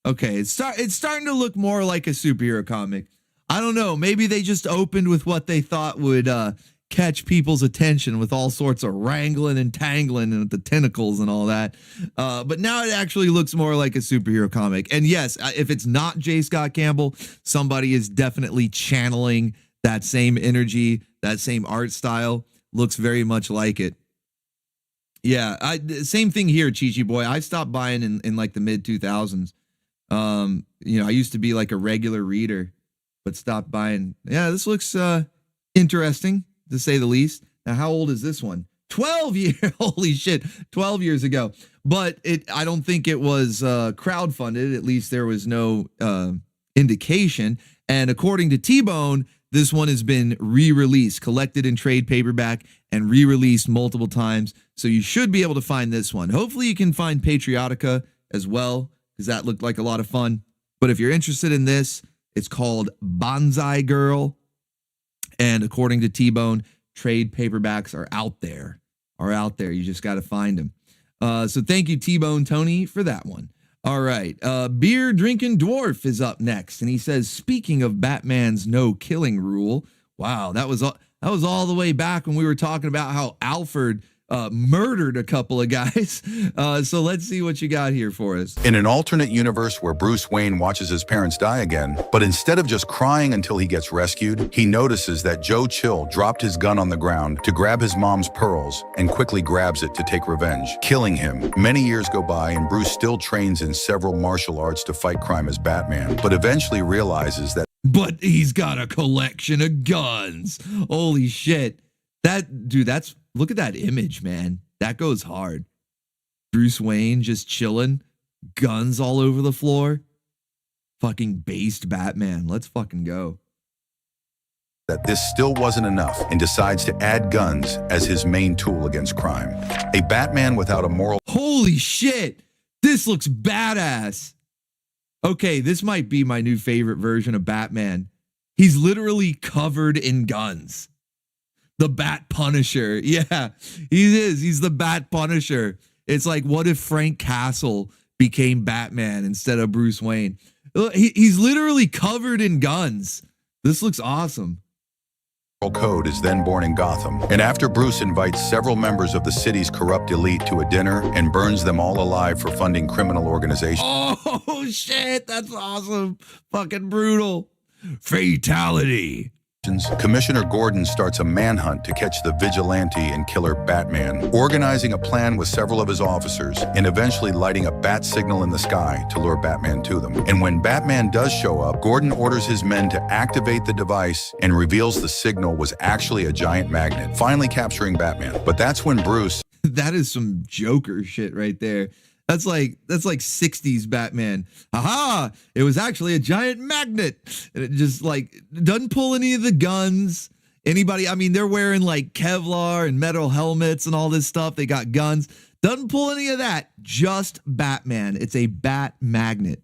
Okay, it's starting to look more like a superhero comic. I don't know. Maybe they just opened with what they thought would catch people's attention with all sorts of wrangling and tangling and the tentacles and all that. But now it actually looks more like a superhero comic. And yes, if it's not J. Scott Campbell, somebody is definitely channeling that same energy, that same art style. Looks very much like it. Yeah, same thing here, Chi-Chi boy. I stopped buying in like the mid 2000s. You know, I used to be like a regular reader, but stopped buying. Yeah, this looks interesting, to say the least. Now, how old is this one? 12 years. Holy shit, 12 years ago. But I don't think it was crowdfunded. At least there was no indication. And according to T-Bone, this one has been re-released, collected in trade paperback, and re-released multiple times. So you should be able to find this one. Hopefully you can find Patriotica as well, because that looked like a lot of fun. But if you're interested in this, it's called Bonsai Girl. And according to T-Bone, trade paperbacks are out there. You just got to find them. So thank you, T-Bone Tony, for that one. All right. Beer Drinking Dwarf is up next. And he says, speaking of Batman's no killing rule. Wow, that was all the way back when we were talking about how Alfred murdered a couple of guys. So let's see what you got here for us.
In an alternate universe where Bruce Wayne watches his parents die again, but instead of just crying until he gets rescued, he notices that Joe Chill dropped his gun on the ground to grab his mom's pearls and quickly grabs it to take revenge, killing him. Many years go by and Bruce still trains in several martial arts to fight crime as Batman, but eventually realizes that
but he's got a collection of guns. Holy shit. Look at that image, man. That goes hard. Bruce Wayne just chilling, guns all over the floor. fucking based Batman. Let's fucking go.
That this still wasn't enough and decides to add guns as his main tool against crime. A Batman without a moral...
Holy shit! This looks badass. Okay, this might be my new favorite version of Batman. He's literally covered in guns. The Bat Punisher. Yeah, he is. He's the Bat Punisher. It's like, what if Frank Castle became Batman instead of Bruce Wayne? He's literally covered in guns. This looks awesome.
Code is then born in Gotham, and after Bruce invites several members of the city's corrupt elite to a dinner and burns them all alive for funding criminal organizations.
Oh shit, that's awesome. Fucking brutal. Fatality.
Commissioner Gordon starts a manhunt to catch the vigilante and killer Batman, organizing a plan with several of his officers and eventually lighting a bat signal in the sky to lure Batman to them. And when Batman does show up, Gordon orders his men to activate the device and reveals the signal was actually a giant magnet, finally capturing Batman. But that's when Bruce...
That is some Joker shit right there. That's like 60s Batman. Aha! It was actually a giant magnet. And it just like doesn't pull any of the guns. Anybody, I mean, they're wearing like Kevlar and metal helmets and all this stuff. They got guns. Doesn't pull any of that. Just Batman. It's a bat magnet.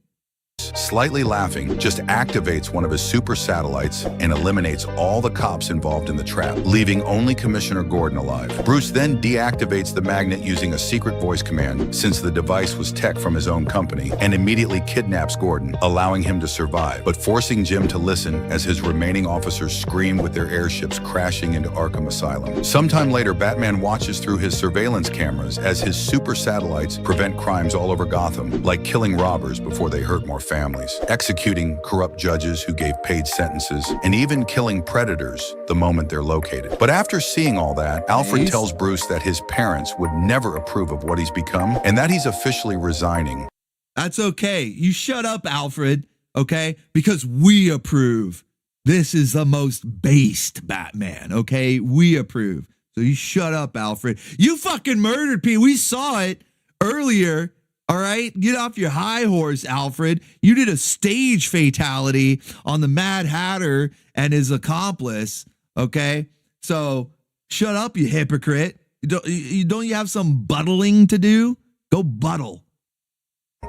Slightly laughing, just activates one of his super satellites and eliminates all the cops involved in the trap, leaving only Commissioner Gordon alive. Bruce then deactivates the magnet using a secret voice command, since the device was tech from his own company, and immediately kidnaps Gordon, allowing him to survive, but forcing Jim to listen as his remaining officers scream with their airships crashing into Arkham Asylum. Sometime later, Batman watches through his surveillance cameras as his super satellites prevent crimes all over Gotham, like killing robbers before they hurt more families, executing corrupt judges who gave paid sentences, and even killing predators the moment they're located. But after seeing all that, Alfred tells Bruce that his parents would never approve of what he's become and that he's officially resigning.
That's okay. You shut up, Alfred, okay? Because we approve. This is the most based Batman, okay? We approve. So you shut up, Alfred. You fucking murdered people. We saw it earlier. All right, get off your high horse, Alfred. You did a stage fatality on the Mad Hatter and his accomplice, okay? So shut up, you hypocrite. Don't you have some buttling to do? Go buttle.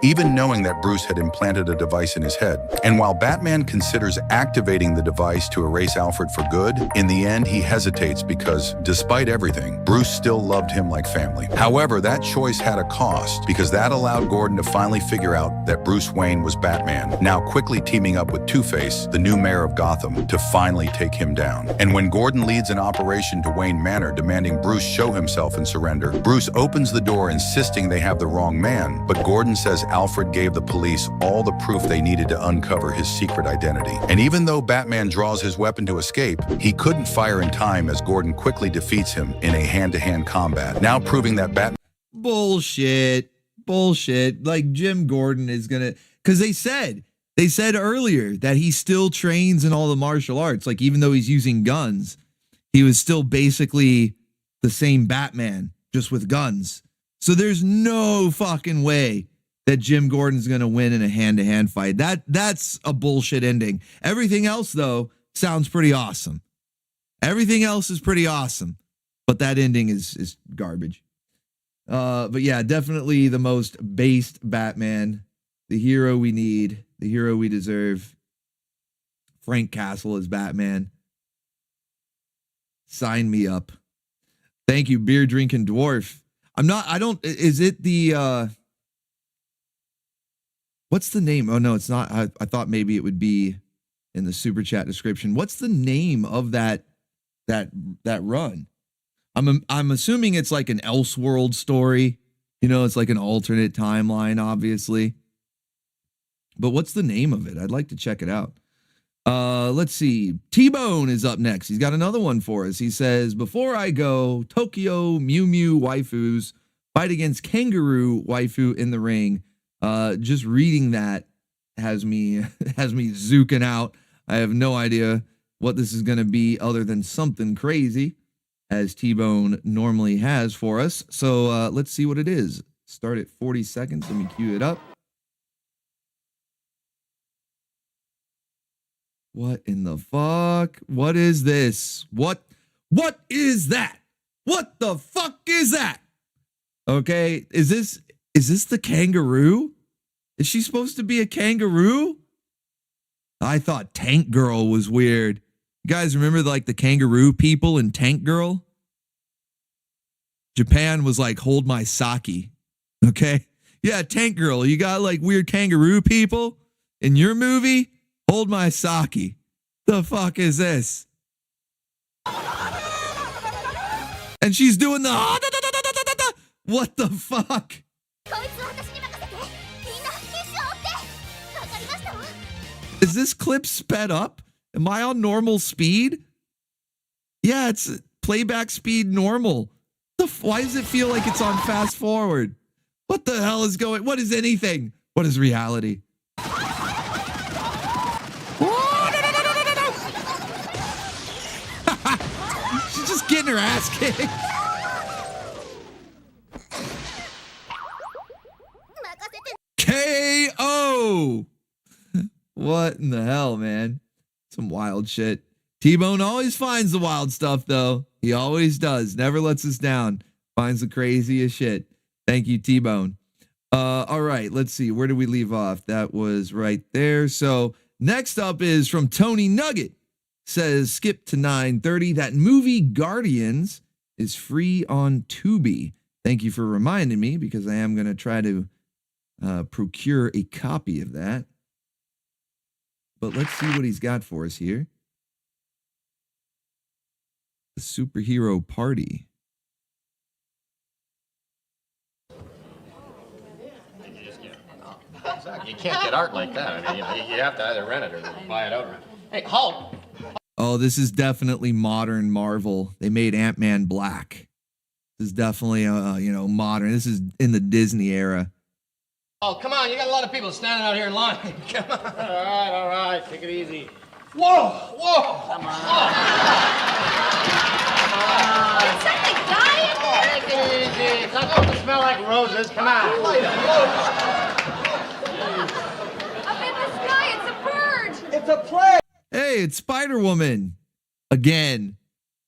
Even knowing that Bruce had implanted a device in his head. And while Batman considers activating the device to erase Alfred for good, in the end he hesitates because, despite everything, Bruce still loved him like family. However, that choice had a cost, because that allowed Gordon to finally figure out that Bruce Wayne was Batman, now quickly teaming up with Two-Face, the new mayor of Gotham, to finally take him down. And when Gordon leads an operation to Wayne Manor demanding Bruce show himself and surrender, Bruce opens the door insisting they have the wrong man, but Gordon says Alfred gave the police all the proof they needed to uncover his secret identity. And even though Batman draws his weapon to escape, he couldn't fire in time as Gordon quickly defeats him in a hand-to-hand combat, now proving that Batman...
Bullshit. Like Jim Gordon is gonna... Because they said earlier that he still trains in all the martial arts. Like, even though he's using guns, he was still basically the same Batman, just with guns. So there's no fucking way that Jim Gordon's going to win in a hand-to-hand fight. That's a bullshit ending. Everything else, though, sounds pretty awesome. Everything else is pretty awesome, but that ending is garbage. But yeah, definitely the most based Batman, the hero we need, the hero we deserve. Frank Castle is Batman. Sign me up. Thank you, beer drinking dwarf. Is it the, what's the name? Oh, no, it's not. I thought maybe it would be in the super chat description. What's the name of that run? I'm assuming it's like an Elseworld story. You know, it's like an alternate timeline, obviously. But what's the name of it? I'd like to check it out. Let's see. T-Bone is up next. He's got another one for us. He says, before I go, Tokyo Mew Mew waifus fight against kangaroo waifu in the ring. Just reading that has me zooking out. I have no idea what this is going to be other than something crazy, as T-Bone normally has for us. So let's see what it is. Start at 40 seconds. Let me cue it up. What in the fuck? What is this? What is that? What the fuck is that? Okay, is this the kangaroo? Is she supposed to be a kangaroo? I thought Tank Girl was weird. You guys remember like the kangaroo people in Tank Girl? Japan was like, hold my sake. Okay? Yeah, Tank Girl, you got like weird kangaroo people in your movie? Hold my sake. The fuck is this? And she's doing the what the fuck? Is this clip sped up? Am I on normal speed? Yeah, it's playback speed normal. Why does it feel like it's on fast forward? What the hell is going? What is anything? What is reality? She's just getting her ass kicked. KO. What in the hell, man? Some wild shit. T-Bone always finds the wild stuff, though. He always does. Never lets us down. Finds the craziest shit. Thank you, T-Bone. All right, let's see. Where did we leave off? That was right there. So next up is from Tony Nugget. Says, skip to 9:30. That movie Guardians is free on Tubi. Thank you for reminding me, because I am going to try to procure a copy of that. But let's see what he's got for us here. The superhero party.
You can't get art like that. I mean, you have to either rent it or buy it outright. Hey, Hulk!
Oh, this is definitely modern Marvel. They made Ant-Man black. This is definitely, modern. This is in the Disney era.
Oh, come on. You got a lot of people standing out here in line. Come on. All right. Take it easy. Whoa. Come on.
Is that the guy in there?
Take it easy. It's not supposed to smell like roses. Come on.
Up in the sky, it's a bird.
It's a plane.
Hey, it's Spider-Woman. Again.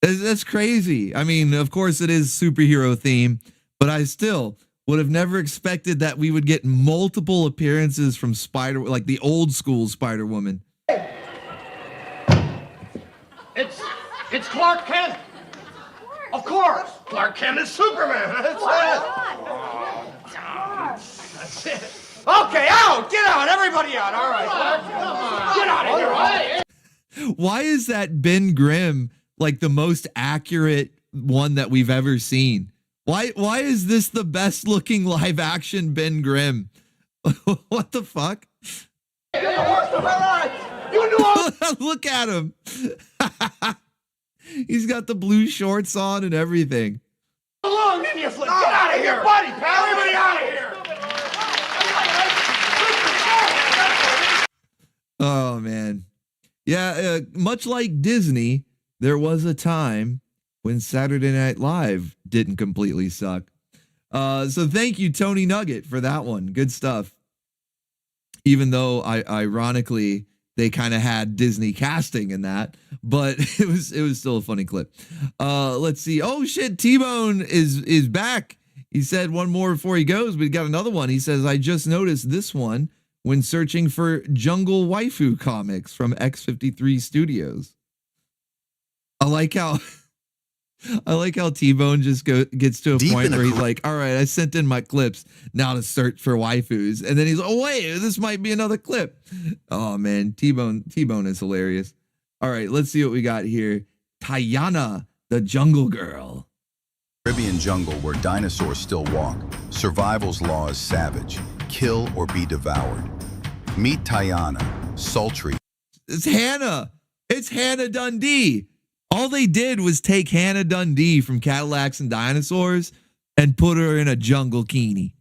That's crazy. I mean, of course it is superhero theme, but I still would have never expected that we would get multiple appearances from like the old school Spider-Woman.
It's Clark Kent. Of course. Clark Kent is Superman. That's it. Okay, out. Get out. Everybody out. All right. Get out of here. Right?
Why is that Ben Grimm like the most accurate one that we've ever seen? Why is this the best looking live action Ben Grimm? What the fuck? Look at him. He's got the blue shorts on and everything.
Along, Ninja Flip. Get out of here. Buddy, pal. Everybody out of here.
Oh, man. Yeah, much like Disney, there was a time when Saturday Night Live didn't completely suck. So thank you, Tony Nugget, for that one. Good stuff. Even though, ironically, they kind of had Disney casting in that, but it was still a funny clip. Let's see. Oh, shit, T-Bone is back. He said one more before he goes, but he got another one. He says, I just noticed this one when searching for Jungle Waifu comics from X53 Studios. I like how T-Bone just gets to a point where he's like, all right, I sent in my clips now to search for waifus. And then he's like, oh, wait, this might be another clip. Oh, man, T-Bone is hilarious. All right, let's see what we got here. Tayana, the Jungle Girl.
Caribbean jungle where dinosaurs still walk. Survival's law is savage. Kill or be devoured. Meet Tayana, sultry.
It's Hannah. It's Hannah Dundee. All they did was take Hannah Dundee from Cadillacs and Dinosaurs and put her in a jungle bikini.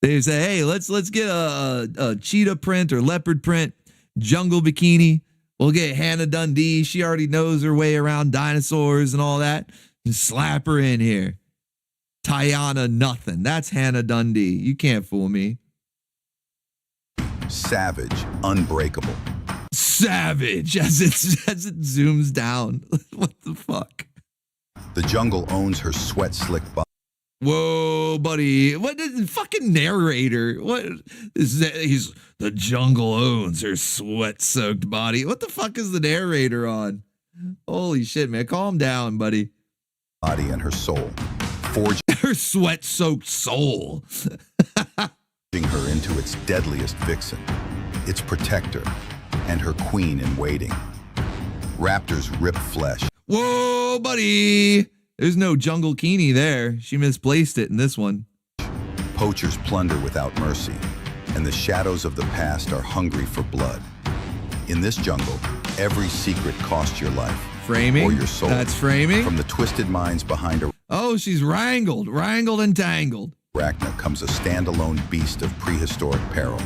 They say, hey, let's get a cheetah print or leopard print jungle bikini. We'll get Hannah Dundee. She already knows her way around dinosaurs and all that. Just slap her in here. Tayana nothing. That's Hannah Dundee. You can't fool me.
Savage, unbreakable.
savage as it zooms down. What the fuck?
The jungle owns her sweat-slicked body.
Whoa, buddy. What is fucking narrator? What is that? He's the jungle owns her sweat-soaked body. What the fuck is the narrator on? Holy shit, man. Calm down, buddy.
Body and her soul. Forging
her sweat-soaked soul.
her into its deadliest vixen, its protector, and her queen in waiting. Raptors rip flesh.
Whoa, buddy. There's no jungle Kini there. She misplaced it in this one.
Poachers plunder without mercy, and the shadows of the past are hungry for blood. In this jungle, every secret costs your life.
Framing?
Or your soul.
That's framing?
From the twisted minds behind her.
Oh, she's wrangled and tangled.
Arachna comes a standalone beast of prehistoric peril,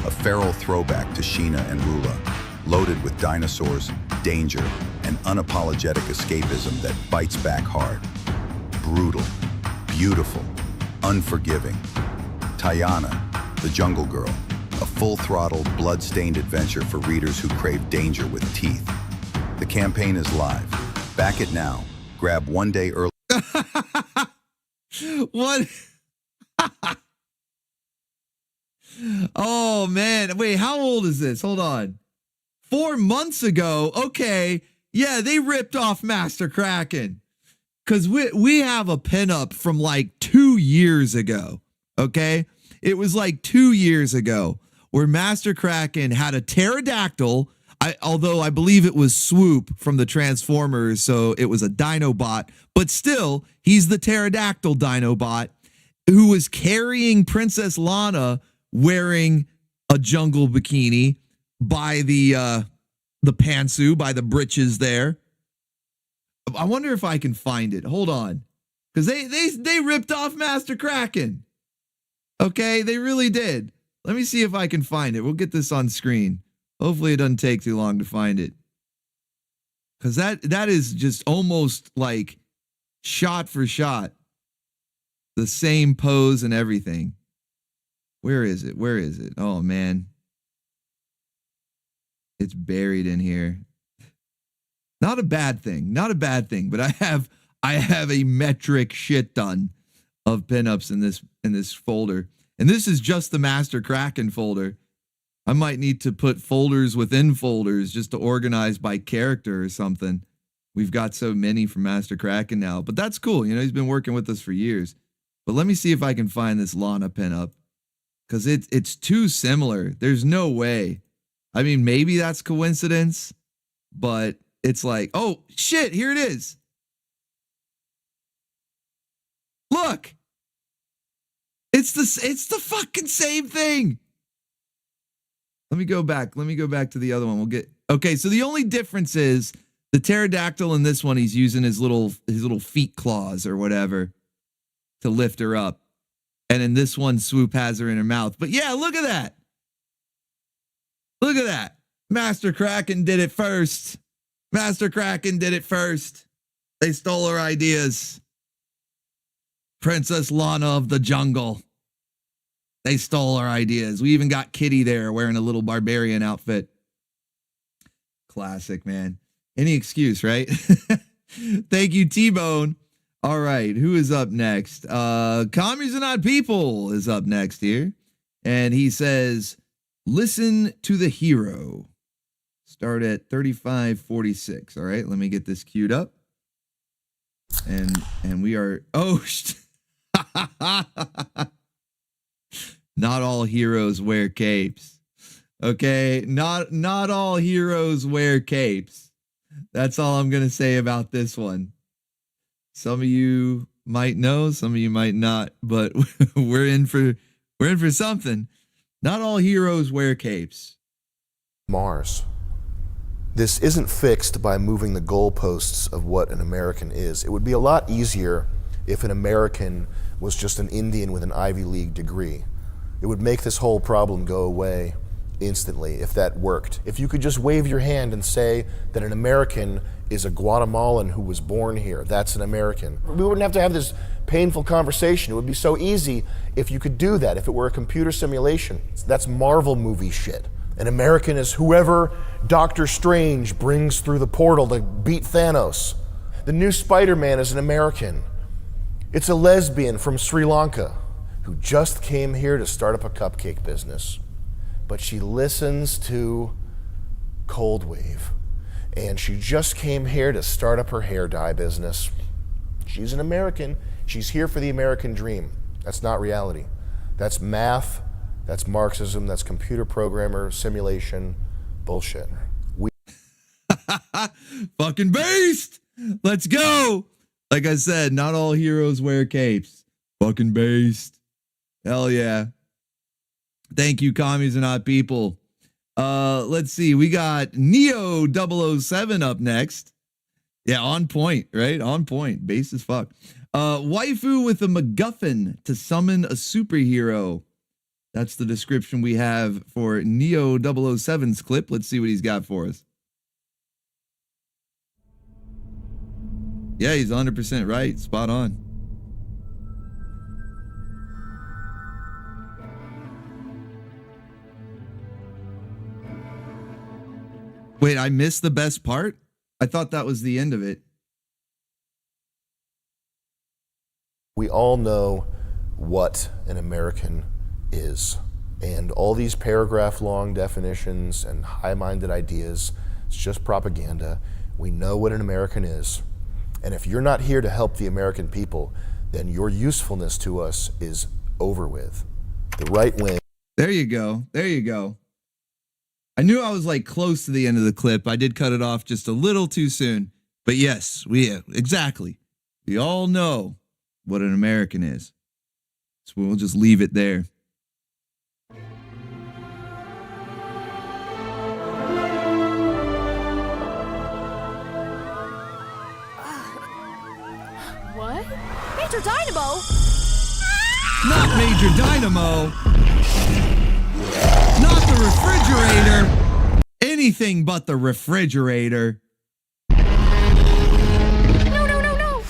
a feral throwback to Sheena and Rula, loaded with dinosaurs, danger, and unapologetic escapism that bites back hard. Brutal, beautiful, unforgiving. Tayana, the Jungle Girl, a full-throttle, blood-stained adventure for readers who crave danger with teeth. The campaign is live. Back it now. Grab one day early.
What? Oh, man. Wait, how old is this? Hold on. 4 months ago. Okay. Yeah, they ripped off Master Kraken. Because we have a pinup from like 2 years ago. Okay. It was like 2 years ago where Master Kraken had a pterodactyl. Although I believe it was Swoop from the Transformers, so it was a Dinobot, but still, he's the pterodactyl Dinobot who was carrying Princess Lana wearing a jungle bikini by the pantsuit, by the britches there. I wonder if I can find it. Hold on, because they ripped off Master Kraken. Okay, they really did. Let me see if I can find it. We'll get this on screen. Hopefully it doesn't take too long to find it. Because that is just almost like shot for shot. The same pose and everything. Where is it? Where is it? Oh, man. It's buried in here. Not a bad thing. Not a bad thing. But I have a metric shit ton of pinups in this folder. And this is just the Master Kraken folder. I might need to put folders within folders just to organize by character or something. We've got so many from Master Kraken now, but that's cool. You know, he's been working with us for years. But let me see if I can find this Lana pinup because it's too similar. There's no way. I mean, maybe that's coincidence, but it's like, oh shit, here it is. Look, it's the fucking same thing. Let me go back. Let me go back to the other one. We'll get okay. So the only difference is the pterodactyl in this one, he's using his little feet claws or whatever to lift her up. And in this one, Swoop has her in her mouth. But yeah, look at that. Look at that. Master Kraken did it first. Master Kraken did it first. They stole her ideas. Princess Lana of the Jungle. They stole our ideas. We even got Kitty there wearing a little barbarian outfit. Classic, man. Any excuse, right? Thank you, T-Bone. All right, who is up next? Commies Are Not People is up next here. And he says, listen to the hero. Start at 35:46. All right, let me get this queued up. And we are... Oh, not all heroes wear capes. Okay, not all heroes wear capes. That's all I'm going to say about this one. Some of you might know, some of you might not, but we're in for something. Not all heroes wear capes.
Mars. This isn't fixed by moving the goalposts of what an American is. It would be a lot easier if an American was just an Indian with an Ivy League degree. It would make this whole problem go away instantly if that worked. If you could just wave your hand and say that an American is a Guatemalan who was born here, that's an American. We wouldn't have to have this painful conversation. It would be so easy if you could do that, if it were a computer simulation. That's Marvel movie shit. An American is whoever Doctor Strange brings through the portal to beat Thanos. The new Spider-Man is an American. It's a lesbian from Sri Lanka who just came here to start up a cupcake business. But she listens to Cold Wave, and she just came here to start up her hair dye business. She's an American. She's here for the American dream. That's not reality. That's math, that's Marxism, that's computer programmer, simulation, bullshit.
Fucking beast! Let's go! Like I said, not all heroes wear capes. Fucking beast. Hell yeah. Thank you, commies and not people. Let's see. We got Neo 007 up next. Yeah, on point, right? On point. Base as fuck. Waifu with a MacGuffin to summon a superhero. That's the description we have for Neo 007's clip. Let's see what he's got for us. Yeah, he's 100% right. Spot on. Wait, I missed the best part? I thought that was the end of it.
We all know what an American is. And all these paragraph-long definitions and high-minded ideas, it's just propaganda. We know what an American is. And if you're not here to help the American people, then your usefulness to us is over with. The right wing.
There you go. There you go. I knew I was like close to the end of the clip. I did cut it off just a little too soon. But yes, exactly. We all know what an American is. So we'll just leave it there.
What? Major Dynamo?
Not Major Dynamo. Not the refrigerator. Anything but the refrigerator.
No, no, no, no.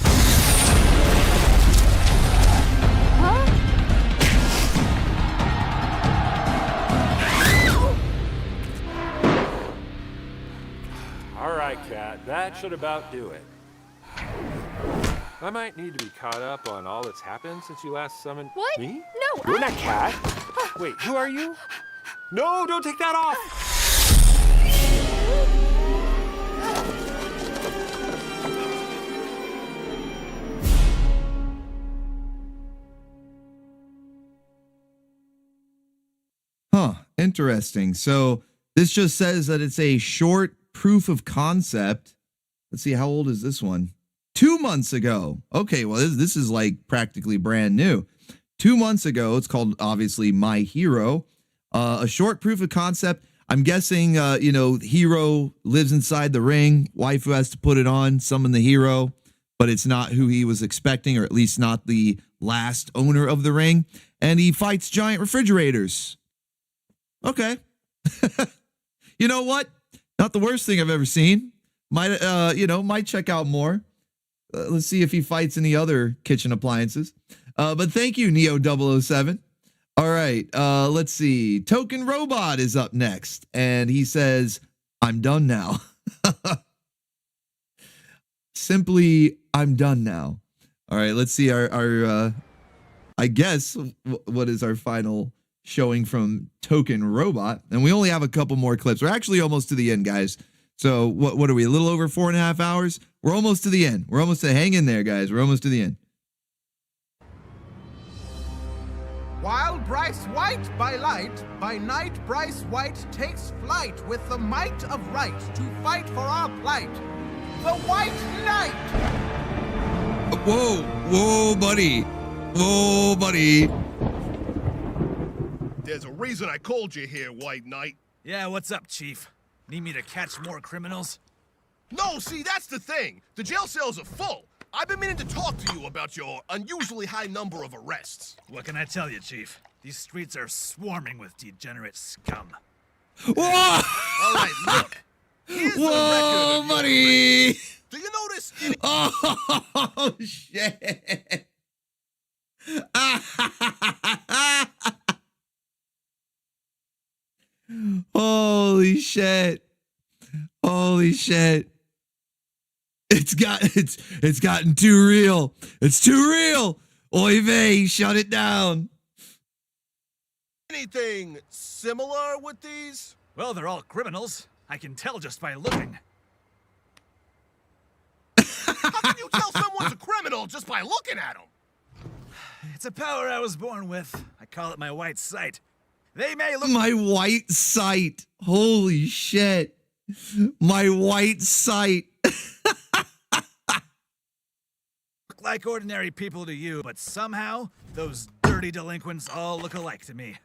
Huh?
All right, Cat, that should about do it. I might need to be caught up on all that's happened since you last summoned
What?
me.
No,
You're not Cat. Wait, who are you? No, don't take that off.
Huh, interesting. So this just says that it's a short proof of concept. Let's see, how old is this one? 2 months ago. Okay, well, this is like practically brand new. 2 months ago, it's called, obviously, My Hero. A short proof of concept. I'm guessing, hero lives inside the ring. Waifu has to put it on, summon the hero, but it's not who he was expecting, or at least not the last owner of the ring. And he fights giant refrigerators. Okay. You know what? Not the worst thing I've ever seen. Might check out more. Let's see if he fights any other kitchen appliances. But thank you, Neo 007. All right, let's see. Token Robot is up next, and he says, "I'm done now." Simply, I'm done now. All right, let's see our I guess, what is our final showing from Token Robot? And we only have a couple more clips. We're actually almost to the end, guys. So what are we, a little over 4.5 hours? We're almost to the end. We're almost to, hang in there, guys. We're almost to the end.
While Bryce White by light, by night Bryce White takes flight with the might of right to fight for our plight. The White Knight!
Whoa, buddy. Whoa, buddy.
There's a reason I called you here, White Knight.
Yeah, what's up, Chief? Need me to catch more criminals?
No, see, that's the thing. The jail cells are full. I've been meaning to talk to you about your unusually high number of arrests.
What can I tell you, Chief? These streets are swarming with degenerate scum.
Whoa!
All right, look. Here's the record of
buddy!
Arrests. Do you notice?
Oh, shit. Oh, shit. Holy shit. It's gotten too real. It's too real. Oy vey, shut it down.
Anything similar with these?
Well, they're all criminals. I can tell just by looking.
How can you tell someone's a criminal just by looking at them?
It's a power I was born with. I call it my white sight. They may look...
My white sight. Holy shit. My white sight.
like ordinary people to you, but somehow those dirty delinquents all look alike to me.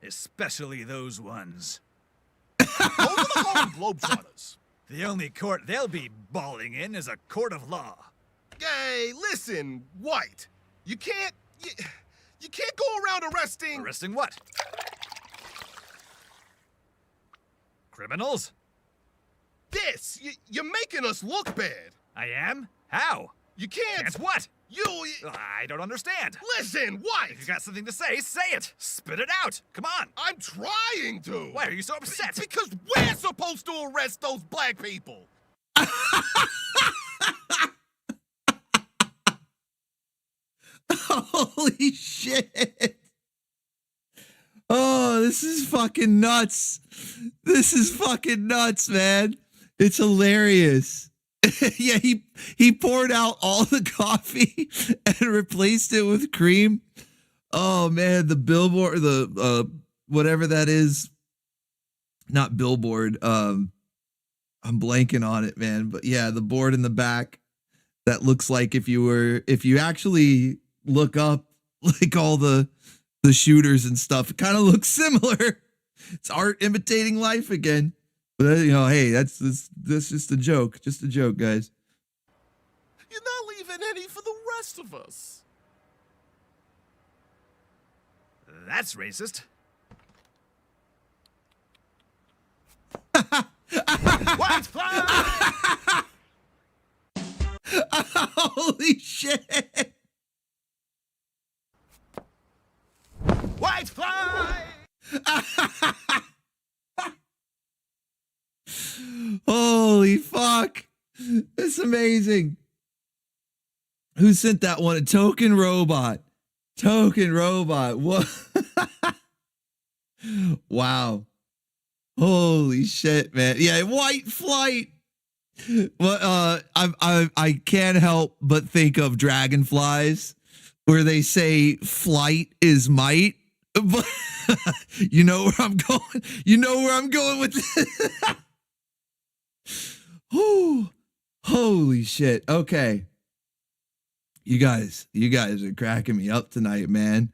Especially those ones.
Those are the Harlem Globetrotters.
The only court they'll be balling in is a court of law.
Hey, listen, White. You can't go around arresting...
Arresting what? Criminals?
This! You're making us look bad.
I am? How?
You can't...
Can't what?
I
don't understand.
Listen, White!
If you got something to say it. Spit it out. Come on.
I'm trying to.
Why are you so upset?
Because we're supposed to arrest those black people.
Holy shit. Oh, this is fucking nuts. This is fucking nuts, man. It's hilarious. Yeah, he poured out all the coffee and replaced it with cream. Oh man, the billboard, the whatever that is, not billboard. I'm blanking on it, man. But yeah, the board in the back that looks like if you actually look up like all the shooters and stuff, it kind of looks similar. It's art imitating life again. But hey, that's just a joke. Just a joke, guys.
You're not leaving any for the rest of us.
That's racist.
White fly!
Holy shit!
White fly!
Holy fuck. It's amazing. Who sent that one? A token robot. Token robot. What? Wow. Holy shit, man. Yeah, white flight. Well, I can't help but think of Dragonflies, where they say flight is might. But you know where I'm going. You know where I'm going with this. Ooh, holy shit. Okay. You guys are cracking me up tonight, man.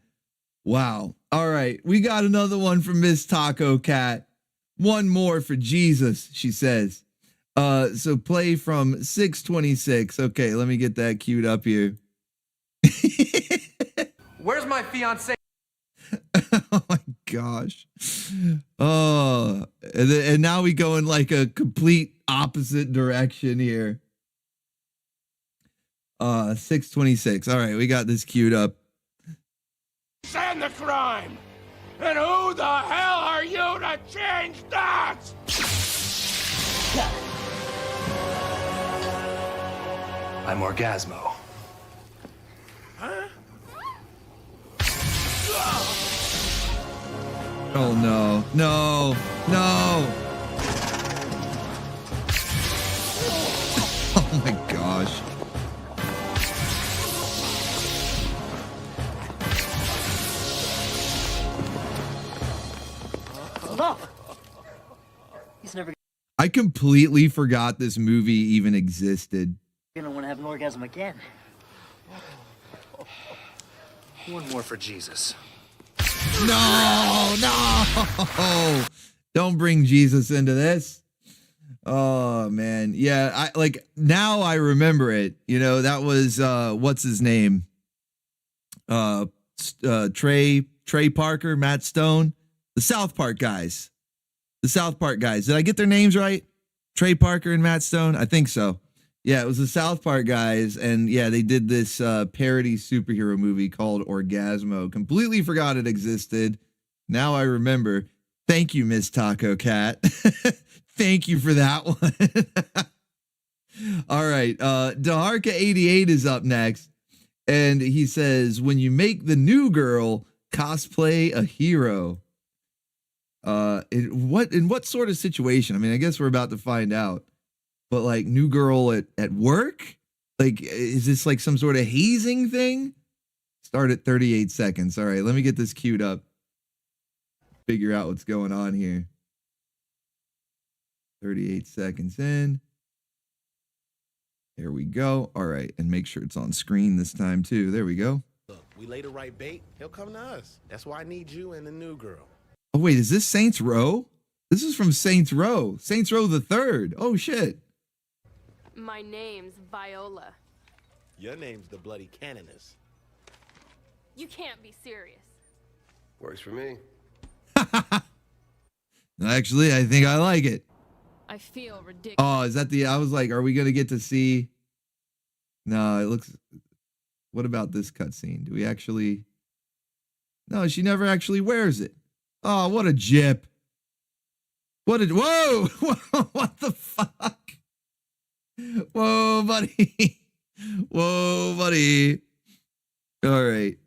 Wow. All right. We got another one from Miss Taco Cat. One more for Jesus, she says. So play from 626. Okay, let me get that queued up here.
Where's my fiance?
Oh my gosh. Oh, and now we go in like a complete opposite direction here. 626. All right, we got this queued up.
And the crime. And who the hell are you to change that?
I'm Orgasmo.
Huh?
Oh no, no, no. Oh my gosh.
He's never
I completely forgot this movie even existed.
gonna want to have an orgasm again.
One more for Jesus.
No, no. Don't bring Jesus into this. Oh man. Yeah, I like now I remember it. You know, that was what's his name? Trey Parker, Matt Stone, the South Park guys. The South Park guys. Did I get their names right? Trey Parker and Matt Stone? I think so. Yeah, it was the South Park guys. And yeah, they did this parody superhero movie called Orgasmo. Completely forgot it existed. Now I remember. Thank you, Miss Taco Cat. Thank you for that one. All right. Daharka88 is up next. And he says, when you make the new girl cosplay a hero, in what sort of situation? I mean, I guess we're about to find out. But like new girl at work? Like, is this like some sort of hazing thing? Start at 38 seconds. All right, let me get this queued up. Figure out what's going on here. 38 seconds in. There we go. All right, and make sure it's on screen this time too. There we go.
Look, we lay the right bait, he'll come to us. That's why I need you and the new girl.
Oh wait, is this Saints Row? This is from Saints Row. Saints Row the Third. Oh shit.
My name's Viola.
Your name's the Bloody Canoness.
You can't be serious.
Works for me.
Actually, I think I like it.
I feel ridiculous.
Oh, is that I was like, are we going to get to see? No, it looks. What about this cutscene? Do we actually? No, she never actually wears it. Oh, what a jip. Whoa. What the fuck? Whoa, buddy. Whoa, buddy. All right.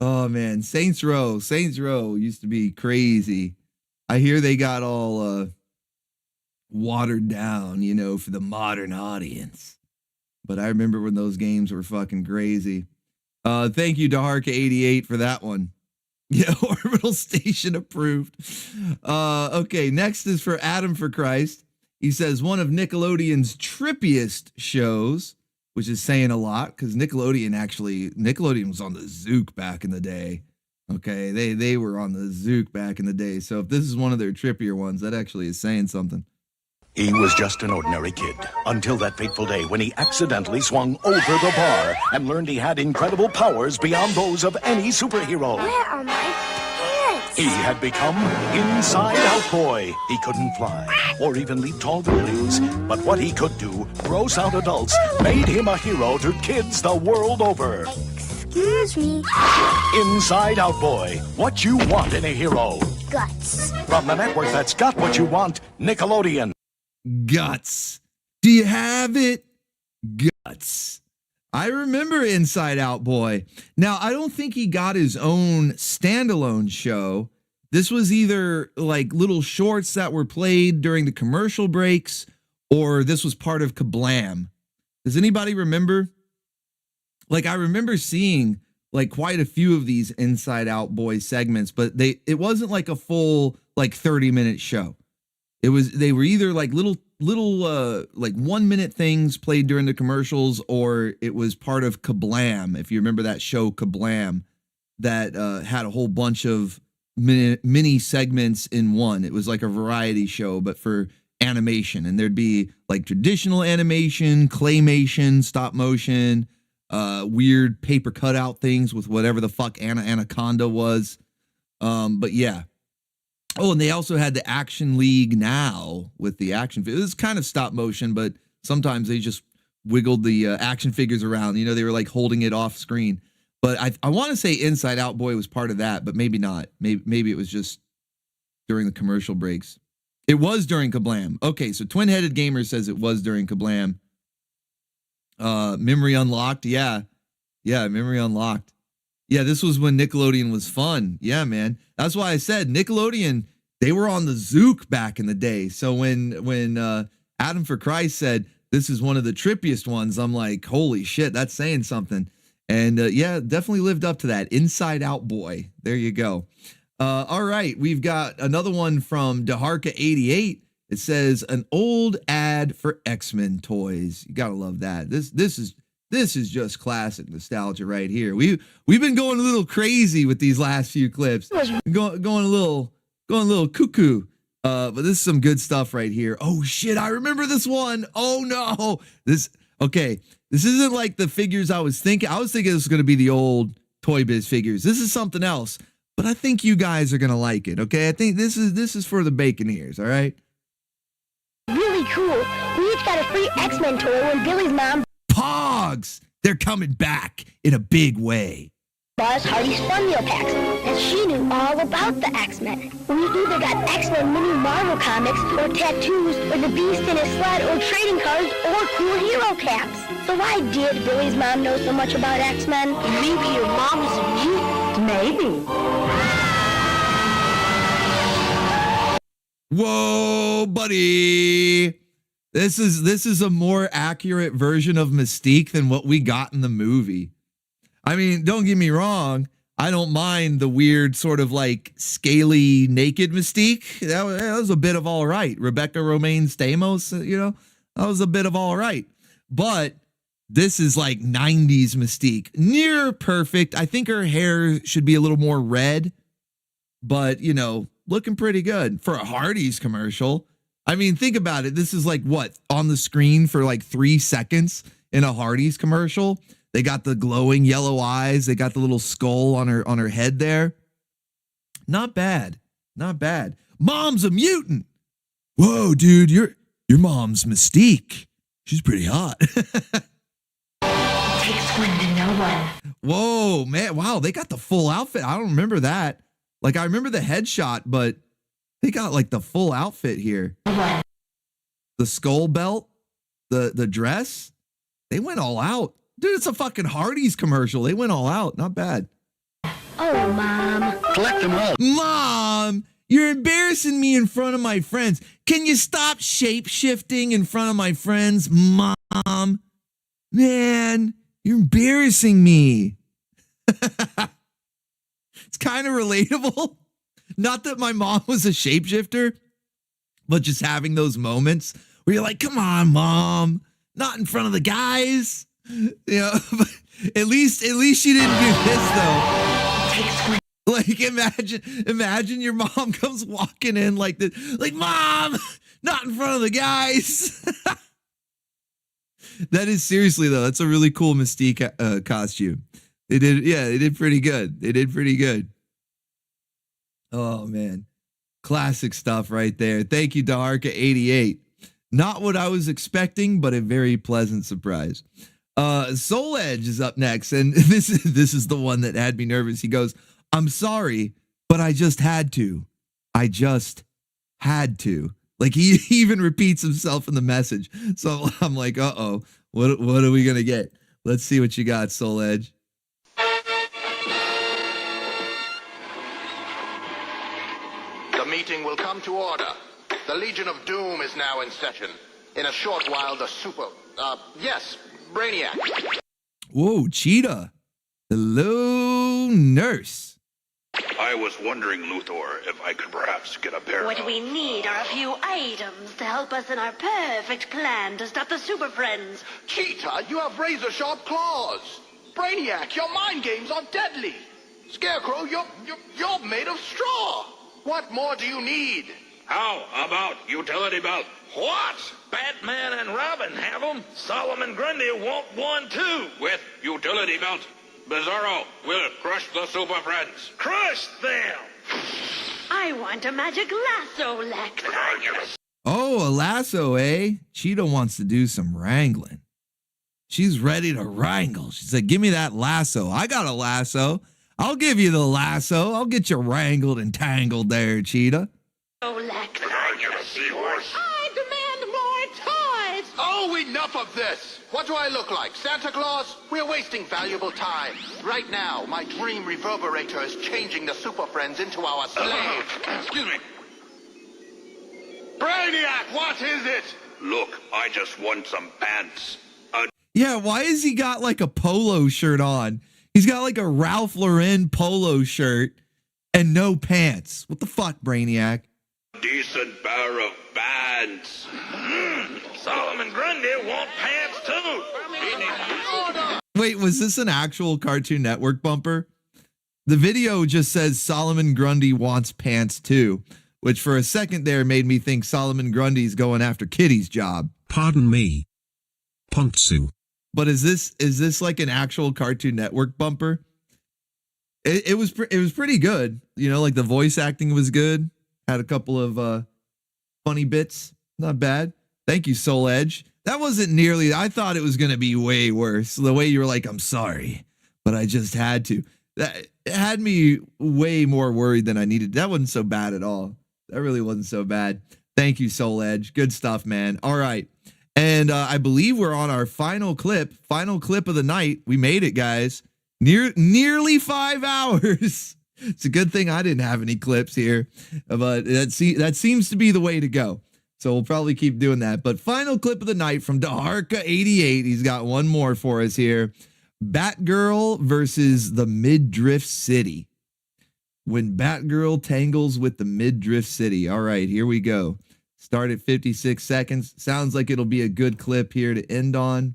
Oh, man. Saints Row used to be crazy. I hear they got all watered down, you know, for the modern audience. But I remember when those games were fucking crazy. Thank you, Daharka88, for that one. Yeah, Orbital Station approved. Okay, next is for Adam for Christ. He says one of Nickelodeon's trippiest shows, which is saying a lot because Nickelodeon was on the Zook back in the day. Okay, they were on the Zook back in the day. So if this is one of their trippier ones, that actually is saying something.
He was just an ordinary kid until that fateful day when he accidentally swung over the bar and learned he had incredible powers beyond those of any superhero.
Where are my parents?
He had become Inside Out Boy. He couldn't fly or even leap tall buildings, but what he could do, gross out adults, made him a hero to kids the world over.
Excuse me.
Inside Out Boy, what you want in a hero.
Guts.
From the network that's got what you want, Nickelodeon.
Guts. Do you have it? Guts. I remember Inside Out Boy. Now, I don't think he got his own standalone show. This was either like little shorts that were played during the commercial breaks, or this was part of Kablam. Does anybody remember? Like, I remember seeing like quite a few of these Inside Out Boy segments, but it wasn't like a full like 30-minute show. They were either like little like 1 minute things played during the commercials, or it was part of Kablam. If you remember that show Kablam, that had a whole bunch of mini segments in one. It was like a variety show, but for animation, and there'd be like traditional animation, claymation, stop motion, weird paper cutout things with whatever the fuck Anaconda was. But yeah. Oh, and they also had the Action League Now with the action. It was kind of stop motion, but sometimes they just wiggled the action figures around. You know, they were like holding it off screen. But I want to say Inside Out Boy was part of that, but maybe not. Maybe it was just during the commercial breaks. It was during Kablam. Okay, so Twin Headed Gamer says it was during Kablam. Memory Unlocked. Yeah, Memory Unlocked. Yeah, this was when Nickelodeon was fun. Yeah, man. That's why I said Nickelodeon, they were on the Zook back in the day. So when Adam for Christ said this is one of the trippiest ones, I'm like, holy shit, that's saying something. And yeah, definitely lived up to that. Inside Out Boy. There you go. All right, we've got another one from Daharka88. It says an old ad for X-Men toys. You gotta love that. This is just classic nostalgia right here. We've been going a little crazy with these last few clips. Going a little cuckoo. But this is some good stuff right here. Oh shit, I remember this one. Oh no. This isn't like the figures I was thinking. I was thinking this was going to be the old Toy Biz figures. This is something else. But I think you guys are going to like it, okay? I think this is for the bacon ears, all right?
Really cool. We each got a free X-Men toy when Billy's mom...
Pogs! They're coming back in a big way.
Buzz Hardy's Fun Meal Packs, and she knew all about the X-Men. We either got X-Men mini Marvel comics, or tattoos, or the Beast in a sled, or trading cards, or cool hero caps. So why did Billy's mom know so much about X-Men? Maybe your mom is a mutant. Maybe.
Whoa, buddy. This is a more accurate version of Mystique than what we got in the movie. I mean, don't get me wrong. I don't mind the weird sort of like scaly naked Mystique. That was a bit of all right. Rebecca Romaine Stamos, you know, that was a bit of all right. But this is like 90s Mystique. Near perfect. I think her hair should be a little more red. But, you know, looking pretty good for a Hardee's commercial. I mean, think about it. This is like what? On the screen for like 3 seconds in a Hardee's commercial. They got the glowing yellow eyes. They got the little skull on her head there. Not bad. Not bad. Mom's a mutant. Whoa, dude, your mom's Mystique. She's pretty hot.
Takes one to know one.
Whoa, man. Wow, they got the full outfit. I don't remember that. Like, I remember the headshot, but they got like the full outfit here. The skull belt, the dress. They went all out. Dude, it's a fucking Hardee's commercial. They went all out. Not bad.
Oh, Mom.
Collect them up. Mom, you're embarrassing me in front of my friends. Can you stop shape-shifting in front of my friends? Mom. Man, you're embarrassing me. It's kind of relatable. Not that my mom was a shapeshifter, but just having those moments where you're like, come on, Mom. Not in front of the guys. You know, but at least she didn't do this though. Like imagine your mom comes walking in like this, like, Mom, not in front of the guys. That is seriously though. That's a really cool Mystique costume. They did pretty good. They did pretty good. Oh man, classic stuff right there. Thank you, Daharka88. Not what I was expecting, but a very pleasant surprise. Soul Edge is up next, and this is the one that had me nervous. He goes, I'm sorry, but I just had to. I just had to. Like he even repeats himself in the message. So I'm like, uh-oh, what are we gonna get? Let's see what you got, Soul Edge.
The meeting will come to order. The Legion of Doom is now in session. In a short while, the Brainiac.
Whoa, Cheetah. Hello, nurse.
I was wondering, Luthor, if I could perhaps get a pair
What we need are a few items to help us in our perfect plan to stop the Super Friends.
Cheetah, you have razor-sharp claws. Brainiac, your mind games are deadly. Scarecrow, you're made of straw. What more do you need?
How about utility belt? What? Batman and Robin have them. Solomon Grundy want one too. With utility belt, Bizarro will crush the Super Friends. Crush them!
I want a magic lasso, Lex.
Oh, a lasso, eh? Cheetah wants to do some wrangling. She's ready to wrangle. She said, give me that lasso. I got a lasso. I'll give you the lasso. I'll get you wrangled and tangled there, Cheetah.
Oh, Lex.
Seahorse. I demand more toys. Oh, enough of this. What do I look like, Santa Claus? We're wasting valuable time. Right now, my dream reverberator is changing the Super Friends into our slaves.
Excuse me. Brainiac, what is it?
Look, I just want some pants.
Yeah, why has he got like a polo shirt on? He's got like a Ralph Lauren polo shirt and no pants. What the fuck, Brainiac?
Decent pair of pants.
Solomon Grundy want pants too.
Wait, was this an actual Cartoon Network bumper? The video just says Solomon Grundy wants pants too, which for a second there made me think Solomon Grundy's going after Kitty's job.
Pardon me. Pontsu.
But is this like an actual Cartoon Network bumper? It was pretty good. You know, like the voice acting was good. Had a couple of funny bits. Not bad. Thank you, Soul Edge. That wasn't nearly, I thought it was going to be way worse. The way you were like, I'm sorry, but I just had to. That had me way more worried than I needed. That wasn't so bad at all. That really wasn't so bad. Thank you, Soul Edge. Good stuff, man. All right. And I believe we're on our final clip of the night. We made it, guys. Nearly 5 hours. It's a good thing I didn't have any clips here, but that seems to be the way to go. So we'll probably keep doing that. But final clip of the night from Daharka88. He's got one more for us here. Batgirl versus the Midriff City. When Batgirl tangles with the Midriff City. All right, here we go. Start at 56 seconds. Sounds like it'll be a good clip here to end on.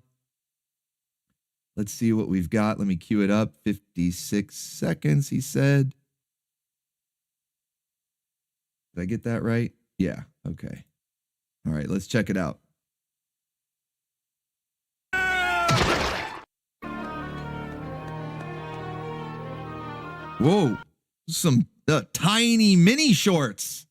Let's see what we've got. Let me cue it up. 56 seconds, he said. Did I get that right? Yeah, okay. All right, let's check it out. Whoa, some tiny mini shorts.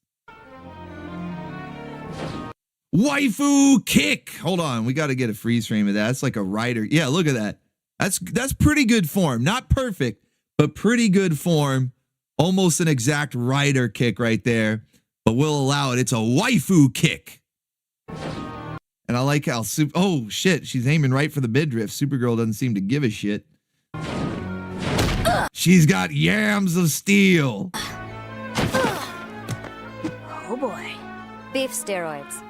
Waifu kick. Hold on, we got to get a freeze frame of that. That's like a rider. Yeah, look at that. That's pretty good form. Not perfect, but pretty good form. Almost an exact rider kick right there. But we'll allow it. It's a waifu kick. And I like how oh shit, she's aiming right for the midriff. Supergirl doesn't seem to give a shit. She's got yams of steel.
Oh boy. Beef steroids.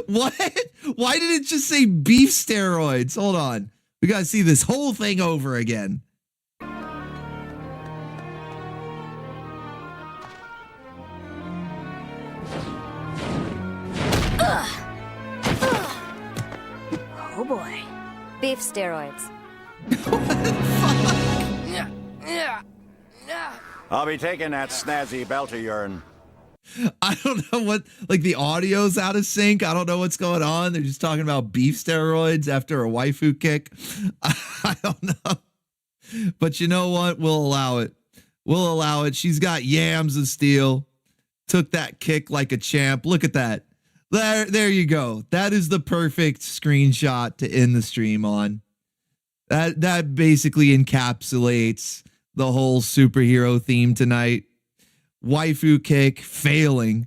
What? Why did it just say beef steroids? Hold on. We got to see this whole thing over again.
Oh boy. Beef steroids.
I'll be taking that snazzy belt of yourn.
I don't know what, like the audio's out of sync. I don't know what's going on. They're just talking about beef steroids after a waifu kick. I don't know. But you know what? We'll allow it. We'll allow it. She's got yams of steel. Took that kick like a champ. Look at that. There you go. That is the perfect screenshot to end the stream on. That basically encapsulates the whole superhero theme tonight. Waifu kick failing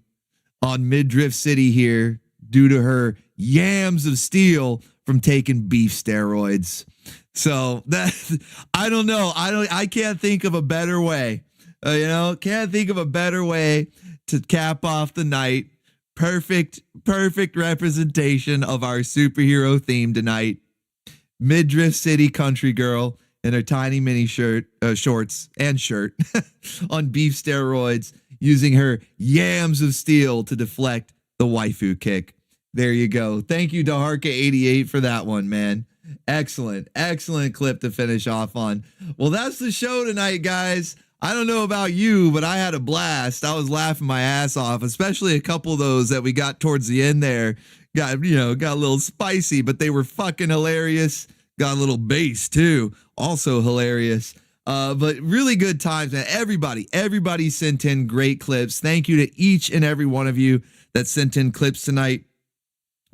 on Midriff City here due to her yams of steel from taking beef steroids. So that I don't know. I can't think of a better way. Can't think of a better way to cap off the night. Perfect representation of our superhero theme tonight. Midriff City country girl in her tiny mini shorts and shirt on beef steroids, using her yams of steel to deflect the waifu kick. There you go. Thank you, Daharka88, for that one, man. Excellent clip to finish off on. Well, that's the show tonight, guys. I don't know about you, but I had a blast. I was laughing my ass off, especially a couple of those that we got towards the end there. Got a little spicy, but they were fucking hilarious. Got a little bass too. Also hilarious. But really good times, man. Everybody sent in great clips. Thank you to each and every one of you that sent in clips tonight.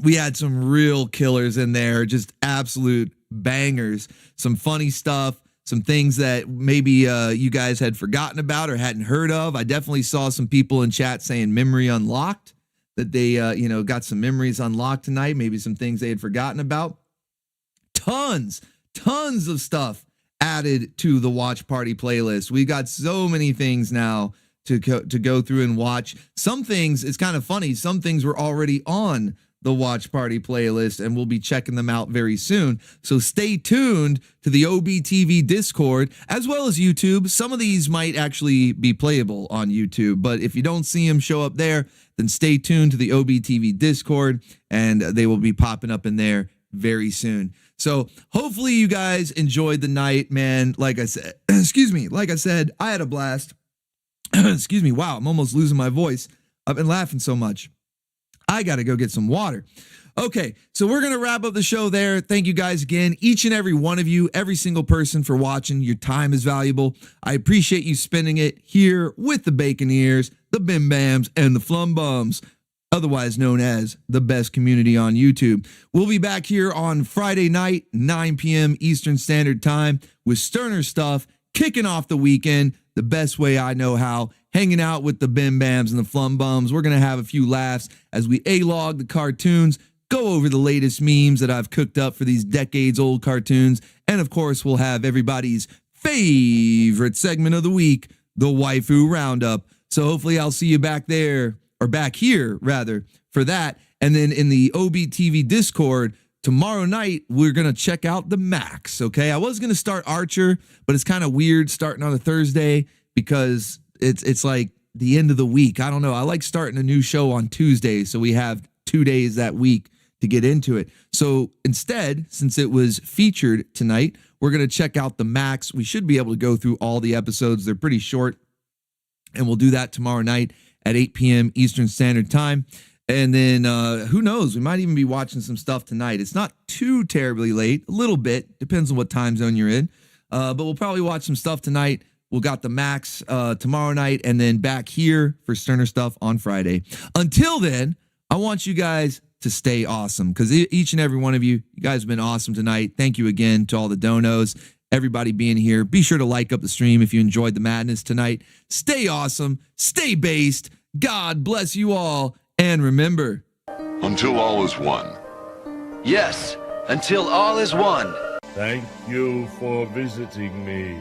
We had some real killers in there, just absolute bangers. Some funny stuff, some things that maybe you guys had forgotten about or hadn't heard of. I definitely saw some people in chat saying memory unlocked, that they got some memories unlocked tonight, maybe some things they had forgotten about. Tons of stuff added to the watch party playlist. We got so many things now to go through and watch. Some things, it's kind of funny, some things were already on the watch party playlist, and we'll be checking them out very soon. So stay tuned to the OBTV Discord as well as YouTube. Some of these might actually be playable on YouTube, but if you don't see them show up there, then stay tuned to the OBTV Discord, and they will be popping up in there very soon. So hopefully you guys enjoyed the night, man. Like I said, I had a blast. Excuse me. Wow, I'm almost losing my voice. I've been laughing so much. I got to go get some water. Okay, so we're going to wrap up the show there. Thank you guys again, each and every one of you, every single person for watching. Your time is valuable. I appreciate you spending it here with the Baconeers, the Bim Bams, and the Flum Bums. otherwise known as the best community on YouTube. We'll be back here on Friday night, 9 p.m. Eastern Standard Time with sterner stuff, kicking off the weekend the best way I know how, hanging out with the Bim Bams and the Flum Bums. We're going to have a few laughs as we A-log the cartoons, go over the latest memes that I've cooked up for these decades-old cartoons, and of course, we'll have everybody's favorite segment of the week, the Waifu Roundup. So hopefully I'll see you back there, or back here, rather, for that. And then in the OBTV Discord, tomorrow night, we're going to check out the Maxx, okay? I was going to start Archer, but it's kind of weird starting on a Thursday because it's like the end of the week. I don't know. I like starting a new show on Tuesday, so we have 2 days that week to get into it. So instead, since it was featured tonight, we're going to check out the Maxx. We should be able to go through all the episodes. They're pretty short, and we'll do that tomorrow night at 8 p.m. Eastern Standard Time. And then who knows? We might even be watching some stuff tonight. It's not too terribly late, a little bit. Depends on what time zone you're in. But we'll probably watch some stuff tonight. We'll got the Maxx tomorrow night and then back here for sterner stuff on Friday. Until then, I want you guys to stay awesome because each and every one of you guys have been awesome tonight. Thank you again to all the donos, everybody being here. Be sure to like up the stream if you enjoyed the madness tonight. Stay awesome. Stay based. God bless you all. And remember,
until all is one.
Yes, until all is one.
Thank you for visiting me.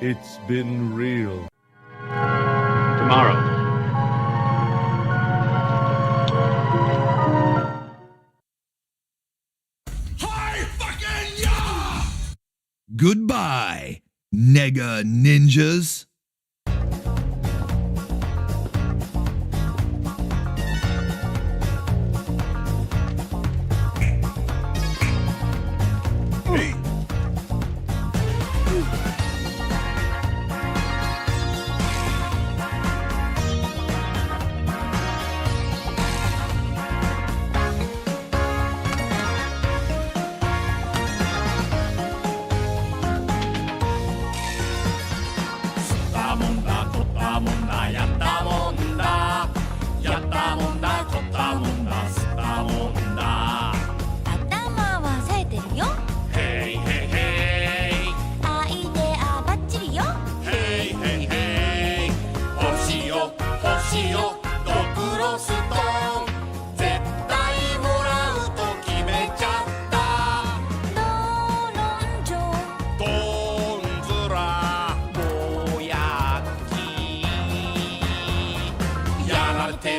It's been real.
Tomorrow.
goodbye, Nega Ninjas.
Te